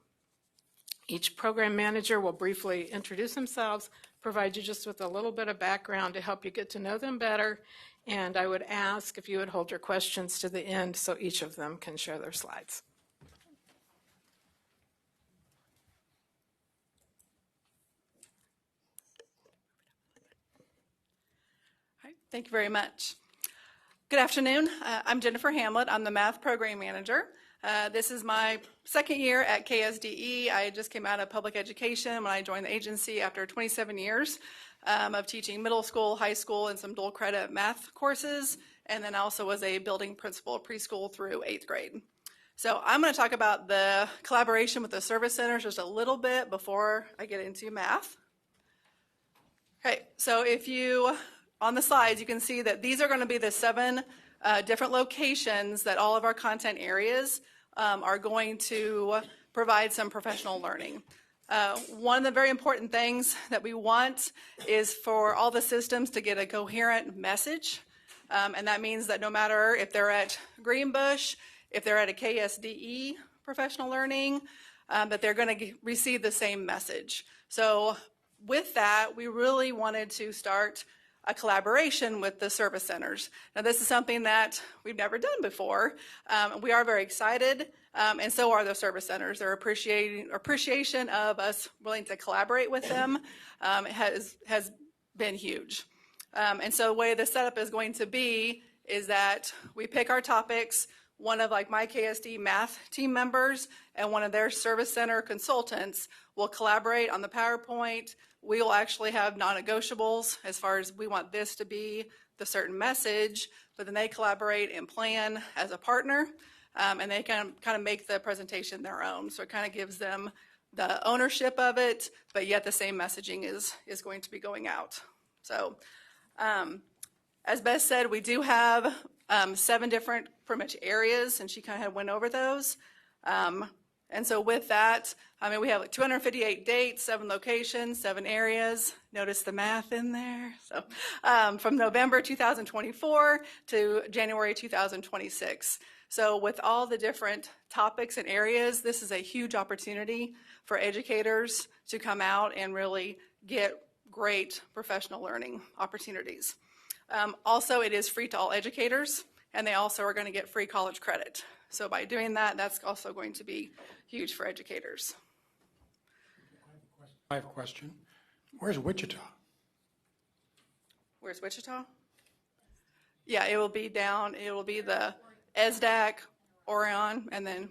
Each program manager will briefly introduce themselves, provide you just with a little bit of background to help you get to know them better, and I would ask if you would hold your questions to the end so each of them can share their slides.
All right, thank you very much. Good afternoon. I'm Jennifer Hamlet. I'm the math program manager. This is my second year at KSDE. I just came out of public education when I joined the agency after 27 years of teaching middle school, high school, and some dual credit math courses, and then also was a building principal preschool through 8th grade. So I'm going to talk about the collaboration with the service centers just a little bit before I get into math. Okay, so if you, on the slides, you can see that these are going to be the 7 different locations that all of our content areas are going to provide some professional learning. One of the very important things that we want is for all the systems to get a coherent message, and that means that no matter if they're at Greenbush, if they're at a KSDE professional learning, that they're going to receive the same message. So with that, we really wanted to start a collaboration with the service centers. Now, this is something that we've never done before. We are very excited, and so are the service centers. Their appreciation of us willing to collaborate with them has been huge. And so the way the setup is going to be is that we pick our topics, one of like my KSD math team members and one of their service center consultants will collaborate on the PowerPoint. We will actually have non-negotiables as far as we want this to be the certain message, but then they collaborate and plan as a partner, and they kind of make the presentation their own. So it kind of gives them the ownership of it, but yet the same messaging is going to be going out. So as Beth said, we do have 7 different pretty much areas, and she kind of went over those. And so with that, I mean, we have like 258 dates, 7 locations, 7 areas. Notice the math in there. So from November 2024 to January 2026. So with all the different topics and areas, this is a huge opportunity for educators to come out and really get great professional learning opportunities. Also, it is free to all educators, and they also are going to get free college credit. So by doing that, that's also going to be huge for educators.
I have a question. Where's Wichita?
Where's Wichita? Yeah, it will be down, it will be the SDAC, Orion, and then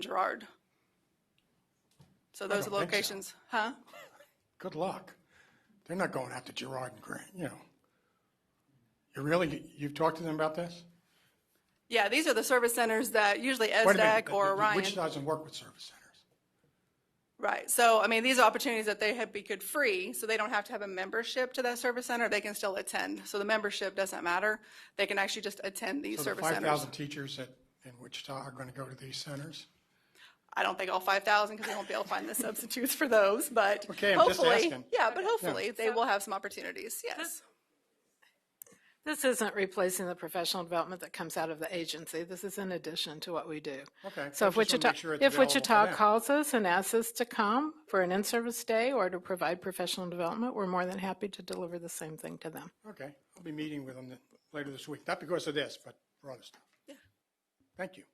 Girard. So those are the locations. Huh?
Good luck. They're not going out to Girard and Grant, you know. You've talked to them about this?
Yeah, these are the service centers that usually SDAC or Orion.
Wichita doesn't work with service centers.
Right. So, I mean, these are opportunities that they have become free, so they don't have to have a membership to that service center. They can still attend. So the membership doesn't matter. They can actually just attend these service centers.
So the 5,000 teachers in Wichita are going to go to these centers?
I don't think all 5,000 because they won't be able to find the substitutes for those, but
okay,
hopefully,
I'm just asking.
Yeah, but hopefully they will have some opportunities. Yes.
This isn't replacing the professional development that comes out of the agency. This is in addition to what we do.
Okay.
So if Wichita calls us and asks us to come for an in-service day or to provide professional development, we're more than happy to deliver the same thing to them.
Okay. I'll be meeting with them later this week. Not because of this, but for other stuff.
Yeah.
Thank you.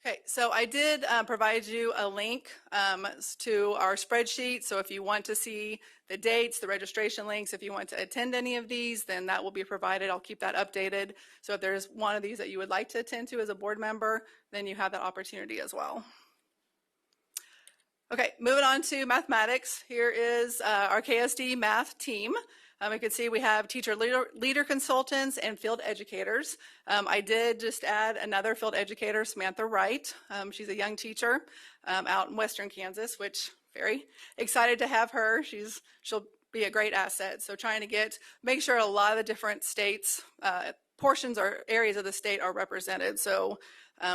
Okay, so I did provide you a link to our spreadsheet. So if you want to see the dates, the registration links, if you want to attend any of these, then that will be provided. I'll keep that updated. So if there's one of these that you would like to attend to as a board member, then you have that opportunity as well. Okay, moving on to mathematics. Here is our KSD math team. You can see we have teacher leader consultants and field educators. I did just add another field educator, Samantha Wright. She's a young teacher out in Western Kansas, which very excited to have her. She'll be a great asset. So trying to make sure a lot of the different states, portions or areas of the state are represented. So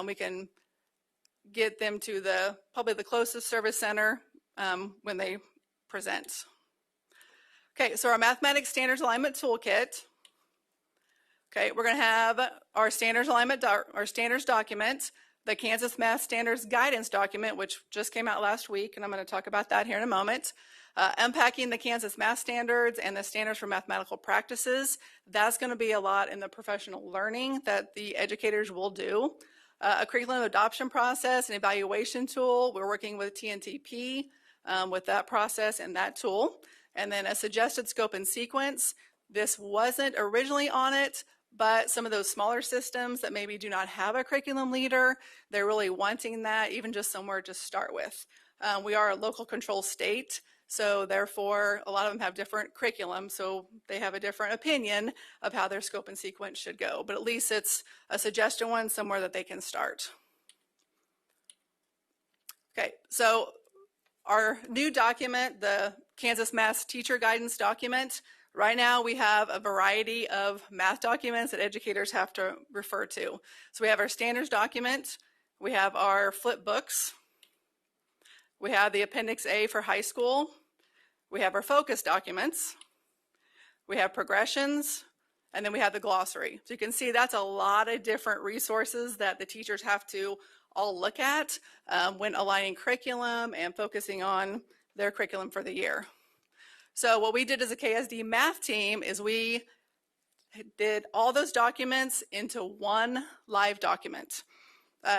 we can get them to probably the closest service center when they present. Okay, so our mathematics standards alignment toolkit. Okay, we're going to have our standards alignment, our standards document, the Kansas Math Standards Guidance document, which just came out last week, and I'm going to talk about that here in a moment. Unpacking the Kansas math standards and the standards for mathematical practices. That's going to be a lot in the professional learning that the educators will do. A curriculum adoption process and evaluation tool. We're working with TNTP with that process and that tool. And then a suggested scope and sequence. This wasn't originally on it, but some of those smaller systems that maybe do not have a curriculum leader, they're really wanting that, even just somewhere to start with. We are a local control state, so therefore a lot of them have different curriculum, so they have a different opinion of how their scope and sequence should go. But at least it's a suggestion one somewhere that they can start. Okay, so our new document, the Kansas Math Teacher Guidance document. Right now we have a variety of math documents that educators have to refer to. So we have our standards document, we have our flip books, we have the Appendix A for high school, we have our focus documents, we have progressions, and then we have the glossary. So you can see that's a lot of different resources that the teachers have to all look at when aligning curriculum and focusing on their curriculum for the year. So what we did as a KSD math team is we did all those documents into one live document.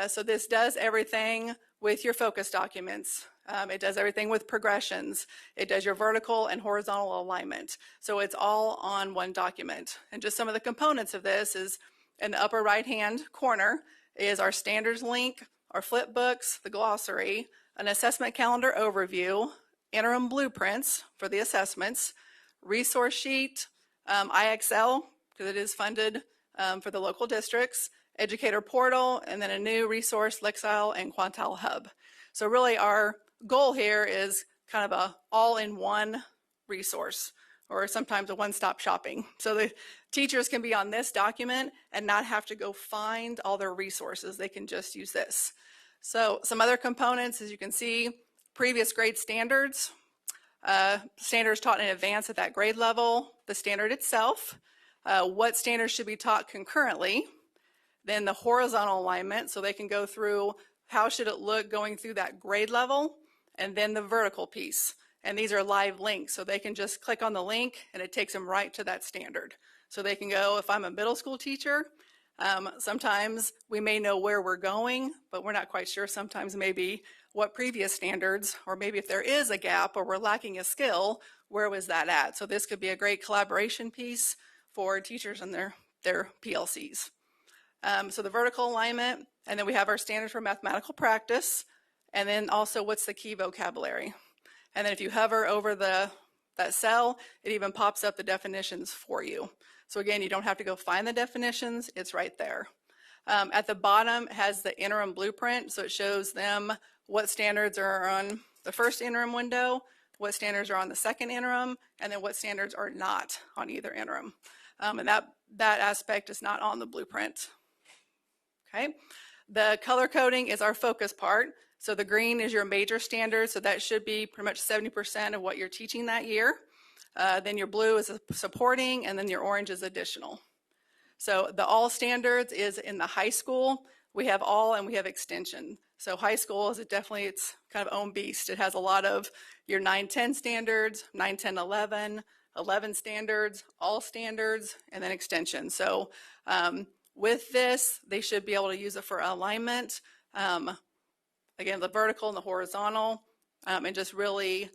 So this does everything with your focus documents. It does everything with progressions. It does your vertical and horizontal alignment. So it's all on one document. And just some of the components of this is in the upper right-hand corner is our standards link, our flip books, the glossary, an assessment calendar overview, interim blueprints for the assessments, resource sheet, IXL, because it is funded for the local districts, educator portal, and then a new resource, Lexile and Quantile Hub. So really our goal here is kind of a all-in-one resource, or sometimes a one-stop shopping. So the teachers can be on this document and not have to go find all their resources. They can just use this. So some other components, as you can see, previous grade standards, standards taught in advance at that grade level, the standard itself, what standards should be taught concurrently, then the horizontal alignment, so they can go through how should it look going through that grade level, and then the vertical piece. And these are live links, so they can just click on the link and it takes them right to that standard. So they can go, if I'm a middle school teacher, sometimes we may know where we're going, but we're not quite sure sometimes maybe what previous standards, or maybe if there is a gap or we're lacking a skill, where was that at? So this could be a great collaboration piece for teachers and their PLCs. So the vertical alignment, and then we have our standards for mathematical practice, and then also what's the key vocabulary. And then if you hover over that cell, it even pops up the definitions for you. So again, you don't have to go find the definitions, it's right there. At the bottom has the interim blueprint, so it shows them what standards are on the first interim window, what standards are on the second interim, and then what standards are not on either interim. And that aspect is not on the blueprint. Okay, the color coding is our focus part. So the green is your major standard, so that should be pretty much 70% of what you're teaching that year. Then your blue is supporting, and then your orange is additional. So the all standards is in the high school. We have all and we have extension. So high school is it's kind of own beast. It has a lot of your 9-10 standards, 9-10, 11, 11 standards, all standards, and then extension. So with this, they should be able to use it for alignment. Again, the vertical and the horizontal, and just really,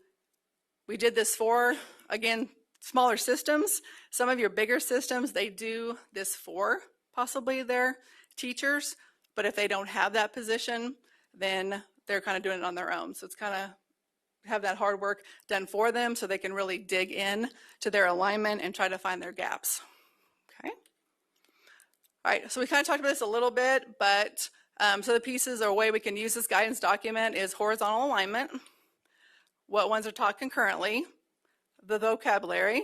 we did this for, again, smaller systems. Some of your bigger systems, they do this for possibly their teachers, but if they don't have that position, then they're kind of doing it on their own. So it's kind of have that hard work done for them so they can really dig in to their alignment and try to find their gaps. Okay. All right, so we kind of talked about this a little bit, but so the pieces or a way we can use this guidance document is horizontal alignment, what ones are taught concurrently, the vocabulary.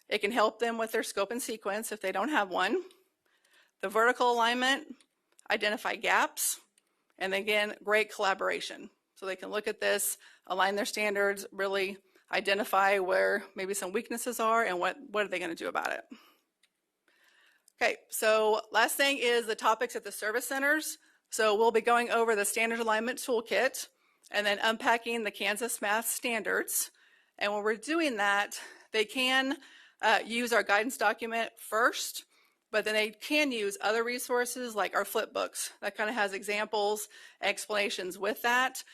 It can help them with their scope and sequence if they don't have one. The vertical alignment, identify gaps, and again, great collaboration. So they can look at this, align their standards, really identify where maybe some weaknesses are and what are they going to do about it. Okay, so last thing is the topics at the service centers. So we'll be going over the standard alignment toolkit and then unpacking the Kansas math standards. And when we're doing that, they can use our guidance document first, but then they can use other resources like our flip books. That kind of has examples, explanations with that.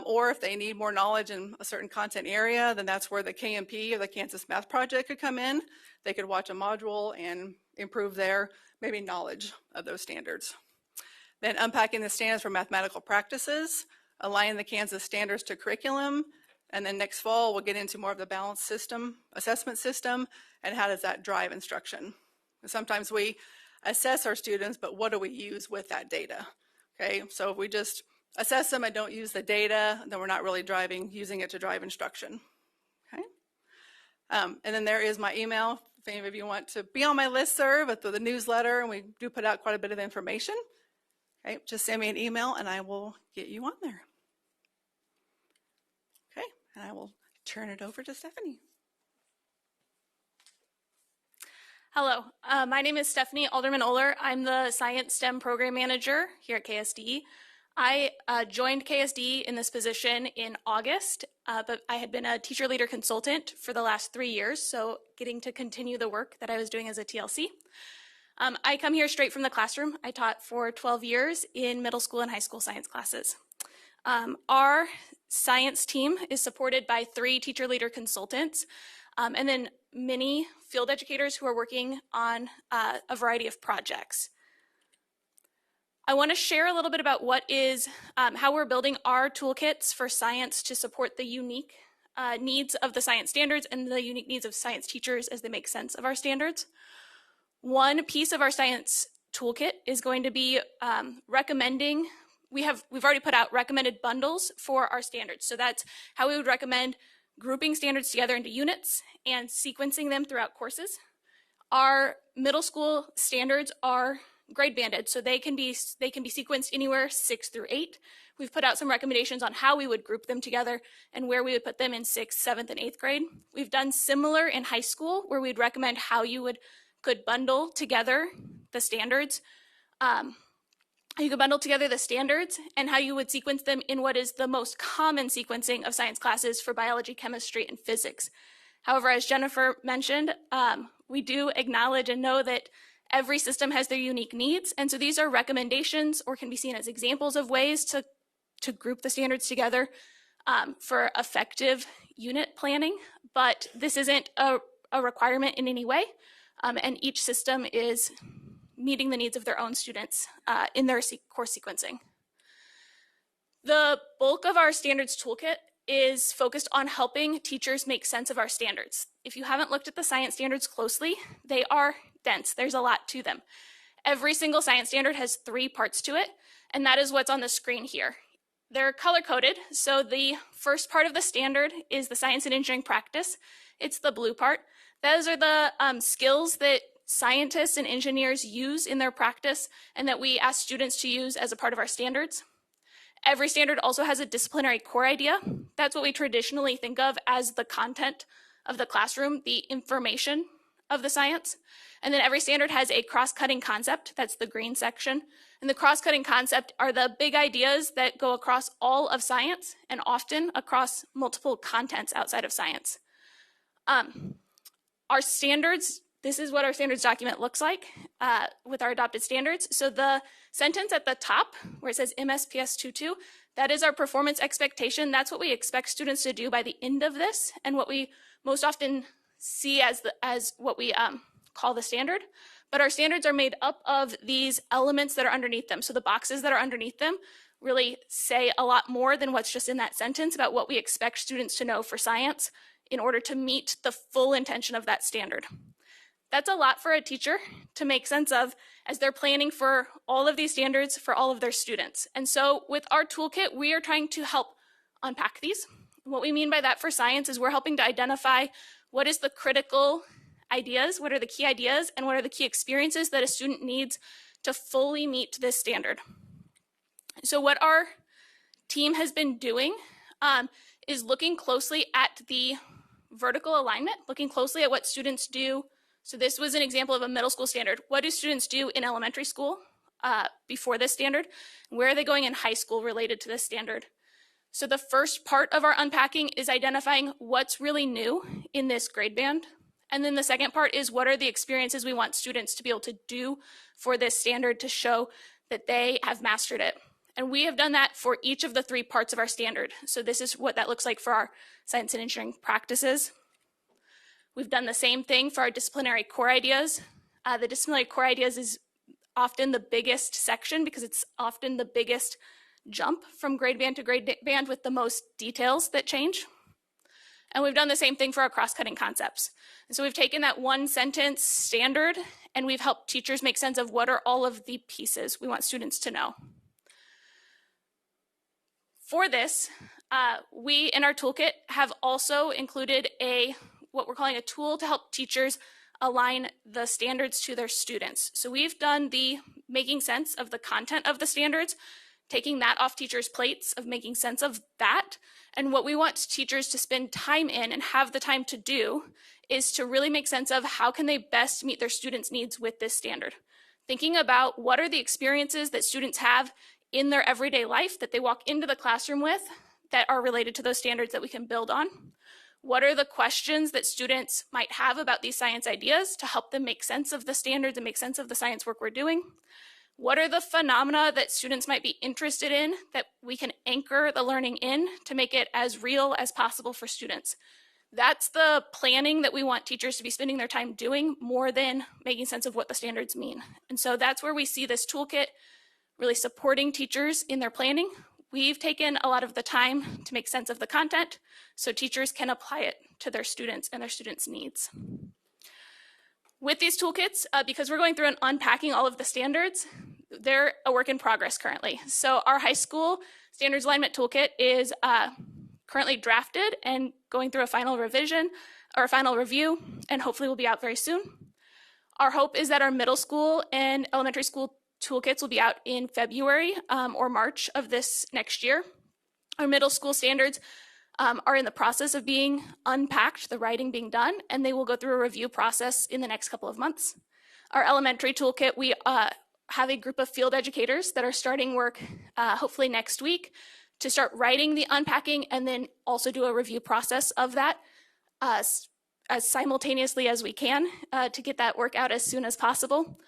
Or if they need more knowledge in a certain content area, then that's where the KMP or the Kansas Math Project could come in. They could watch a module and improve their maybe knowledge of those standards. Then unpacking the standards for mathematical practices, aligning the Kansas standards to curriculum, and then next fall we'll get into more of the balanced system, assessment system, and how does that drive instruction. Sometimes we assess our students, but what do we use with that data? Okay, so if we just assess them and don't use the data, then we're not really using it to drive instruction. Okay, and then there is my email. If any of you want to be on my listserv with the newsletter, and we do put out quite a bit of information, okay, just send me an email and I will get you on there. Okay, and I will turn it over to Stephanie.
Hello, my name is Stephanie Alderman-Oler. I'm the Science STEM Program Manager here at KSDE.
I joined KSDE in this position in August, but I had been a teacher leader consultant for the last 3 years, so getting to continue the work that I was doing as a TLC. I come here straight from the classroom. I taught for 12 years in middle school and high school science classes. Our science team is supported by 3 teacher leader consultants, and then many field educators who are working on a variety of projects. I want to share a little bit about how we're building our toolkits for science to support the unique needs of the science standards and the unique needs of science teachers as they make sense of our standards. One piece of our science toolkit is going to be recommending, we've already put out recommended bundles for our standards. So that's how we would recommend grouping standards together into units and sequencing them throughout courses. Our middle school standards are grade banded, so they can be sequenced anywhere 6 through 8. We've put out some recommendations on how we would group them together and where we would put them in 6th, 7th, and 8th grade. We've done similar in high school, where we'd recommend how you could bundle together the standards. You could bundle together the standards and how you would sequence them in what is the most common sequencing of science classes for biology, chemistry, and physics. However, as Jennifer mentioned, we do acknowledge and know that every system has their unique needs, and so these are recommendations or can be seen as examples of ways to group the standards together for effective unit planning, but this isn't a requirement in any way, and each system is meeting the needs of their own students in their course sequencing. The bulk of our standards toolkit is focused on helping teachers make sense of our standards. If you haven't looked at the science standards closely, they are dense. There's a lot to them. Every single science standard has 3 parts to it, and that is what's on the screen here. They're color-coded, so the first part of the standard is the science and engineering practice. It's the blue part. Those are the skills that scientists and engineers use in their practice and that we ask students to use as a part of our standards. Every standard also has a disciplinary core idea. That's what we traditionally think of as the content of the classroom, the information of the science. And then every standard has a cross-cutting concept. That's the green section. And the cross-cutting concept are the big ideas that go across all of science and often across multiple contents outside of science. Our standards, this is what our standards document looks like with our adopted standards. So the sentence at the top where it says MSPS 2.2, that is our performance expectation. That's what we expect students to do by the end of this, and what we most often see as what we call the standard. But our standards are made up of these elements that are underneath them. So the boxes that are underneath them really say a lot more than what's just in that sentence about what we expect students to know for science in order to meet the full intention of that standard. That's a lot for a teacher to make sense of as they're planning for all of these standards for all of their students. And so with our toolkit, we are trying to help unpack these. What we mean by that for science is we're helping to identify what is the critical ideas, what are the key ideas, and what are the key experiences that a student needs to fully meet this standard. So what our team has been doing is looking closely at the vertical alignment, looking closely at what students do. So this was an example of a middle school standard. What do students do in elementary school before this standard? Where are they going in high school related to this standard? So the first part of our unpacking is identifying what's really new in this grade band. And then the second part is what are the experiences we want students to be able to do for this standard to show that they have mastered it. And we have done that for each of the 3 parts of our standard. So this is what that looks like for our science and engineering practices. We've done the same thing for our disciplinary core ideas. The disciplinary core ideas is often the biggest section because it's often the biggest jump from grade band to grade band with the most details that change. And we've done the same thing for our cross-cutting concepts. And so we've taken that 1-sentence standard and we've helped teachers make sense of what are all of the pieces we want students to know. For this, we in our toolkit have also included what we're calling a tool to help teachers align the standards to their students. So we've done the making sense of the content of the standards, taking that off teachers' plates of making sense of that. And what we want teachers to spend time in and have the time to do is to really make sense of how can they best meet their students' needs with this standard. Thinking about what are the experiences that students have in their everyday life that they walk into the classroom with that are related to those standards that we can build on? What are the questions that students might have about these science ideas to help them make sense of the standards and make sense of the science work we're doing? What are the phenomena that students might be interested in that we can anchor the learning in to make it as real as possible for students? That's the planning that we want teachers to be spending their time doing more than making sense of what the standards mean. And so that's where we see this toolkit really supporting teachers in their planning. We've taken a lot of the time to make sense of the content so teachers can apply it to their students and their students' needs. With these toolkits, because we're going through and unpacking all of the standards, they're a work in progress currently. So our high school standards alignment toolkit is currently drafted and going through a final revision or a final review, and hopefully will be out very soon. Our hope is that our middle school and elementary school toolkits will be out in February or March of this next year. Our middle school standards are in the process of being unpacked, the writing being done, and they will go through a review process in the next couple of months. Our elementary toolkit, we have a group of field educators that are starting work hopefully next week to start writing the unpacking and then also do a review process of that as simultaneously as we can to get that work out as soon as possible.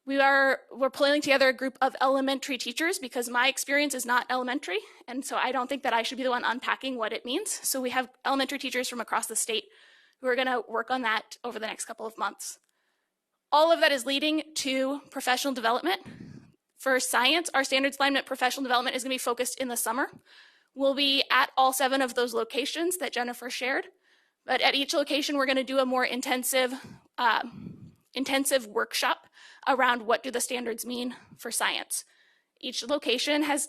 We're pulling together a group of elementary teachers because my experience is not elementary, and so I don't think that I should be the one unpacking what it means. So we have elementary teachers from across the state who are going to work on that over the next couple of months. All of that is leading to professional development. For science, our standards alignment professional development is going to be focused in the summer. We'll be at all 7 of those locations that Jennifer shared, but at each location we're going to do a more intensive workshop around what do the standards mean for science. Each location has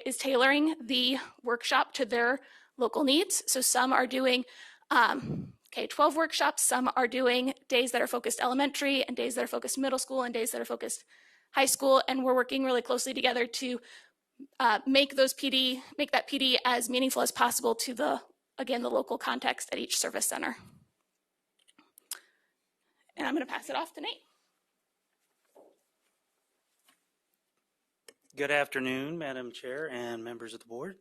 is tailoring the workshop to their local needs. So some are doing K-12 workshops, some are doing days that are focused elementary and days that are focused middle school and days that are focused high school, and we're working really closely together to make that PD as meaningful as possible to the local context at each service center. And I'm going to pass it off to Nate.
Good afternoon, Madam Chair and members of the board,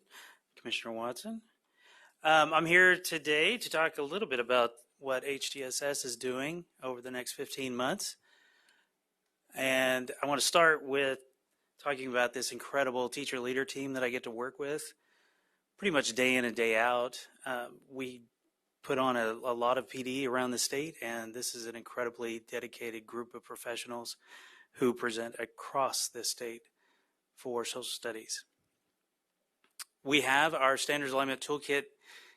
Commissioner Watson. I'm here today to talk a little bit about what HTSS is doing over the next 15 months. And I want to start with talking about this incredible teacher leader team that I get to work with pretty much day in and day out. We put on a lot of PD around the state, and this is an incredibly dedicated group of professionals who present across the state for social studies. We have our standards alignment toolkit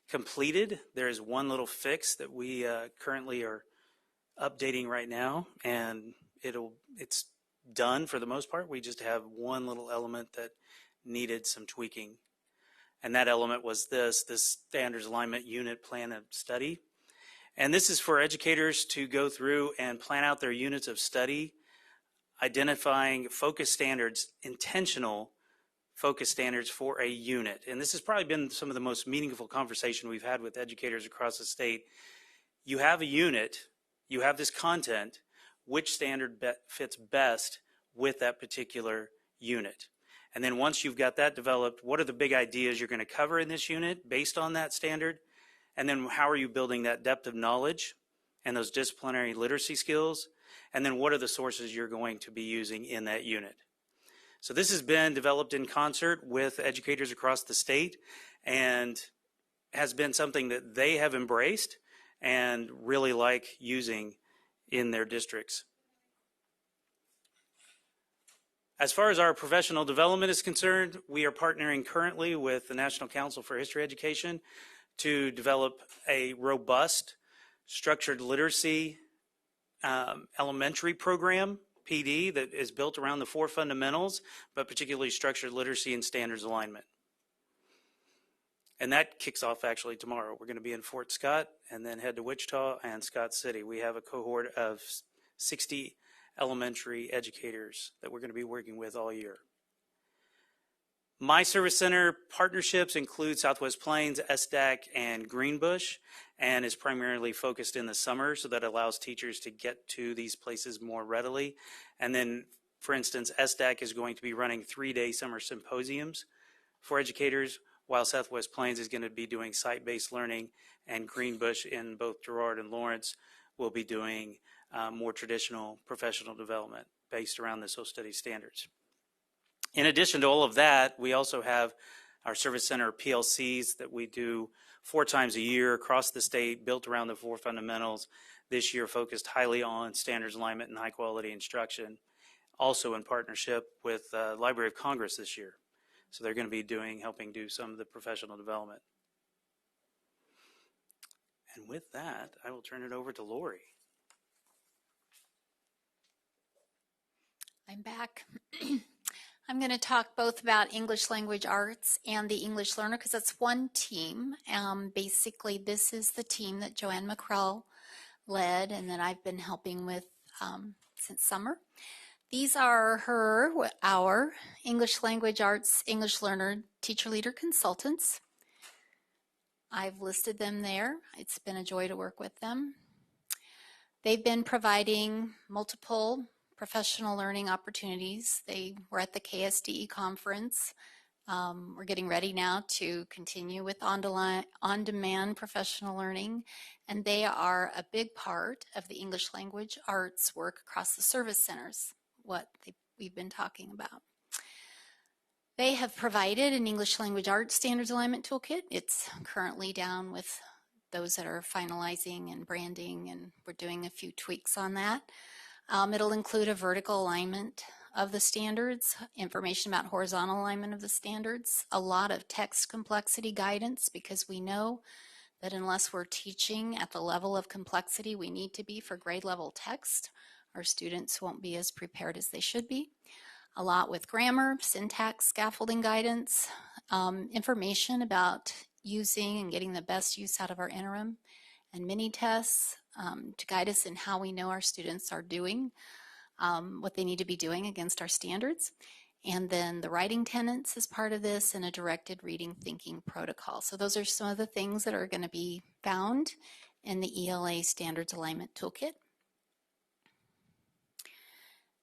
completed. There is one little fix that we currently are updating right now, and it's done for the most part. We just have one little element that needed some tweaking, and that element was this standards alignment unit plan of study. And this is for educators to go through and plan out their units of study, identifying focus standards, intentional focus standards for a unit. And this has probably been some of the most meaningful conversation we've had with educators across the state. You have a unit, you have this content, which standard fits best with that particular unit? And then once you've got that developed, what are the big ideas you're going to cover in this unit based on that standard? And then how are you building that depth of knowledge and those disciplinary literacy skills? And then what are the sources you're going to be using in that unit? So this has been developed in concert with educators across the state and has been something that they have embraced and really like using in their districts. As far as our professional development is concerned, we are partnering currently with the National Council for History Education to develop a robust structured literacy elementary program, PD, that is built around the 4 fundamentals, but particularly structured literacy and standards alignment. And that kicks off actually tomorrow. We're going to be in Fort Scott and then head to Wichita and Scott City. We have a cohort of 60 elementary educators that we're going to be working with all year. My service center partnerships include Southwest Plains, SDAC, and Greenbush, and is primarily focused in the summer, so that allows teachers to get to these places more readily. And then For instance, SDAC is going to be running 3-day summer symposiums for educators, while Southwest Plains is going to be doing site-based learning, and Greenbush in both Girard and Lawrence will be doing more traditional professional development based around the social studies standards. In addition to all of that, we also have our service center PLCs that we do 4 times a year across the state, built around the 4 fundamentals. This year focused highly on standards alignment and high quality instruction, also in partnership with Library of Congress this year. So they're going to be helping do some of the professional development. And with that, I will turn it over to Lori.
I'm back. I'm going to talk both about English language arts and the English learner because it's one team. Basically, this is the team that Joanne McCrell led and that I've been helping with since summer. These are our English language arts, English learner, teacher leader consultants. I've listed them there. It's been a joy to work with them. They've been providing multiple professional learning opportunities. They were at the KSDE conference. We're getting ready now to continue with on-demand professional learning, and they are a big part of the English language arts work across the service centers, we've been talking about. They have provided an English language arts standards alignment toolkit. It's currently down with those that are finalizing and branding, and we're doing a few tweaks on that. It'll include a vertical alignment of the standards, information about horizontal alignment of the standards, a lot of text complexity guidance, because we know that unless we're teaching at the level of complexity we need to be for grade level text, our students won't be as prepared as they should be. A lot with grammar, syntax, scaffolding guidance, information about using and getting the best use out of our interim and mini tests to guide us in how we know our students are doing what they need to be doing against our standards. And then the writing tenets is part of this, and a directed reading thinking protocol. So those are some of the things that are going to be found in the ELA Standards Alignment Toolkit.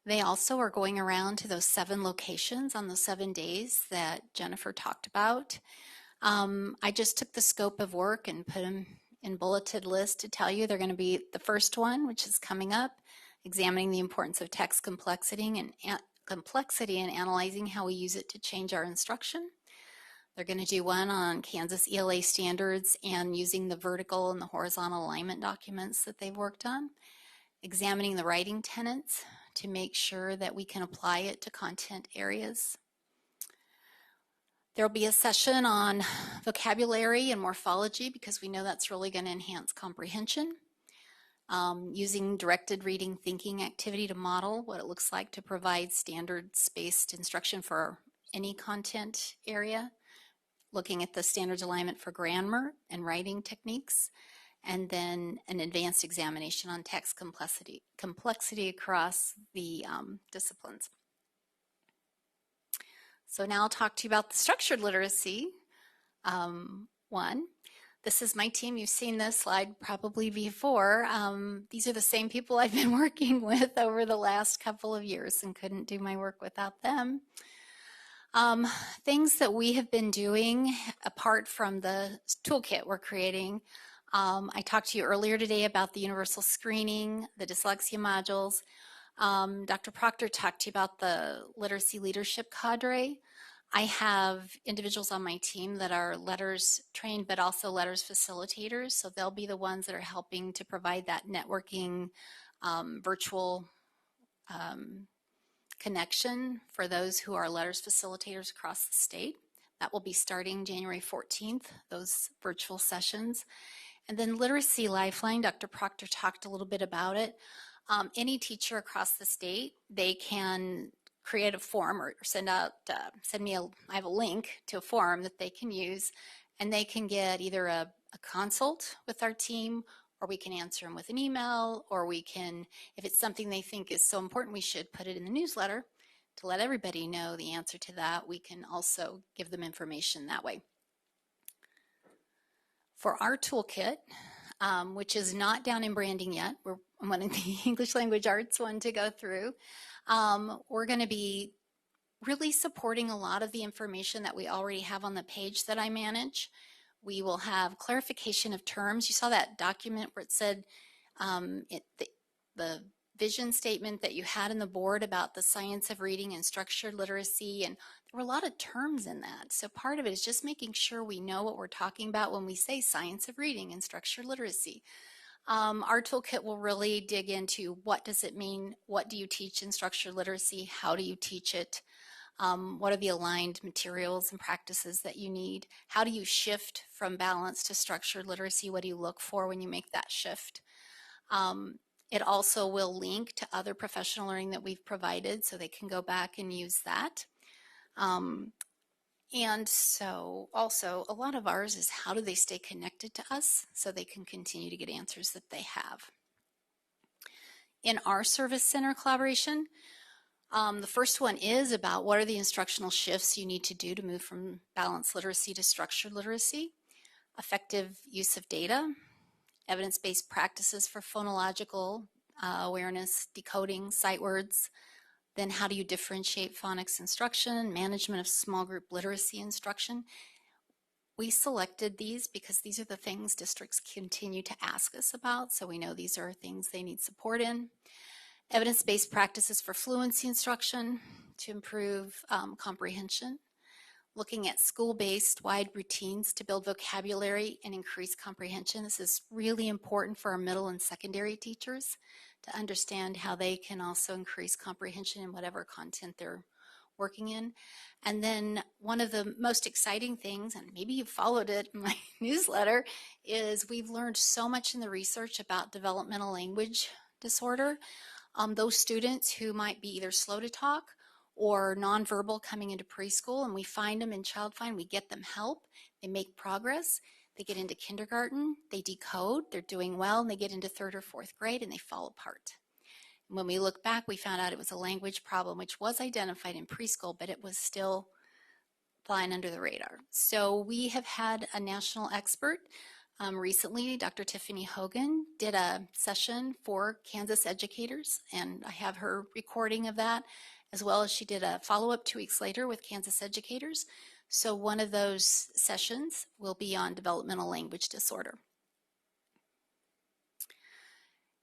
They also are going around to those 7 locations on the 7 days that Jennifer talked about. I just took the scope of work and put them in bulleted list to tell you they're going to be the first one, which is coming up, examining the importance of text complexity and analyzing how we use it to change our instruction. They're going to do one on Kansas ELA standards and using the vertical and the horizontal alignment documents that they've worked on, examining the writing tenets to make sure that we can apply it to content areas. There'll be a session on vocabulary and morphology because we know that's really going to enhance comprehension. Using directed reading thinking activity to model what it looks like to provide standards-based instruction for any content area. Looking at the standards alignment for grammar and writing techniques. And then an advanced examination on text complexity across the disciplines. So now I'll talk to you about the structured literacy one. This is my team. You've seen this slide probably before. These are the same people I've been working with over the last couple of years and couldn't do my work without them. Things that we have been doing apart from the toolkit we're creating. I talked to you earlier today about the universal screening, the dyslexia modules. Dr. Proctor talked to you about the literacy leadership cadre. I have individuals on my team that are letters trained, but also letters facilitators. So they'll be the ones that are helping to provide that networking virtual connection for those who are letters facilitators across the state. That will be starting January 14th, those virtual sessions. And then Literacy Lifeline, Dr. Proctor talked a little bit about it. Any teacher across the state, they can create a form or send me I have a link to a form that they can use, and they can get either a consult with our team, or we can answer them with an email, or we can, if it's something they think is so important we should put it in the newsletter to let everybody know the answer to that, we can also give them information that way. For our toolkit, which is not down in branding yet, I'm wanting the English language arts one to go through. We're going to be really supporting a lot of the information that we already have on the page that I manage. We will have clarification of terms. You saw that document where it said the vision statement that you had in the board about the science of reading and structured literacy, and there were a lot of terms in that. So part of it is just making sure we know what we're talking about when we say science of reading and structured literacy. Our toolkit will really dig into what does it mean, what do you teach in structured literacy, how do you teach it, what are the aligned materials and practices that you need, how do you shift from balance to structured literacy, what do you look for when you make that shift. It also will link to other professional learning that we've provided so they can go back and use that. And so also a lot of ours is how do they stay connected to us so they can continue to get answers that they have. In our service center collaboration, the first one is about what are the instructional shifts you need to do to move from balanced literacy to structured literacy, effective use of data, evidence-based practices for phonological awareness, decoding, sight words, then how do you differentiate phonics instruction, management of small group literacy instruction. We selected these because these are the things districts continue to ask us about, so we know these are things they need support in. Evidence-based practices for fluency instruction to improve comprehension. Looking at school-based wide routines to build vocabulary and increase comprehension. This is really important for our middle and secondary teachers to understand how they can also increase comprehension in whatever content they're working in. And then one of the most exciting things, and maybe you followed it in my newsletter, is we've learned so much in the research about developmental language disorder. Those students who might be either slow to talk or nonverbal coming into preschool, and we find them in Child Find, we get them help, they make progress, they get into kindergarten, they decode, they're doing well, and they get into 3rd or 4th grade and they fall apart. And when we look back, we found out it was a language problem which was identified in preschool, but it was still flying under the radar. So we have had a national expert. Recently, Dr. Tiffany Hogan did a session for Kansas educators, and I have her recording of that, as well as she did a follow-up 2 weeks later with Kansas educators. So one of those sessions will be on developmental language disorder.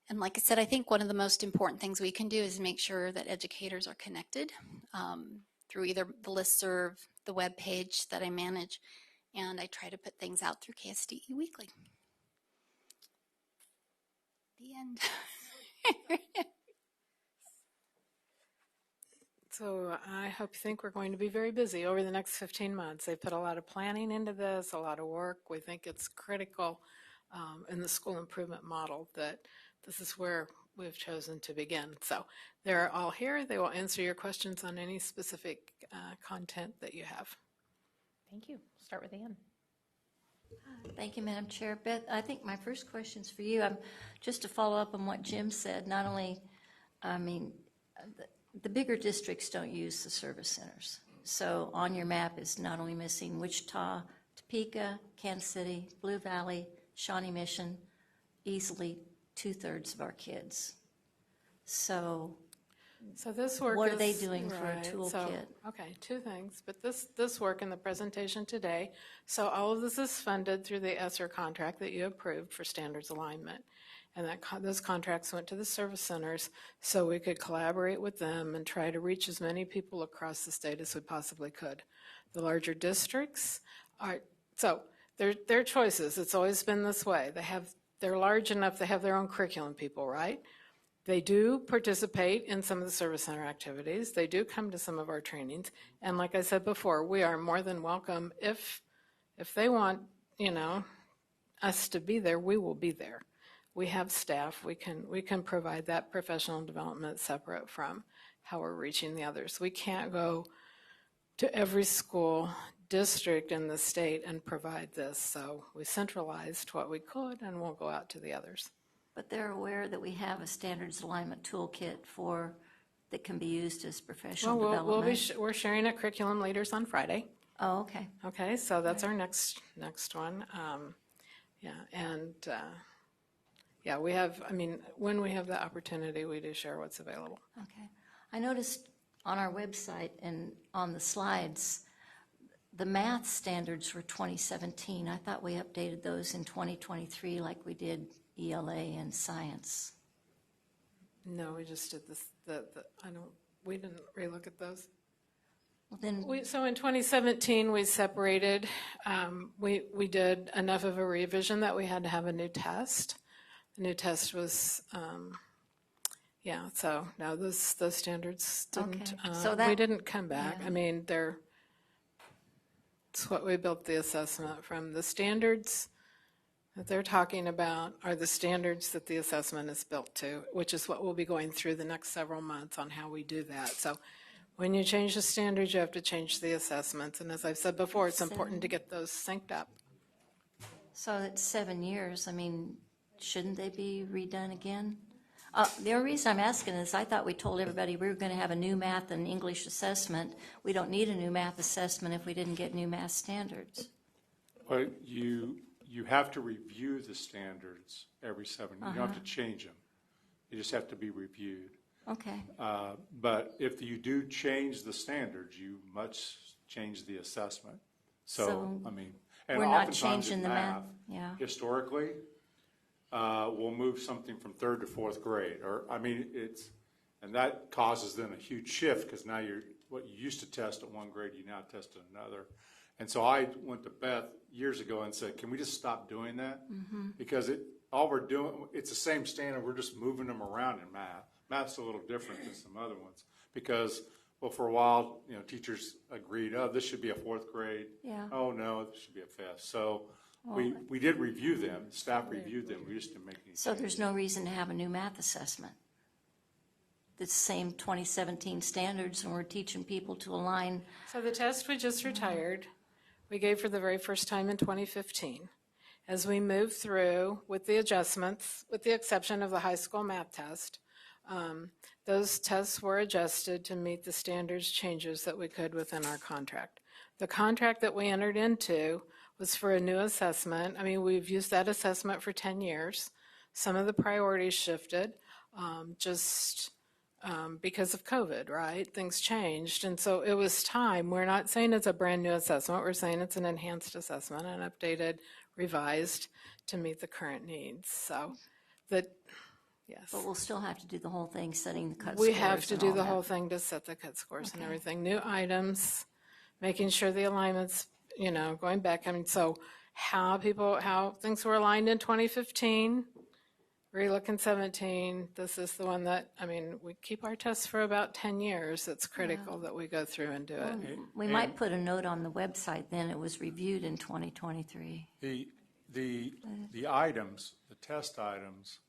And like I said, I think one of the most important things we can do is make sure that educators are connected through either the listserv, the web page that I manage, and I try to put things out through KSDE Weekly. The end.
So I hope you think we're going to be very busy over the next 15 months. They put a lot of planning into this, a lot of work. We think it's critical in the school improvement model that this is where we've chosen to begin. So they're all here. They will answer your questions on any specific content that you have.
Thank you. Start with Ann.
Thank you, Madam Chair. Beth, I think my first question is for you. Just to follow up on what Jim said, not only, I mean, the bigger districts don't use the service centers. So on your map is not only missing Wichita, Topeka, Kansas City, Blue Valley, Shawnee Mission, easily 2/3 of our kids. So
this work
what are they
is,
doing for a
right,
toolkit?
So, okay, 2 things. But this work in the presentation today, so all of this is funded through the ESSER contract that you approved for standards alignment. And those contracts went to the service centers so we could collaborate with them and try to reach as many people across the state as we possibly could. The larger districts are, so they're choices. It's always been this way. They're large enough, they have their own curriculum people, right? They do participate in some of the service center activities. They do come to some of our trainings. And like I said before, we are more than welcome. If they want, us to be there, we will be there. We have staff. We can provide that professional development separate from how we're reaching the others. We can't go to every school district in the state and provide this. So we centralized what we could, and we'll go out to the others.
But they're aware that we have a standards alignment toolkit that can be used as professional development.
We're sharing at Curriculum Leaders on Friday.
Oh, okay.
Okay, so that's our next one. We have, when we have the opportunity, we do share what's available.
Okay. I noticed on our website and on the slides, the math standards were 2017. I thought we updated those in 2023 like we did ELA and science.
No, we just did this, we didn't relook at those.
Well, then,
So in 2017, we separated, we did enough of a revision that we had to have a new test. The new test was, so no, those standards didn't,
Okay. So
we didn't come back.
yeah.
I mean, it's what we built the assessment from. The standards that they're talking about are the standards that the assessment is built to, which is what we'll be going through the next several months on how we do that. So when you change the standards, you have to change the assessments. And as I've said before, it's important to get those synced up.
so it's 7 years. I mean, shouldn't they be redone again? The only reason I'm asking is I thought we told everybody we were going to have a new math and English assessment. We don't need a new math assessment if we didn't get new math standards.
But you have to review the standards every 7 years. You don't have to change them. You just have to be reviewed.
Okay.
But if you do change the standards, you must change the assessment. So I mean, and
we're not
oftentimes
changing
in
the math.
math,
Yeah.
historically, we'll move something from 3rd to 4th grade, or I mean, and that causes then a huge shift because now what you used to test at one grade, you now test at another. And so I went to Beth years ago and said, can we just stop doing that?
Mm-hmm.
Because all we're doing, it's the same standard, we're just moving them around in math. Math's a little different than some other ones because, well, for a while, teachers agreed, oh, this should be a 4th grade.
Yeah.
Oh, no, this should be a 5th. So we did review them, staff reviewed them, we just didn't make any
So
changes.
there's no reason to have a new math assessment. The same 2017 standards, and we're teaching people to align.
So the test we just retired, we gave for the very first time in 2015. As we move through with the adjustments, with the exception of the high school math test, those tests were adjusted to meet the standards changes that we could within our contract. The contract that we entered into was for a new assessment. I mean, we've used that assessment for 10 years. Some of the priorities shifted because of COVID, right? Things changed. And so it was time. We're not saying it's a brand new assessment. We're saying it's an enhanced assessment, an updated, revised to meet the current needs. So yes.
But we'll still have to do the whole thing, setting the cut scores.
We have to
and
do
all
the
that.
whole thing to set the cut scores and
Okay.
everything. New items, making sure the alignments, going back. I mean, so how things were aligned in 2015, relook in 17. This is the one that, we keep our tests for about 10 years. It's critical that we go through and do it.
We might put a note on the website then, it was reviewed in 2023.
The items, the test items,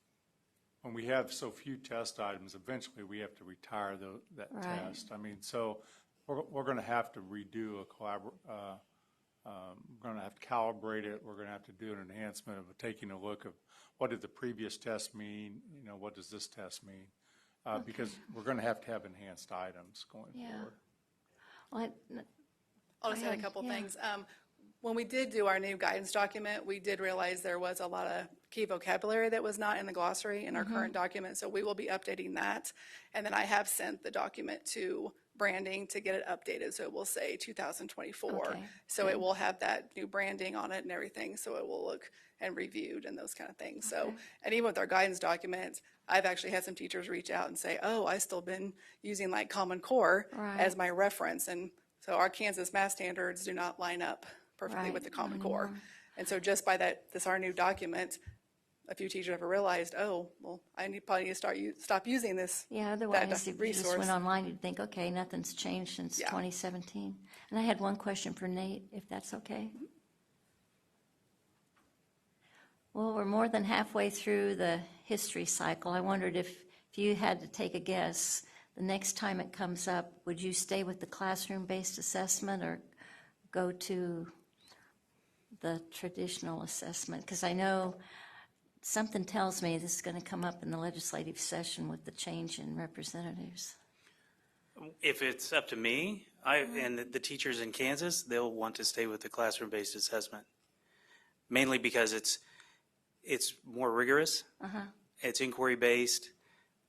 when we have so few test items, eventually we have to retire that
Right.
test. I mean, so we're going to have to redo we're going to have to calibrate it. We're going to have to do an enhancement of taking a look of what did the previous test mean? What does this test mean? Because we're going to have enhanced items going forward.
Well,
I'll just add a couple things. When we did do our new guidance document, we did realize there was a lot of key vocabulary that was not in the glossary in our current document, so we will be updating that. And then I have sent the document to branding to get it updated, so it will say 2024.
Okay,
So it will have that new branding on it and everything, so it will look and reviewed and those kind of things. So, and even with our guidance documents, I've actually had some teachers reach out and say, oh, I still been using like Common Core as my reference. And so our Kansas math standards do not line up perfectly with the Common Core. And so just by our new document, a few teachers have realized, oh, well, probably need to stop using this.
Yeah, otherwise, if you
resource.
just went online, you'd think, okay, nothing's changed since 2017. And I had one question for Nate, if that's okay. Well, we're more than halfway through the history cycle. I wondered if you had to take a guess, the next time it comes up, would you stay with the classroom-based assessment or go to the traditional assessment? Because I know something tells me this is going to come up in the legislative session with the change in representatives.
If it's up to me, and the teachers in Kansas, they'll want to stay with the classroom-based assessment, mainly because it's more rigorous. It's inquiry-based.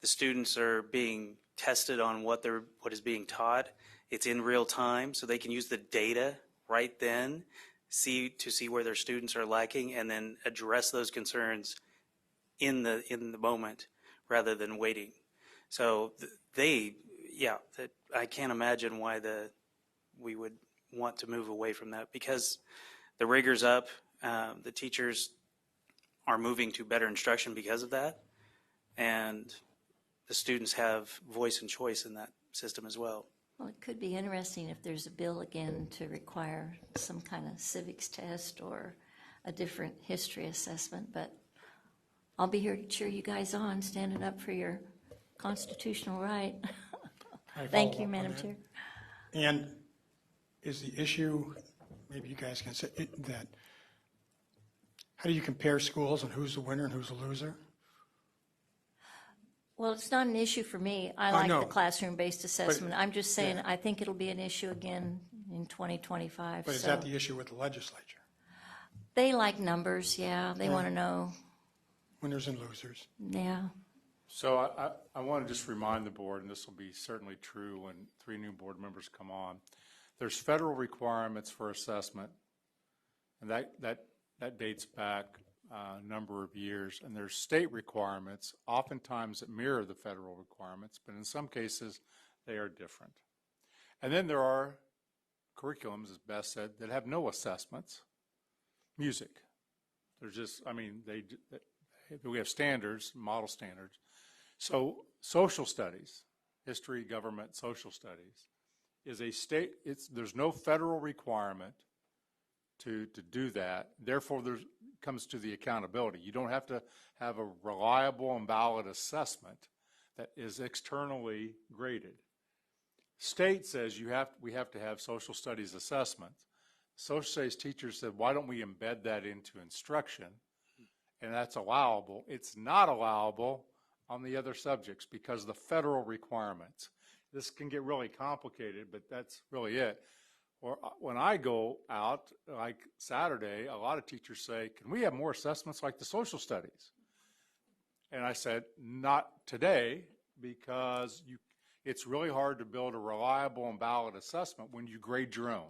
The students are being tested on what is being taught. It's in real time, so they can use the data right then, see where their students are lacking, and then address those concerns in the moment rather than waiting. So I can't imagine why we would want to move away from that, because the rigor's up. The teachers are moving to better instruction because of that, and the students have voice and choice in that system as well.
Well, it could be interesting if there's a bill again to require some kind of civics test or a different history assessment, but I'll be here to cheer you guys on, standing up for your constitutional right. Thank you, Madam Chair.
And is the issue, maybe you guys can say that, how do you compare schools and who's the winner and who's the loser?
Well, it's not an issue for me. I like the classroom-based assessment. I'm just saying, I think it'll be an issue again in 2025.
But is that the issue with the legislature?
They like numbers, yeah. They want to know.
Winners and losers.
Yeah.
So I want to just remind the board, and this will be certainly true when 3 new board members come on, there's federal requirements for assessment, and that dates back a number of years, and there's state requirements, oftentimes that mirror the federal requirements, but in some cases they are different. And then there are curriculums, as Beth said, that have no assessments. Music, there's just, we have standards, model standards. So social studies, history, government, social studies, is a state, there's no federal requirement to do that. Therefore, there comes to the accountability. You don't have to have a reliable and valid assessment that is externally graded. State says we have to have social studies assessment. Social studies teachers said, why don't we embed that into instruction? And that's allowable. It's not allowable on the other subjects because of the federal requirements. This can get really complicated, but that's really it. Or when I go out, like Saturday, a lot of teachers say, can we have more assessments like the social studies? And I said, not today, because it's really hard to build a reliable and valid assessment when you grade your own.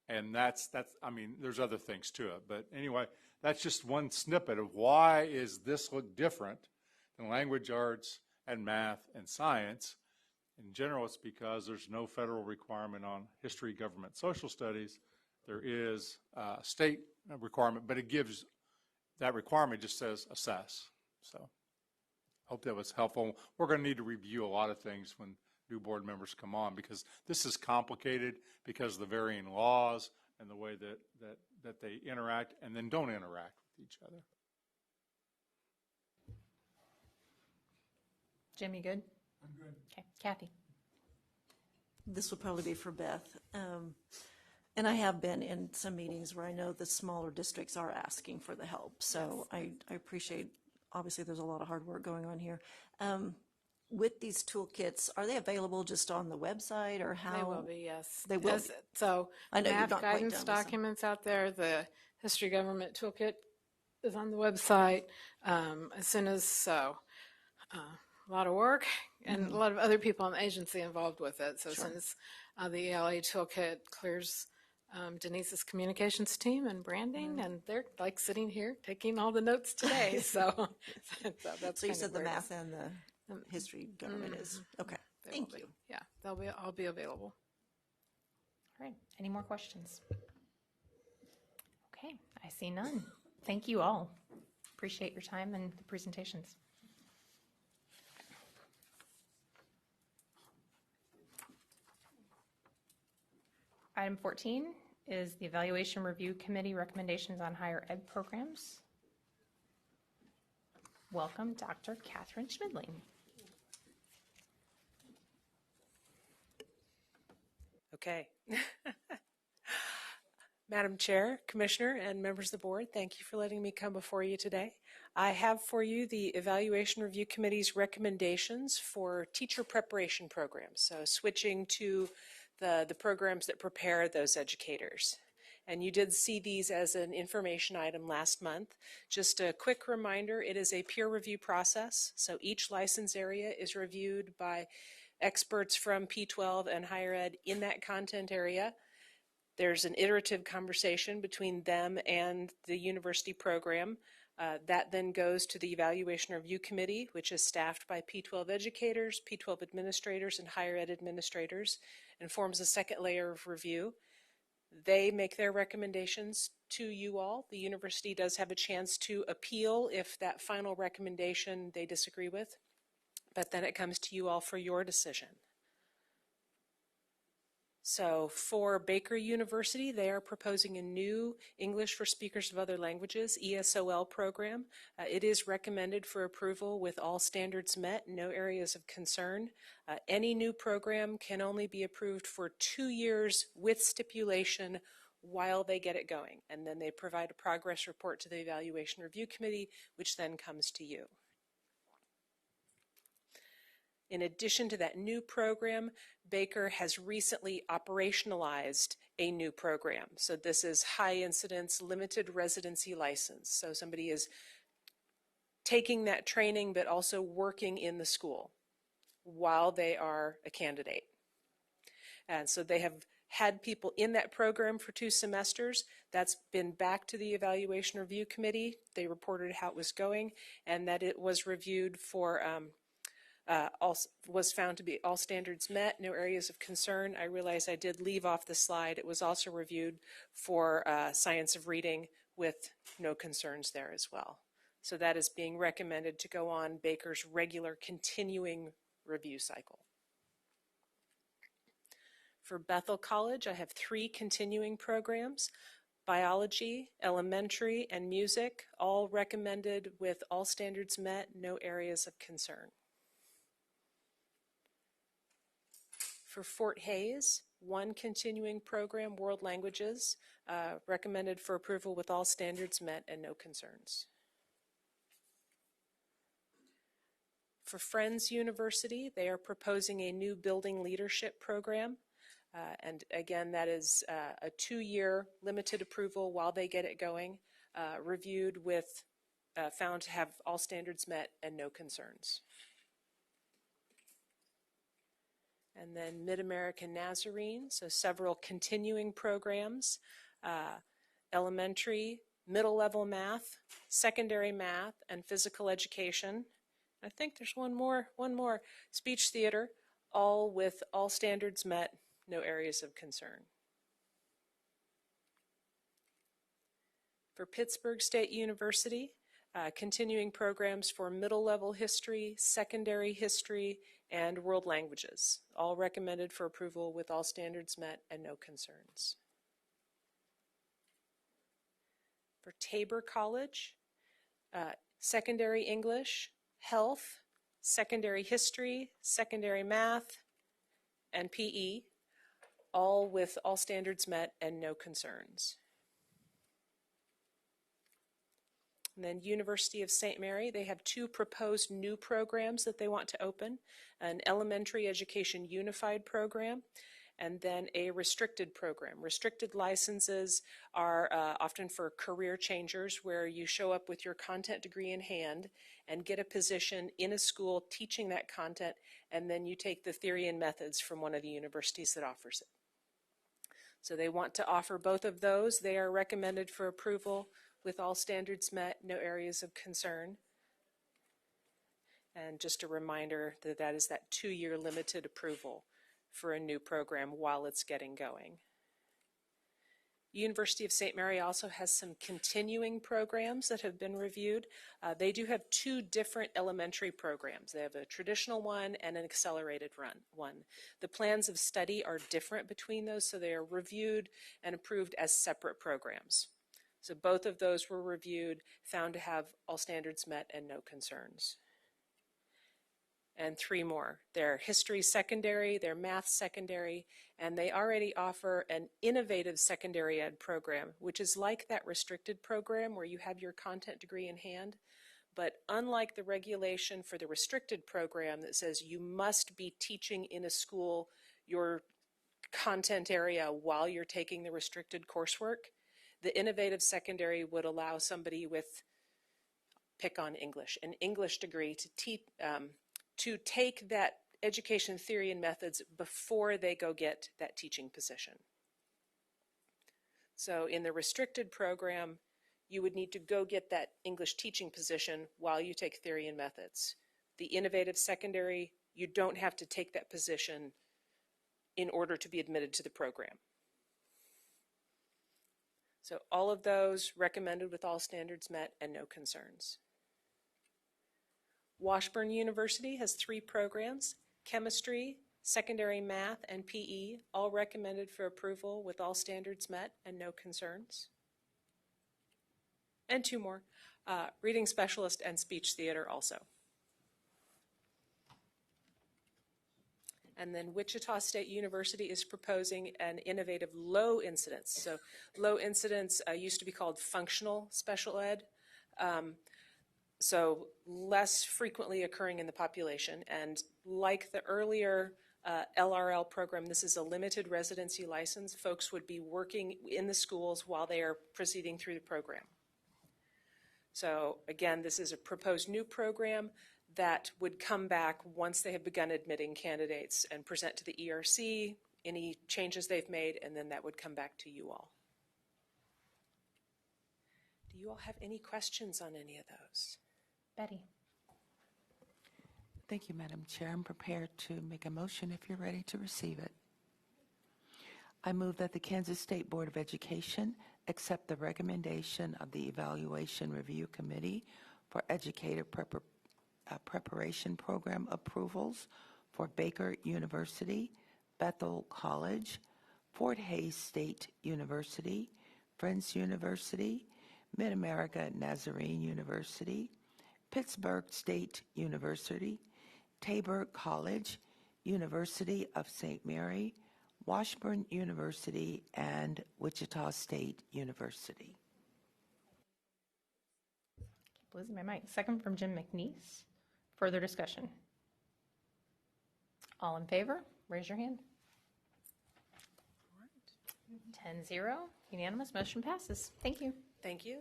And there's other things to it. But anyway, that's just one snippet of why is this look different than language arts and math and science. In general, it's because there's no federal requirement on history, government, social studies. There is a state requirement, but that requirement just says assess. So hope that was helpful. We're going to need to review a lot of things when new board members come on, because this is complicated because of the varying laws and the way that they interact and then don't interact with each other.
Jim, you good?
I'm good.
Okay, Kathy.
This will probably be for Beth. And I have been in some meetings where I know the smaller districts are asking for the help. So yes. I appreciate, obviously there's a lot of hard work going on here. With these toolkits, are they available just on the website or how?
They will be, yes.
They will.
So
I know
math guidance documents out there, the history government toolkit is on the website. As soon as a lot of work and a lot of other people in the agency involved with it. So as soon as the ELA toolkit clears Denise's communications team and branding, and they're like sitting here taking all the notes today. So that's
so you said the math and the history government is okay. Thank you.
Yeah, I'll be available.
All right. Any more questions? Okay, I see none. Thank you all. Appreciate your time and the presentations. Item 14 is the Evaluation Review Committee recommendations on higher ed programs. Welcome, Dr. Catherine Schmidling.
Okay. Madam Chair, Commissioner, and members of the board, thank you for letting me come before you today. I have for you the Evaluation Review Committee's recommendations for teacher preparation programs, so switching to the programs that prepare those educators. And you did see these as an information item last month. Just a quick reminder, it is a peer review process. So each license area is reviewed by experts from P12 and higher ed in that content area. There's an iterative conversation between them and the university program. That then goes to the Evaluation Review Committee, which is staffed by P12 educators, P12 administrators, and higher ed administrators, and forms a second layer of review. They make their recommendations to you all. The university does have a chance to appeal if that final recommendation they disagree with, but then it comes to you all for your decision. So for Baker University, they are proposing a new English for Speakers of Other Languages, ESOL program. It is recommended for approval with all standards met, no areas of concern. Any new program can only be approved for 2 years with stipulation while they get it going. And then they provide a progress report to the Evaluation Review Committee, which then comes to you. In addition to that new program, Baker has recently operationalized a new program. So this is high incidence limited residency license. So somebody is taking that training but also working in the school while they are a candidate. And so they have had people in that program for 2 semesters. That's been back to the Evaluation Review Committee. They reported how it was going and that it was reviewed for was found to be all standards met, no areas of concern. I realize I did leave off the slide. It was also reviewed for science of reading with no concerns there as well. So that is being recommended to go on Baker's regular continuing review cycle. For Bethel College, I have 3 continuing programs: biology, elementary, and music, all recommended with all standards met, no areas of concern. For Fort Hays, 1 continuing program, world languages, recommended for approval with all standards met and no concerns. For Friends University, they are proposing a new building leadership program. And again, that is a 2-year limited approval while they get it going, reviewed with, found to have all standards met and no concerns. And then Mid-American Nazarene, so several continuing programs, elementary, middle level math, secondary math, and physical education. I think there's one more, speech theater, all with all standards met, no areas of concern. For Pittsburgh State University, continuing programs for middle level history, secondary history, and world languages, all recommended for approval with all standards met and no concerns. For Tabor College, secondary English, health, secondary history, secondary math, and PE, all with all standards met and no concerns. And then University of St. Mary, they have 2 proposed new programs that they want to open: an elementary education unified program and then a restricted program. Restricted licenses are often for career changers, where you show up with your content degree in hand and get a position in a school teaching that content, and then you take the theory and methods from one of the universities that offers it. So they want to offer both of those. They are recommended for approval with all standards met, no areas of concern. And just a reminder that that is that 2-year limited approval for a new program while it's getting going. University of St. Mary also has some continuing programs that have been reviewed. They do have 2 different elementary programs. They have a traditional one and an accelerated one. The plans of study are different between those, so they are reviewed and approved as separate programs. So both of those were reviewed, found to have all standards met and no concerns. And 3 more. They're history secondary, they're math secondary, and they already offer an innovative secondary ed program, which is like that restricted program where you have your content degree in hand. But unlike the regulation for the restricted program that says you must be teaching in a school your content area while you're taking the restricted coursework. The innovative secondary would allow somebody with, pick on English, an English degree to take that education theory and methods before they go get that teaching position. So in the restricted program, you would need to go get that English teaching position while you take theory and methods. The innovative secondary, you don't have to take that position in order to be admitted to the program. So all of those recommended with all standards met and no concerns. Washburn University has 3 programs: chemistry, secondary math, and PE, all recommended for approval with all standards met and no concerns. And 2 more, reading specialist and speech theater also. And then Wichita State University is proposing an innovative low incidence. So low incidence used to be called functional special ed. So less frequently occurring in the population. And like the earlier LRL program, this is a limited residency license. Folks would be working in the schools while they are proceeding through the program. So again, this is a proposed new program that would come back once they have begun admitting candidates and present to the ERC any changes they've made, and then that would come back to you all. Do you all have any questions on any of those?
Betty.
Thank you, Madam Chair. I'm prepared to make a motion if you're ready to receive it. I move that the Kansas State Board of Education accept the recommendation of the Evaluation Review Committee for Educator Preparation Program approvals for Baker University, Bethel College, Fort Hays State University, Friends University, Mid-America Nazarene University, Pittsburgh State University, Tabor College, University of St. Mary, Washburn University, and Wichita State University.
Keep losing my mic. Second from Jim McNeese. Further discussion? All in favor, raise your hand. 10-0, unanimous, motion passes. Thank you.
Thank you.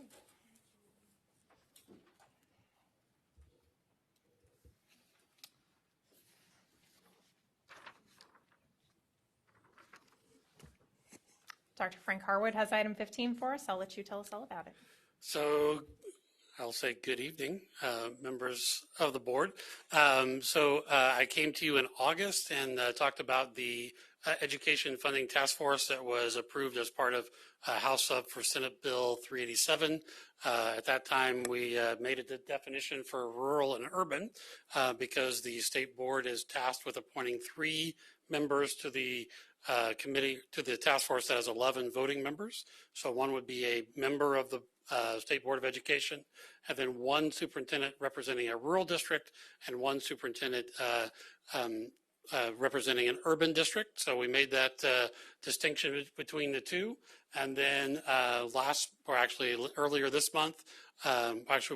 Dr. Frank Harwood has item 15 for us. I'll let you tell us all about it.
So I'll say good evening, members of the board. I came to you in August and talked about the Education Funding Task Force that was approved as part of House Sub for Senate Bill 387. At that time, we made a definition for rural and urban because the state board is tasked with appointing 3 members to the committee, to the task force that has 11 voting members. So one would be a member of the State Board of Education, and then 1 superintendent representing a rural district and 1 superintendent representing an urban district. So we made that distinction between the 2. And then earlier this month,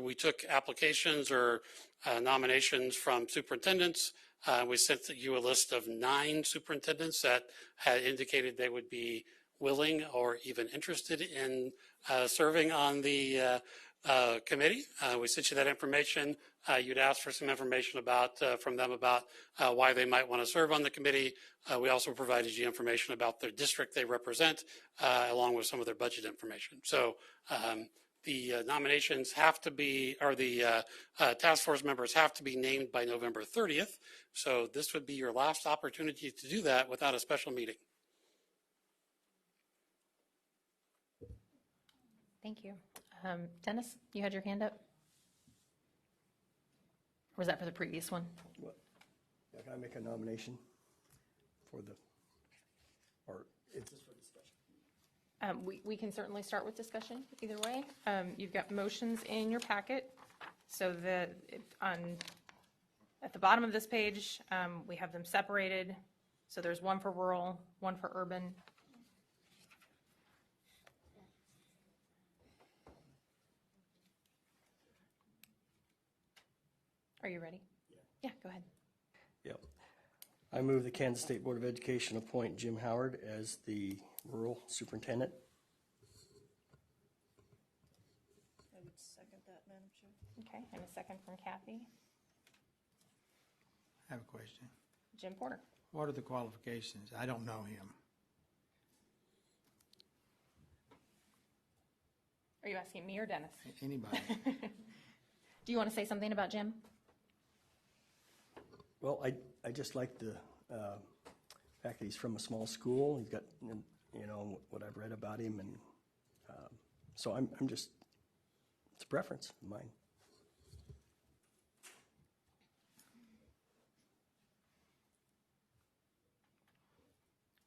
we took applications or nominations from superintendents. We sent you a list of 9 superintendents that had indicated they would be willing or even interested in serving on the committee. We sent you that information. You'd asked for some information from them about why they might want to serve on the committee. We also provided you information about their district they represent, along with some of their budget information. So the nominations have to be, or the task force members have to be named by November 30th. So this would be your last opportunity to do that without a special meeting.
Thank you. Dennis, you had your hand up? Or was that for the previous one?
What? Yeah, can I make a nomination for the, or it's just for discussion?
We can certainly start with discussion either way. You've got motions in your packet. So at the bottom of this page, we have them separated. So there's 1 for rural, 1 for urban. Are you ready? Yeah, go ahead.
Yep. I move the Kansas State Board of Education appoint Jim Howard as the rural superintendent.
I would second that, Madam Chair.
Okay, and a second from Kathy.
I have a question.
Jim Porter.
What are the qualifications? I don't know him.
Are you asking me or Dennis?
Anybody?
Do you want to say something about Jim?
Well, I just like the fact that he's from a small school. He's got, you know, what I've read about him, and so I'm just, it's a preference of mine.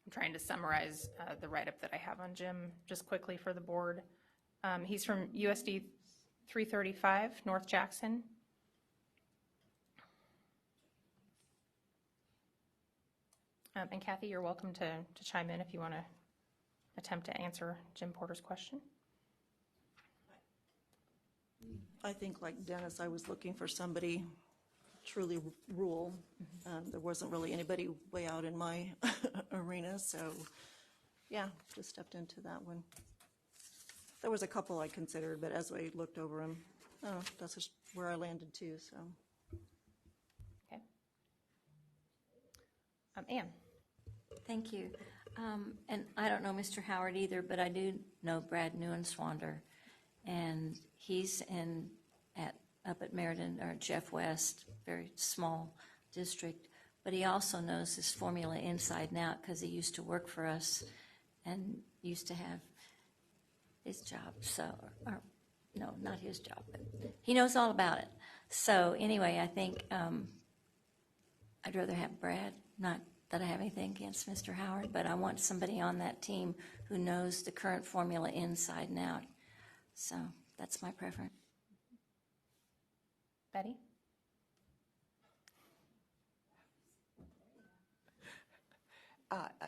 I'm trying to summarize the write-up that I have on Jim just quickly for the board. He's from USD 335, North Jackson. And Kathy, you're welcome to chime in if you want to attempt to answer Jim Porter's question.
I think like Dennis, I was looking for somebody truly rural. There wasn't really anybody way out in my arena, so yeah, just stepped into that one. There was a couple I considered, but as I looked over them, oh, that's just where I landed too, so.
Okay. Ann.
Thank you. And I don't know Mr. Howard either, but I do know Brad Neuenswander. And he's up at Meriden, or Jeff West, very small district. But he also knows this formula inside and out because he used to work for us and used to have his job. So, or no, not his job, but he knows all about it. So anyway, I think I'd rather have Brad, not that I have anything against Mr. Howard, but I want somebody on that team who knows the current formula inside and out. So that's my preference.
Betty?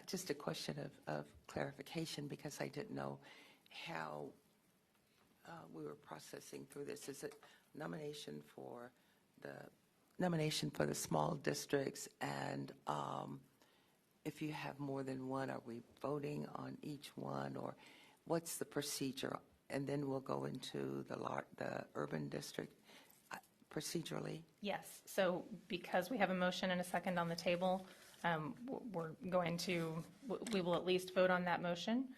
Just a question of clarification, because I didn't know how we were processing through this. Is it nomination for the small districts, and if you have more than one, are we voting on each one, or what's the procedure? And then we'll go into the urban district procedurally?
Yes. So because we have a motion and a second on the table, we will at least vote on that motion.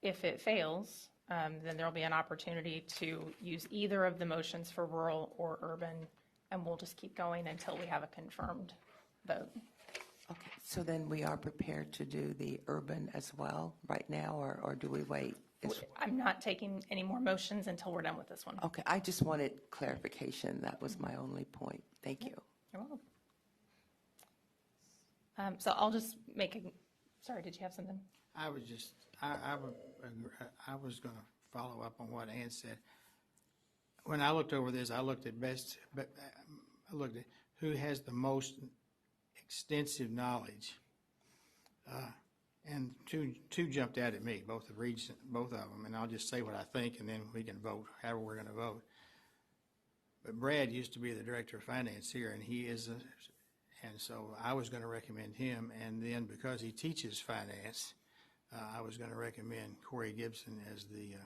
If it fails, then there'll be an opportunity to use either of the motions for rural or urban, and we'll just keep going until we have a confirmed vote.
Okay, so then we are prepared to do the urban as well right now, or do we wait?
I'm not taking any more motions until we're done with this one.
Okay, I just wanted clarification. That was my only point. Thank you.
You're welcome. So I'll just sorry, did you have something?
I was going to follow up on what Ann said. When I looked over this, I looked at who has the most extensive knowledge, and two jumped out at me, both of them, and I'll just say what I think, and then we can vote however we're going to vote. But Brad used to be the director of finance here, and and so I was going to recommend him, and then because he teaches finance, I was going to recommend Corey Gibson as the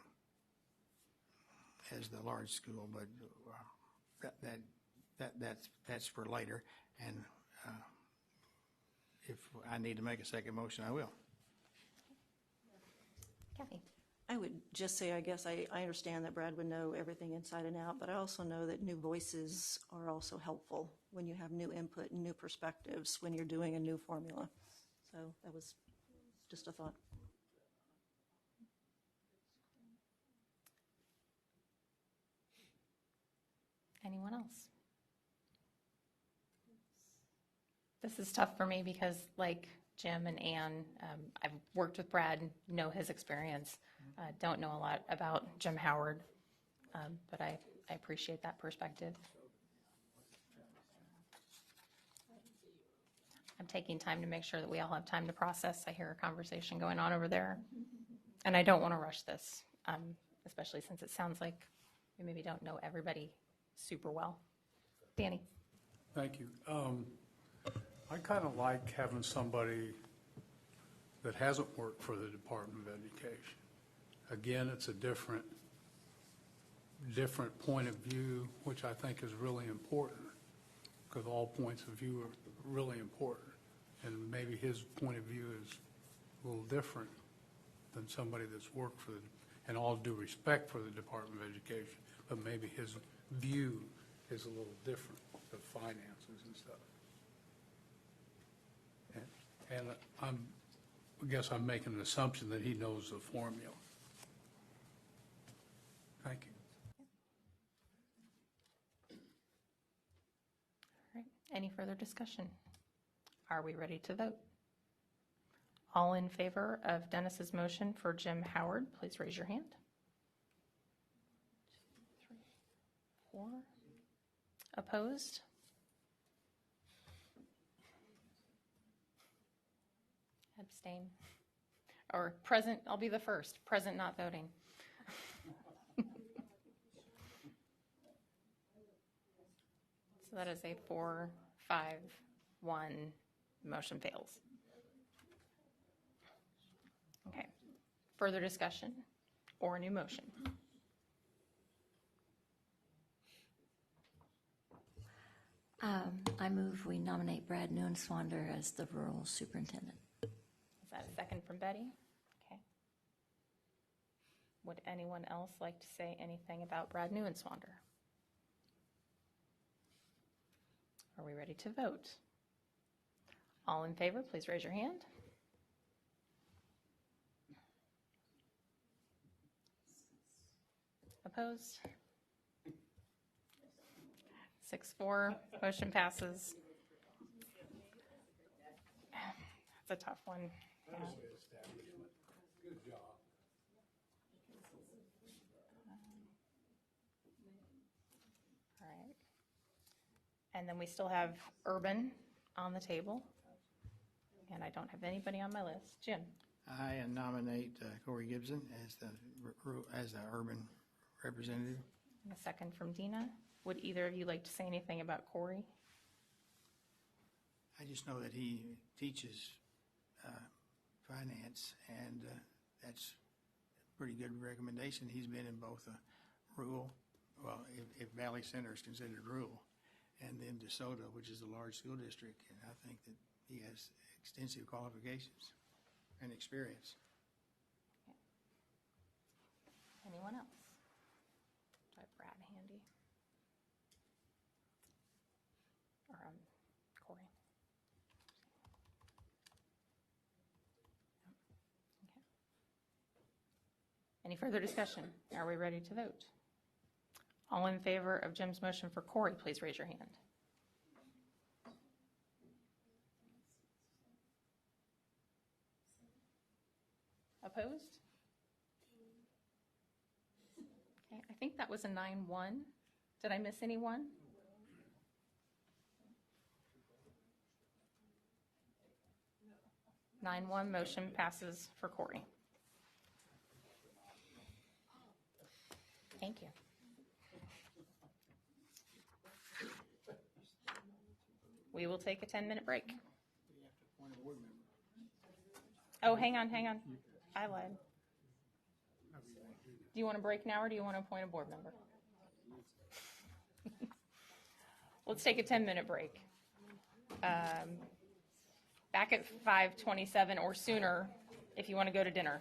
large school, but that's for later. And if I need to make a second motion, I will.
Kathy.
I would just say, I guess I understand that Brad would know everything inside and out, but I also know that new voices are also helpful when you have new input and new perspectives when you're doing a new formula. So that was just a thought.
Anyone else? This is tough for me because, like Jim and Ann, I've worked with Brad, know his experience. Don't know a lot about Jim Howard, but I appreciate that perspective. I'm taking time to make sure that we all have time to process. I hear a conversation going on over there, and I don't want to rush this, especially since it sounds like we maybe don't know everybody super well. Danny.
Thank you.
I kind of like having somebody that hasn't worked for the Department of Education. Again, it's a different point of view, which I think is really important, because all points of view are really important. And maybe his point of view is a little different than somebody that's worked for, and all due respect for the Department of Education, but maybe his view is a little different of finances and stuff. And I guess I'm making an assumption that he knows the formula. Thank you.
All right. Any further discussion? Are we ready to vote? All in favor of Dennis's motion for Jim Howard, please raise your hand. 2, 3, 4. Opposed? Abstain. Or present, I'll be the first. Present, not voting. So that is a 4-5-1 motion fails. Okay. Further discussion or a new motion?
I move we nominate Brad Nuenswander as the rural superintendent.
Is that a second from Betty? Okay. Would anyone else like to say anything about Brad Nuenswander? Are we ready to vote? All in favor, please raise your hand. Opposed? 6-4, motion passes. That's a tough one. Yeah.
Good job.
All right. And then we still have urban on the table. And I don't have anybody on my list. Jim?
I nominate Corey Gibson as the urban representative.
And a second from Dina. Would either of you like to say anything about Corey?
I just know that he teaches finance, and that's a pretty good recommendation. He's been in both rural, well, if Valley Center is considered rural, and then DeSoto, which is a large school district, and I think that he has extensive qualifications and experience.
Anyone else? Do I have Brad handy? Or Corey? Okay. Any further discussion? Are we ready to vote? All in favor of Jim's motion for Corey, please raise your hand. Opposed? Okay, I think that was a 9-1. Did I miss anyone? No. 9-1, motion passes for Corey. Thank you. We will take a 10-minute break. Oh, hang on. I lied. Do you want to break now, or do you want to appoint a board member? Let's take a 10-minute break. Back at 5:27 or sooner if you want to go to dinner.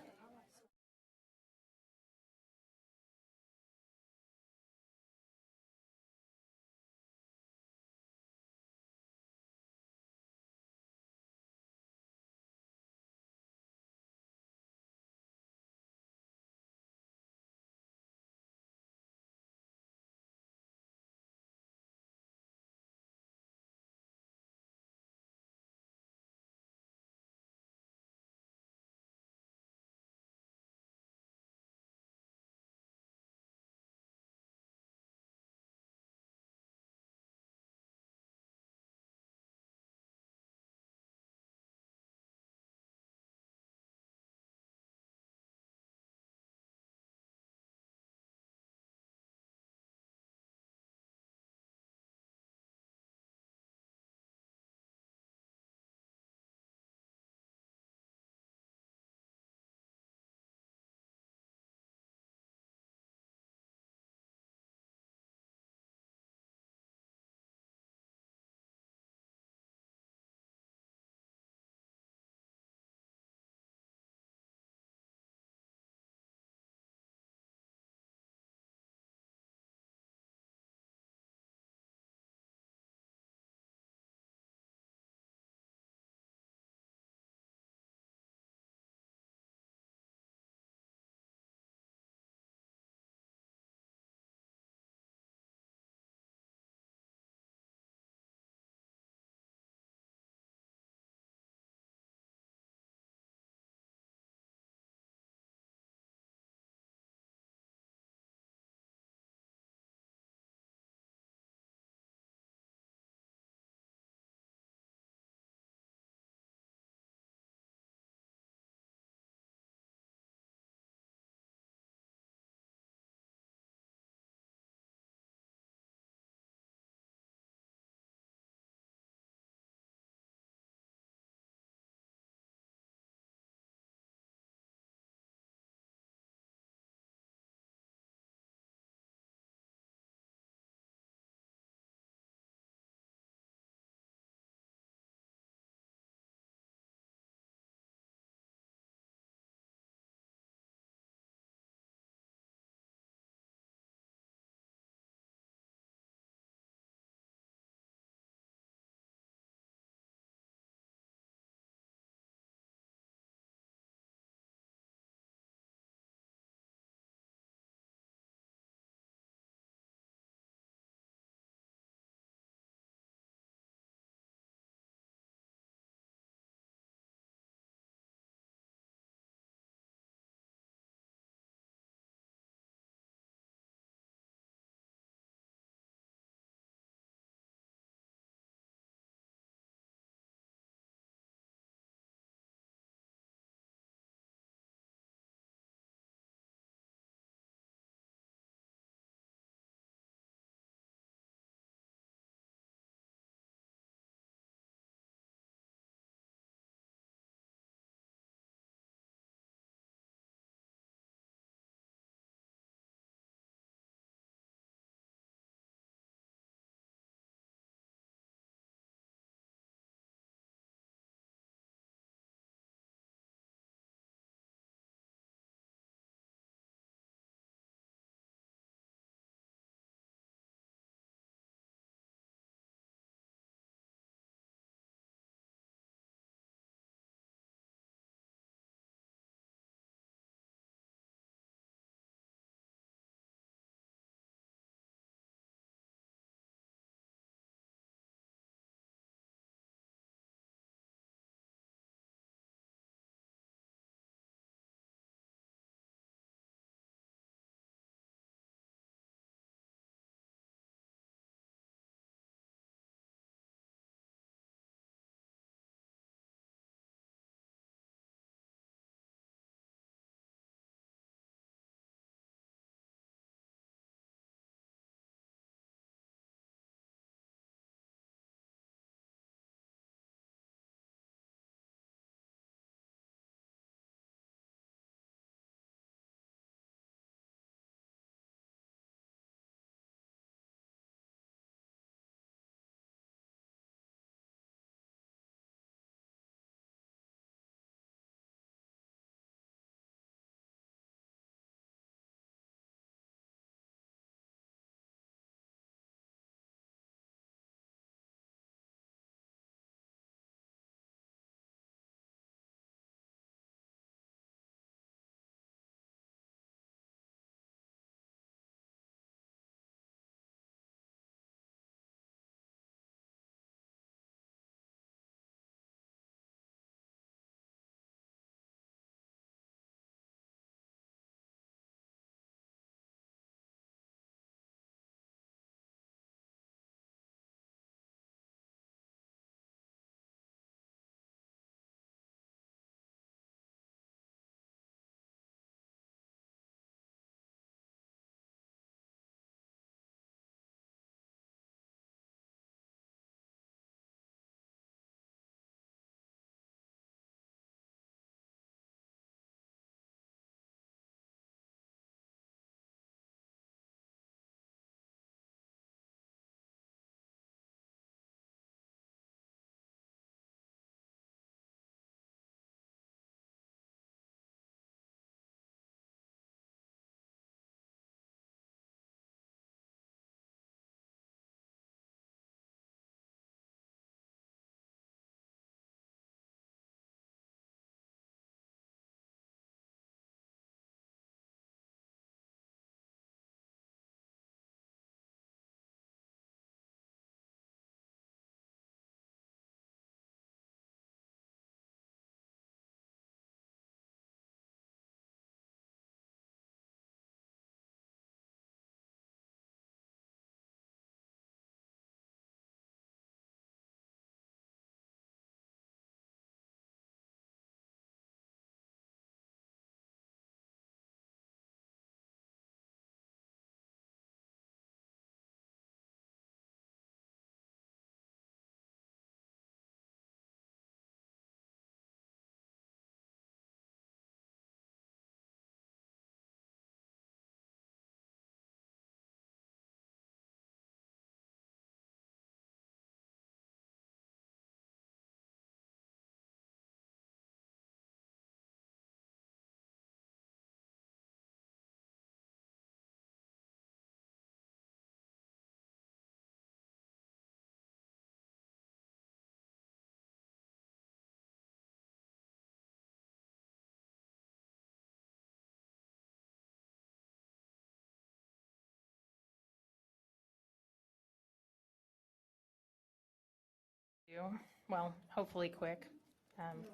Well, hopefully quick.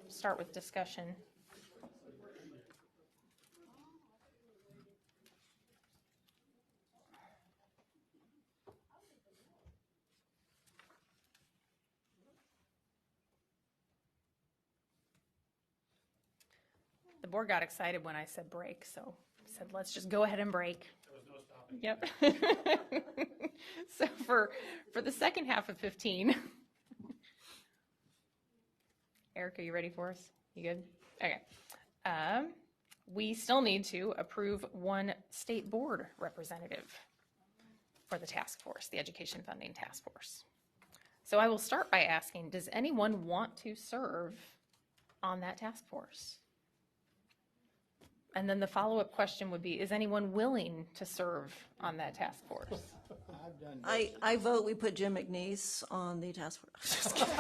Start with discussion. The board got excited when I said break, so said let's just go ahead and break. There was no stopping. Yep. So for the second half of 15, Eric, are you ready for us? You good? Okay. We still need to approve one state board representative for the task force, the Education Funding Task Force. So I will start by asking, does anyone want to serve on that task force? And then the follow-up question would be, is anyone willing to serve on that task force?
I vote we put Jim McNeese on the task force. Just kidding.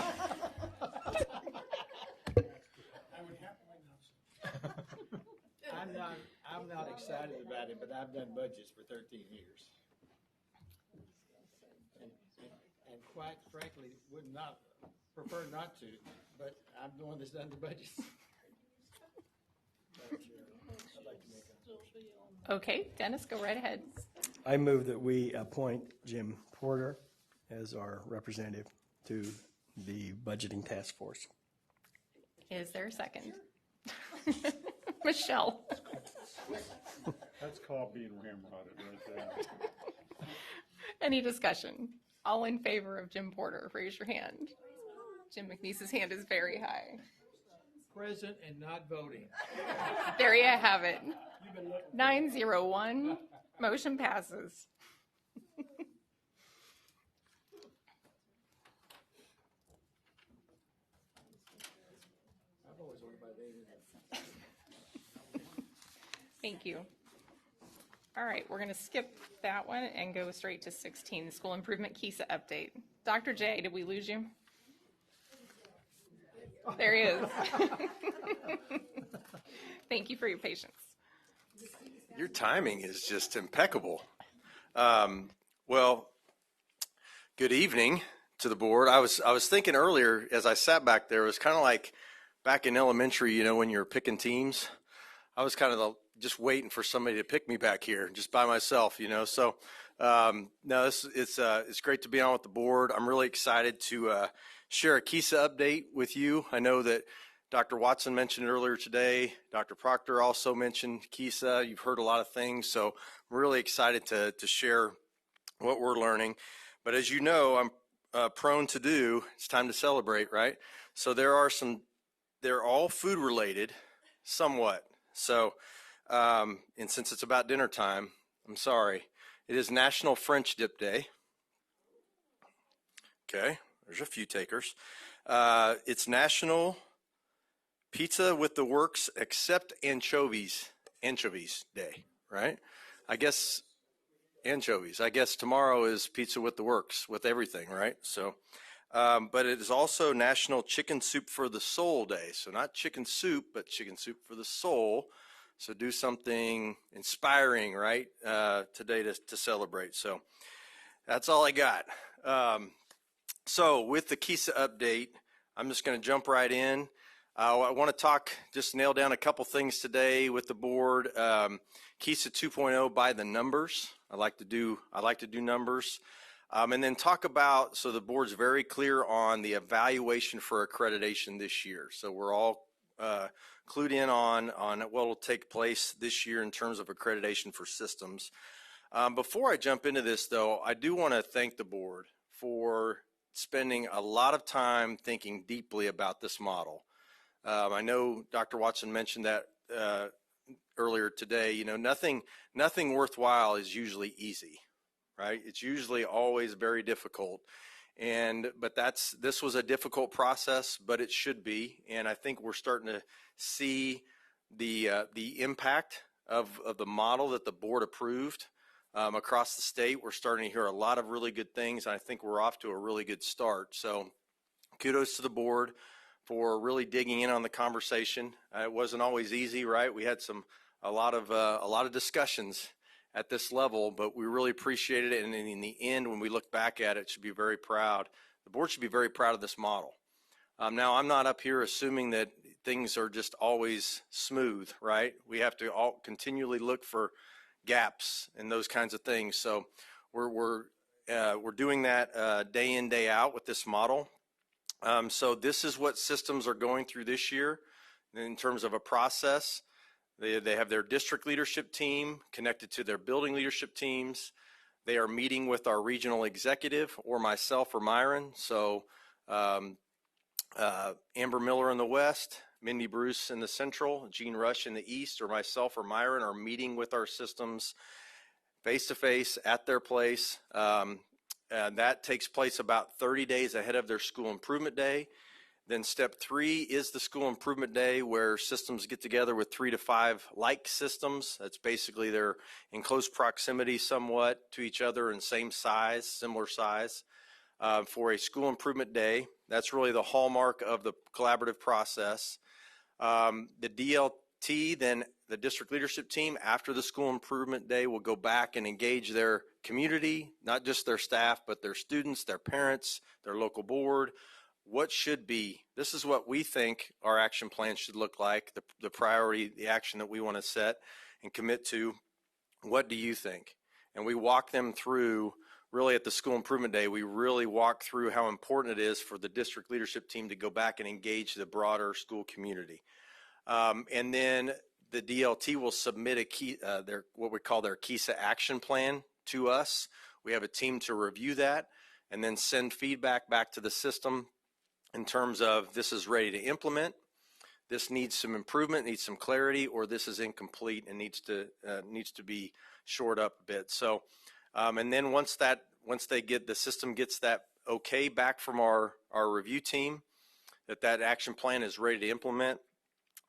I'm not excited about it, but I've done budgets for 13 years. And quite frankly, would not, prefer not to, but I'm the one that's done the budgets. I'd like to make a...
Okay, Dennis, go right ahead.
I move that we appoint Jim Porter as our representative to the budgeting task force.
Is there a second? Michelle.
That's called being ramrodded right there.
Any discussion? All in favor of Jim Porter, raise your hand. Jim McNeese's hand is very high.
Present and not voting.
There you have it. 901, motion passes.
I've always ordered by David.
Thank you. All right, we're going to skip that one and go straight to 16, the School Improvement KISA update. Dr. J, did we lose you? There he is. Thank you for your patience.
Your timing is just impeccable. Well, good evening to the board. I was thinking earlier as I sat back there, it was kind of like back in elementary, you know, when you're picking teams. I was kind of just waiting for somebody to pick me back here, just by myself, you know. So, no, it's great to be on with the board. I'm really excited to share a KISA update with you. I know that Dr. Watson mentioned it earlier today. Dr. Proctor also mentioned KISA. You've heard a lot of things, so I'm really excited to share what we're learning. But as you know, I'm prone to do, it's time to celebrate, right? So they're all food related, somewhat. So, and since it's about dinner time, I'm sorry. It is National French Dip Day. Okay, there's a few takers. It's National Pizza with the Works Except Anchovies Day, right? I guess anchovies. I guess tomorrow is Pizza with the Works, with everything, right? So, but it is also National Chicken Soup for the Soul Day. So not chicken soup, but chicken soup for the soul. So do something inspiring, right, today to celebrate. So that's all I got. So with the KISA update, I'm just going to jump right in. I want to just nail down a couple things today with the board. KISA 2.0 by the numbers. I like to do numbers. And then talk about, so the board's very clear on the evaluation for accreditation this year. So we're all clued in on what will take place this year in terms of accreditation for systems. Before I jump into this, though, I do want to thank the board for spending a lot of time thinking deeply about this model. I know Dr. Watson mentioned that earlier today. You know, nothing worthwhile is usually easy, right? It's usually always very difficult. But this was a difficult process, but it should be. And I think we're starting to see the impact of the model that the board approved across the state. We're starting to hear a lot of really good things. And I think we're off to a really good start. So kudos to the board for really digging in on the conversation. It wasn't always easy, right? We had a lot of discussions at this level, but we really appreciated it. And in the end, when we look back at it, should be very proud The board should be very proud of this model. Now, I'm not up here assuming that things are just always smooth, right? We have to all continually look for gaps and those kinds of things. So we're doing that day in, day out with this model. So this is what systems are going through this year in terms of a process. They have their district leadership team connected to their building leadership teams. They are meeting with our regional executive or myself or Myron. So Amber Miller in the west, Mindy Bruce in the central, Gene Rush in the east, or myself or Myron are meeting with our systems face-to-face at their place. And that takes place about 30 days ahead of their school improvement day. Then step 3 is the school improvement day, where systems get together with 3 to 5 like systems. That's basically they're in close proximity somewhat to each other and same size, similar size, for a school improvement day. That's really the hallmark of the collaborative process. The DLT, then the district leadership team, after the school improvement day, will go back and engage their community, not just their staff, but their students, their parents, their local board. What should be, this is what we think our action plan should look like, the priority, the action that we want to set and commit to. What do you think? And we walk them through, really at the school improvement day, we really walk through how important it is for the district leadership team to go back and engage the broader school community. And then the DLT will submit what we call their KISA action plan to us. We have a team to review that and then send feedback back to the system in terms of this is ready to implement, this needs some improvement, needs some clarity, or this is incomplete and needs to be shored up a bit. So, and then once they get, the system gets that okay back from our review team, that action plan is ready to implement,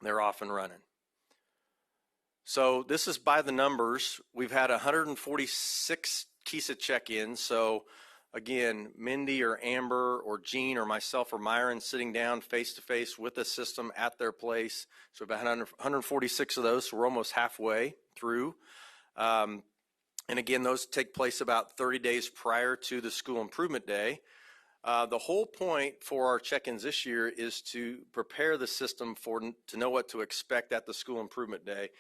they're off and running. So this is by the numbers. We've had 146 KISA check-ins. So again, Mindy or Amber or Gene or myself or Myron sitting down face-to-face with the system at their place. So we've had 146 of those, so we're almost halfway through. And again, those take place about 30 days prior to the school improvement day. The whole point for our check-ins this year is to prepare the system to know what to expect at the school improvement day.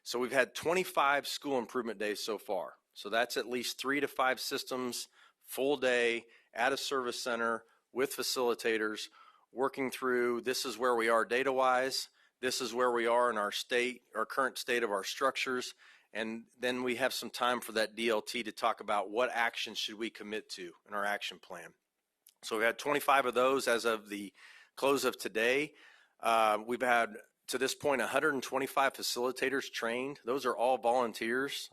So we've had 25 school improvement days so far. So that's at least 3 to 5 systems, full day at a service center with facilitators working through, this is where we are data-wise, this is where we are in our current state of our structures, and then we have some time for that DLT to talk about what actions should we commit to in our action plan. So we had 25 of those as of the close of today. We've had, to this point, 125 facilitators trained. Those are all volunteers,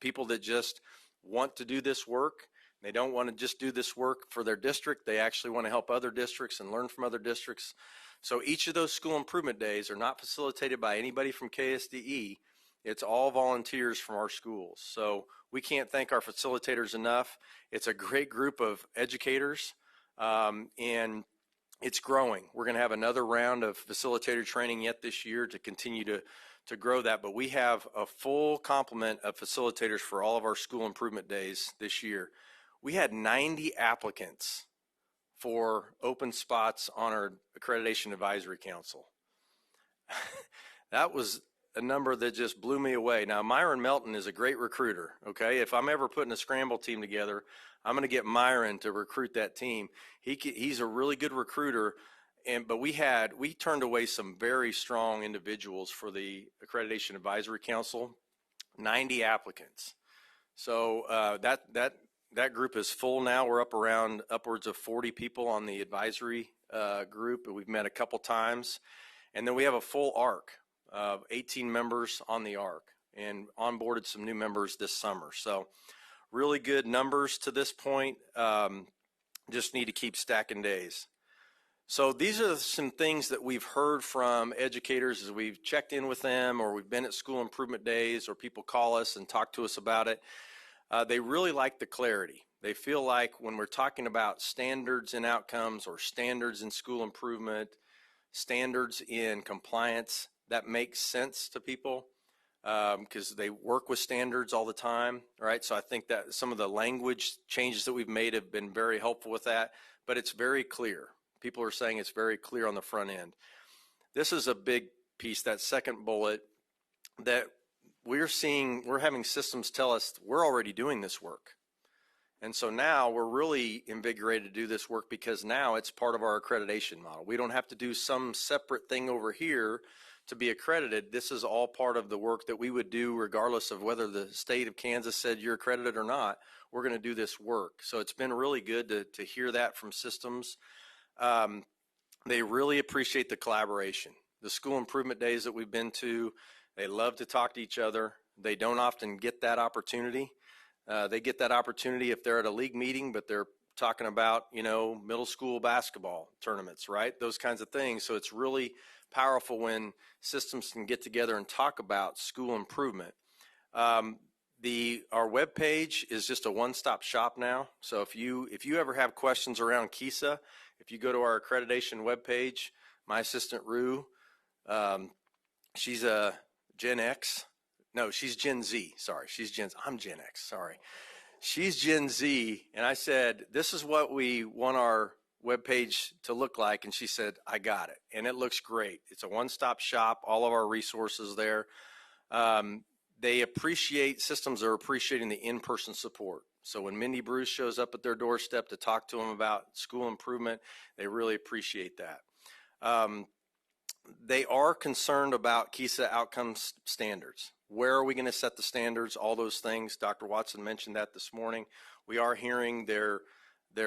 people that just want to do this work. They don't want to just do this work for their district. They actually want to help other districts and learn from other districts. So each of those school improvement days are not facilitated by anybody from KSDE. It's all volunteers from our schools. So we can't thank our facilitators enough. It's a great group of educators, and it's growing. We're going to have another round of facilitator training yet this year to continue to grow that, but we have a full complement of facilitators for all of our school improvement days this year. We had 90 applicants for open spots on our Accreditation Advisory Council. That was a number that just blew me away. Now, Myron Melton is a great recruiter, okay? If I'm ever putting a scramble team together, I'm going to get Myron to recruit that team. He's a really good recruiter, but we turned away some very strong individuals for the Accreditation Advisory Council, 90 applicants. So that group is full now. We're up around upwards of 40 people on the advisory group, and we've met a couple times. And then we have a full ARC of 18 members on the ARC and onboarded some new members this summer. So really good numbers to this point. Just need to keep stacking days. So these are some things that we've heard from educators as we've checked in with them, or we've been at school improvement days, or people call us and talk to us about it. They really like the clarity. They feel like when we're talking about standards and outcomes, or standards in school improvement, standards in compliance, that makes sense to people. because they work with standards all the time, right? So I think that some of the language changes that we've made have been very helpful with that, but it's very clear. People are saying it's very clear on the front end. This is a big piece, that second bullet, that we're having systems tell us we're already doing this work. And so now we're really invigorated to do this work because now it's part of our accreditation model. We don't have to do some separate thing over here to be accredited. This is all part of the work that we would do regardless of whether the state of Kansas said you're accredited or not. We're going to do this work. So it's been really good to hear that from systems. They really appreciate the collaboration. The school improvement days that we've been to, they love to talk to each other. They don't often get that opportunity. They get that opportunity if they're at a league meeting, but they're talking about, middle school basketball tournaments, right? Those kinds of things. So it's really powerful when systems can get together and talk about school improvement. Our webpage is just a one-stop shop now. So if you ever have questions around KISA, if you go to our accreditation webpage, my assistant Rue, she's a Gen X. No, she's Gen Z. Sorry, I'm Gen X. Sorry. She's Gen Z. And I said, this is what we want our webpage to look like. And she said, I got it. And it looks great. It's a one-stop shop, all of our resources there. Systems are appreciating the in-person support. So when Mindy Bruce shows up at their doorstep to talk to them about school improvement, they really appreciate that. They are concerned about KISA outcomes standards. Where are we going to set the standards? All those things. Dr. Watson mentioned that this morning. We are hearing they're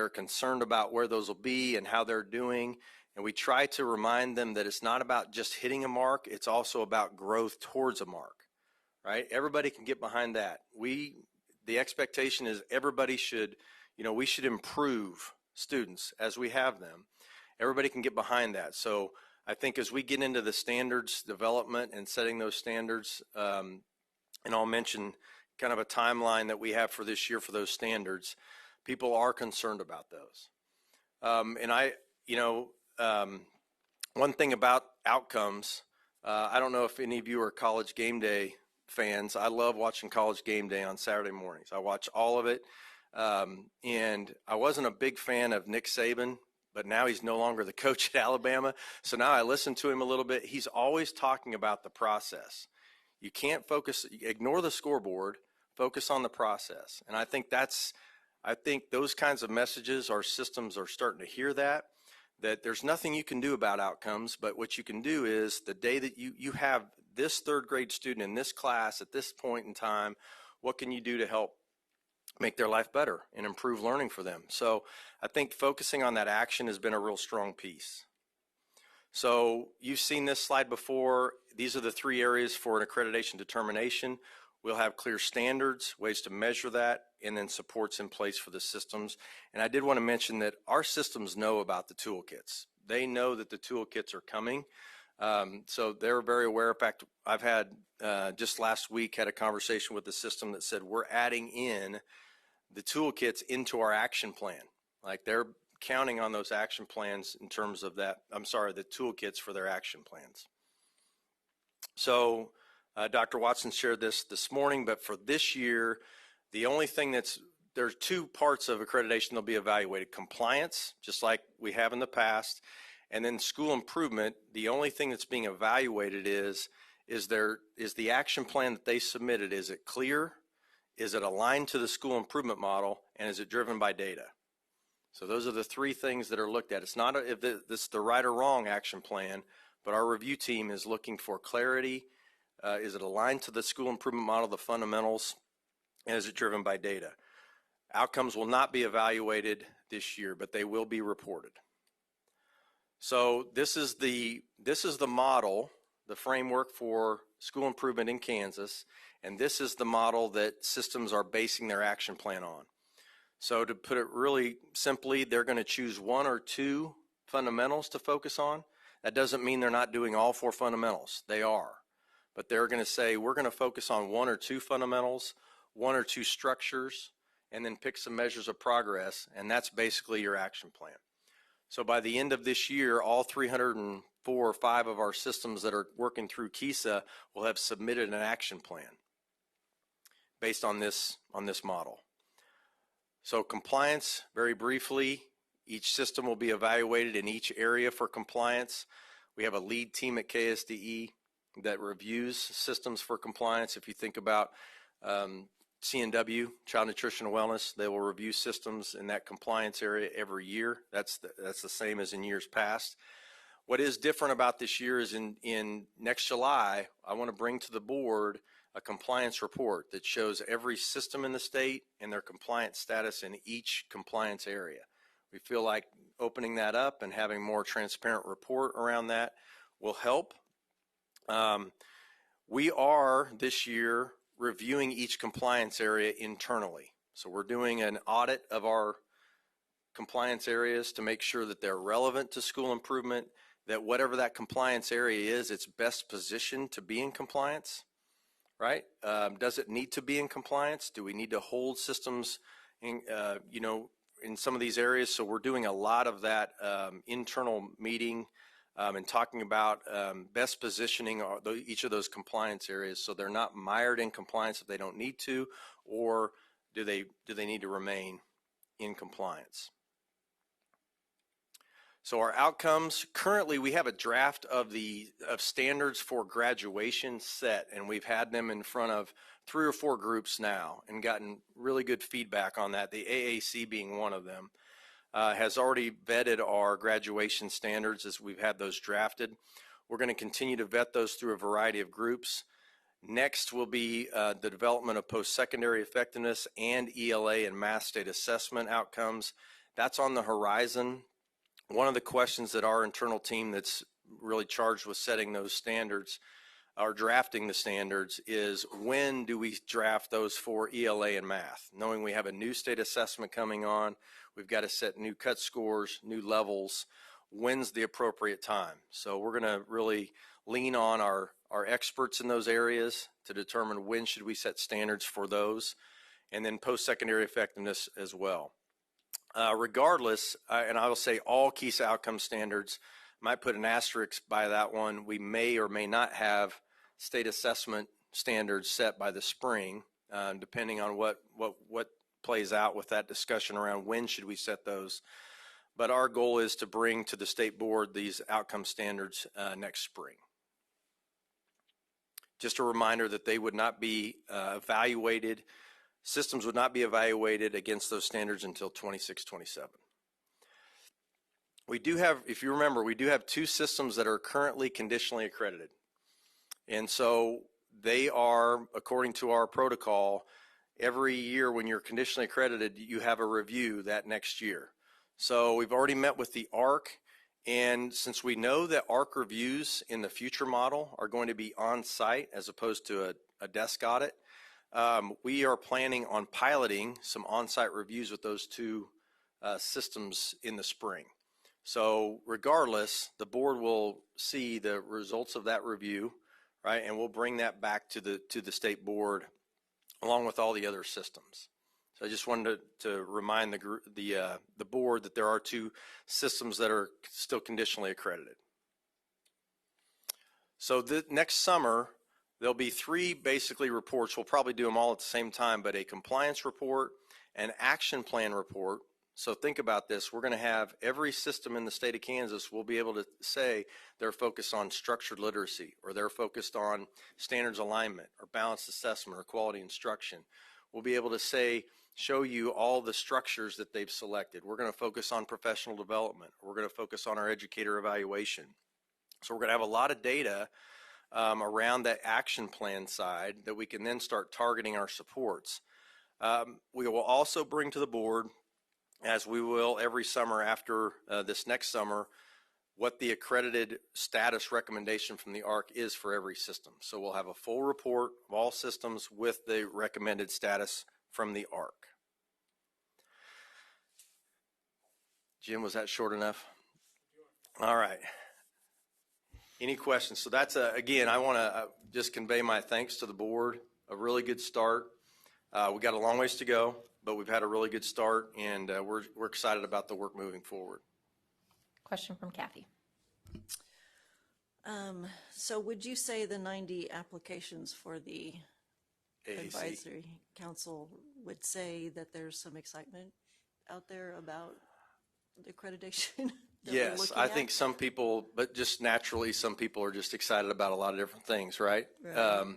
concerned about where those will be and how they're doing. And we try to remind them that it's not about just hitting a mark. It's also about growth towards a mark, right? Everybody can get behind that. The expectation is everybody should, we should improve students as we have them. Everybody can get behind that. So I think as we get into the standards development and setting those standards, and I'll mention kind of a timeline that we have for this year for those standards, people are concerned about those. One thing about outcomes, I don't know if any of you are College Game Day fans. I love watching College Game Day on Saturday mornings. I watch all of it. And I wasn't a big fan of Nick Saban, but now he's no longer the coach at Alabama. So now I listen to him a little bit. He's always talking about the process. You can't ignore the scoreboard, focus on the process. And I think those kinds of messages, our systems are starting to hear that there's nothing you can do about outcomes, but what you can do is the day that you have this third grade student in this class at this point in time, what can you do to help make their life better and improve learning for them? So I think focusing on that action has been a real strong piece. So you've seen this slide before. These are the 3 areas for an accreditation determination. We'll have clear standards, ways to measure that, and then supports in place for the systems. And I did want to mention that our systems know about the toolkits. They know that the toolkits are coming. So they're very aware. In fact, I've had, just last week, had a conversation with the system that said we're adding in the toolkits into our action plan. Like they're counting on those action plans in terms of the toolkits for their action plans. So Dr. Watson shared this morning, but for this year, the only thing there's 2 parts of accreditation that'll be evaluated: compliance, just like we have in the past, and then school improvement. The only thing that's being evaluated is the action plan that they submitted, is it clear? Is it aligned to the school improvement model? And is it driven by data? So those are the 3 things that are looked at. It's not if this is the right or wrong action plan, but our review team is looking for clarity. Is it aligned to the school improvement model, the fundamentals, and is it driven by data? Outcomes will not be evaluated this year, but they will be reported. So this is the model, the framework for school improvement in Kansas, and this is the model that systems are basing their action plan on. So to put it really simply, they're going to choose 1 or 2 fundamentals to focus on. That doesn't mean they're not doing all 4 fundamentals. They are. But they're going to say, we're going to focus on 1 or 2 fundamentals, 1 or 2 structures, and then pick some measures of progress, and that's basically your action plan. So by the end of this year, all 304 or 5 of our systems that are working through KISA will have submitted an action plan based on this model. So compliance, very briefly, each system will be evaluated in each area for compliance. We have a lead team at KSDE that reviews systems for compliance. If you think about CNW, Child Nutrition and Wellness, they will review systems in that compliance area every year. That's the same as in years past. What is different about this year is in next July, I want to bring to the board a compliance report that shows every system in the state and their compliance status in each compliance area. We feel like opening that up and having more transparent report around that will help. We are this year reviewing each compliance area internally. So we're doing an audit of our compliance areas to make sure that they're relevant to school improvement, that whatever that compliance area is, it's best positioned to be in compliance, right? Does it need to be in compliance? Do we need to hold systems in, in some of these areas? So we're doing a lot of that internal meeting and talking about best positioning each of those compliance areas so they're not mired in compliance if they don't need to, or do they need to remain in compliance. So our outcomes, currently we have a draft of standards for graduation set, and we've had them in front of 3 or 4 groups now and gotten really good feedback on that, the AAC being one of them. Has already vetted our graduation standards as we've had those drafted. We're going to continue to vet those through a variety of groups. Next will be the development of post-secondary effectiveness and ELA and math state assessment outcomes. That's on the horizon. One of the questions that our internal team that's really charged with setting those standards or drafting the standards is, when do we draft those for ELA and math? Knowing we have a new state assessment coming on, we've got to set new cut scores, new levels. When's the appropriate time? So we're going to really lean on our experts in those areas to determine when should we set standards for those, and then post-secondary effectiveness as well. Regardless, and I will say all KISA outcome standards, might put an asterisk by that one, we may or may not have state assessment standards set by the spring, depending on what plays out with that discussion around when should we set those. But our goal is to bring to the state board these outcome standards next spring. Just a reminder that they would not be evaluated, systems would not be evaluated against those standards until 26-27. We do have, if you remember, we do have 2 systems that are currently conditionally accredited. And so they are, according to our protocol, every year when you're conditionally accredited, you have a review that next year. So we've already met with the ARC, and since we know that ARC reviews in the future model are going to be on site as opposed to a desk audit, we are planning on piloting some on-site reviews with those 2 systems in the spring. So regardless, the board will see the results of that review, right, and we'll bring that back to the state board along with all the other systems. So I just wanted to remind the board that there are 2 systems that are still conditionally accredited. So next summer, there'll be 3 basically reports. We'll probably do them all at the same time, but a compliance report, an action plan report. So think about this. We're going to have every system in the state of Kansas will be able to say they're focused on structured literacy, or they're focused on standards alignment, or balanced assessment, or quality instruction. We'll be able to show you all the structures that they've selected. We're going to focus on professional development. We're going to focus on our educator evaluation. So we're going to have a lot of data around that action plan side that we can then start targeting our supports. We will also bring to the board, as we will every summer after this next summer, what the accredited status recommendation from the ARC is for every system. So we'll have a full report of all systems with the recommended status from the ARC. Jim, was that short enough? All right. Any questions? So that's, again, I want to just convey my thanks to the board. A really good start. We got a long ways to go, but we've had a really good start, and we're excited about the work moving forward.
Question from Kathy.
So would you say the 90 applications for the
AAC.
advisory council would say that there's some excitement out there about the accreditation? that we're
Yes,
looking
I
at?
think some people, but just naturally, some people are just excited about a lot of different things, right?
Right.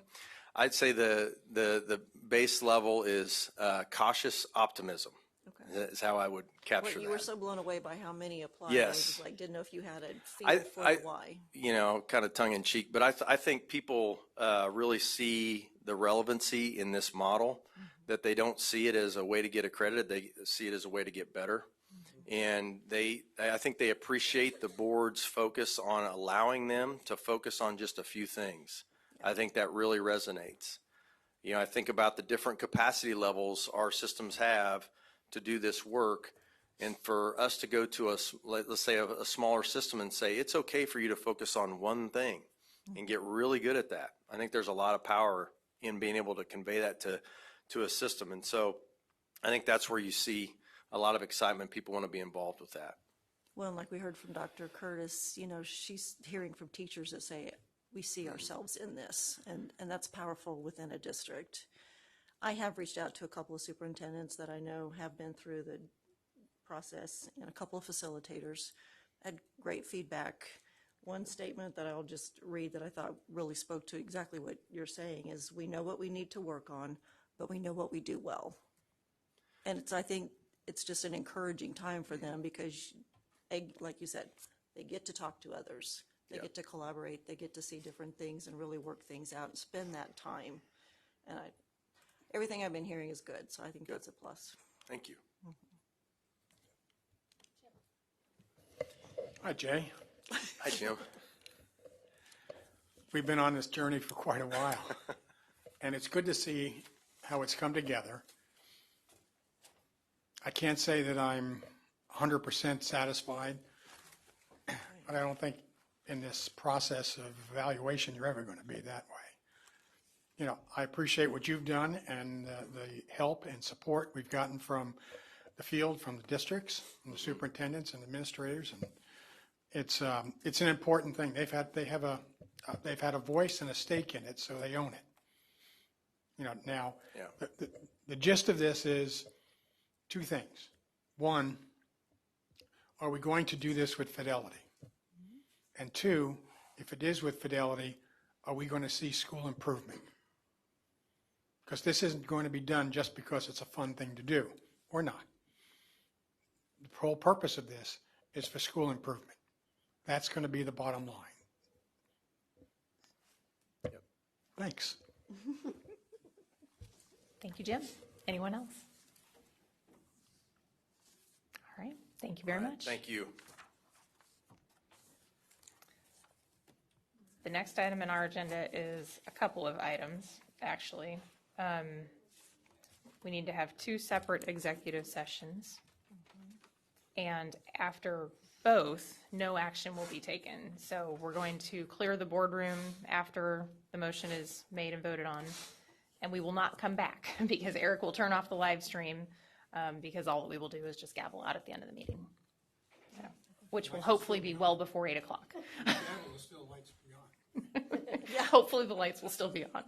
I'd say the base level is cautious optimism.
Okay.
Is how I would capture
Well, you
that.
were so blown away by how many applied. I
Yes.
was just like, didn't know if you had a feel for the why.
You know, kind of tongue in cheek, but I think people really see the relevancy in this model, that they don't see it as a way to get accredited, they see it as a way to get better. And I think they appreciate the board's focus on allowing them to focus on just a few things. I think that really resonates. You know, I think about the different capacity levels our systems have to do this work, and for us to go to let's say a smaller system and say, it's okay for you to focus on one thing and get really good at that. I think there's a lot of power in being able to convey that to a system. And so I think that's where you see a lot of excitement. People want to be involved with that.
Well, and like we heard from Dr. Curtis, you know, she's hearing from teachers that say, we see ourselves in this, and that's powerful within a district. I have reached out to a couple of superintendents that I know have been through the process, and a couple of facilitators had great feedback. One statement that I'll just read that I thought really spoke to exactly what you're saying is, we know what we need to work on, but we know what we do well. And I think it's just an encouraging time for them because, like you said, they get to talk to others. They get to collaborate. They get to see different things and really work things out and spend that time. And everything I've been hearing is good, so I think that's a plus.
Thank you.
Hi, Jay.
Hi, Jim.
We've been on this journey for quite a while, and it's good to see how it's come together. I can't say that I'm 100% satisfied, but I don't think in this process of evaluation you're ever going to be that way. You know, I appreciate what you've done and the help and support we've gotten from the field, from the districts, and the superintendents and administrators, and it's an important thing. They've had a voice and a stake in it, so they own it. You know, now the gist of this is two things. One, are we going to do this with fidelity? And two, if it is with fidelity, are we going to see school improvement? Because this isn't going to be done just because it's a fun thing to do, or not. The whole purpose of this is for school improvement. That's going to be the bottom line.
Yep.
Thanks.
Thank you, Jim. Anyone else? All right. Thank you very much.
Thank you.
The next item in our agenda is a couple of items, actually. We need to have two separate executive sessions. And after both, no action will be taken. So we're going to clear the boardroom after the motion is made and voted on. And we will not come back because Eric will turn off the live stream because all that we will do is just gavel out at the end of the meeting. So, which will hopefully be well before 8 o'clock. Yeah, hopefully the lights will still be on.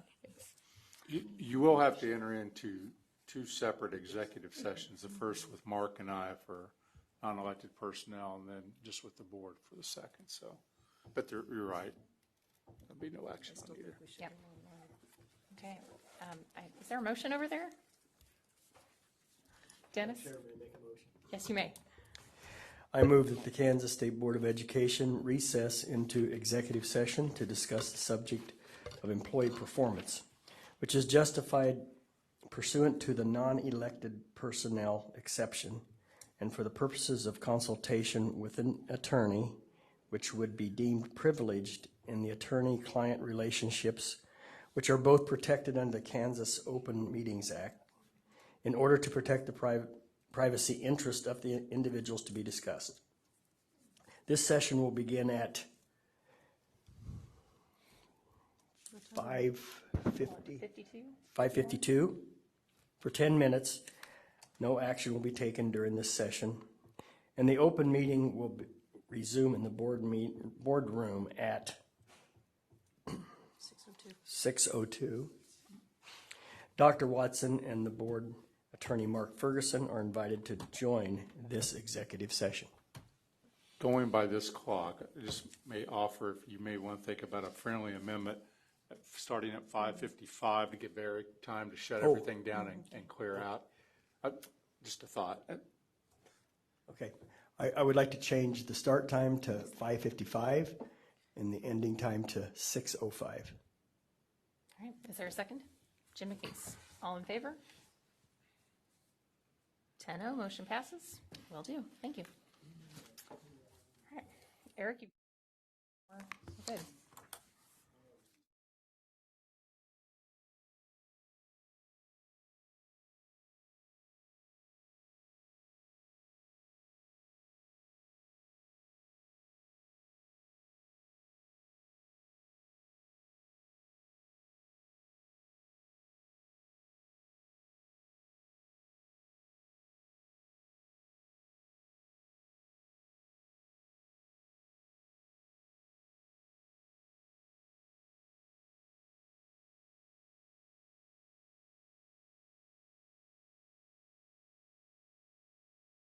You will have to enter into two separate executive sessions, the first with Mark and I for non-elected personnel, and then just with the board for the second. So, but you're right. There'll be no action on either.
Yep. Okay. Is there a motion over there? Dennis?
Chair, may I make a motion?
Yes, you may.
I move that the Kansas State Board of Education recess into executive session to discuss the subject of employee performance, which is justified pursuant to the non-elected personnel exception and for the purposes of consultation with an attorney, which would be deemed privileged in the attorney-client relationships, which are both protected under the Kansas Open Meetings Act, in order to protect the privacy interest of the individuals to be discussed. This session will begin at 5:52 for 10 minutes. No action will be taken during this session, and the open meeting resume in the boardroom at 6:02. Dr. Watson and the board attorney Mark Ferguson are invited to join this executive session.
Going by this clock, I just may offer, if you may want to think about a friendly amendment, starting at 5:55 to give Eric time to shut everything down and clear out. Just a thought.
Okay. I would like to change the start time to 5:55 and the ending time to 6:05.
All right, is there a second? Jim McNeese, all in favor? 10-0, motion passes. Will do, thank you. All right, Eric, you. Good.